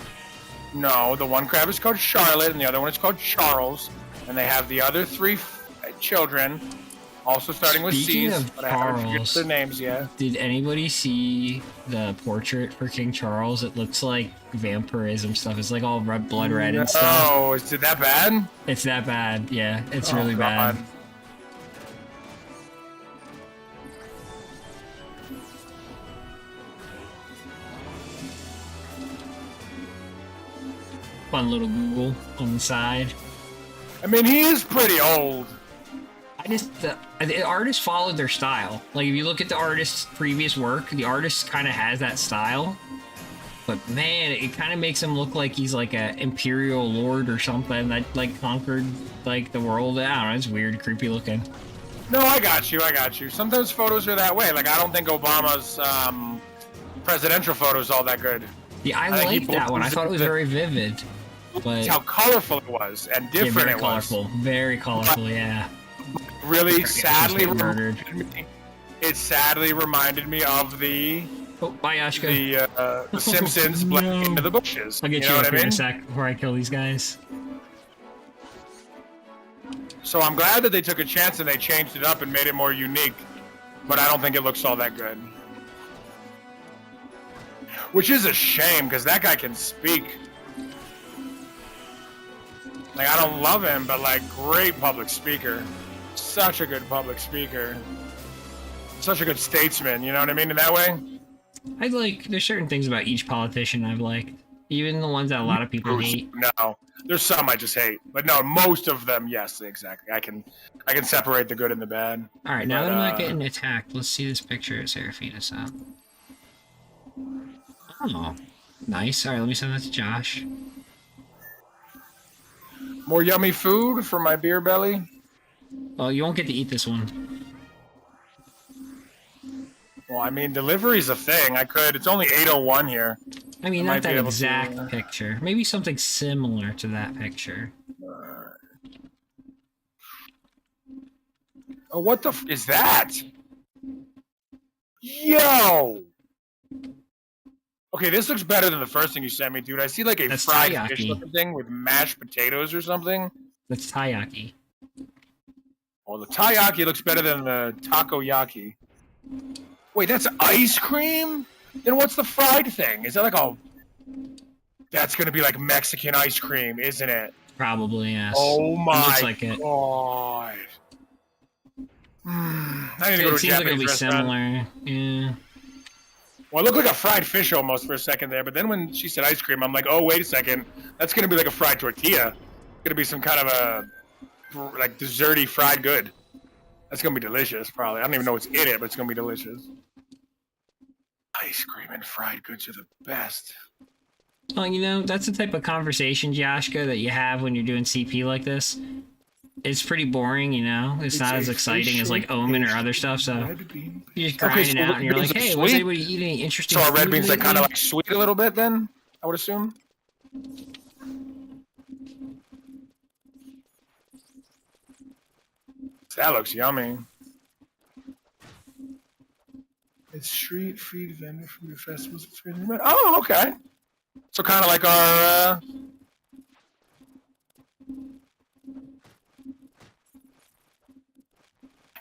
No, the one crab is called Charlotte, and the other one is called Charles. And they have the other 3 children, also starting with C's, but I haven't figured their names yet. Did anybody see the portrait for King Charles? It looks like vampirism stuff. It's like all blood red and stuff. Oh, is it that bad? It's that bad, yeah. It's really bad. Fun little Google on the side. I mean, he is pretty old. The artist followed their style. Like, if you look at the artist's previous work, the artist kind of has that style. But man, it kind of makes him look like he's like a imperial lord or something that like conquered like the world. I don't know, it's weird, creepy looking. No, I got you. Sometimes photos are that way. Like, I don't think Obama's presidential photo is all that good. Yeah, I like that one. I thought it was very vivid. But how colorful it was and different it was. Very colorful, yeah. Really sadly it sadly reminded me of the bye, Yashka. The Simpsons blending into the bushes. I'll get you up here in a sec before I kill these guys. So I'm glad that they took a chance and they changed it up and made it more unique, but I don't think it looks all that good. Which is a shame, because that guy can speak. Like, I don't love him, but like, great public speaker. Such a good public speaker. Such a good statesman, you know what I mean, in that way? There's certain things about each politician I've liked. Even the ones that a lot of people hate. No, there's some I just hate. But no, most of them, yes, exactly. I can separate the good and the bad. Alright, now that I'm not getting attacked, let's see this picture of Serafina up. Oh, nice. Alright, let me send that to Josh. More yummy food for my beer belly? Well, you won't get to eat this one. Well, I mean, delivery's a thing. I could. It's only 8:01 here. I mean, not that exact picture. Maybe something similar to that picture. Oh, what the f is that? Yo! Okay, this looks better than the first thing you sent me, dude. I see like a fried fish looking thing with mashed potatoes or something. That's taiyaki. Well, the taiyaki looks better than the takoyaki. Wait, that's ice cream? Then what's the fried thing? Is that like a... That's gonna be like Mexican ice cream, isn't it? Probably, yes. Oh my looks like it. God. I need to go to a Japanese seems like it'll be restaurant. similar. Yeah. Well, it looked like a fried fish almost for a second there, but then when she said ice cream, I'm like, oh, wait a second. That's going to be like a fried tortilla. Going to be some kind of a, like, desserty fried good. That's going to be delicious, probably. I don't even know what's in it, but it's going to be delicious. Ice cream and fried goods are the best. Well, you know, that's the type of conversation, Joshka, that you have when you're doing CP like this. It's pretty boring, you know? It's not as exciting as like Omen or other stuff, so you're just grinding out and you're like, hey, was anybody eating any interesting So food our red beans lately? like kind of like sweet a little bit then, I would assume. That looks yummy. It's street food vendor food festivals. Oh, okay. So kind of like our.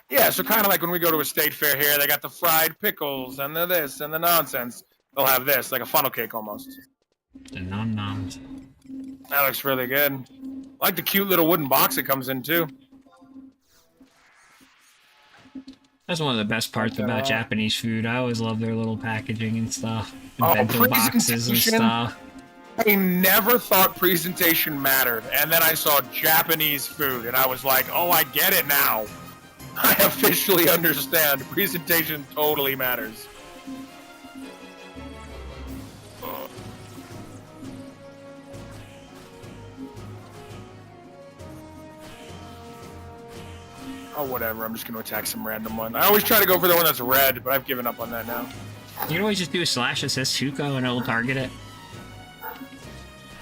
Yeah, so kind of like when we go to a state fair here, they got the fried pickles and the this and the nonsense. They'll have this, like a funnel cake almost. The nom-noms. That looks really good. I like the cute little wooden box it comes in too. That's one of the best parts about Japanese food. I always love their little packaging and stuff. And Oh, bento boxes and stuff. I never thought presentation mattered, and then I saw Japanese food, and I was like, oh, I get it now. I officially understand. Presentation totally matters. Oh, whatever. I'm just going to attack some random one. I always try to go for the one that's red, but I've given up on that now. You can always just do a slash that says Shuko and it'll target it.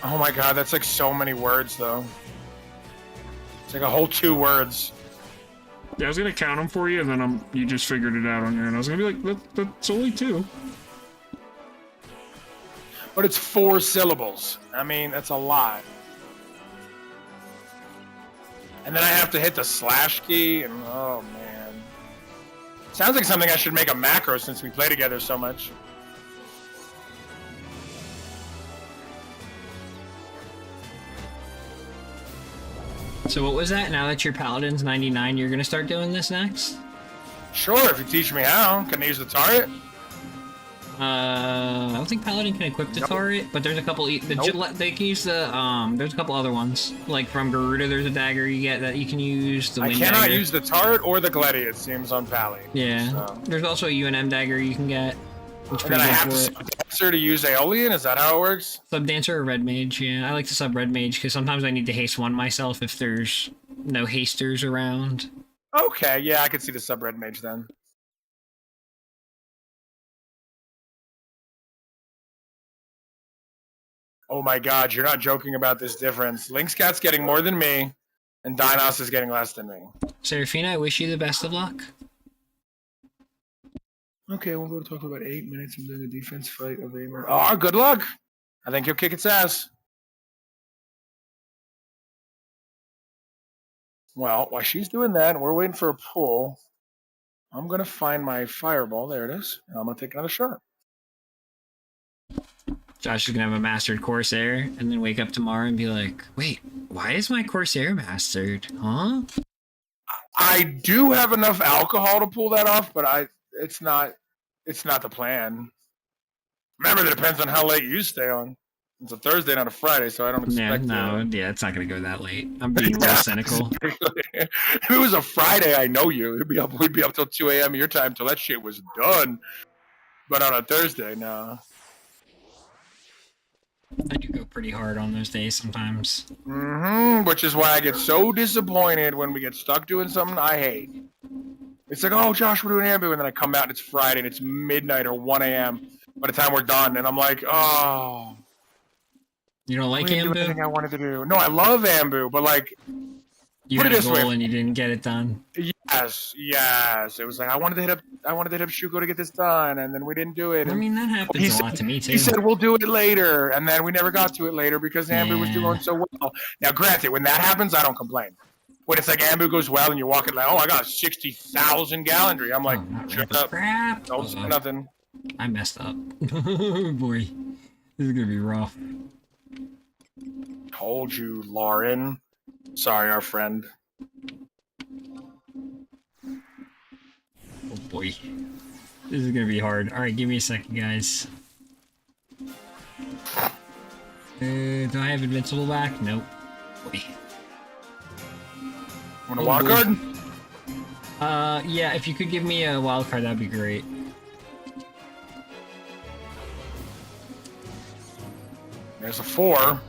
Oh my god, that's like so many words, though. It's like a whole 2 words. Yeah, I was gonna count them for you, and then you just figured it out on your own. I was gonna be like, that's only 2. But it's 4 syllables. I mean, that's a lot. And then I have to hit the slash key, and oh man. Sounds like something I should make a macro since we play together so much. So what was that? Now that your Paladin's 99, you're gonna start doing this next? Sure, if you teach me how. Can I use the turret? I don't think Paladin can equip the turret, but there's a couple. They can use the. There's a couple other ones, like from Garuda. There's a dagger you get that you can use. The I wind cannot dagger. use the turret or the gladi, it seems, on Pally. Yeah. So. There's also a UNM dagger you can get. And then I have to sub-dancer to use Aeolian? Is that how it works? Sub-dancer or red mage, yeah. I like to sub red mage because sometimes I need to haste one myself if there's no hasters around. Okay, yeah, I could see the sub-red mage then. Oh my god, you're not joking about this difference. Lynxcat's getting more than me, and Dinos is getting less than me. Seraphina, I wish you the best of luck. Okay, we'll go to talk for about 8 minutes and doing a defense fight of Aimer. Oh, good luck! I think you'll kick its ass. Well, while she's doing that, and we're waiting for a pull, I'm going to find my fireball. There it is. And I'm going to take another shot. Josh is going to have a mastered Corsair, and then wake up tomorrow and be like, wait, why is my Corsair mastered? Huh? I do have enough alcohol to pull that off, but it's not the plan. Remember, it depends on how late you stay on. It's a Thursday, not a Friday, so I don't expect. It's not gonna go that late. I'm being real cynical. If it was a Friday, I know you. We'd be up till 2 a.m. your time till that shit was done. But on a Thursday, no. I do go pretty hard on those days sometimes. Which is why I get so disappointed when we get stuck doing something I hate. It's like, oh, Josh, we're doing Ambu, and then I come out and it's Friday and it's midnight or 1 a.m. by the time we're done, and I'm like, oh. You don't like I didn't Ambu? do everything I wanted to do. No, I love Ambu, but like, you had a goal and you didn't get it done. Yes. It was like I wanted to hit up Shuko to get this done, and then we didn't do it. I mean, that happens a lot to me too. He said we'll do it later, and then we never got to it later because Ambu was doing so well. Now, granted, when that happens, I don't complain. When it's like Ambu goes well and you're walking like, oh, I got 60,000 gallantry. I'm like, shut up. Crap. Don't say nothing. I messed up. Oh boy, this is gonna be rough. Told you, Lauren. Sorry, our friend. Oh boy. This is gonna be hard. Alright, give me a second, guys. Do I have Invincible back? Nope. Boy. Want a wild card? Yeah, if you could give me a wild card, that'd be great. There's a 4.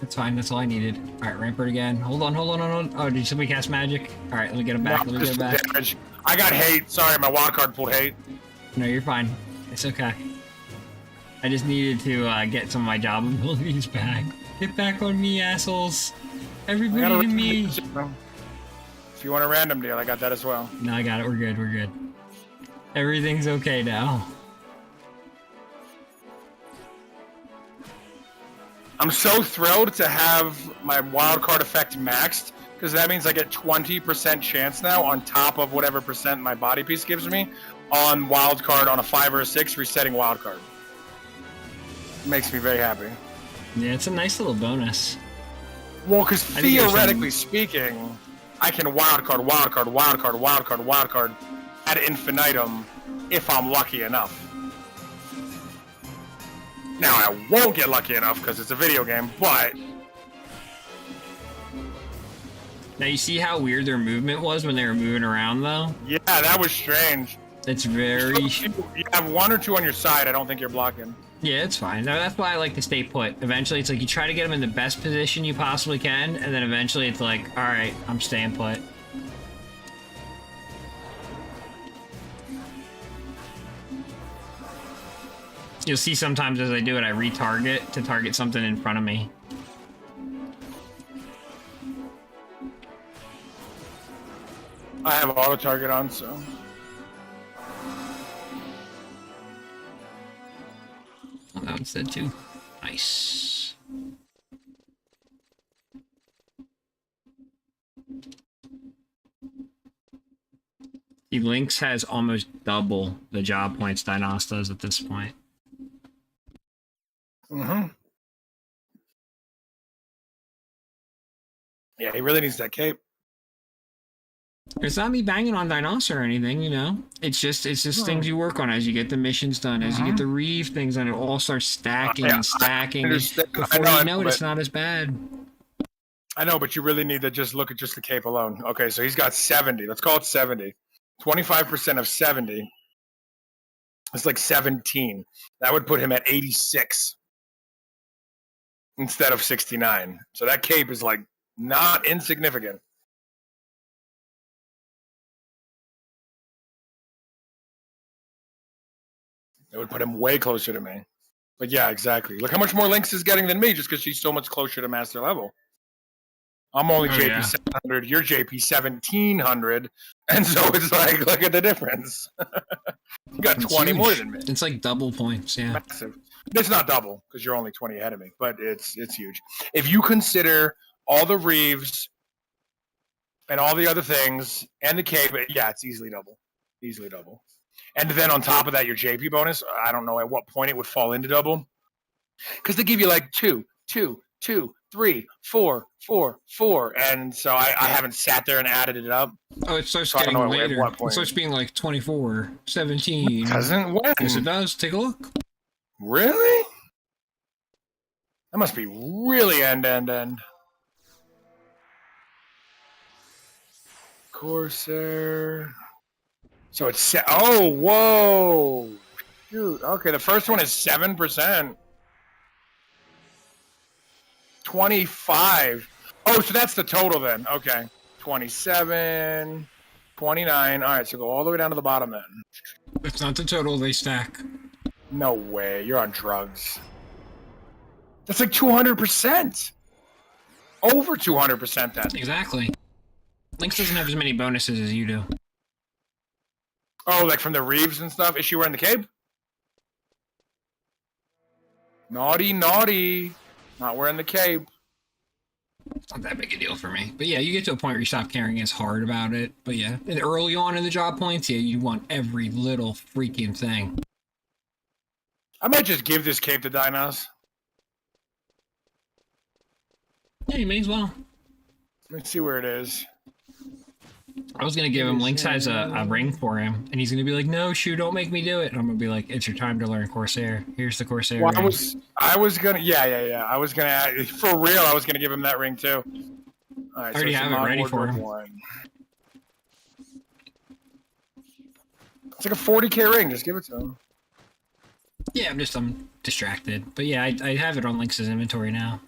That's fine. That's all I needed. All right, Rampart again. Hold on. Oh, did somebody cast magic? All right, let me get him back. Let me get him back. Damage. I got hate. Sorry, my wild card pulled hate. No, you're fine. It's okay. I just needed to get some of my job abilities back. Get back on me, assholes. Everybody to me. If you want a random deal, I got that as well. No, I got it. We're good. We're good. Everything's okay now. I'm so thrilled to have my wild card effect maxed, because that means I get 20% chance now on top of whatever percent my body piece gives me on wild card on a 5 or a 6 resetting wild card. Makes me very happy. Yeah, it's a nice little bonus. Well, because theoretically speaking, I can wild card ad infinitum if I'm lucky enough. Now, I won't get lucky enough because it's a video game, but... Now, you see how weird their movement was when they were moving around, though? Yeah, that was strange. It's very... You have 1 or 2 on your side, I don't think you're blocking. Yeah, it's fine. No, that's why I like to stay put. Eventually, it's like you try to get them in the best position you possibly can, and then eventually it's like, alright, I'm staying put. You'll see sometimes as I do it, I retarget to target something in front of me. I have auto target on, so... Oh, that one's dead too. Nice. The Lynx has almost double the job points Dinos does at this point. Mm-hmm. Yeah, he really needs that cape. It's not me banging on Dinos or anything, you know. It's just things you work on as you get the missions done, as you get the Reeve things done. It all starts stacking and stacking. Before you know it, it's not as bad. I know, but you really need to just look at just the cape alone. Okay, so he's got 70. Let's call it 70. 25% of 70. It's like 17. That would put him at 86 instead of 69. So that cape is like not insignificant. It would put him way closer to me. But yeah, exactly. Look how much more Lynx is getting than me just because she's so much closer to master level. I'm only JP 700, you're JP 1700. And so it's like, look at the difference. You got 20 huge. more than me. It's like double points, yeah. Massive. It's not double because you're only 20 ahead of me, but it's huge. If you consider all the Reeves and all the other things and the cape, yeah, it's easily double. Easily double. And then on top of that, your JP bonus, I don't know at what point it would fall into double. Because they give you like 2, 2, 2, 3, 4, 4, 4. And so I haven't sat there and added it up. Oh, it starts So getting later. It starts being like 24, 17. Doesn't when? Yes, it does. Take a look. Really? That must be really end. Corsair. So it's oh whoa, shoot. Okay, the first one is 7%. 25. Oh, so that's the total then. Okay, 27, 29. All right, so go all the way down to the bottom then. It's not the total. They stack. No way, you're on drugs. That's like 200%. Over 200% then. Exactly. Lynx doesn't have as many bonuses as you do. Oh, like from the Reeves and stuff? Is she wearing the cape? Naughty, naughty. Not wearing the cape. It's not that big a deal for me. But yeah, you get to a point where you stop caring as hard about it. But yeah, and early on in the job points, yeah, you want every little freaking thing. I might just give this cape to Dinos. Yeah, you may as well. Let's see where it is. I was gonna give him Lynx has a ring for him, and he's gonna be like, "No, Shu, don't make me do it." And I'm gonna be like, "It's your time to learn Corsair. Here's the Corsair Well, ring." I was gonna, yeah. I was gonna, for real, I was gonna give him that ring too. All right, I already have it ready for him. It's like a 40K ring. Just give it to him. Yeah, I'm distracted. But yeah, I have it on Lynx's inventory now.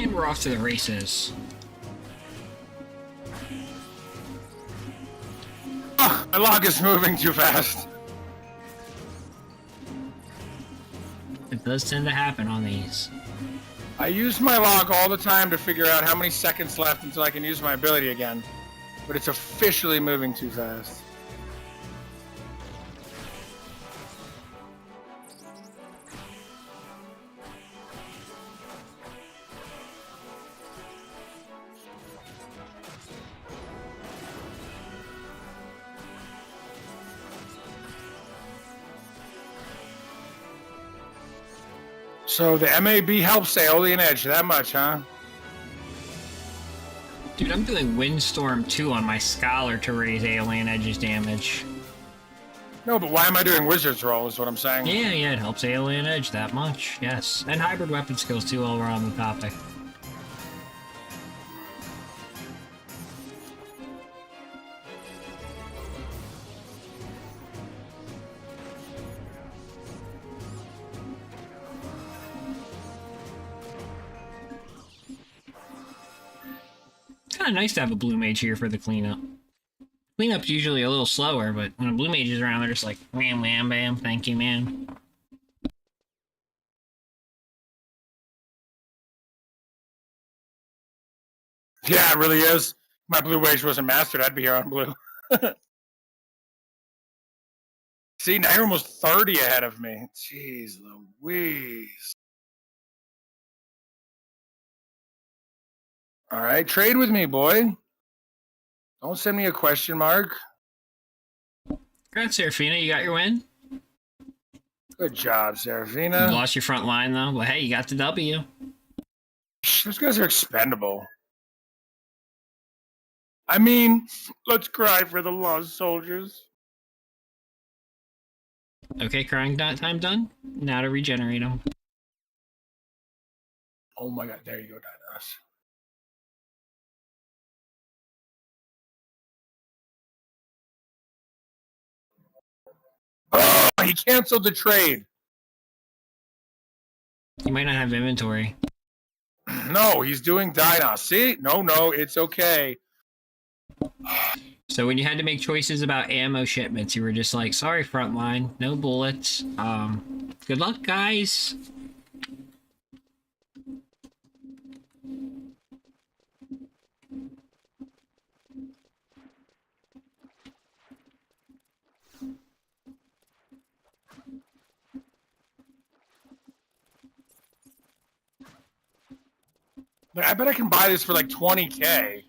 And we're off to the races. Oh, my log is moving too fast. It does tend to happen on these. I use my log all the time to figure out how many seconds left until I can use my ability again. But it's officially moving too fast. So the MAB helps the Aeolian Edge that much, huh? Dude, I'm doing Windstorm 2 on my Scholar to raise Alien Edge's damage. No, but why am I doing Wizard's Roll is what I'm saying. Yeah, it helps Alien Edge that much, yes. And hybrid weapon skills too while we're on the topic. Kind of nice to have a blue mage here for the cleanup. Cleanup's usually a little slower, but when a blue mage is around, they're just like, wham, wham, bam, thank you, man. Yeah, it really is. My blue mage wasn't mastered, I'd be here on blue. See, now you're almost 30 ahead of me. Jeez Louise. All right, trade with me, boy. Don't send me a question mark. Congrats, Serafina, you got your win? Good job, You Serafina. lost your front line, though. But hey, you got the W. Those guys are expendable. I mean, let's cry for the lost soldiers. Okay, crying time done. Now to regenerate them. Oh my god, there you go, Dinos. Oh, he canceled the trade. You might not have inventory. No, he's doing Dinos. See? No, it's okay. So when you had to make choices about ammo shipments, you were just like, sorry, frontline, no bullets. Good luck, guys. I bet I can buy this for like 20K.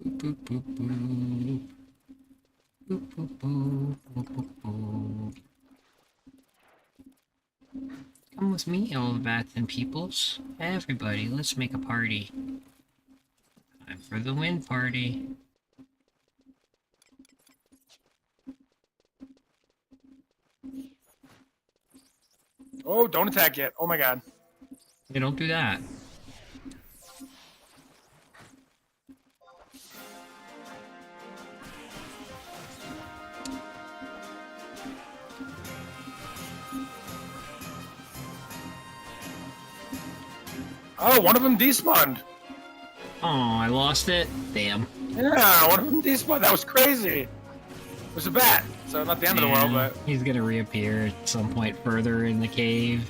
Boop, boop, boop. Boop, boop, boop, boop, boop, boop. Come with me, all the bats and peoples. Everybody, let's make a party. Time for the win party. Oh, don't attack yet. Oh my god. They don't do that. Oh, one of them despawned. Oh, I lost it? Damn. Yeah, one of them despawned. That was crazy. It was a bat, so not the end of the world, Yeah, but... he's gonna reappear at some point further in the cave.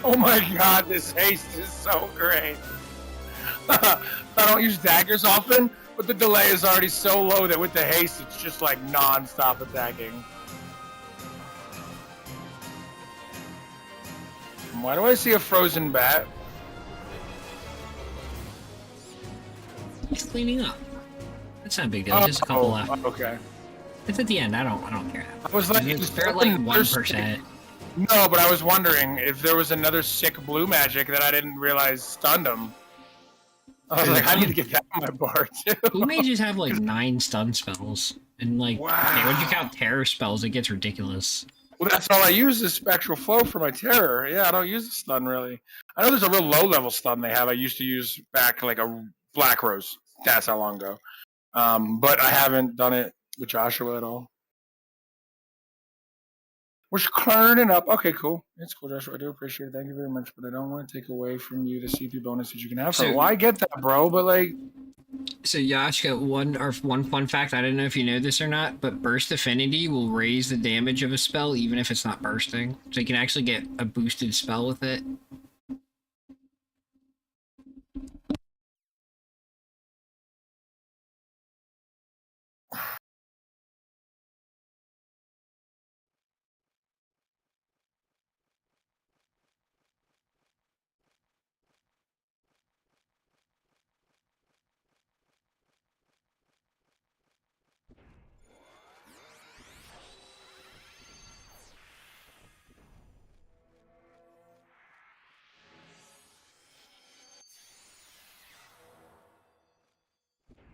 Oh my god, this haste is so great. I don't use daggers often, but the delay is already so low that with the haste, it's just like non-stop attacking. Why do I see a frozen bat? He's cleaning up. That's not a big deal. Just a couple left. Okay. It's at the end. I don't care. I was like, they're like 1%. No, but I was wondering if there was another sick blue magic that I didn't realize stunned him. I was like, I need to get that on my bar too. Blue mages have like 9 stun spells, and like, wow. Okay, when you count terror spells, it gets ridiculous. Well, that's all I use is Spectral Flow for my terror. Yeah, I don't use the stun really. I know there's a real low-level stun they have. I used to use back like a Black Rose. That's how long ago. But I haven't done it with Joshua at all. We're turning up. Okay, cool. It's cool, Joshua. I do appreciate it. Thank you very much. But I don't want to take away from you the CP bonuses you can have. Well, I get that, bro. But like, so Yashka, one fun fact. I don't know if you know this or not, but Burst Affinity will raise the damage of a spell even if it's not bursting. So you can actually get a boosted spell with it.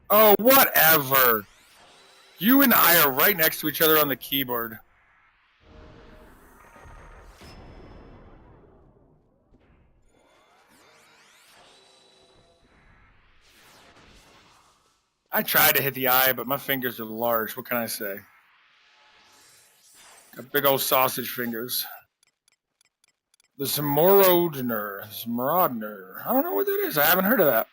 oh, whatever. You and I are right next to each other on the keyboard. I tried to hit the eye, but my fingers are large. What can I say? Got big old sausage fingers. The Zmorodner. I don't know what that is. I haven't heard of that.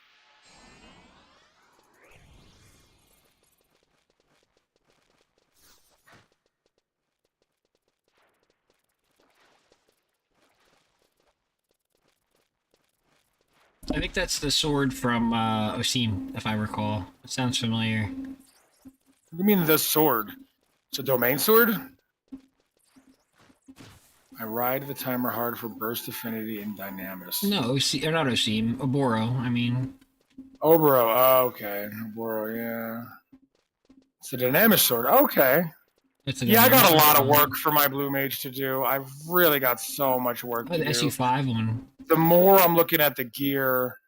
I think that's the sword from Osim, if I recall. It sounds familiar. What do you mean the sword? It's a domain sword? I ride the timer hard for burst affinity and dynamis. No, or not Osim, Oboro, I mean. Oboro, oh, okay. Oboro, yeah. It's a dynamis sword, okay. Yeah, I got a lot of work for my blue mage to do. I've really got so much work to do. The SU5 one. The more I'm looking at the gear,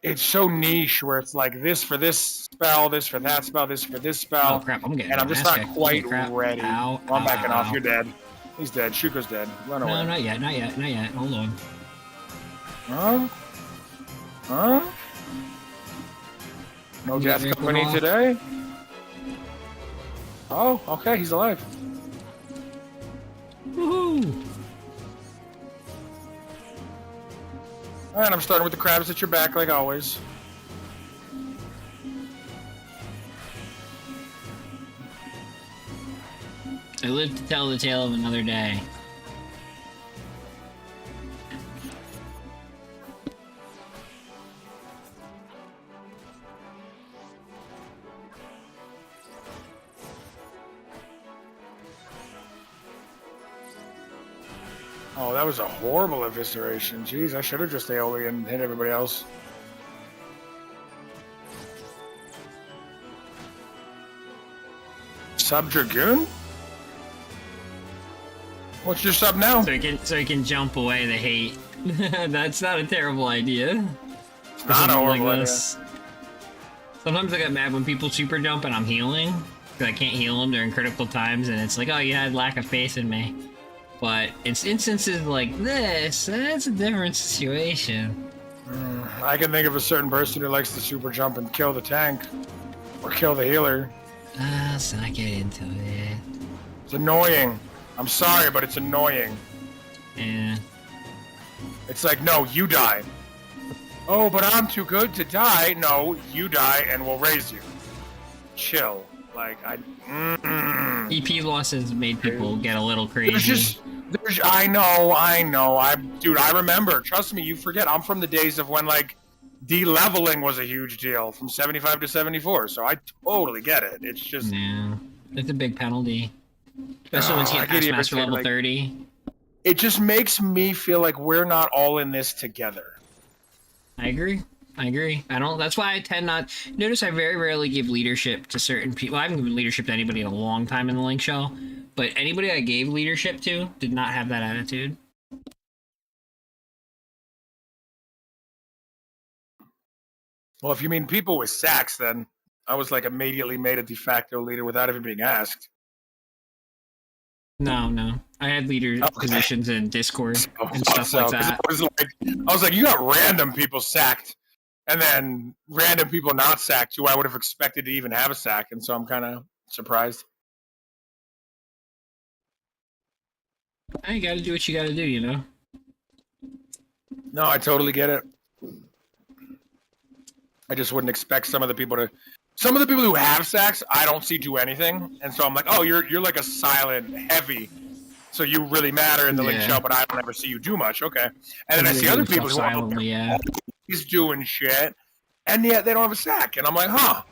it's so niche where it's like this for this spell, this for that spell, this for this spell. Oh crap, I'm getting and I'm just not quite ready. Ow, I'm backing off, you're dead. He's dead, Shuko's dead. Run away. No, not yet, hold on. Huh? Huh? No death company today? Oh, okay, he's alive. Woohoo! And I'm starting with the crabs at your back, like always. I live to tell the tale of another day. Oh, that was a horrible evisceration. Jeez, I should have just AoE and hit everybody else. Sub Dragoon? What's your sub now? So he can jump away the hate. That's not a terrible idea. It's not a horrible idea. Sometimes I get mad when people super jump and I'm healing, because I can't heal them during critical times, and it's like, oh, you had lack of faith in me. But it's instances like this, that's a different situation. I can think of a certain person who likes to super jump and kill the tank. Or kill the healer. Let's not get into it. It's annoying. I'm sorry, but it's annoying. Yeah. It's like, no, you die. Oh, but I'm too good to die. No, you die and we'll raise you. Chill. Like, EP losses made people get a little crazy. I know. Dude, I remember. Trust me, you forget. I'm from the days of when like de-leveling was a huge deal from 75 to 74. So I totally get it. It's just Yeah, it's a big penalty. Especially once you I get past get master level like, 30. It just makes me feel like we're not all in this together. I agree. I don't. That's why I tend not. Notice I very rarely give leadership to certain people. I haven't given leadership to anybody in a long time in the Link Shell, but anybody I gave leadership to did not have that attitude. Well, if you mean people with sacks, then I was like immediately made a de facto leader without even being asked. No. I had leader positions in Discord and stuff like that. I was like, you got random people sacked, and then random people not sacked who I would have expected to even have a sack, and so I'm kind of surprised. You gotta do what you gotta do, you know? No, I totally get it. I just wouldn't expect some of the people who have sacks, I don't see do anything, and so I'm like, oh, you're like a silent heavy, so you really matter in the Link Shell, but I don't ever see you do much. Okay, and then I see other people who are he's doing shit, and yet they don't have a sack, and I'm like, huh,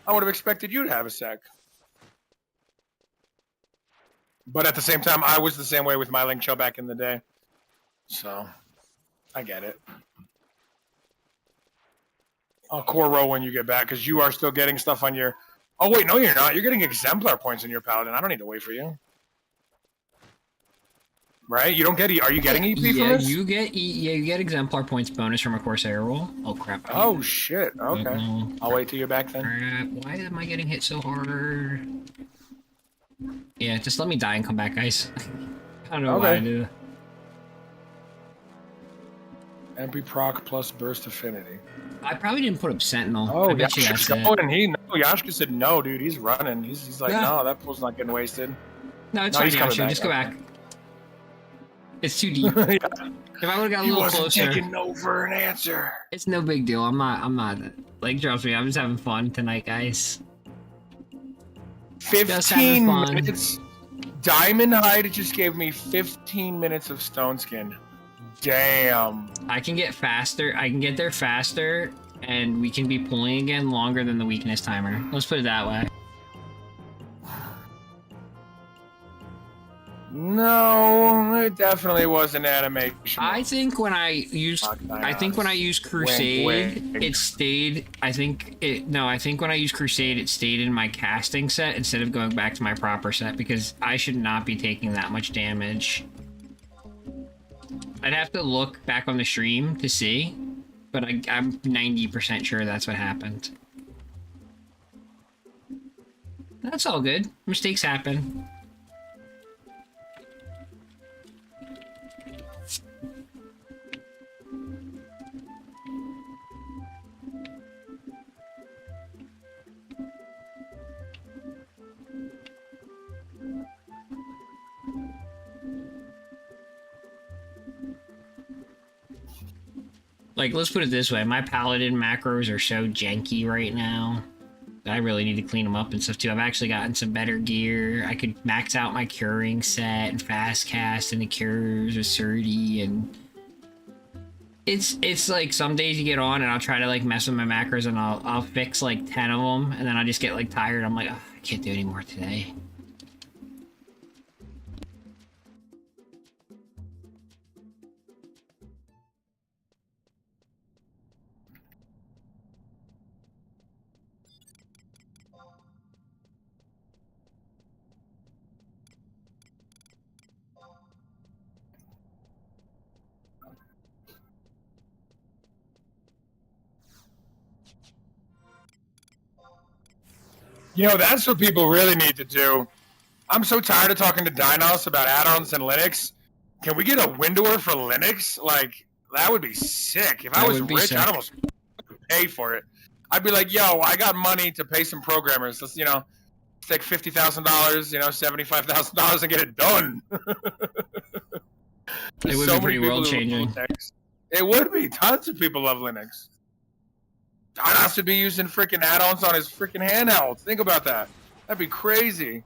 I would have expected you to have a sack. But at the same time, I was the same way with my Link Shell back in the day, so I get it. I'll core roll when you get back, because you are still getting stuff on your... Oh, wait, no, you're not. You're getting exemplar points in your Paladin. I don't need to wait for you. Right? You don't get... Are you getting EP from this? You get exemplar points bonus from a Corsair roll. Oh, crap. Oh, shit. Okay. I'll wait till you're back then. Crap. Why am I getting hit so hard? Yeah, just let me die and come back, guys. I don't know why I do. MP proc plus burst affinity. I probably didn't put up Sentinel. Oh, Yashka's going, and Yashka said no, dude. He's running. He's like, no, that pool's not getting wasted. No, it's fine, Yashka. Just go back. It's too deep. Yeah. If I would have got a little closer. Taking no for an answer. It's no big deal. I'm not. Like, trust me, I'm just having fun tonight, guys. 15 minutes. Diamond Hide just gave me 15 minutes of Stone Skin. Damn. I can get faster. I can get there faster, and we can be pulling again longer than the weakness timer. Let's put it that way. No, it definitely was an animation. I think when I used Crusade, it stayed. I think when I used Crusade, it stayed in my casting set instead of going back to my proper set, because I should not be taking that much damage. I'd have to look back on the stream to see, but I'm 90% sure that's what happened. That's all good. Mistakes happen. Like, let's put it this way. My Paladin macros are so janky right now. I really need to clean them up and stuff, too. I've actually gotten some better gear. I could max out my curing set and fast cast into cures with Surdy, and... It's like, some days you get on and I'll try to, like, mess with my macros and I'll fix, like, 10 of them, and then I'll just get, like, tired. I'm like, oh, I can't do any more today. You know, that's what people really need to do. I'm so tired of talking to Dinos about add-ons and Linux. Can we get a windower for Linux? Like, that would be sick. If I was rich, I'd almost pay for it. I'd be like, yo, I got money to pay some programmers. Let's, you know, take $50,000, you know, $75,000 and get it done. It would be pretty world-changing. It would be. Tons of people love Linux. Dinos should be using freaking add-ons on his freaking handheld. Think about that. That'd be crazy.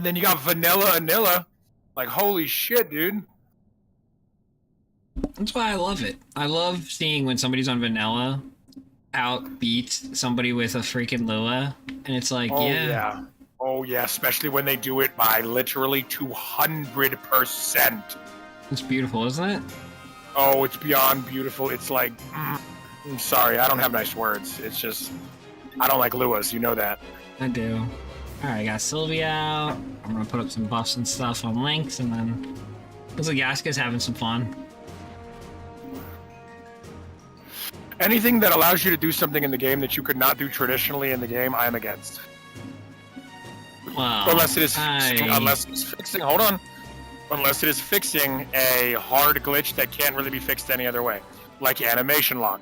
And then you got Vanilla Anilla. Like, holy shit, dude. That's why I love it. I love seeing when somebody's on vanilla outbeats somebody with a freaking Lua, and it's like, Oh, yeah. yeah. Oh, yeah, especially when they do it by literally 200%. It's beautiful, isn't it? Oh, it's beyond beautiful. It's like, I'm sorry, I don't have nice words. It's just, I don't like Luas, you know that. I do. Alright, I got Sylvia out. I'm gonna put up some buffs and stuff on Lynx, and then looks like Yasuka's having some fun. Anything that allows you to do something in the game that you could not do traditionally in the game, I am against. Wow. Unless it is fixing, hold on. Unless it is fixing a hard glitch that can't really be fixed any other way, like animation lock.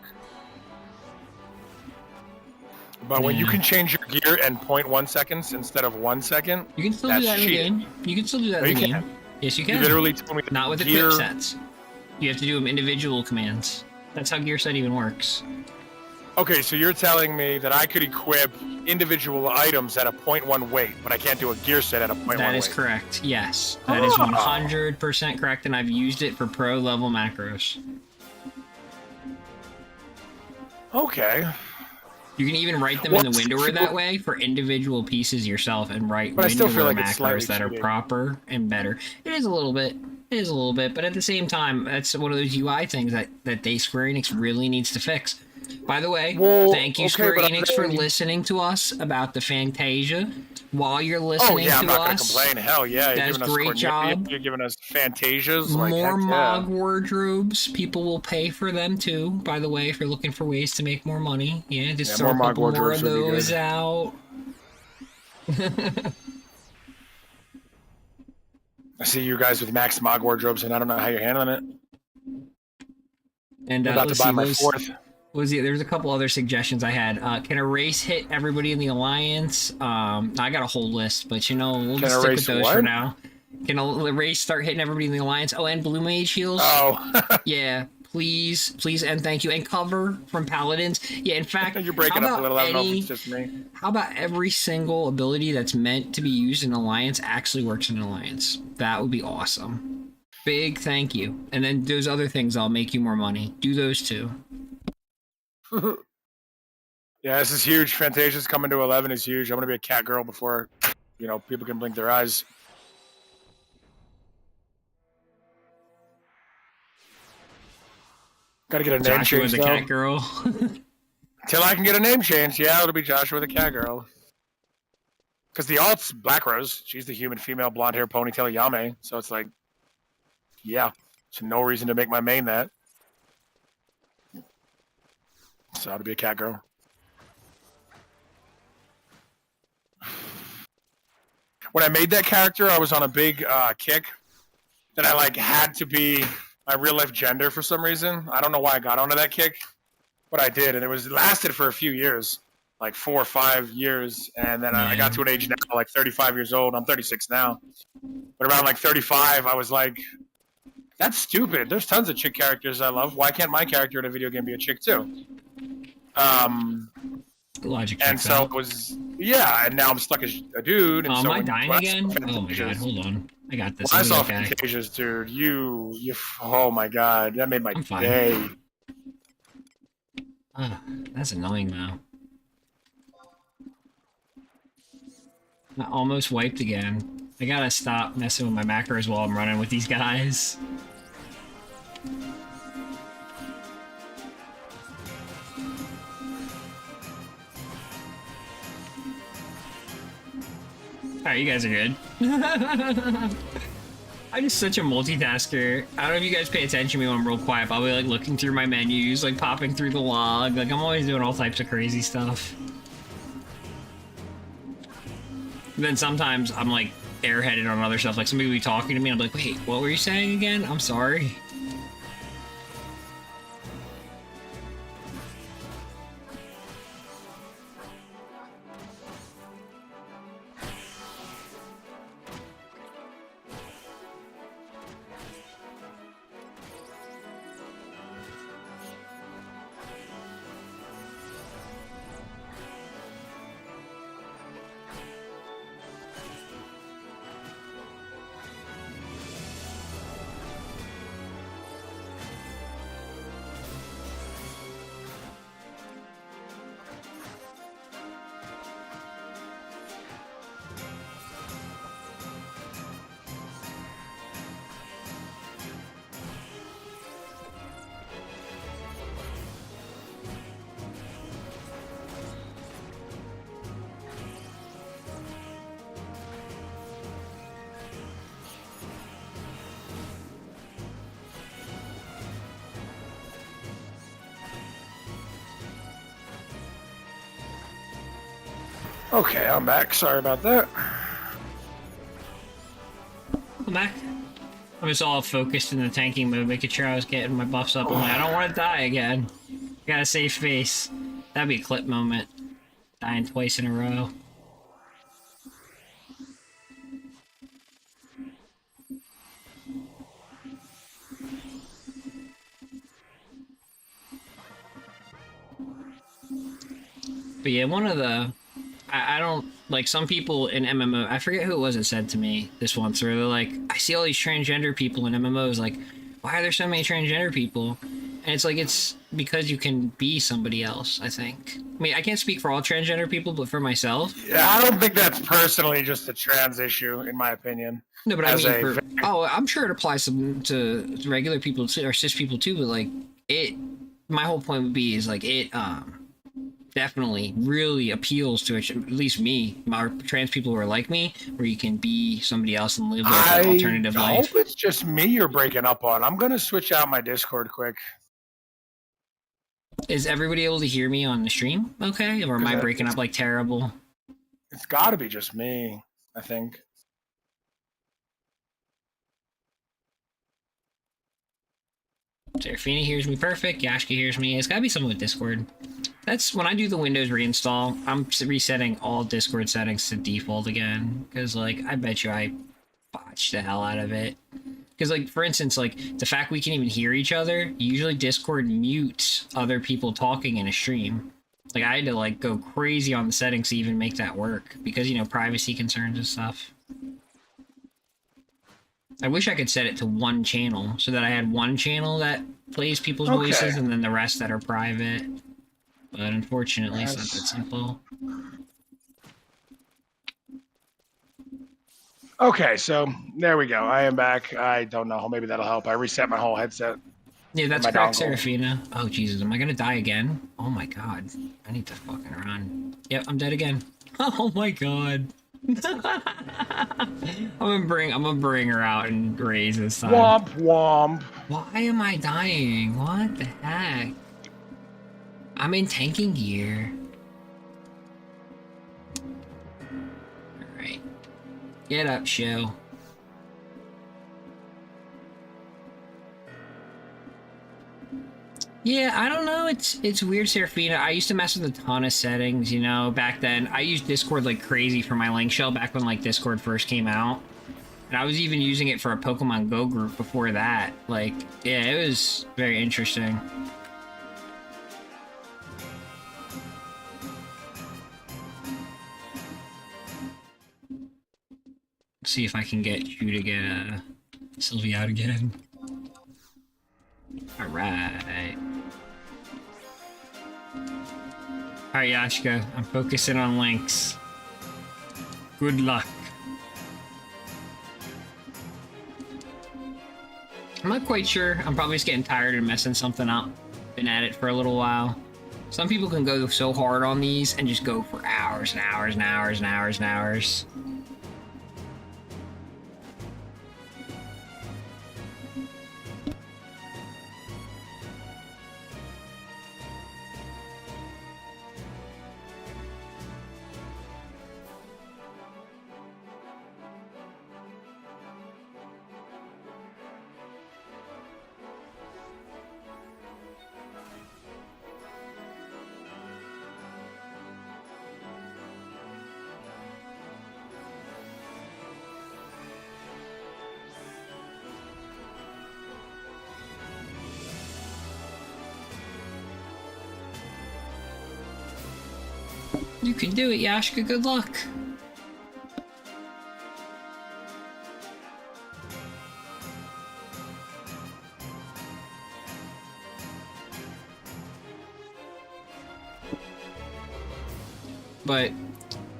But when you can change your gear in 0.1 seconds instead of 1 second, you can still do that in the game. You can still do that in the game. Yes, you can. You literally told me not with the gear... quick sets. You have to do them individual commands. That's how gear set even works. Okay, so you're telling me that I could equip individual items at a 0.1 weight, but I can't do a gear set at a 0.1 weight. That is correct. Yes, that is 100% correct, and I've used it for pro level macros. Okay. You can even write them in the windowware that way for individual pieces yourself, and write windowware macros that are proper and better. It is a little bit. It is a little bit, but at the same time, that's one of those UI things that Square Enix really needs to fix. By the way, thank you, Square Enix, for listening to us about the Fantasia. While you're listening to us, I'm not going to complain. Hell yeah, that's a great job. You're giving us Fantasias. More Mog wardrobes. People will pay for them too. By the way, if you're looking for ways to make more money, just throw a couple more of those out. I see you guys with max Mog wardrobes, and I don't know how you're handling it. And I'm about to buy my fourth. There's a couple other suggestions I had. Can a race hit everybody in the alliance? I got a whole list, but we'll just stick with those for now. Can a race start hitting everybody in the alliance? Oh, and blue mage heals. Oh, yeah. Please, and thank you. And cover from paladins. Yeah, in fact, you're breaking up a little. I don't know if it's just me. How about every single ability that's meant to be used in alliance actually works in an alliance? That would be awesome. Big thank you. And then those other things I'll make you more money. Do those too. Yeah, this is huge. Fantasia's coming to 11 is huge. I'm gonna be a cat girl before, people can blink their eyes. Gotta get a name change, the cat girl. Till I can get a name change, it'll be Joshua the cat girl. Because the alt's Black Rose. She's the human female blonde hair ponytail Yame. So it's like, so no reason to make my main that. So to be a cat girl. When I made that character, I was on a big kick that I had to be my real life gender for some reason. I don't know why I got onto that kick, but I did, and it lasted for a few years, like 4 or 5 years, and then I got to an age now, like 35 years old. I'm 36 now, but around 35, I was like, that's stupid. There's tons of chick characters I love. Why can't my character in a video game be a chick too? Logic. And so it was, and now I'm stuck as a dude. And am I dying again? Oh my god, hold on. I got this. When I saw Fantasias, dude, you, oh my god, that made my day. That's annoying though. I almost wiped again. I gotta stop messing with my macros while I'm running with these guys. Alright, you guys are good. I'm just such a multitasker. I don't know if you guys pay attention to me when I'm real quiet, but I'll be looking through my menus, popping through the log. I'm always doing all types of crazy stuff. And then sometimes I'm airheaded on other stuff. Somebody will be talking to me and I'm like, wait, what were you saying again? I'm sorry. Okay, I'm back. Sorry about that. I'm back. I was all focused in the tanking mode, making sure I was getting my buffs up. I'm like, I don't want to die again. Gotta save face. That'd be a clip moment. Dying twice in a row. But yeah, one of the... I don't... Like, some people in MMO... I forget who it was that said to me this once, where they're like, I see all these transgender people in MMOs, like, why are there so many transgender people? And it's like, it's because you can be somebody else, I think. I mean, I can't speak for all transgender people, but for myself... Yeah, I don't think that's personally just a trans issue, in my opinion. No, but I As mean, a for... Oh, I'm sure it applies to regular people, too, or cis people, too, but, like, it... My whole point would be is, like, it, definitely really appeals to at least me, our trans people who are like me, where you can be somebody else and live like an alternative I life. hope it's just me you're breaking up on. I'm gonna switch out my Discord quick. Is everybody able to hear me on the stream? Okay, or am I breaking up like terrible? It's got to be just me, I think. Serafina hears me perfect. Yashka hears me. It's gotta be someone with Discord. That's when I do the Windows reinstall. I'm resetting all Discord settings to default again, because like I bet you I botched the hell out of it. Because like for instance, like the fact we can even hear each other, usually Discord mutes other people talking in a stream. Like I had to like go crazy on the settings to even make that work because you know privacy concerns and stuff. I wish I could set it to one channel so that I had one channel that plays people's voices and then the rest that are private. But unfortunately, it's not that simple. Okay, so there we go. I am back. I don't know. Maybe that'll help. I reset my whole headset. Yeah, that's correct, Serafina. Oh, Jesus. Am I going to die again? Oh, my God. I need to fucking run. Yep, I'm dead again. Oh, my God. I'm gonna bring her out and raise this time. Womp womp. Why am I dying? What the heck? I'm in tanking gear. Alright. Get up, show. Yeah, I don't know. It's weird, Serafina. I used to mess with a ton of settings, you know, back then. I used Discord like crazy for my link shell back when like Discord first came out. And I was even using it for a Pokemon Go group before that. Like, yeah, it was very interesting. Let's see if I can get you to get Sylvie out again. Alright. Alright, Yashka. I'm focusing on links. Good luck. I'm not quite sure. I'm probably just getting tired and messing something up. Been at it for a little while. Some people can go so hard on these and just go for hours and hours and hours and hours and hours. You can do it, Yashka. Good luck. But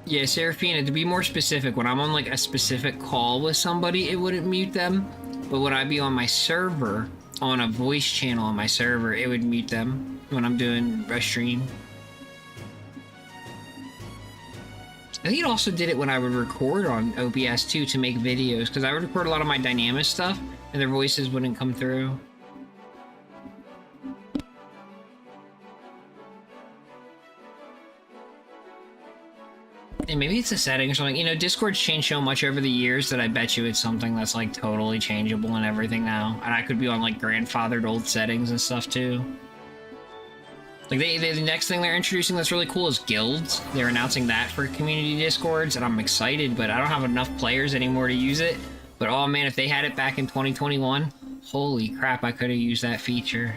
yeah, Serafina, to be more specific, when I'm on like a specific call with somebody, it wouldn't mute them. But when I be on my server, on a voice channel on my server, it would mute them when I'm doing a stream. I think it also did it when I would record on OBS too to make videos, because I would record a lot of my dynamic stuff and their voices wouldn't come through. And maybe it's a setting or something. You know, Discord's changed so much over the years that I bet you it's something that's like totally changeable and everything now. And I could be on like grandfathered old settings and stuff too. Like the next thing they're introducing that's really cool is guilds. They're announcing that for community Discords, and I'm excited, but I don't have enough players anymore to use it. But oh man, if they had it back in 2021, holy crap, I could have used that feature.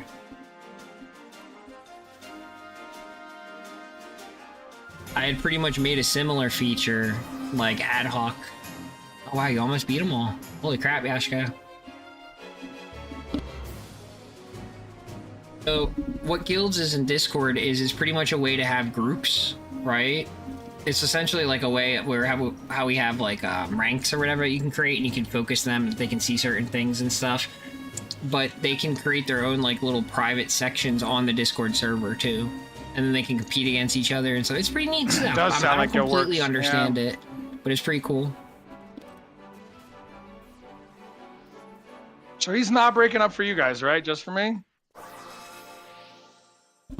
I had pretty much made a similar feature, like ad hoc. Oh wow, you almost beat them all. Holy crap, Yashka. So, what guilds is in Discord is pretty much a way to have groups, right? It's essentially like a way where how we have like ranks or whatever you can create, and you can focus them, they can see certain things and stuff. But they can create their own like little private sections on the Discord server too. And then they can compete against each other, and so it's pretty neat stuff. It does sound like it works. I don't completely understand it, but it's pretty cool. So he's not breaking up for you guys, right? Just for me?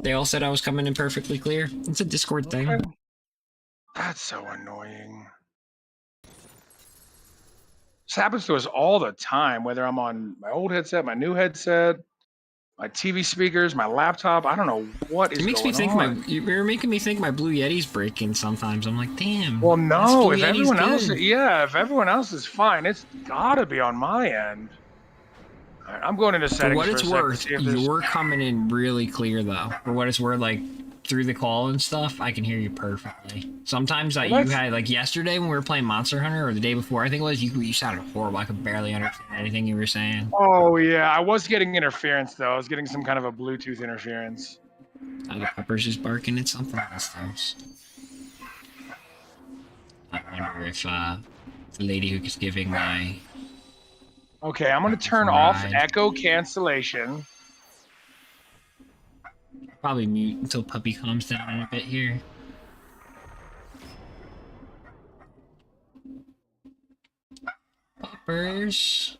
They all said I was coming in perfectly clear. It's a Discord thing. Okay. That's so annoying. This happens to us all the time, whether I'm on my old headset, my new headset, my TV speakers, my laptop. I don't know what is going on. You're making me think my Blue Yeti's breaking sometimes. I'm like, damn. Well, no, if everyone else, if everyone else is fine, it's gotta be on my end. All right, I'm going into settings. For what it's worth, you're coming in really clear though. For what it's worth, like through the call and stuff, I can hear you perfectly. Sometimes you had like yesterday when we were playing Monster Hunter, or the day before, I think it was, you sounded horrible. I could barely understand anything you were saying. Oh yeah, I was getting interference though. I was getting some kind of a Bluetooth interference. The Pepper's just barking at something downstairs. I wonder if the lady who is giving my... Okay, I'm gonna turn off echo cancellation. Probably mute until Puppy calms down in a bit here. Puppers.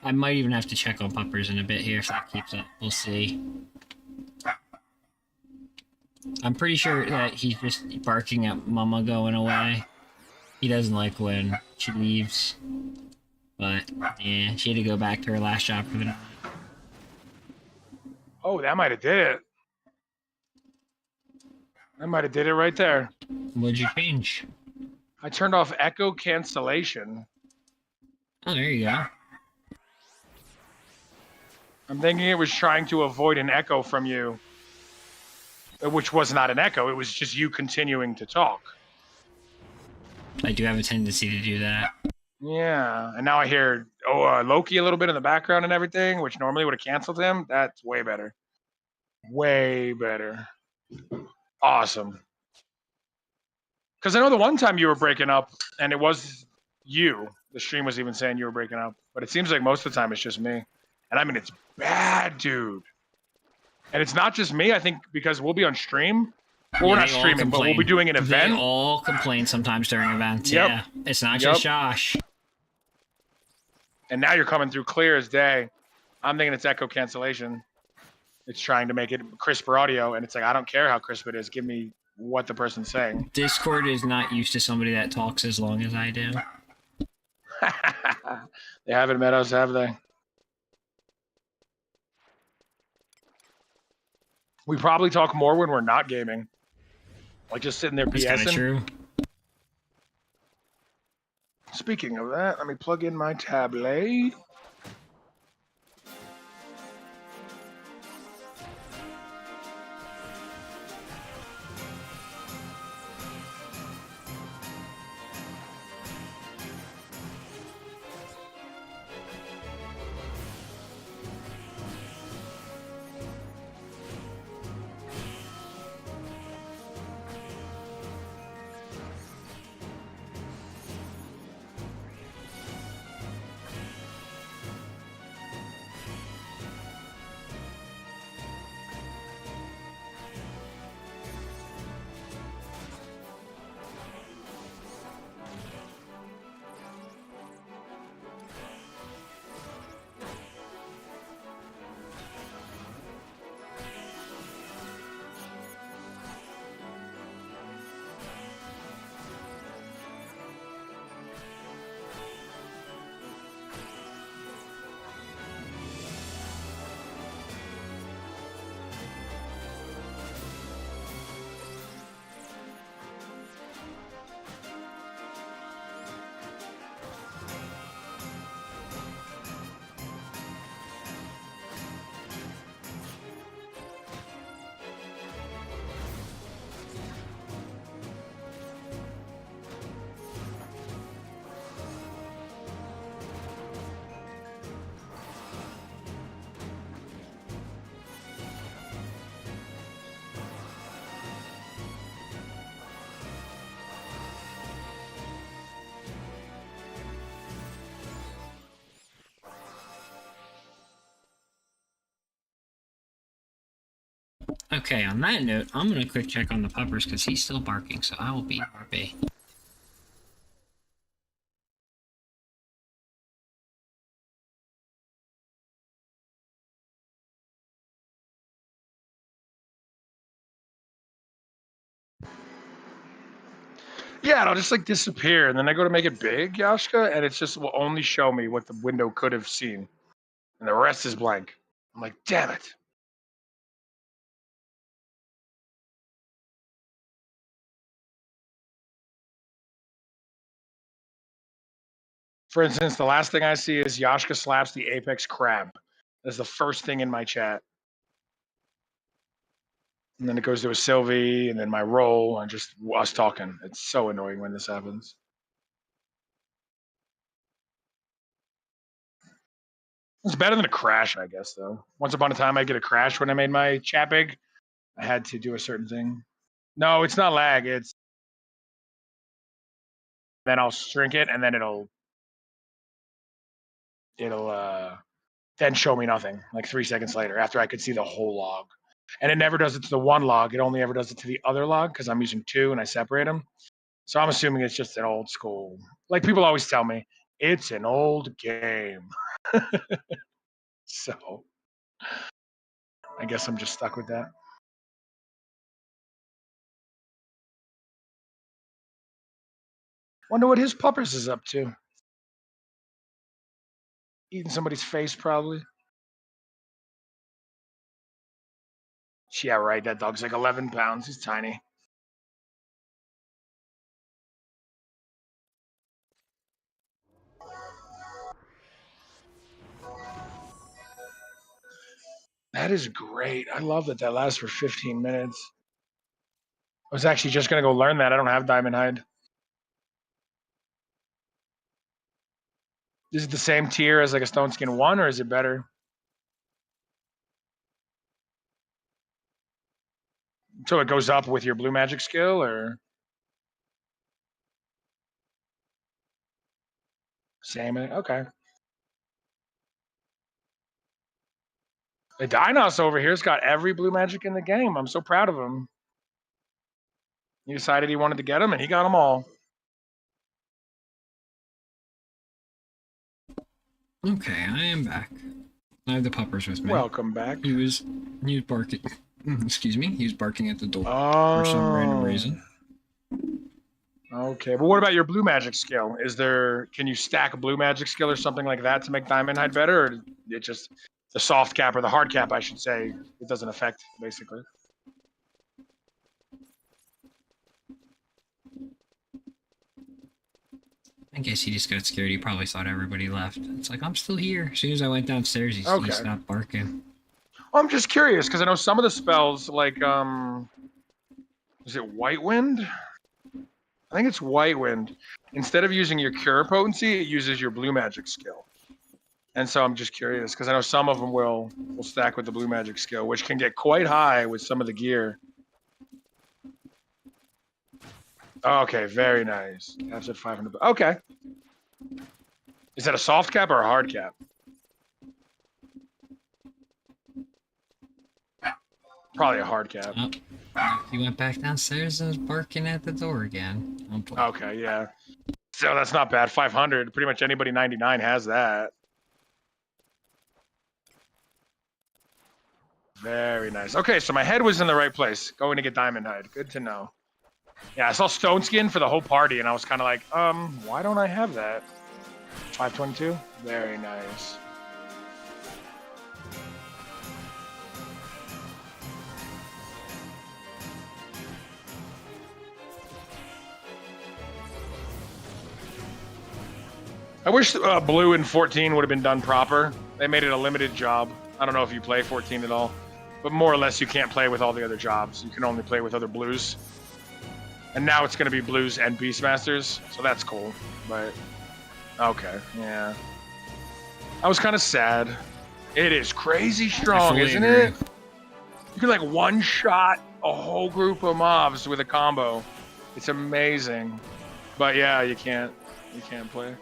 I might even have to check on Puppers in a bit here if that keeps up. We'll see. I'm pretty sure that he's just barking at Mama going away. He doesn't like when she leaves. But, yeah, she had to go back to her last job for the night. Oh, that might have did it. That might have did it right there. What'd you change? I turned off echo cancellation. Oh, there you go. I'm thinking it was trying to avoid an echo from you. Which was not an echo, it was just you continuing to talk. I do have a tendency to do that. Yeah, and now I hear Loki a little bit in the background and everything, which normally would have canceled him. That's way better. Way better. Awesome. Because I know the one time you were breaking up, and it was you. The stream was even saying you were breaking up. But it seems like most of the time it's just me. And I mean, it's bad, dude. And it's not just me, I think, because we'll be on stream. Well, we're not streaming, but we'll be doing an event. They all complain sometimes during events. Yep. Yeah, it's not just Josh. And now you're coming through clear as day. I'm thinking it's echo cancellation. It's trying to make it crisper audio, and it's like, I don't care how crisp it is. Give me what the person's saying. Discord is not used to somebody that talks as long as I do. They haven't met us, have they? We probably talk more when we're not gaming. Like just sitting there PSing. That's kind of true. Speaking of that, let me plug in my tablet. Okay, on that note, I'm gonna quick check on the puppers because he's still barking, so I will be RB. Yeah, it'll just like disappear, and then I go to make it big, Yashka, and it just will only show me what the window could have seen, and the rest is blank. I'm like, damn it. For instance, the last thing I see is Yashka slaps the apex crab. That's the first thing in my chat. And then it goes to a Sylvie, and then my roll, and just us talking. It's so annoying when this happens. It's better than a crash, I guess, though. Once upon a time, I get a crash when I made my chat big. I had to do a certain thing. No, it's not lag. It's then I'll shrink it, and then it'll then show me nothing like 3 seconds later after I could see the whole log. And it never does it to the one log. It only ever does it to the other log because I'm using two and I separate them. So I'm assuming it's just an old school. Like people always tell me, it's an old game. So I guess I'm just stuck with that. Wonder what his puppers is up to. Eating somebody's face, probably. Yeah, right. That dog's like 11 pounds. He's tiny. That is great. I love that that lasts for 15 minutes. I was actually just going to go learn that. I don't have Diamond Hide. Is it the same tier as like a Stone Skin 1, or is it better? So it goes up with your blue magic skill, or same? Okay. The Dinos over here's got every blue magic in the game. I'm so proud of him. He decided he wanted to get them, and he got them all. Okay, I am back. I have the puppers with me. Welcome back. He was barking. Excuse me. He was barking at the door for some random reason. Okay, but what about your blue magic skill? Can you stack a blue magic skill or something like that to make Diamond Hide better, or it just the soft cap or the hard cap, I should say, it doesn't affect basically? I guess he just got scared. He probably thought everybody left. It's like, I'm still here. As soon as I went downstairs, he stopped barking. Well, I'm just curious because I know some of the spells, like is it White Wind? I think it's White Wind. Instead of using your cure potency, it uses your blue magic skill. And so I'm just curious because I know some of them will stack with the blue magic skill, which can get quite high with some of the gear. Okay, very nice. Caps at 500. Okay. Is that a soft cap or a hard cap? Probably a hard cap. Oh, he went back downstairs and was barking at the door again. Okay, yeah. So that's not bad. 500. Pretty much anybody 99 has that. Very nice. Okay, so my head was in the right place. Going to get Diamond Hide. Good to know. Yeah, I saw Stone Skin for the whole party, and I was kind of like, why don't I have that? 522? Very nice. I wish Blue in 14 would have been done proper. They made it a limited job. I don't know if you play 14 at all, but more or less you can't play with all the other jobs. You can only play with other Blues. And now it's going to be Blues and Beastmasters, so that's cool. But, okay, yeah. I was kind of sad. It is crazy strong, isn't it? You can, like, one-shot a whole group of mobs with a combo. It's amazing. But, yeah, you can't play.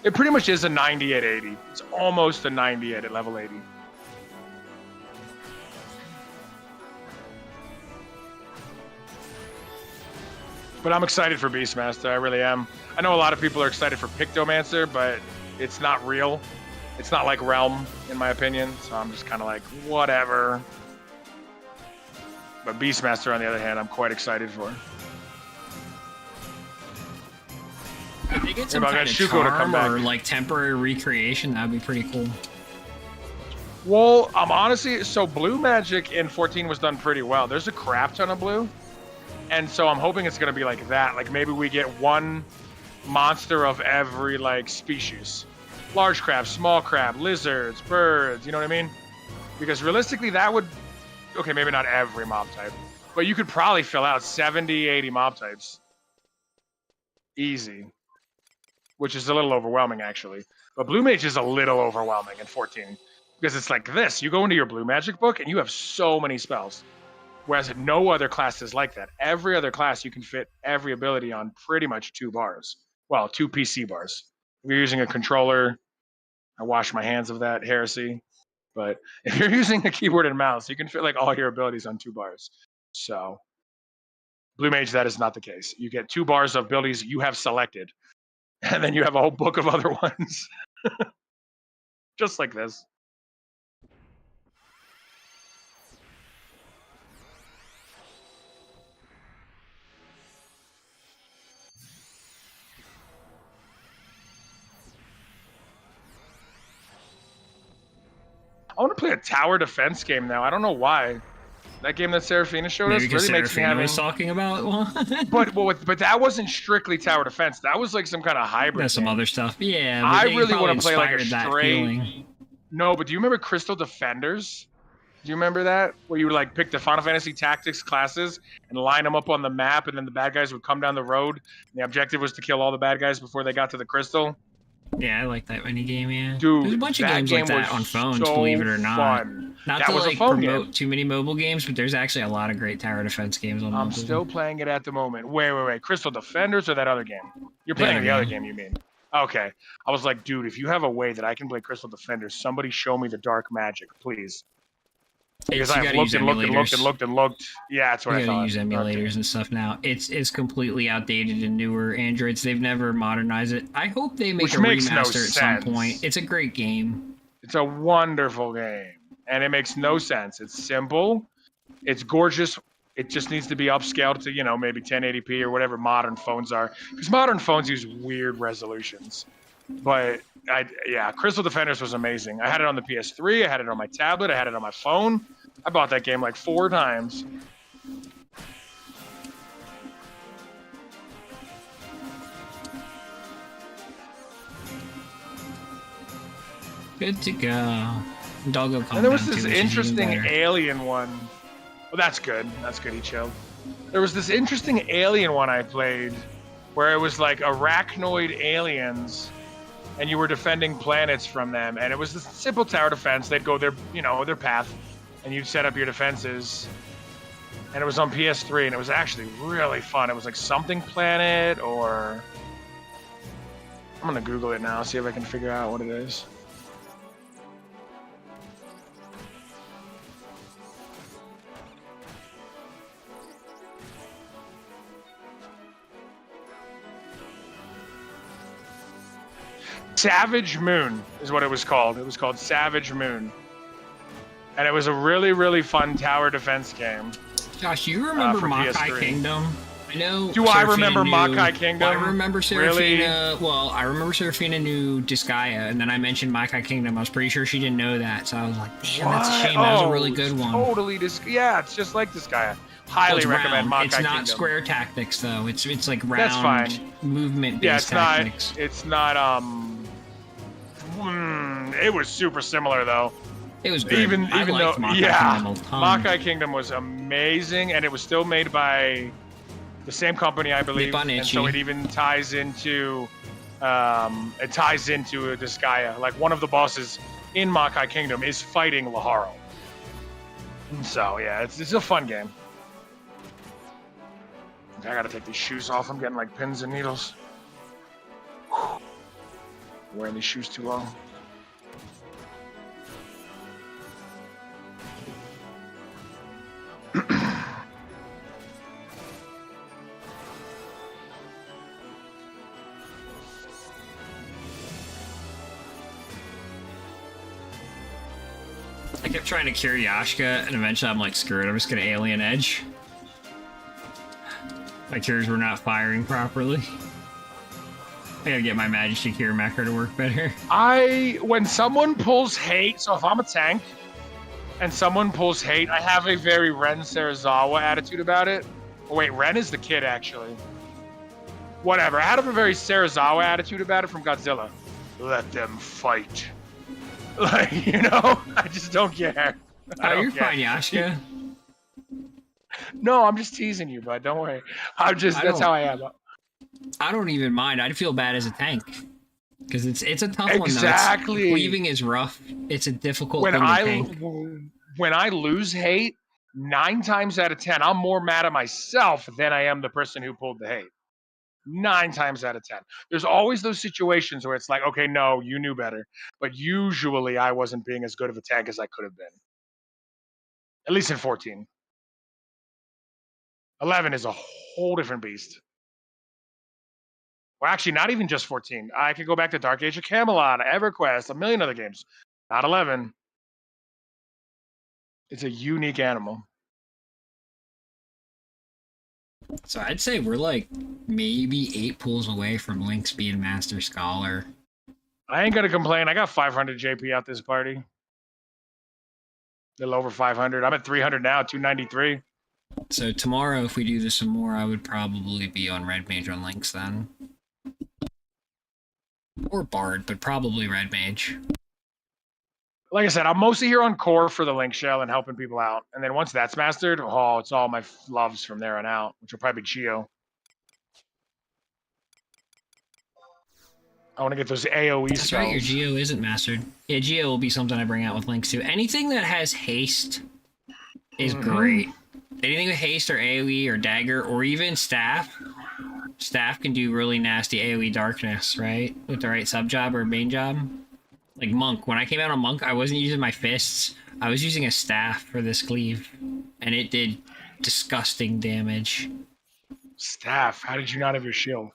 It pretty much is a 90 at 80. It's almost a 90 at level 80. But I'm excited for Beastmaster. I really am. I know a lot of people are excited for Pictomancer, but it's not real. It's not like Realm, in my opinion. So I'm just kind of like, whatever. But Beastmaster, on the other hand, I'm quite excited for. If they get some Maybe I'll kind of get Shuko to charm come back. or like temporary recreation, that'd be pretty cool. Well, I'm honestly, so blue magic in 14 was done pretty well. There's a crap ton of blue. And so I'm hoping it's going to be like that. Like maybe we get one monster of every like species. Large crab, small crab, lizards, birds, you know what I mean? Because realistically that would, okay, maybe not every mob type, but you could probably fill out 70, 80 mob types. Easy. Which is a little overwhelming actually. But blue mage is a little overwhelming in 14. Because it's like this, you go into your blue magic book and you have so many spells. Whereas no other class is like that. Every other class, you can fit every ability on pretty much 2 bars. Well, 2 PC bars. If you're using a controller, I wash my hands of that heresy. But if you're using a keyboard and mouse, you can fit like all your abilities on 2 bars. So, Blue Mage, that is not the case. You get 2 bars of abilities you have selected. And then you have a whole book of other ones. Just like this. I want to play a tower defense game now. I don't know why. That game that Seraphina showed us really makes me was talking about one. but that wasn't strictly tower defense. That was like some kind of hybrid. That's some other stuff. Yeah, I really want to play like a straight. No, but do you remember Crystal Defenders? Do you remember that? Where you would like pick the Final Fantasy Tactics classes and line them up on the map, and then the bad guys would come down the road. And the objective was to kill all the bad guys before they got to the crystal. Yeah, I like that mini game, yeah. Dude, there's a bunch of games like that on phones, believe it or not. Fun. Not to like promote too many mobile games, but there's actually a lot of great tower defense games on mobile. I'm still playing it at the moment. Wait. Crystal Defenders or that other game? You're playing the other game, you mean? Okay. I was like, dude, if you have a way that I can play Crystal Defenders, somebody show me the dark magic, please. Because I've looked and looked. Yeah, that's what I thought. You gotta use emulators and stuff now. It's completely outdated and newer Androids. They've never modernized it. I hope they make a remaster at some point. It's a great game. It's a wonderful game. And it makes no sense. It's simple. It's gorgeous. It just needs to be upscaled to, you know, maybe 1080p or whatever modern phones are. Because modern phones use weird resolutions. But yeah, Crystal Defenders was amazing. I had it on the PS3, I had it on my tablet, I had it on my phone. I bought that game like 4 times. Good to go. Doggo. And there was this interesting alien one. Well, that's good. That's good, he chilled. There was this interesting alien one I played where it was like arachnoid aliens and you were defending planets from them, and it was this simple tower defense. They'd go their path, and you'd set up your defenses. And it was on PS3, and it was actually really fun. It was like Something Planet, or I'm gonna Google it now, see if I can figure out what it is. Savage Moon is what it was called. It was called Savage Moon. And it was a really, really fun tower defense game. Josh, you remember Makai Kingdom? I know. Do I remember Makai Kingdom? Well, I remember Seraphina. Really? Well, I remember Seraphina knew Disgaea, and then I mentioned Makai Kingdom. I was pretty sure she didn't know that, so I was like, damn, that's a shame. That was a really good one. Totally. Yeah, it's just like Disgaea. Highly recommend Makai Kingdom. It's not square tactics, though. It's like round movement-based tactics. It's not. It was super similar though. It was good. Even though, Makai Kingdom was amazing, and it was still made by the same company, I believe. And so it even ties into Disgaea. Like one of the bosses in Makai Kingdom is fighting Laharo. So yeah, it's a fun game. I gotta take these shoes off. I'm getting like pins and needles. Whew. Wearing these shoes too long. I kept trying to cure Yashka, and eventually I'm like, screw it, I'm just gonna Alien Edge. My cures were not firing properly. I gotta get my Majesty Cure macro to work better. When someone pulls hate, so if I'm a tank and someone pulls hate, I have a very Ren Sarazawa attitude about it. Oh, wait, Ren is the kid, actually. Whatever. I had a very Sarazawa attitude about it from Godzilla. Let them fight. Like, you know, I just don't care. Oh, you're fine, Yashka. No, I'm just teasing you, bud. Don't worry. That's how I am. I don't even mind. I'd feel bad as a tank. Because it's a tough one, though. Exactly. Cleaving is rough. It's a difficult thing to tank. When I lose hate, 9 times out of 10, I'm more mad at myself than I am the person who pulled the hate. 9 times out of 10. There's always those situations where it's like, okay, no, you knew better. But usually I wasn't being as good of a tank as I could have been. At least in 14. 11 is a whole different beast. Well, actually, not even just 14. I could go back to Dark Age of Camelot, EverQuest, a million other games. Not 11. It's a unique animal. So I'd say we're like maybe 8 pulls away from Lynx being Master Scholar. I ain't gonna complain. I got 500 JP out this party. A little over 500. I'm at 300 now, 293. So tomorrow, if we do this some more, I would probably be on Red Mage on Lynx then. Or Bard, but probably Red Mage. Like I said, I'm mostly here on core for the Link Shell and helping people out. And then once that's mastered, oh, it's all my loves from there on out, which will probably be Geo. I want to get those AoE That's spells. right, your Geo isn't mastered. Yeah, Geo will be something I bring out with Lynx too. Anything that has haste is great. Anything with haste or AoE or dagger or even staff. Staff can do really nasty AoE darkness, right? With the right sub job or main job. Like Monk. When I came out on Monk, I wasn't using my fists. I was using a staff for this cleave. And it did disgusting damage. Staff? How did you not have your shield?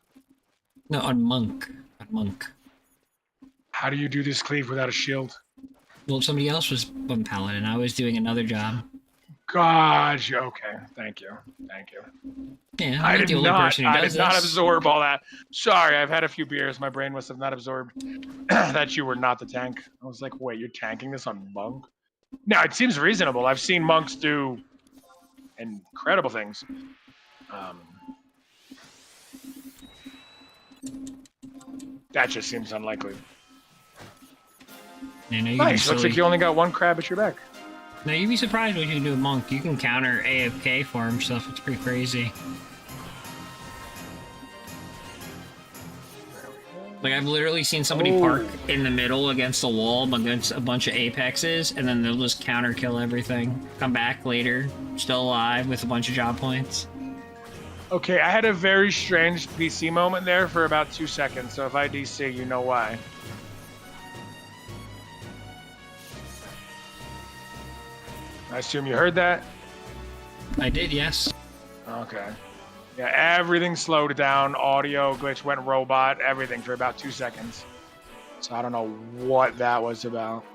No, on Monk. On Monk. How do you do this cleave without a shield? Well, somebody else was on Paladin. I was doing another job. Gotcha. Okay. Thank you. Thank you. Yeah, I did not absorb all that. Sorry, I've had a few beers. My brain must have not absorbed that you were not the tank. I was like, wait, you're tanking this on Monk? No, it seems reasonable. I've seen monks do incredible things. That just seems unlikely. Nice. Looks like you only got 1 crab at your back. No, you'd be surprised what you can do with Monk. You can counter AFK farm stuff. It's pretty crazy. Like, I've literally seen somebody park in the middle against a wall against a bunch of Apexes, and then they'll just counter kill everything. Come back later, still alive with a bunch of job points. Okay, I had a very strange PC moment there for about 2 seconds, so if I DC, you know why. I assume you heard that? I did, yes. Okay. Yeah, everything slowed down. Audio glitch went robot, everything for about 2 seconds. So I don't know what that was about.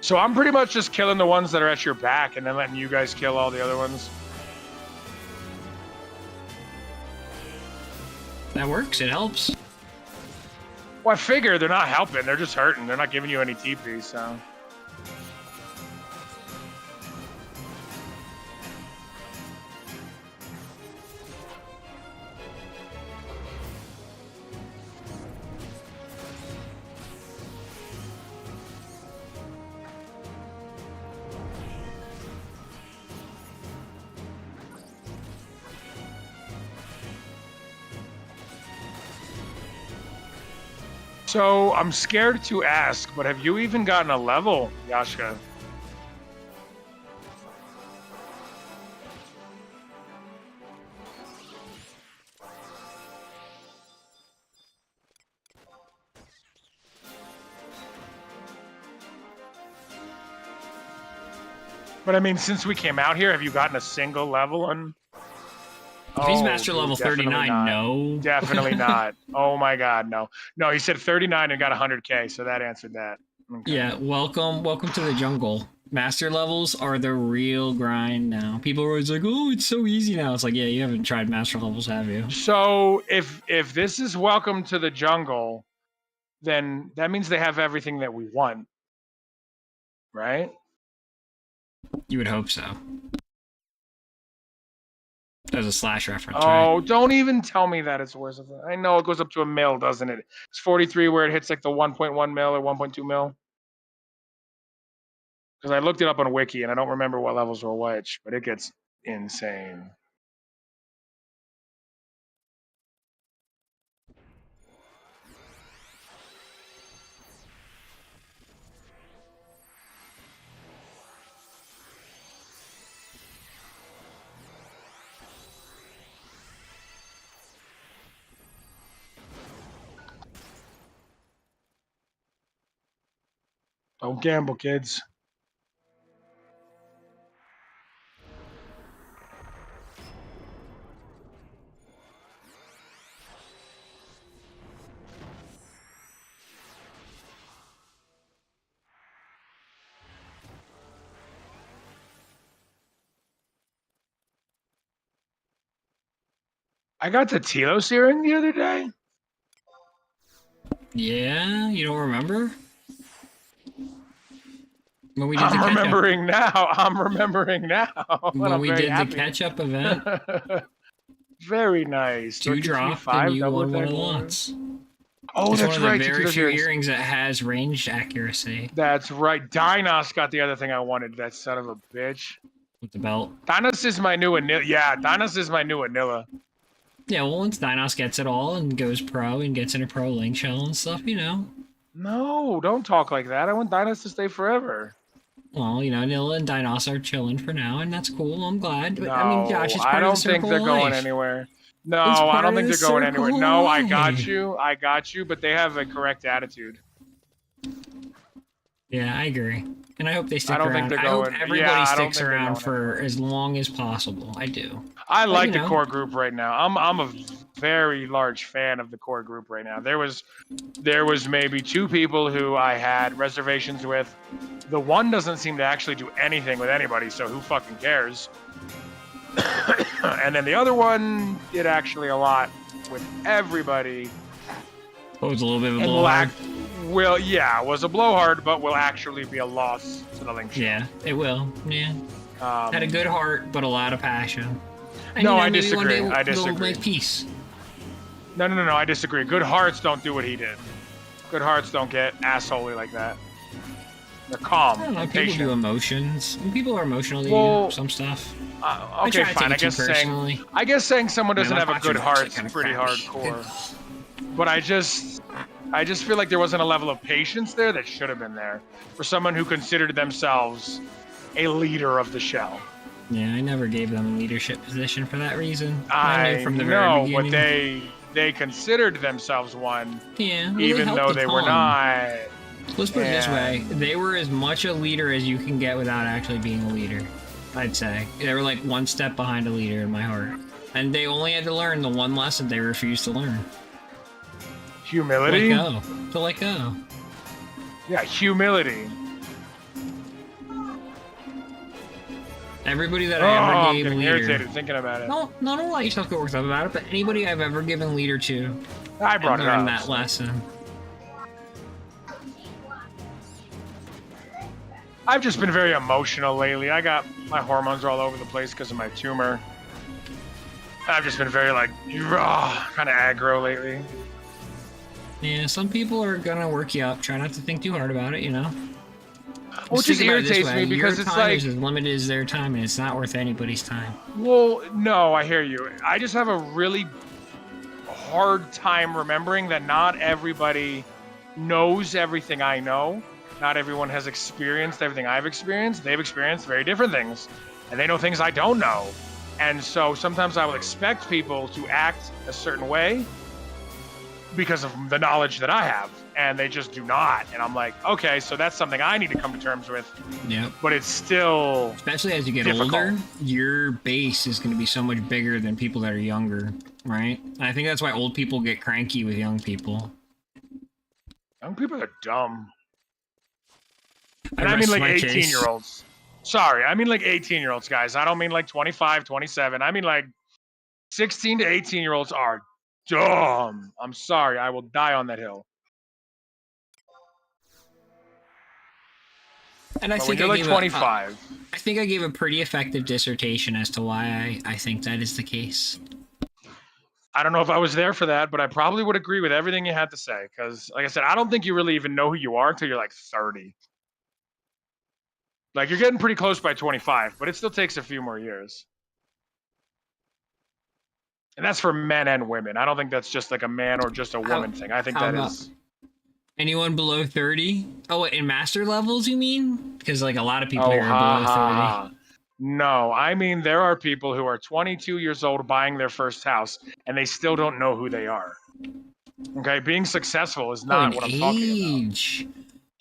So I'm pretty much just killing the ones that are at your back and then letting you guys kill all the other ones. That works, it helps. Well, I figure they're not helping, they're just hurting. They're not giving you any TP, so. So, I'm scared to ask, but have you even gotten a level, Yashka? But I mean, since we came out here, have you gotten a single level on If he's master level definitely 39, not. no. Definitely not. Oh my God, no. No, he said 39 and got 100K, so that answered that. Okay. Yeah, welcome to the jungle. Master levels are the real grind now. People are always like, oh, it's so easy now. It's like, yeah, you haven't tried master levels, have you? So if this is welcome to the jungle, then that means they have everything that we want, right? You would hope so. That was a Slash reference, Oh, right? don't even tell me that it's worse. I know it goes up to a mil, doesn't it? It's 43 where it hits like the 1.1 mil or 1.2 mil. Because I looked it up on Wiki and I don't remember what levels were which, but it gets insane. Don't gamble, kids. I got the Telos earring the other day. Yeah, you don't remember? When we did I'm remembering now. I'm remembering now. When we did the catch-up event. Very nice. 2 drop and you won one of the lots. Oh, it's that's one of right. the very few earrings that has range accuracy. That's right. Dynos got the other thing I wanted. That son of a bitch. With the belt. Dynos is my new Anilla. Yeah, Dynos is my new Anilla. Yeah, well, once Dynos gets it all and goes pro and gets into pro link shell and stuff, you know. No, don't talk like that. I want Dynos to stay forever. Well, you know, Nilla and Dynos are chilling for now, and that's cool. I'm glad. But, No, I mean, Josh, it's part I don't of the think circle they're of going life. anywhere. No, I don't think they're going anywhere. No, I got you, but they have a correct attitude. Yeah, I agree. And I hope they stick I don't around. think they're I hope going. everybody sticks around for as long as possible. I do. I like the core group right now. I'm a very large fan of the core group right now. There was maybe 2 people who I had reservations with. The one doesn't seem to actually do anything with anybody, so who fucking cares? And then the other one did actually a lot with everybody. Oh, it was a little bit of a blowhard. Was a blowhard, but will actually be a loss to the link. Yeah, it will. Yeah. Had a good heart, but a lot of passion. And, no, you know, I disagree. I disagree. They'll make peace. No, I disagree. Good hearts don't do what he did. Good hearts don't get assholey like that. They're calm. I don't know. And People patient. do emotions. People are emotional to you. Some stuff. Okay, fine. I guess saying someone doesn't have a good heart is pretty hardcore. But I just feel like there wasn't a level of patience there that should have been there for someone who considered themselves a leader of the shell. Yeah, I never gave them a leadership position for that reason. I knew from the know, very but beginning. they considered themselves one. Yeah, well, even though they were not. Let's put it this way: they were as much a leader as you can get without actually being a leader. I'd say they were like one step behind a leader in my heart, and they only had to learn the one lesson they refused to learn. Humility. To let go. Yeah, humility. Everybody that I ever gave I'm leader. irritated thinking about it. No, don't let yourself get worked up about it. But anybody I've ever given leader to, I brought it up. learned that lesson. I've just been very emotional lately. I got my hormones are all over the place because of my tumor. I've just been very like kind of aggro lately. Yeah, some people are gonna work you up. Try not to think too hard about it, you know. Well, it just irritates me because it's like is as limited as their time, and it's not worth anybody's time. Well, no, I hear you. I just have a really hard time remembering that not everybody knows everything I know. Not everyone has experienced everything I've experienced. They've experienced very different things, and they know things I don't know. And so sometimes I will expect people to act a certain way, because of the knowledge that I have, and they just do not. And I'm like, okay, so that's something I need to come to terms with. Yep. But it's still, especially as you get difficult. older, your base is going to be so much bigger than people that are younger, right? And I think that's why old people get cranky with young people. Young people are dumb. I And I mean rest like my 18-year-olds. Sorry, I mean like 18-year-olds, guys. I don't mean like 25, 27. I mean like 16 to 18-year-olds are dumb. I'm sorry, I will die on that hill. And I But think when you're like gave 25. I think I gave a pretty effective dissertation as to why I think that is the case. I don't know if I was there for that, but I probably would agree with everything you had to say. Because, like I said, I don't think you really even know who you are until you're like 30. Like, you're getting pretty close by 25, but it still takes a few more years. And that's for men and women. I don't think that's just like a man or just a woman thing. I think that is... Anyone below 30? Oh, in master levels, you mean? Because, like, a lot of people here are below 30. No, I mean, there are people who are 22 years old buying their first house, and they still don't know who they are. Okay? Being successful is not what I'm talking about.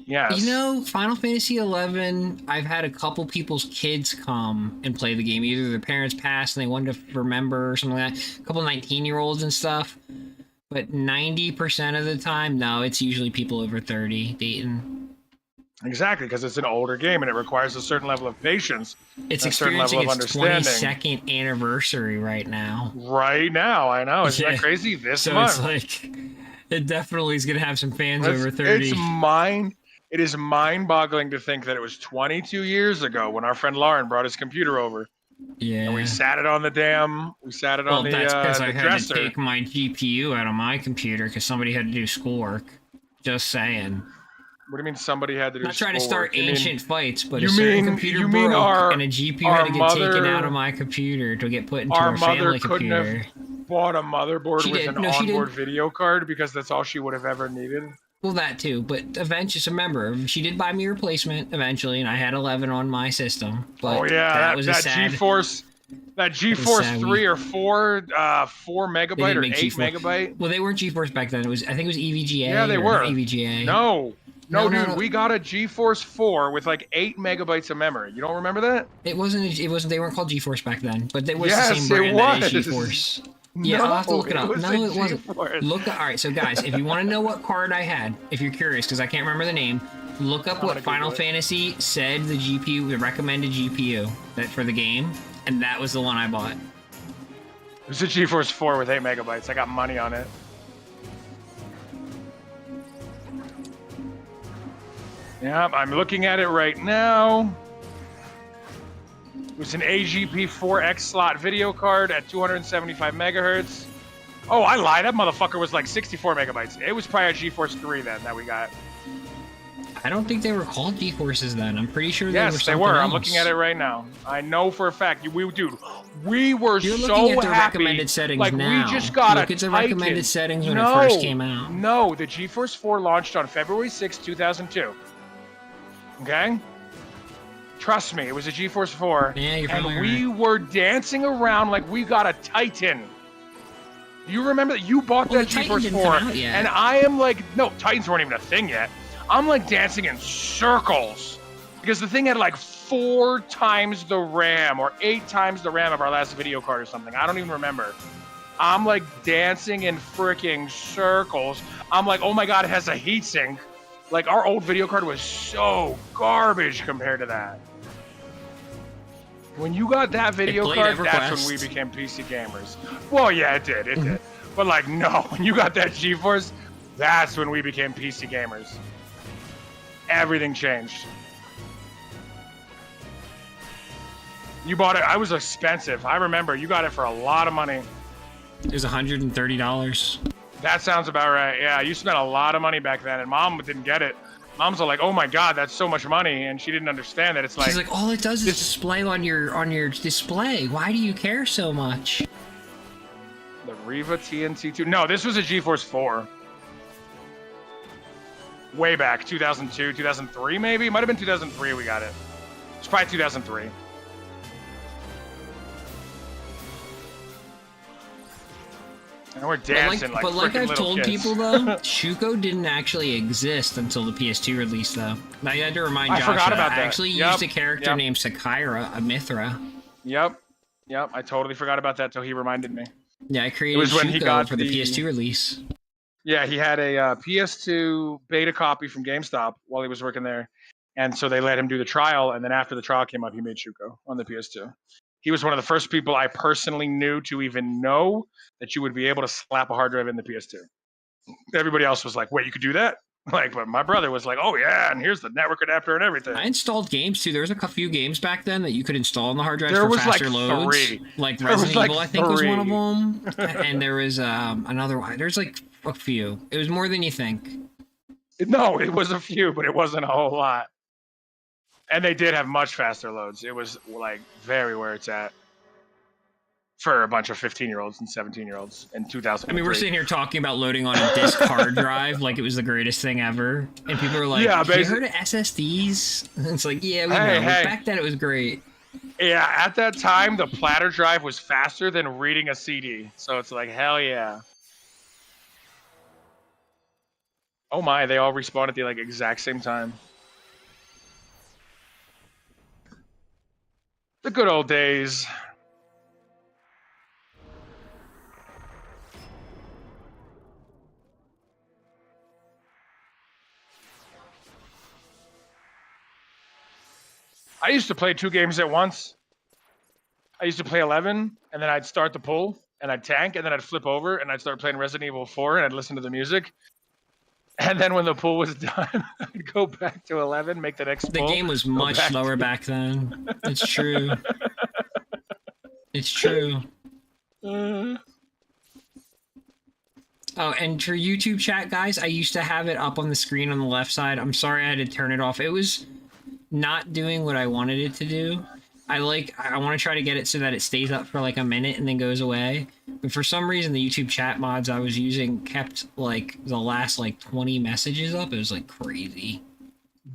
Yes. You know, Final Fantasy XI, I've had a couple people's kids come and play the game. Either their parents passed and they wanted to remember or something like that. A couple 19-year-olds and stuff. But 90% of the time, no, it's usually people over 30 dating. Exactly, because it's an older game and it requires a certain level of patience. It's a certain level experiencing of its understanding. 22nd anniversary right now. Right now, I know. Isn't that crazy? This so month. It's like, it definitely is going to have some fans over 30. It is mind-boggling to think that it was 22 years ago when our friend Lauren brought his computer over. Yeah. And we sat it on the on the that's because I had dresser. to take my GPU out of my computer because somebody had to do schoolwork. Just saying. What do you mean somebody had to do Not trying to start ancient fights, but a certain computer broke and a GPU had to get taken out of my computer to get put into our family computer. Our mother couldn't have bought a motherboard with an onboard video card because that's all she would have ever needed. Well, that too, but eventually, just remember, she did buy me a replacement eventually, and I had 11 on my system. But that GeForce 3 or 4 megabyte or 8 megabyte. Well, they weren't GeForce back then. I think it was EVGA. Yeah, they were. EVGA. No, dude, we got a GeForce 4 with like 8 megabytes of memory. You don't remember that? It wasn't. They weren't called GeForce back then, but it was the same brand that is GeForce. Yeah, I'll have to look it up. No, it wasn't. All right, so guys, if you want to know what card I had, if you're curious, because I can't remember the name, look up what Final Fantasy said the GPU, the recommended GPU that for the game, and that was the one I bought. It was a GeForce 4 with 8 megabytes. I got money on it. Yep, I'm looking at it right now. It was an AGP4X slot video card at 275 megahertz. Oh, I lied. That motherfucker was like 64 megabytes. It was probably a GeForce 3 then that we got. I don't think they were called GeForces then. I'm pretty sure they were something Yes, they were. else. I'm looking at it right now. I know for a fact. We were so You're looking at the happy. recommended settings like now. we just got Look at the recommended settings when it first came out. No, the GeForce 4 launched on February 6, 2002. Okay? Trust me, it was a GeForce 4. Yeah, you're and probably we were dancing around like we got a Titan. You remember that? You bought that GeForce 4. And I am like, no, Titans weren't even a thing yet. I'm like dancing in circles. Because the thing had like 4 times the RAM or 8 times the RAM of our last video card or something. I don't even remember. I'm like dancing in freaking circles. I'm like, oh my God, it has a heatsink. Like our old video card was so garbage compared to that. When you got that video card, that's when we became PC gamers. Well, yeah, it did. It did. But like, no, when you got that GeForce, that's when we became PC gamers. Everything changed. You bought it. I was expensive. I remember you got it for a lot of money. It was $130. That sounds about right. Yeah, you spent a lot of money back then, and Mom didn't get it. Mom's all like, "Oh my God, that's so much money," and she didn't understand that. It's like she's like, all it does is display on your display. Why do you care so much? The Riva TNT2. No, this was a GeForce 4. Way back, 2002, 2003 maybe? It might have been 2003 we got it. It's probably 2003. And we're dancing but like freaking I've little told kids. people though, Shuko didn't actually exist until the PS2 release though. Now you had to remind Josh forgot about I that. actually used a character named Sakaira, a Mithra. Yep. I totally forgot about that till he reminded me. Yeah, I created was when Shuko he got for the PS2 release. Yeah, he had a PS2 beta copy from GameStop while he was working there. And so they let him do the trial. And then after the trial came up, he made Shuko on the PS2. He was one of the first people I personally knew to even know that you would be able to slap a hard drive in the PS2. Everybody else was like, wait, you could do that? Like, but my brother was like, oh yeah, and here's the network adapter and everything. I installed games too. There was a few games back then that you could install on the hard drive There for was faster like loads. 3. Like There was Resident like Evil, I think was one of 3. them. And there was another one. There's like a few. It was more than you think. No, it was a few, but it wasn't a whole lot. And they did have much faster loads. It was like very where it's at for a bunch of 15-year-olds and 17-year-olds in 2000. I mean, we're sitting here talking about loading on a disc hard drive like it was the greatest thing ever. And people are like, yeah, have you heard of SSDs? And it's like, yeah, we know. Hey. Back then it was great. Yeah, at that time, the platter drive was faster than reading a CD. So it's like, hell yeah. Oh my, they all respawn at the like exact same time. The good old days. I used to play 2 games at once. I used to play 11, and then I'd start the pull, and I'd tank, and then I'd flip over, and I'd start playing Resident Evil 4, and I'd listen to the music. And then when the pull was done, I'd go back to 11, make the next pull. The game was much slower back then. It's true. It's true. Oh, and for YouTube chat, guys, I used to have it up on the screen on the left side. I'm sorry I had to turn it off. It was not doing what I wanted it to do. I want to try to get it so that it stays up for like a minute and then goes away. But for some reason, the YouTube chat mods I was using kept like the last like 20 messages up. It was like crazy.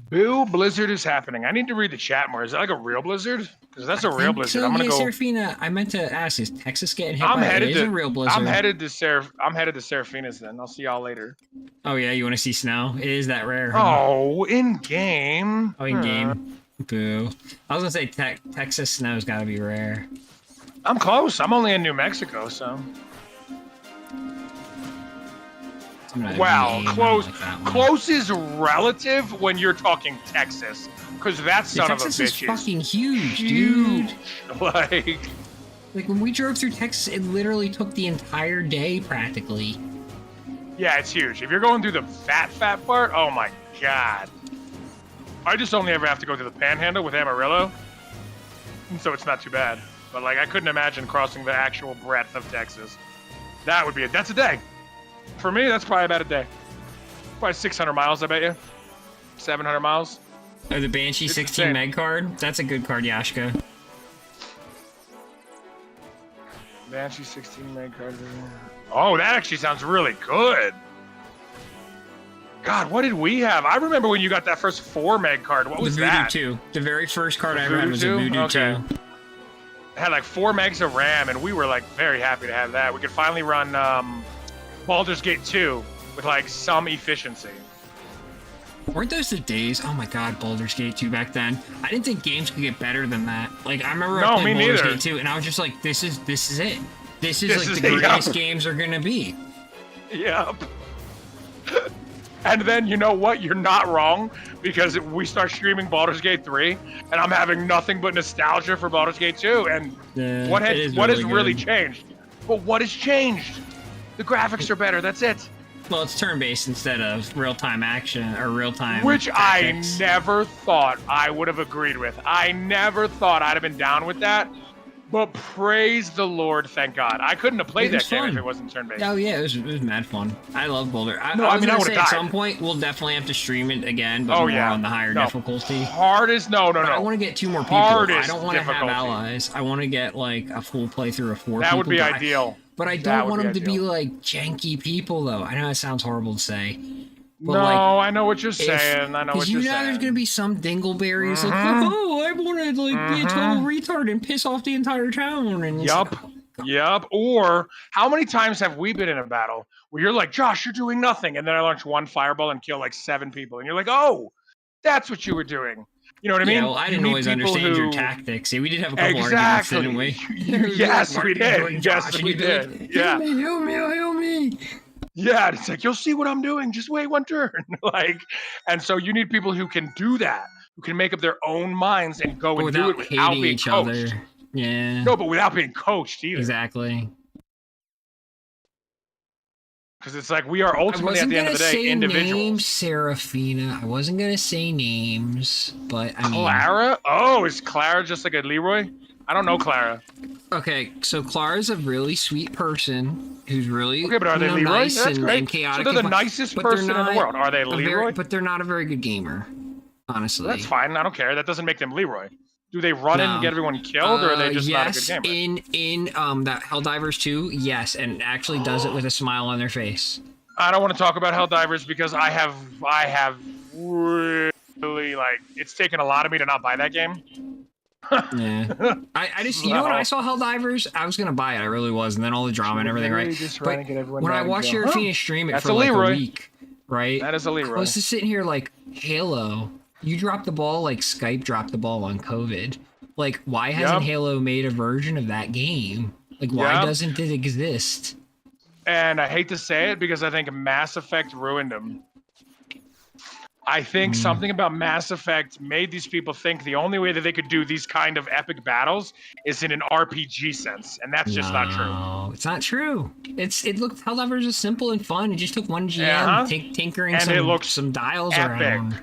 Boo, blizzard is happening. I need to read the chat more. Is that like a real blizzard? Because that's a real blizzard. So, I'm gonna go. Serafina, I meant to ask, is Texas getting hit I'm by headed it? Is to a real blizzard? I'm headed to Serafina's then. I'll see y'all later. Oh yeah, you want to see snow? It is that rare. Huh? Oh, in game. Oh, in game. Boo. I was gonna say Texas snow's got to be rare. I'm close. I'm only in New Mexico, so. Wow, close. Like close is relative when you're talking Texas, because that son of a bitch is fucking huge, dude. Like when we drove through Texas, it literally took the entire day practically. Yeah, it's huge. If you're going through the fat part, oh my god. I just only ever have to go to the Panhandle with Amarillo, so it's not too bad. But like, I couldn't imagine crossing the actual breadth of Texas. That's a day. For me, that's probably about a day. Probably 600 miles, I bet you. 700 miles. Oh, the Banshee 16 meg card? That's a good card, Yashka. Banshee 16 meg card. Oh, that actually sounds really good. God, what did we have? I remember when you got that first 4 meg card. What was that? The Voodoo 2. The very first card I ever had was a Voodoo 2. It had like 4 megs of RAM, and we were like very happy to have that. We could finally run Baldur's Gate 2 with like some efficiency. Weren't those the days? Oh my god, Baldur's Gate 2 back then. I didn't think games could get better than that. Like, I remember playing Baldur's Gate 2, and I was just like, this is it. This is like the greatest games are gonna be. Yep. And then, you know what? You're not wrong, because we start streaming Baldur's Gate 3, and I'm having nothing but nostalgia for Baldur's Gate 2, and what has really changed? But what has changed? The graphics are better, that's it. Well, it's turn-based instead of real-time action, or real-time Which tactics. I never thought I would have agreed with. I never thought I'd have been down with that. But praise the Lord, thank God. I couldn't have played that game if it wasn't turn-based. Oh yeah, it was mad fun. I love Boulder. I would have died. At some point, we'll definitely have to stream it again, but more on the higher difficulty. Hardest, no. I want to get 2 more people. I don't want to have allies. I want to get like a full playthrough of 4 people. That would be ideal. But I don't want them to be like janky people, though. I know that sounds horrible to say. But I know what you're saying. Because you know there's going to be some dingleberries like, oh, I want to like be a total retard and piss off the entire town. And yup. Yep. Or how many times have we been in a battle where you're like, Josh, you're doing nothing, and then I launch one fireball and kill like 7 people, and you're like, oh, that's what you were doing. You know what I mean? Yeah, well, I didn't always understand your tactics. Yeah, we did have a couple arguments, didn't we? Yes, we did. Yes, we did. Yeah. Help me, help me. Yeah, it's like, you'll see what I'm doing. Just wait one turn. Like, and so you need people who can do that, who can make up their own minds and go and do it without hating being each coached. other. Yeah. No, but without being coached either. Exactly. Because it's like we are ultimately at the end of the day individuals. Names, Serafina. I wasn't gonna say names, but I mean Clara? Oh, is Clara just like a Leroy? I don't know Clara. Okay, so Clara's a really sweet person who's really but are they Leroy? nice That's and, great. and chaotic. So they're the nicest person in the world. Are they Leroy? But they're not a very good gamer, honestly. That's fine. I don't care. That doesn't make them Leroy. Do they run in and get everyone killed, or are they just not a good gamer? In that Helldivers 2, yes, and actually does it with a smile on their face. I don't want to talk about Helldivers because I have really like it's taken a lot of me to not buy that game. Yeah, I just you know when I saw Helldivers, I was gonna buy it. I really was, and then all the drama and everything, right? But when I watched Serafina stream it for like a week, right? That is a Leroy. I was just sitting here like, Halo, you dropped the ball like Skype dropped the ball on COVID. Like, why hasn't Halo made a version of that game? Like, why doesn't it exist? And I hate to say it because I think Mass Effect ruined them. I think something about Mass Effect made these people think the only way that they could do these kind of epic battles is in an RPG sense, and that's just not true. No, it's not true. It looked Helldivers is simple and fun. It just took one GM tinkering some dials around.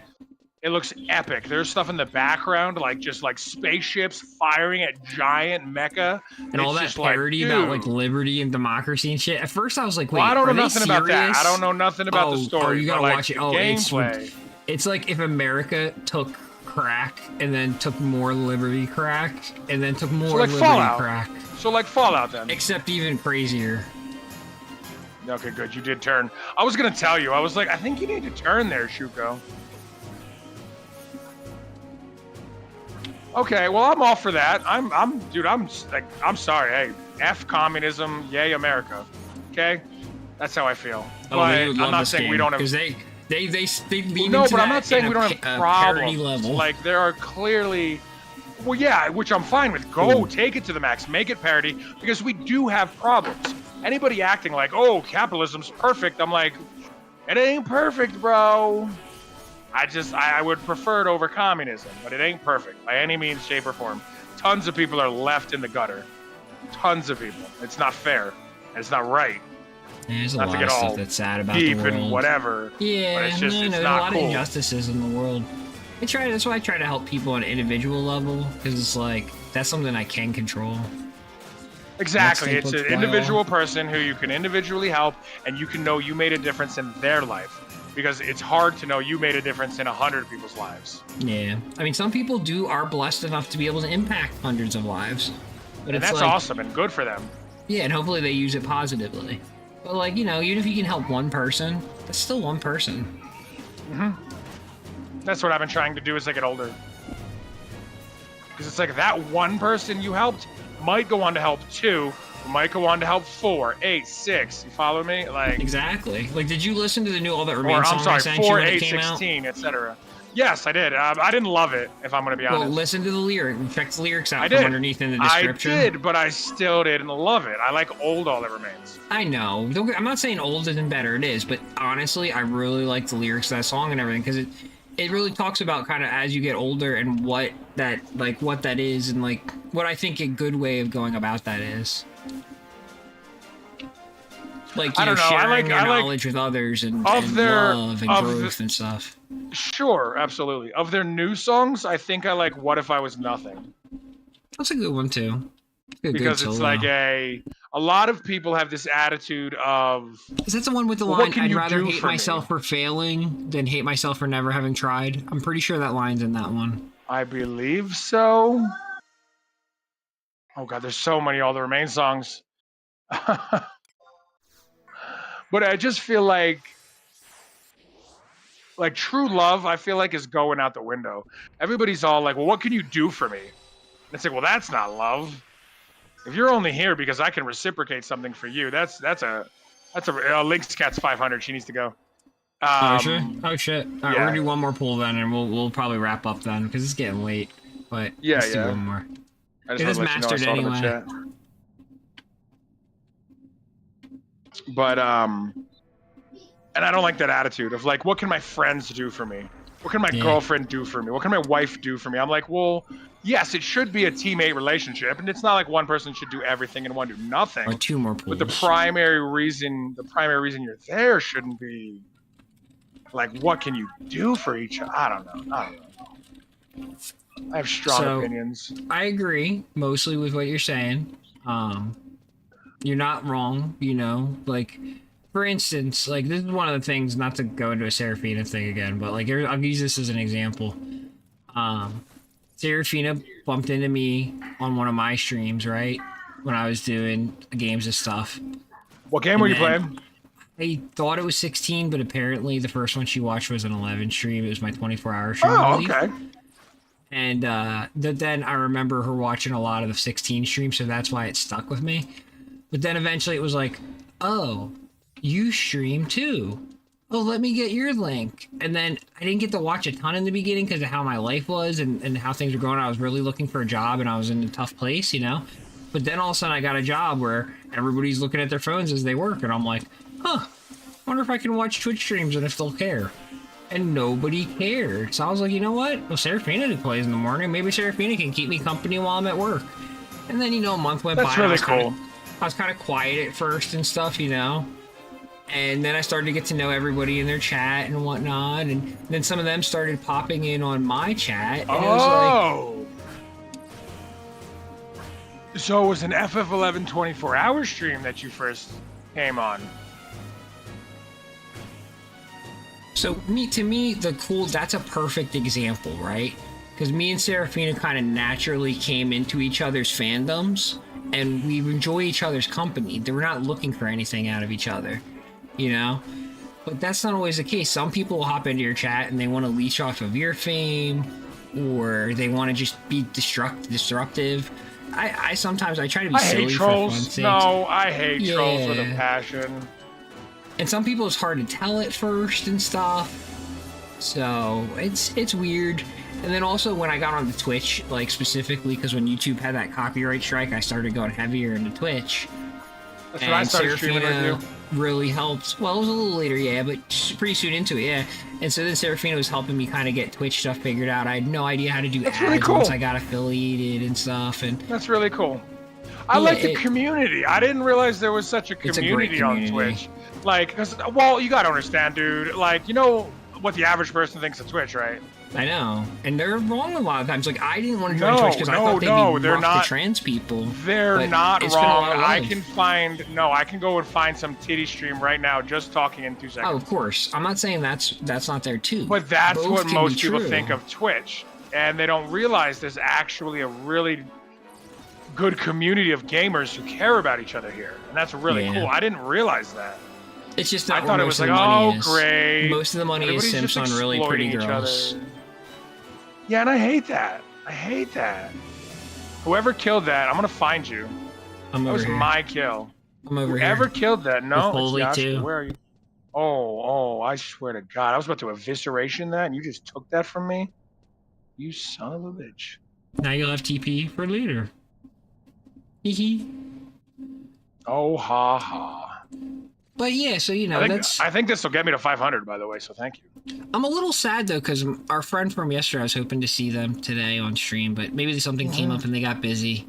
It looks epic. There's stuff in the background, like just like spaceships firing at giant mecha. And all that parody about like liberty and democracy and shit. At first I was like, wait, I don't know nothing about that. I don't know nothing about the story. Oh, you gotta watch it. Oh, gameplay. It's like if America took crack and then took more liberty crack and then took more liberty crack. So like Fallout then. Except even crazier. Okay, good. You did turn. I was gonna tell you. I was like, I think you need to turn there, Shuko. Okay, well, I'm all for that. Dude, I'm sorry. Hey, F communism, yay America. Okay, that's how I feel. Oh, but I'm not saying we don't have. Because they lean no, into but I'm not saying we don't have problems. Level. Like there are clearly, well, yeah, which I'm fine with. Go take it to the max, make it parity, because we do have problems. Anybody acting like, oh, capitalism's perfect, I'm like, it ain't perfect, bro. I would prefer it over communism, but it ain't perfect by any means, shape, or form. Tons of people are left in the gutter. Tons of people. It's not fair. And it's not right. There's a lot of stuff that's sad about deep the world. And whatever. Yeah, but it's just, it's there's not a lot cool. of injustices in the world. That's why I try to help people on an individual level, because it's like, that's something I can control. Exactly. It's an individual person who you can individually help, and you can know you made a difference in their life. Because it's hard to know you made a difference in 100 people's lives. Yeah. I mean, some people are blessed enough to be able to impact hundreds of lives. But and that's awesome and good for them. Yeah, and hopefully they use it positively. But, like, you know, even if you can help one person, that's still one person. Mm-hmm. That's what I've been trying to do as I get older. Because it's like that one person you helped might go on to help 2, might go on to help 4, 8, 6. You follow me? Like exactly. Like, did you listen to the new All That Remains song? I sent 4, you when 8, it came 16, etc. Yes, I did. I didn't love it, if I'm going to be honest. Well, listen to the lyric. Check the lyrics out from underneath in the description. I did, but I still didn't love it. I like old All That Remains. I know. I'm not saying old isn't better. It is, but honestly, I really like the lyrics of that song and everything because it really talks about kind of as you get older and what that is and like what I think a good way of going about that is. Like, you know, sharing your knowledge with others and love and growth and stuff. Sure, absolutely. Of their new songs, I think I like What If I Was Nothing. That's a good one, too. Because it's like a lot of people have this attitude of... Is that the one with the line, I'd rather hate myself for failing than hate myself for never having tried? I'm pretty sure that line's in that one. I believe so. Oh, God, there's so many All That Remain songs. But I just feel like true love, I feel like is going out the window. Everybody's all like, well, what can you do for me? And it's like, well, that's not love. If you're only here because I can reciprocate something for you, that's a Link's Cat's 500. She needs to go. Oh shit! Oh shit! All right, yeah. we're gonna do one more poll then, and we'll probably wrap up then because it's getting late. But Yeah, let's do one more. I just want to let you know I saw it in the chat. But and I don't like that attitude of like, what can my friends do for me? What can my girlfriend do for me? What can my wife do for me? I'm like, well, yes, it should be a teammate relationship, and it's not like one person should do everything and one do nothing. Or two more polls. But the primary reason you're there shouldn't be like, what can you do for each other? I don't know. I have strong opinions. I agree mostly with what you're saying. You're not wrong, you know, like, for instance, like, this is one of the things, not to go into a Serafina thing again, but, like, I'll use this as an example. Serafina bumped into me on one of my streams, right, when I was doing games and stuff. What game were you playing? I thought it was 16, but apparently the first one she watched was an 11 stream. It was my 24-hour stream. Oh, okay. And then I remember her watching a lot of the 16 streams, so that's why it stuck with me. But then eventually it was like, oh, you stream too. Oh, let me get your link. And then I didn't get to watch a ton in the beginning because of how my life was and how things were going. I was really looking for a job and I was in a tough place, you know? But then all of a sudden I got a job where everybody's looking at their phones as they work. And I'm like, huh, wonder if I can watch Twitch streams and if they'll care. And nobody cared. So I was like, you know what? Well, Serafina plays in the morning. Maybe Serafina can keep me company while I'm at work. And then, you know, a month went by. That's really cool. I was kind of quiet at first and stuff, you know? And then I started to get to know everybody in their chat and whatnot. And then some of them started popping in on my chat. And it was like, so it was an FF11 24-hour stream that you first came on. So to me, that's a perfect example, right? Because me and Serafina kind of naturally came into each other's fandoms, and we enjoy each other's company. We're not looking for anything out of each other, you know? But that's not always the case. Some people will hop into your chat and they want to leech off of your fame, or they want to just be disruptive. I sometimes try to be silly hate for trolls. fun's sake. No, I hate trolls with a passion. And some people it's hard to tell at first and stuff. So it's weird. And then also when I got onto Twitch, like specifically because when YouTube had that copyright strike, I started going heavier into Twitch. That's when I started streaming with you. Really helped. Well, it was a little later, yeah, but pretty soon into it, yeah. And so then Serafina was helping me kind of get Twitch stuff figured out. I had no idea how to do ads really cool. once I got affiliated and stuff. And that's really cool. I like the community. I didn't realize there was such a community on Twitch. Like, well, you gotta understand, dude. Like, you know what the average person thinks of Twitch, right? I know, and they're wrong a lot of times. Like, I didn't want to join Twitch because I thought they'd be rough to trans people. They're not wrong. I can go and find some titty stream right now just talking in 2 seconds. Oh, of course. I'm not saying that's not there too. But that's what most people think of Twitch, and they don't realize there's actually a really good community of gamers who care about each other here, and that's really cool. I didn't realize that. It's just that I thought it was like, oh, great. Most of the money is simps on really pretty girls. Yeah, and I hate that. I hate that. Whoever killed that, I'm gonna find you. That was my kill. I'm over here. Whoever killed that? No, it's too. Where are you? Oh, I swear to God, I was about to evisceration that, and you just took that from me. You son of a bitch. Now you'll have TP for leader. Hee hee. Oh, ha ha. But yeah, so you know, I think this will get me to 500, by the way. So thank you. I'm a little sad though, because our friend from yesterday, I was hoping to see them today on stream, but maybe something came up and they got busy.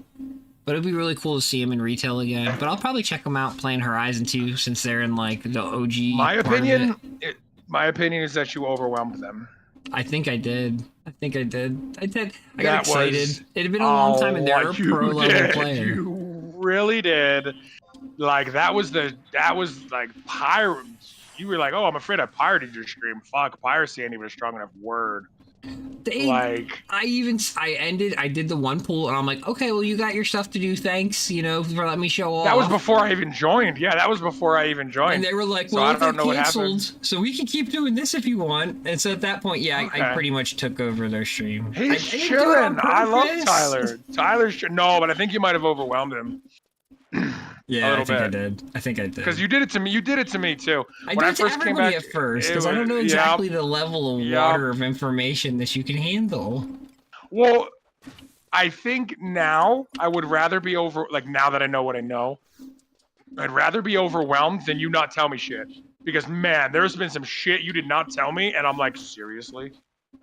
But it'd be really cool to see them in retail again. But I'll probably check them out playing Horizon 2 since they're in like the OG. My opinion is that you overwhelmed them. I think I did. I got excited. It had been a long time, and they're a pro level player. You really did. Like that was like pirate. You were like, oh, I'm afraid I pirated your stream. Fuck, piracy ain't even a strong enough word. I did the one pool and I'm like, okay, well, you got your stuff to do. Thanks, you know, for letting me show off. That was before I even joined. Yeah, that was before I even joined. And they were like, well, so I it don't got know canceled, what happened. so we can keep doing this if you want. And so at that point, yeah, Okay. I pretty much took over their stream. He's I didn't do it on chilling. I love purpose. Tyler. Tyler's no, but I think you might have overwhelmed him. Yeah, I think bit. I did. I think I did. Because you did it to me. You did it to me too. I When did I first to came everybody back at first because I don't know exactly the level of water of information that you can handle. Well, I think now I would rather be now that I know what I know, I'd rather be overwhelmed than you not tell me shit. Because man, there's been some shit you did not tell me, and I'm like, seriously?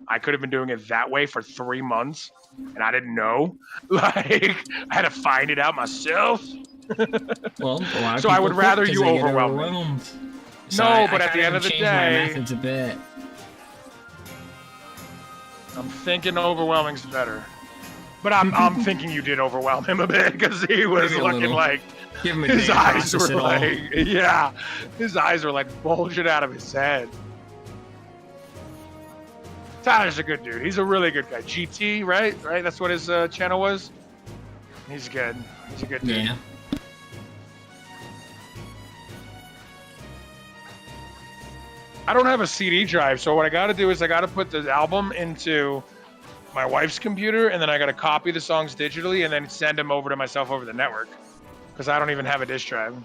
I could have been doing it that way for 3 months, and I didn't know. Like, I had to find it out myself. Well, a lot of so I would rather you overwhelm me. So no, I but at the end of the my day, methods a bit. I'm thinking overwhelming's better. But I'm thinking you did overwhelm him a bit because he was looking like his eyes were like, yeah, his eyes were like bulging out of his head. Tyler's a good dude. He's a really good guy. GT, right? Right? That's what his channel was. He's good. He's a good dude. Yeah. I don't have a CD drive, so what I got to do is I got to put the album into my wife's computer, and then I got to copy the songs digitally and then send them over to myself over the network, because I don't even have a disk drive.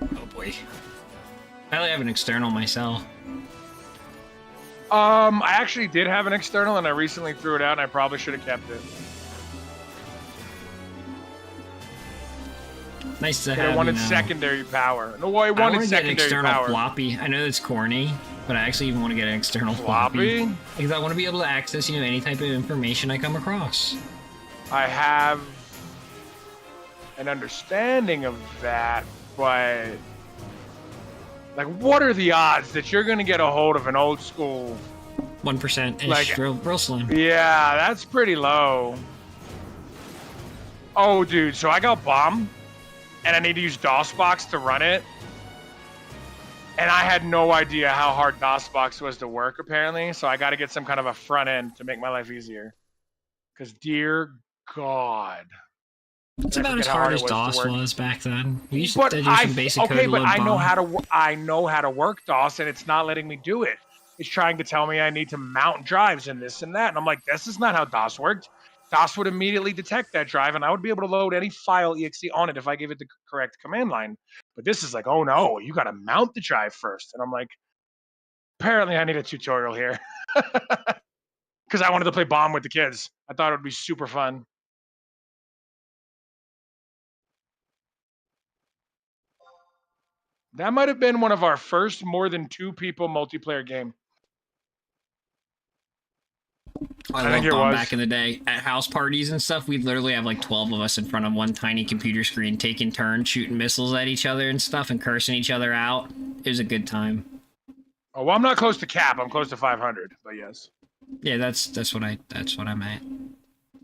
Oh boy. I only have an external myself. I actually did have an external, and I recently threw it out, and I probably should have kept it. Nice to but have. I wanted secondary power. No, I wanted secondary external power. floppy. I know it's corny, but I actually even want to get an external floppy because I want to be able to access, any type of information I come across. I have an understanding of that, but like, what are the odds that you're gonna get a hold of an old school 1% ish, real slim? Yeah, that's pretty low. Oh, dude, so I got bomb, and I need to use DOSBox to run it. And I had no idea how hard DOSBox was to work, apparently. So I got to get some kind of a front end to make my life easier. Because, dear God. It's about as hard as DOS was back then. We used to do some basic code. Okay, but I know how to work DOS, and it's not letting me do it. It's trying to tell me I need to mount drives and this and that. And I'm like, this is not how DOS worked. DOS would immediately detect that drive, and I would be able to load any file exe on it if I gave it the correct command line. But this is like, oh no, you got to mount the drive first. And I'm like, apparently I need a tutorial here. Because I wanted to play Bomb with the kids. I thought it would be super fun. That might have been one of our first more than 2 people multiplayer game. I loved Bomb back in the day. At house parties and stuff, we'd literally have like 12 of us in front of one tiny computer screen, taking turns shooting missiles at each other and stuff and cursing each other out. It was a good time. Oh, well, I'm not close to cap. I'm close to 500, but yes. Yeah, that's what I meant.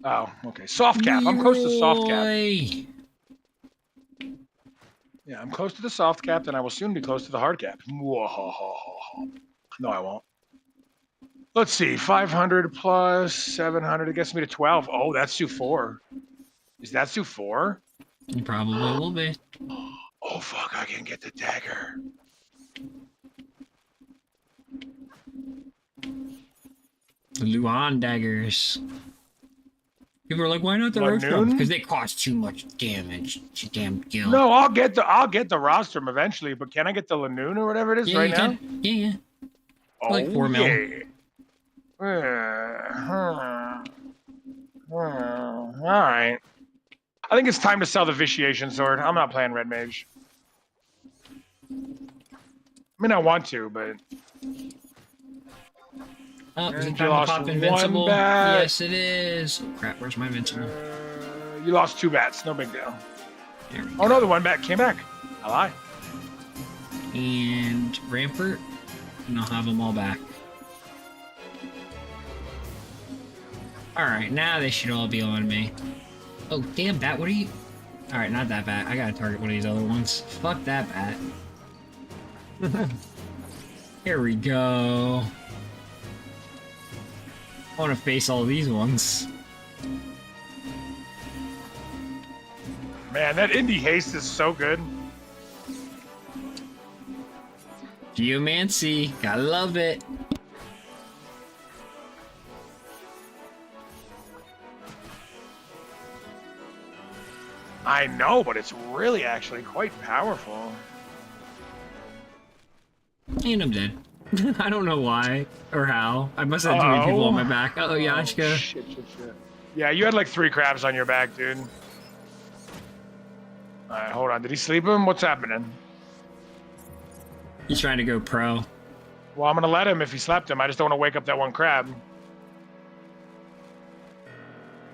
Oh, okay. Soft cap. I'm close to soft cap. Yeah, I'm close to the soft cap, and I will soon be close to the hard cap. No, I won't. Let's see, 500 plus 700, it gets me to 12. Oh, that's Sue 4. Is that Sue 4? You probably will be. Oh, fuck, I can get the dagger. The Luan daggers. People are like, why not the Rostrum? Because they cost too much damage. You damn gil. No, I'll get the Rostrum eventually, but can I get the Lanoon or whatever it is right now? Yeah. Oh, like 4 mil. Yeah. All right. I think it's time to sell the Vitiation Sword. I'm not playing Red Mage. I mean, I want to, but... Oh, is it time to pop Invincible? Yes, it is. Oh, crap, where's my Invincible? You lost 2 bats. No big deal. Oh, no, the 1 bat came back. I lie. And Rampart, and I'll have them all back. Alright, now they should all be on me. Oh, damn bat, what are you... Alright, not that bat. I gotta target one of these other ones. Fuck that bat. Here we go. I want to face all these ones. Man, that indie haste is so good. Geomancy, gotta love it. I know, but it's really actually quite powerful. And I'm dead. I don't know why or how. I must have 3 people on my back. Oh, Yashka. Shit. Yeah, you had like 3 crabs on your back, dude. Alright, hold on. Did he sleep him? What's happening? He's trying to go pro. Well, I'm gonna let him if he slept him. I just don't want to wake up that one crab.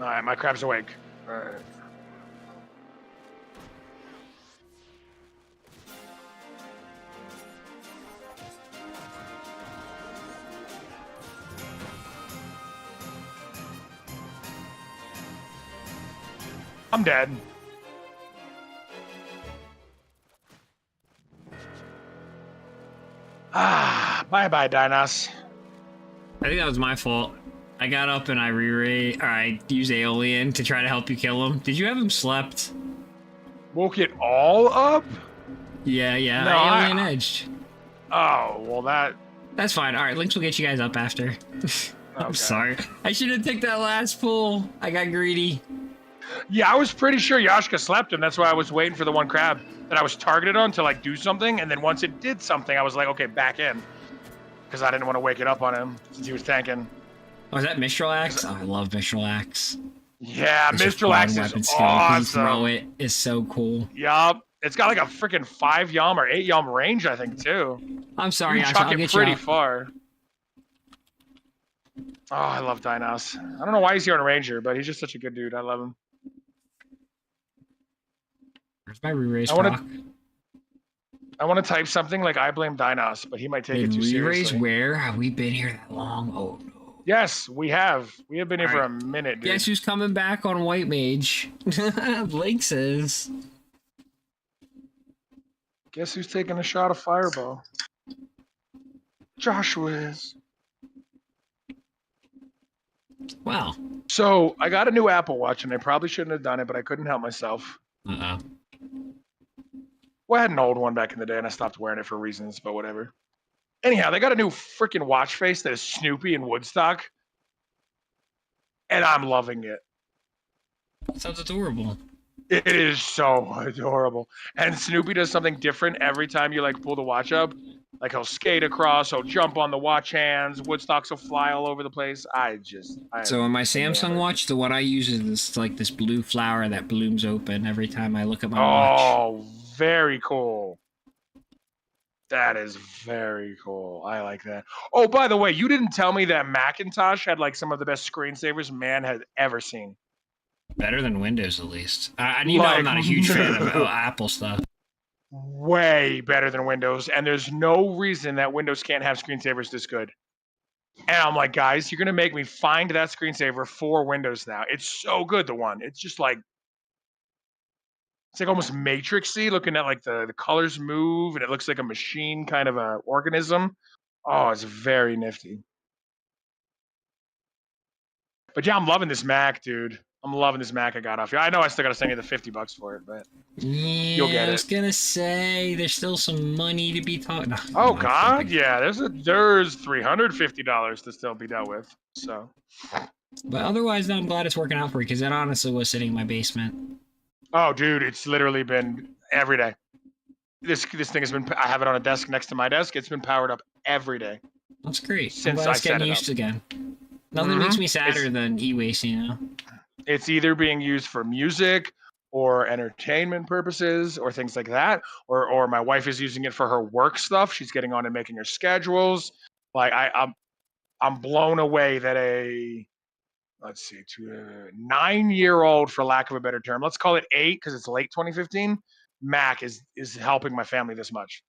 Alright, my crab's awake. Alright. I'm dead. Bye-bye, Dinos. I think that was my fault. I got up and I re-rate, or I used Aeolian to try to help you kill him. Did you have him slept? Woke it all up? Yeah, No, Aeolian edged. Oh, well that... That's fine. All right, Lynx will get you guys up after. I'm Okay. sorry. I should have taken that last pull. I got greedy. Yeah, I was pretty sure Yashka slept him. That's why I was waiting for the one crab that I was targeted on to like do something. And then once it did something, I was like, okay, back in. Because I didn't want to wake it up on him since he was tanking. Oh, is that Mistral Axe? Oh, I love Mistral Axe. Yeah, It's just Mistral fun Axe weapon is skill. When you throw awesome. it is so cool. Yup. It's got like a freaking 5 yum or 8 yum range, I think, too. I'm sorry, You Ash, chuck I'll it get pretty you. far. Oh, I love Dinos. I don't know why he's here on Ranger, but he's just such a good dude. I love him. Where's my re-raise I wanna- rock? I want to type something like I blame Dinos, but he might take it too Re-raise seriously. where? Have we been here that long? Oh, no. Yes, we have. We have been here for a Alright. minute, dude. Guess who's coming back on White Mage? Lynx is. Guess who's taking a shot of Fireball? Joshua is. Wow. So I got a new Apple Watch, and I probably shouldn't have done it, but I couldn't help myself. Uh-oh. Well, I had an old one back in the day, and I stopped wearing it for reasons, but whatever. Anyhow, they got a new freaking watch face that is Snoopy and Woodstock, and I'm loving it. Sounds adorable. It is so adorable. And Snoopy does something different every time you like pull the watch up. Like he'll skate across, he'll jump on the watch hands, Woodstocks will fly all over the place. I So on my Samsung watch, the one I use is this, like this blue flower that blooms open every time I look at my watch. Oh, very cool. That is very cool. I like that. Oh, by the way, you didn't tell me that Macintosh had like some of the best screensavers man has ever seen. Better than Windows, at least. You know I'm not a huge fan of Apple stuff. Way better than Windows, and there's no reason that Windows can't have screensavers this good. And I'm like, guys, you're gonna make me find that screensaver for Windows now. It's so good, the one. It's just like it's like almost Matrixy, looking at like the colors move, and it looks like a machine kind of a organism. Oh, it's very nifty. But yeah, I'm loving this Mac, dude. I'm loving this Mac I got off you. I know I still gotta send you the $50 for it, but Yeah, you'll get I was it. gonna say there's still some money to be talked. No, Oh no, God, yeah. There's $350 to still be dealt with. So. But otherwise, no, I'm glad it's working out for you because that honestly was sitting in my basement. Oh, dude, it's literally been every day. This thing has been. I have it on a desk next to my desk. It's been powered up every day. That's great. I'm Since glad I it's set getting it used up. again. Nothing Mhm. makes me sadder It's- than e-waste, you know? It's either being used for music or entertainment purposes or things like that, or my wife is using it for her work stuff. She's getting on and making her schedules. Like I'm blown away that a let's see, 9-year-old, for lack of a better term, let's call it 8 because it's late 2015. Mac is helping my family this much.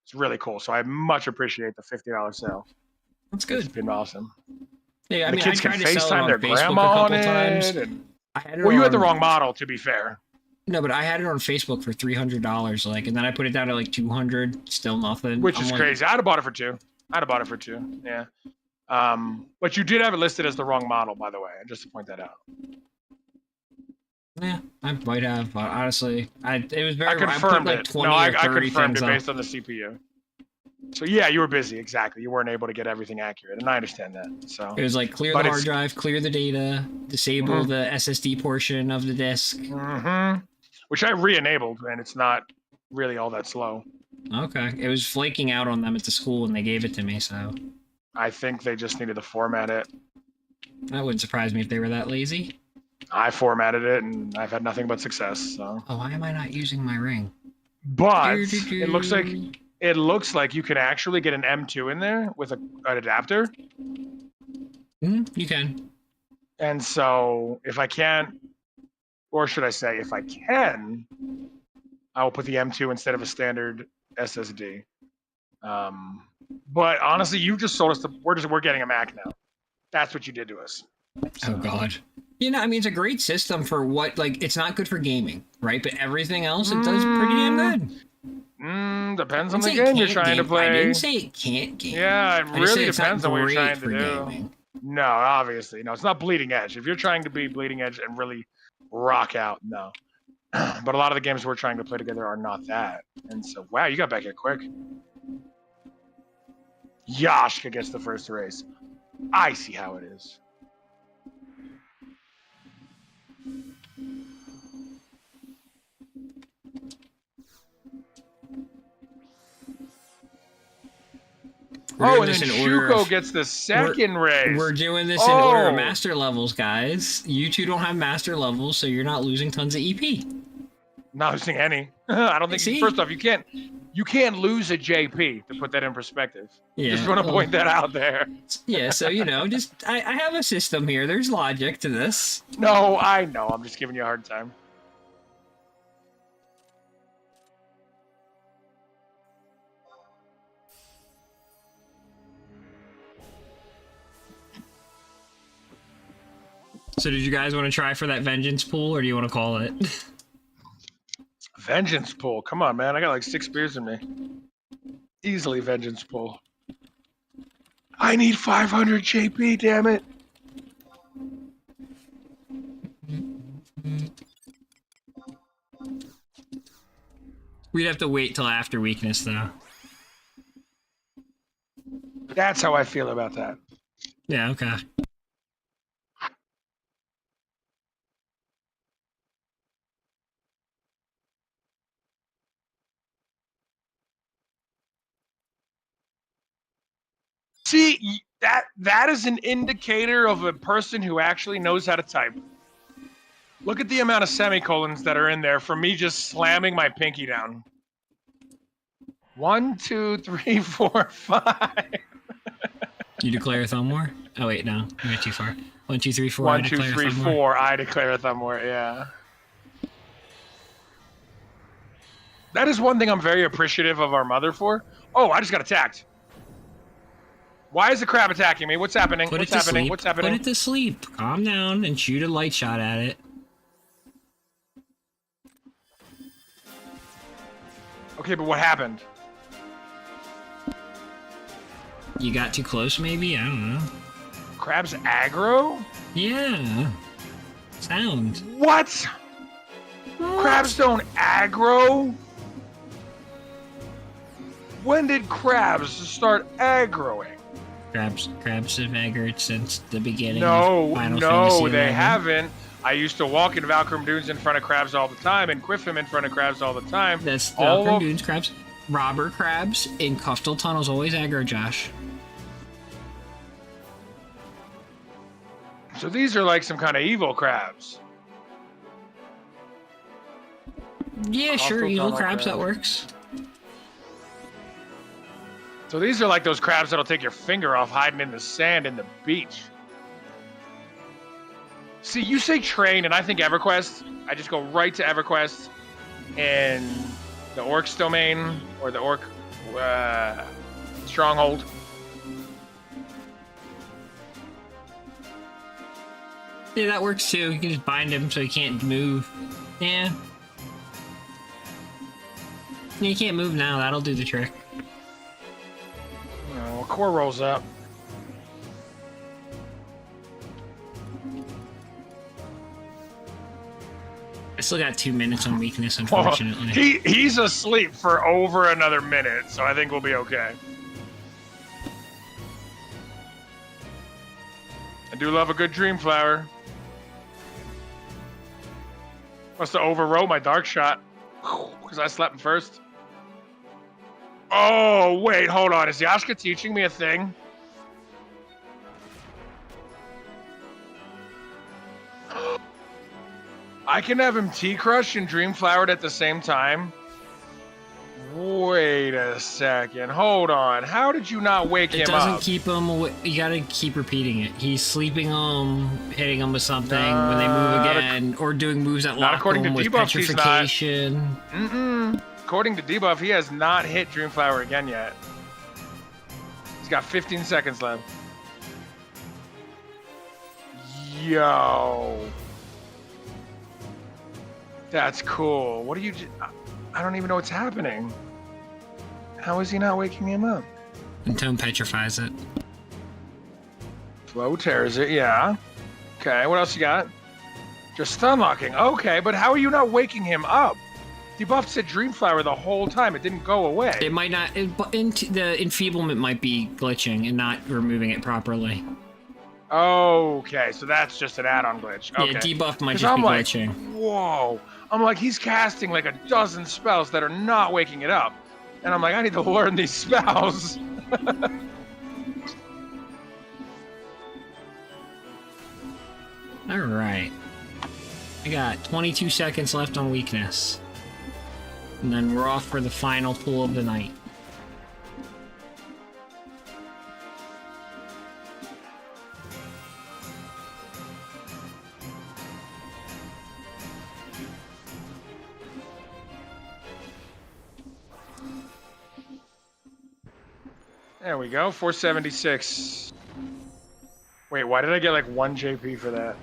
It's really cool. So I much appreciate the $50 sale. That's It's good. been awesome. Yeah, I And mean, the kids I can tried to sell it FaceTime on their Facebook grandma a on couple times. it. And, I had it well, you had the on- wrong model, to be fair. No, but I had it on Facebook for $300, like, and then I put it down to like 200, still nothing. Which I'm is like, crazy. I'd have bought it for 2. Yeah. But you did have it listed as the wrong model, by the way, just to point that out. Yeah, I might have. Honestly, it was very. I confirmed put like it. 20 No, or I 30 confirmed it things based up. on the CPU. So yeah, you were busy. Exactly. You weren't able to get everything accurate, and I understand that. So It was like clear but the hard drive, clear the data, disable Mhm. the SSD portion of the disk. Which I re-enabled, and it's not really all that slow. Okay, it was flaking out on them at the school when they gave it to me, so I think they just needed to format it. that wouldn't surprise me if they were that lazy. I formatted it, and I've had nothing but success. So. Oh, why am I not using my ring? But it looks like you can actually get an M2 in there with an adapter. You can. And so if I can't, or should I say if I can, I will put the M2 instead of a standard SSD. But honestly, you just sold us we're getting a Mac now. That's what you did to us. So. Oh God. You know, I mean, it's a great system for what, like, it's not good for gaming, right? But everything else, it does pretty damn good. Depends on the game you're trying to play. I didn't say it can't game. Yeah, it really depends on what you're trying to do. Gaming. No, obviously. No, it's not bleeding edge. If you're trying to be bleeding edge and really rock out, no. But a lot of the games we're trying to play together are not that. And so, wow, you got back here quick. Yashka gets the first race. I see how it is. Oh, and then Shuko gets the second race. We're doing this in order of master levels, guys. You two don't have master levels, so you're not losing tons of EP. Not losing any. I don't think. First off, you can't lose a JP, to put that in perspective. Yeah, just want to point that out there. Yeah, so you know, just I have a system here. There's logic to this. No, I know. I'm just giving you a hard time. So did you guys want to try for that vengeance pool, or do you want to call it? Vengeance pool. Come on, man. I got like 6 beers in me. Easily vengeance pool. I need 500 JP, damn it. We'd have to wait till after weakness, though. That's how I feel about that. Yeah, okay. See, that is an indicator of a person who actually knows how to type. Look at the amount of semicolons that are in there for me just slamming my pinky down. 1, 2, 3, 4, 5. You declare a thumb war? Oh wait, no, you went too far. 1, 2, 3, 4. 1, 2, 3, 4. I declare a thumb war. Yeah. That is one thing I'm very appreciative of our mother for. Oh, I just got attacked. Why is the crab attacking me? What's happening? What's happening? What's happening? Put it to sleep. Calm down and shoot a light shot at it. Okay, but what happened? You got too close, maybe? I don't know. Crab's aggro? Yeah. Sound. What? Crabs don't aggro? When did crabs start aggroing? Crabs have aggroed since the beginning. No, Fantasy they 11. haven't. I used to walk in Valkyrie Dunes in front of crabs all the time, and quiff him in front of crabs all the time. That's Valkyrie Dunes crabs. Robber crabs in coastal tunnels always aggro, Josh. So these are like some kind of evil crabs. Yeah, sure, evil crabs, that works. So these are like those crabs that'll take your finger off hiding in the sand in the beach. See, you say train, and I think EverQuest. I just go right to EverQuest and the Orc's domain, or the Orc stronghold. Yeah, that works too. You can just bind him so he can't move. Yeah. You can't move now. That'll do the trick. Well, core rolls up. I still got 2 minutes on weakness, unfortunately. He's asleep for over another minute, so I think we'll be okay. I do love a good dream flower. Must have overwrote my dark shot because I slept first. Oh, wait, hold on. Is Yashka teaching me a thing? I can have him T-Crushed and Dream Flowered at the same time? Wait a second. Hold on. How did you not wake him up? It doesn't keep him away. You gotta keep repeating it. He's sleeping hitting him with something when they move again, or doing moves that lock him with petrification. According to debuff, he has not hit Dream Flower again yet. He's got 15 seconds left. Yo. That's cool. What are you... I don't even know what's happening. How is he not waking him up? And Tone petrifies it. Flow tears it, yeah. Okay, what else you got? Just stun locking. Okay, but how are you not waking him up? Debuff said Dream Flower the whole time. It didn't go away. It might not... the enfeeblement might be glitching and not removing it properly. Okay, so that's just an add-on glitch. Okay. Yeah, debuff might just be glitching. Whoa. I'm like, he's casting like a dozen spells that are not waking it up. And I'm like, I need to learn these spells. Alright. I got 22 seconds left on weakness. And then we're off for the final pull of the night. There we go, 476. Wait, why did I get like 1 JP for that?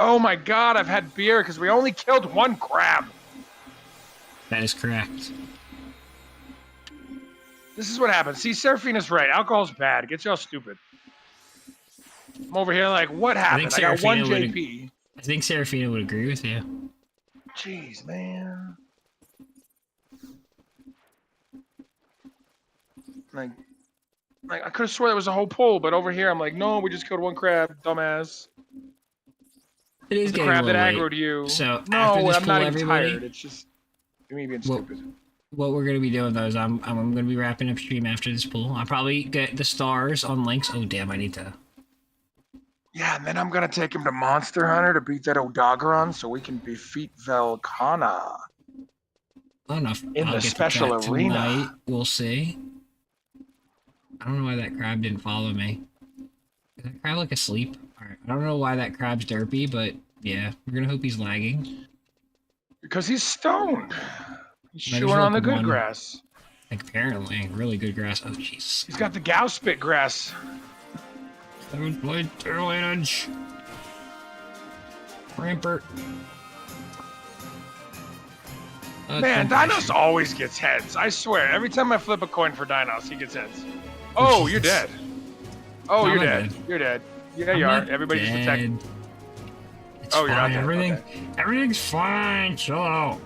Oh my god, I've had beer because we only killed 1 crab. That is correct. This is what happens. See, Seraphina's right. Alcohol's bad. It gets y'all stupid. I'm over here like, what happened? I got 1 JP. I think Seraphina would agree with you. Jeez, man. Like I could have swore there was a whole pull, but over here I'm like, no, we just killed 1 crab, dumbass. It is the getting crab a little that late. aggroed you. So no, after this I'm pull, not even everybody, tired. It's just me being stupid. What we're gonna be doing though is I'm gonna be wrapping up stream after this pull. I'll probably get the stars on links. Oh damn, I need to. Yeah, and then I'm gonna take him to Monster Hunter to beat that Odogaron so we can defeat Velkhana. Well enough. In the special arena. Tonight. We'll see. I don't know why that crab didn't follow me. Is that crab like asleep? Alright, I don't know why that crab's derpy, but yeah, we're gonna hope he's lagging. Because he's stoned. He's chewing on the good grass. Like apparently, really good grass. Oh jeez. He's got the Gauspit grass. 7.2 inch. Rampart. Man, Dinos always gets heads. I swear, every time I flip a coin for Dinos, he gets heads. Oh, you're dead. Oh, No, you're I'm dead. dead. Yeah, you I'm are. not Everybody just attacked. dead. It's Oh, you're not fine. dead. Everything's fine. Chill out.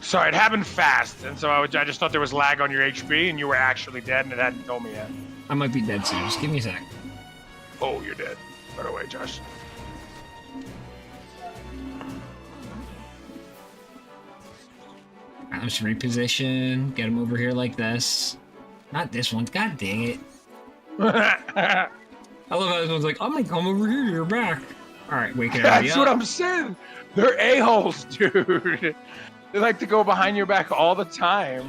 Sorry, it happened fast, and so I just thought there was lag on your HP, and you were actually dead, and it hadn't told me yet. I might be dead soon. Just give me a sec. Oh, you're dead. By the way, Josh. Let's reposition. Get him over here like this. Not this one. God dang it. I love how this one's like, I'm gonna come over here. You're back. All right, wake it up. That's what I'm saying. They're a-holes, dude. They like to go behind your back all the time.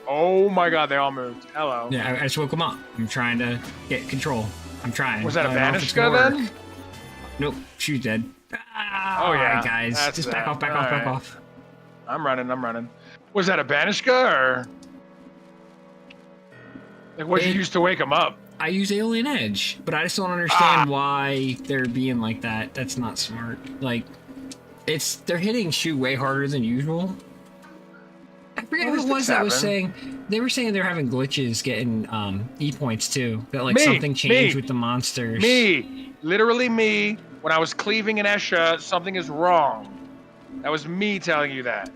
Oh my god, they all moved. Hello. Yeah, I just woke him up. I'm trying to get control. I'm trying. Was that a I don't know if it's Vanishka gonna then? work. Nope, she's dead. Ah, Oh, yeah. All right, guys. That's Just back it. off, back All off, back right. off. I'm running. Was that a Banishka, or... Like, what'd you use to wake him up? I use Alien Edge, but I just don't understand why they're being like that. That's not smart. Like, they're hitting Shu way harder than usual. I forget who it was that was saying, they were saying they're having glitches getting E points too. That like something changed with the monsters. Literally me. When I was cleaving in Esha, something is wrong. That was me telling you that.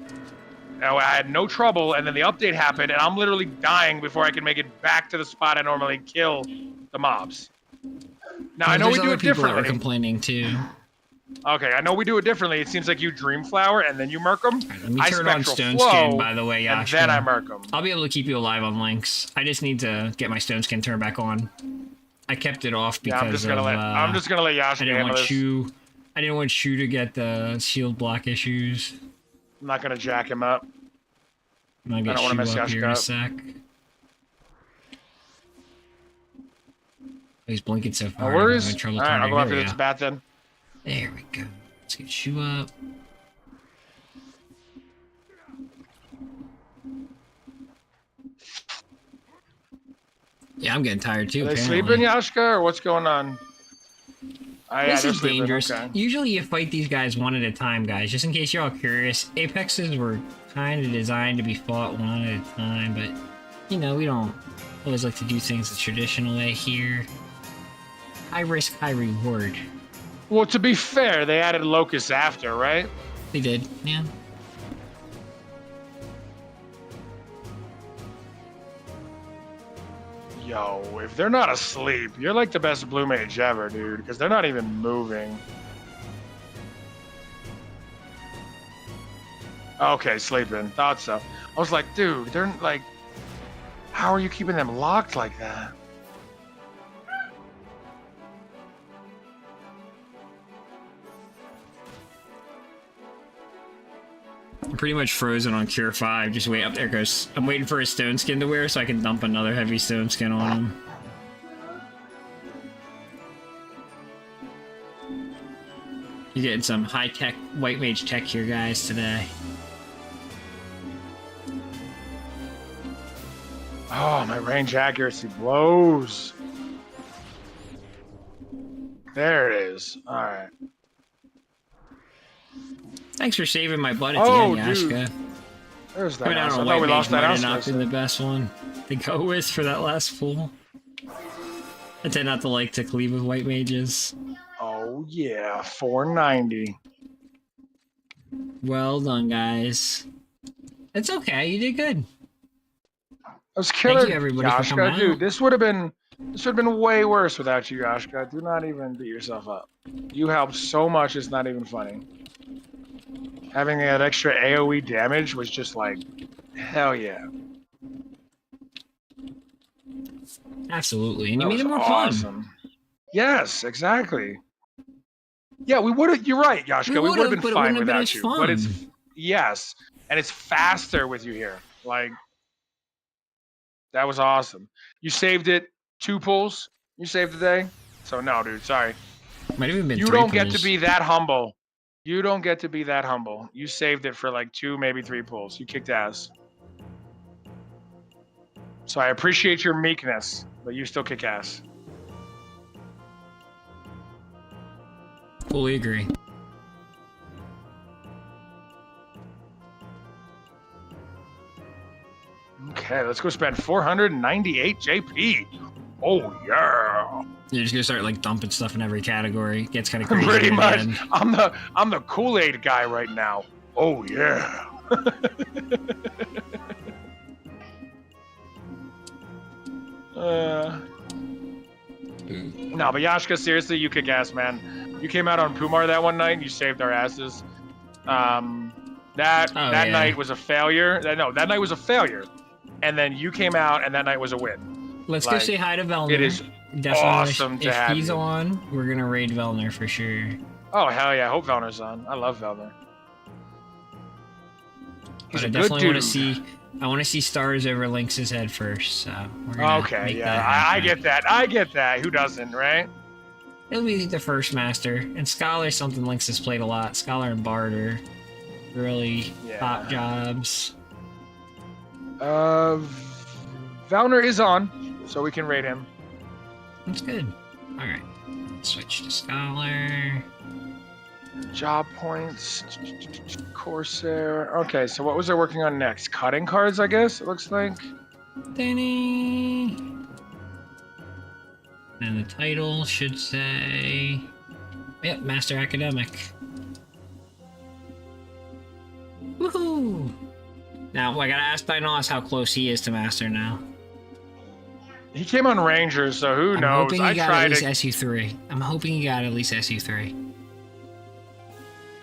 Now, I had no trouble, and then the update happened, and I'm literally dying before I can make it back to the spot I normally kill the mobs. Now, I know we do it differently. People that were complaining too. Okay, I know we do it differently. It seems like you Dreamflower, and then you murk them. Let me turn on Stone Skin, by the way, Yashka. And then I murk them. I'll be able to keep you alive on Lynx. I just need to get my Stone Skin turned back on. I kept it off because I'm just gonna let Yashka handle this. I didn't want Shu to get the shield block issues. I'm not gonna jack him up. I don't want to mess Yashka up. In a sec. He's blinking so far. No worries. Alright, I'll go after this bat then. There we go. Let's get Shu up. Yeah, I'm getting tired too. Are they sleeping, Yashka, or what's going on? This is dangerous. Okay. Usually you fight these guys one at a time, guys. Just in case you're all curious, Apexes were kind of designed to be fought one at a time, but, you know, we don't always like to do things the traditional way here. High risk, high reward. Well, to be fair, they added Locust after, right? They did, yeah. Yo, if they're not asleep, you're like the best blue mage ever, dude, because they're not even moving. Okay, sleeping. Thought so. I was like, dude, they're like, how are you keeping them locked like that? I'm pretty much frozen on Cure 5. Just wait, up there goes. I'm waiting for a Stone Skin to wear so I can dump another heavy Stone Skin on him. You're getting some high-tech White Mage tech here, guys, today. Oh, my range accuracy blows. There it is. All right. Thanks for saving my butt at the end, Yashka. There's that. I thought we lost that. Might have not been the best one to go with for that last pool. I tend not to like to cleave with white mages. Oh yeah, 490. Well done, guys. It's okay. You did good. I was killer. Thank you, everybody, for coming dude. out. This would have been way worse without you, Yashka. Do not even beat yourself up. You helped so much. It's not even funny. Having that extra AoE damage was just like, hell yeah. Absolutely, and you made it more fun. Yes, exactly. Yeah, we would have. You're right, Yashka. We would have been fine without you. But it's and it's faster with you here. Like that was awesome. You saved it 2 pulls. You saved the day. So no, dude. Sorry. Might have even been. You don't get to be that humble. You don't get to be that humble. You saved it for like 2, maybe 3 pulls. You kicked ass. So I appreciate your meekness, but you still kick ass. Fully agree. Okay, let's go spend 498 JP. Oh yeah. You're just gonna start like dumping stuff in every category. It gets kind of crazy. Pretty much. I'm the Kool-Aid guy right now. Oh yeah. No, but Yashka, seriously, you kick ass, man. You came out on Kumar that one night and you saved our asses. That night was a failure. That night was a failure. And then you came out and that night was a win. Let's go say hi to Velner. It is definitely awesome to have you. If he's on, we're gonna raid Velner for sure. Oh hell yeah! I hope Velner's on. I love Velner. But I definitely want to see. I want to see stars over Lynx's head first. So we're gonna make that happen. I get that. Who doesn't, right? It'll be the first master, and Scholar is something Lynx has played a lot. Scholar and Bard are really top jobs. Velner is on, so we can raid him. That's good. Alright. Switch to Scholar. Job points. Corsair. Okay, so what was I working on next? Cutting cards, I guess, it looks like. Danny. And the title should say... Yep, Master Academic. Woohoo! Now, I gotta ask Dinos how close he is to Master now. He came on Rangers, so who I'm knows? hoping I he got tried at least to. SU3. I'm hoping he got at least SU3.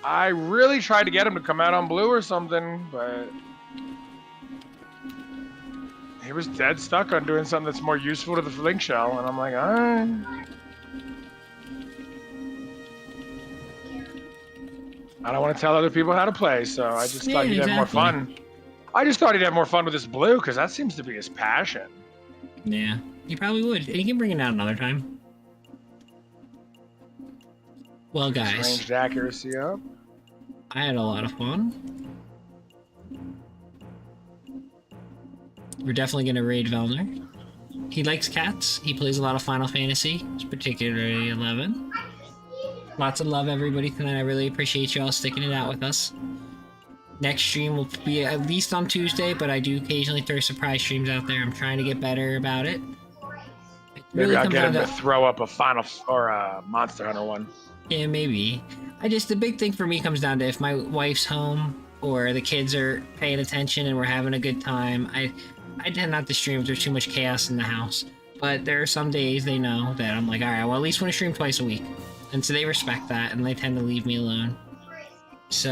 I really tried to get him to come out on blue or something, but he was dead stuck on doing something that's more useful to the link shell, and I'm like, alright. I don't want to tell other people how to play, so I just thought he'd have more fun. I just thought he'd have more fun with this blue, because that seems to be his passion. Yeah, he probably would. And he can bring it out another time. Well, guys, Ranged accuracy up. I had a lot of fun. We're definitely going to raid Velner. He likes cats. He plays a lot of Final Fantasy, particularly 11. Lots of love, everybody, tonight. I really appreciate you all sticking it out with us. Next stream will be at least on Tuesday, but I do occasionally throw surprise streams out there. I'm trying to get better about it. Maybe I'll get him to throw up a Final or a Monster Hunter one. Yeah, maybe. The big thing for me comes down to if my wife's home or the kids are paying attention and we're having a good time. I tend not to stream if there's too much chaos in the house. But there are some days they know that I'm like, alright, well, at least want to stream twice a week. And so they respect that, and they tend to leave me alone. So,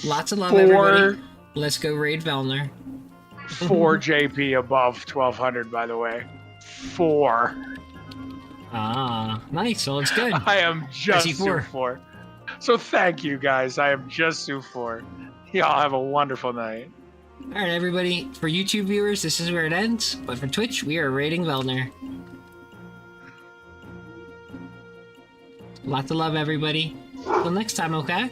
lots of love, everybody. Let's go raid Velner. 4 JP above 1200, by the way. 4. Ah, nice. So it's good. I am just SE4. Su4. So thank you, guys. I am just Su4. Y'all have a wonderful night. Alright, everybody. For YouTube viewers, this is where it ends. But for Twitch, we are raiding Velner. Lots of love, everybody. Till next time, okay?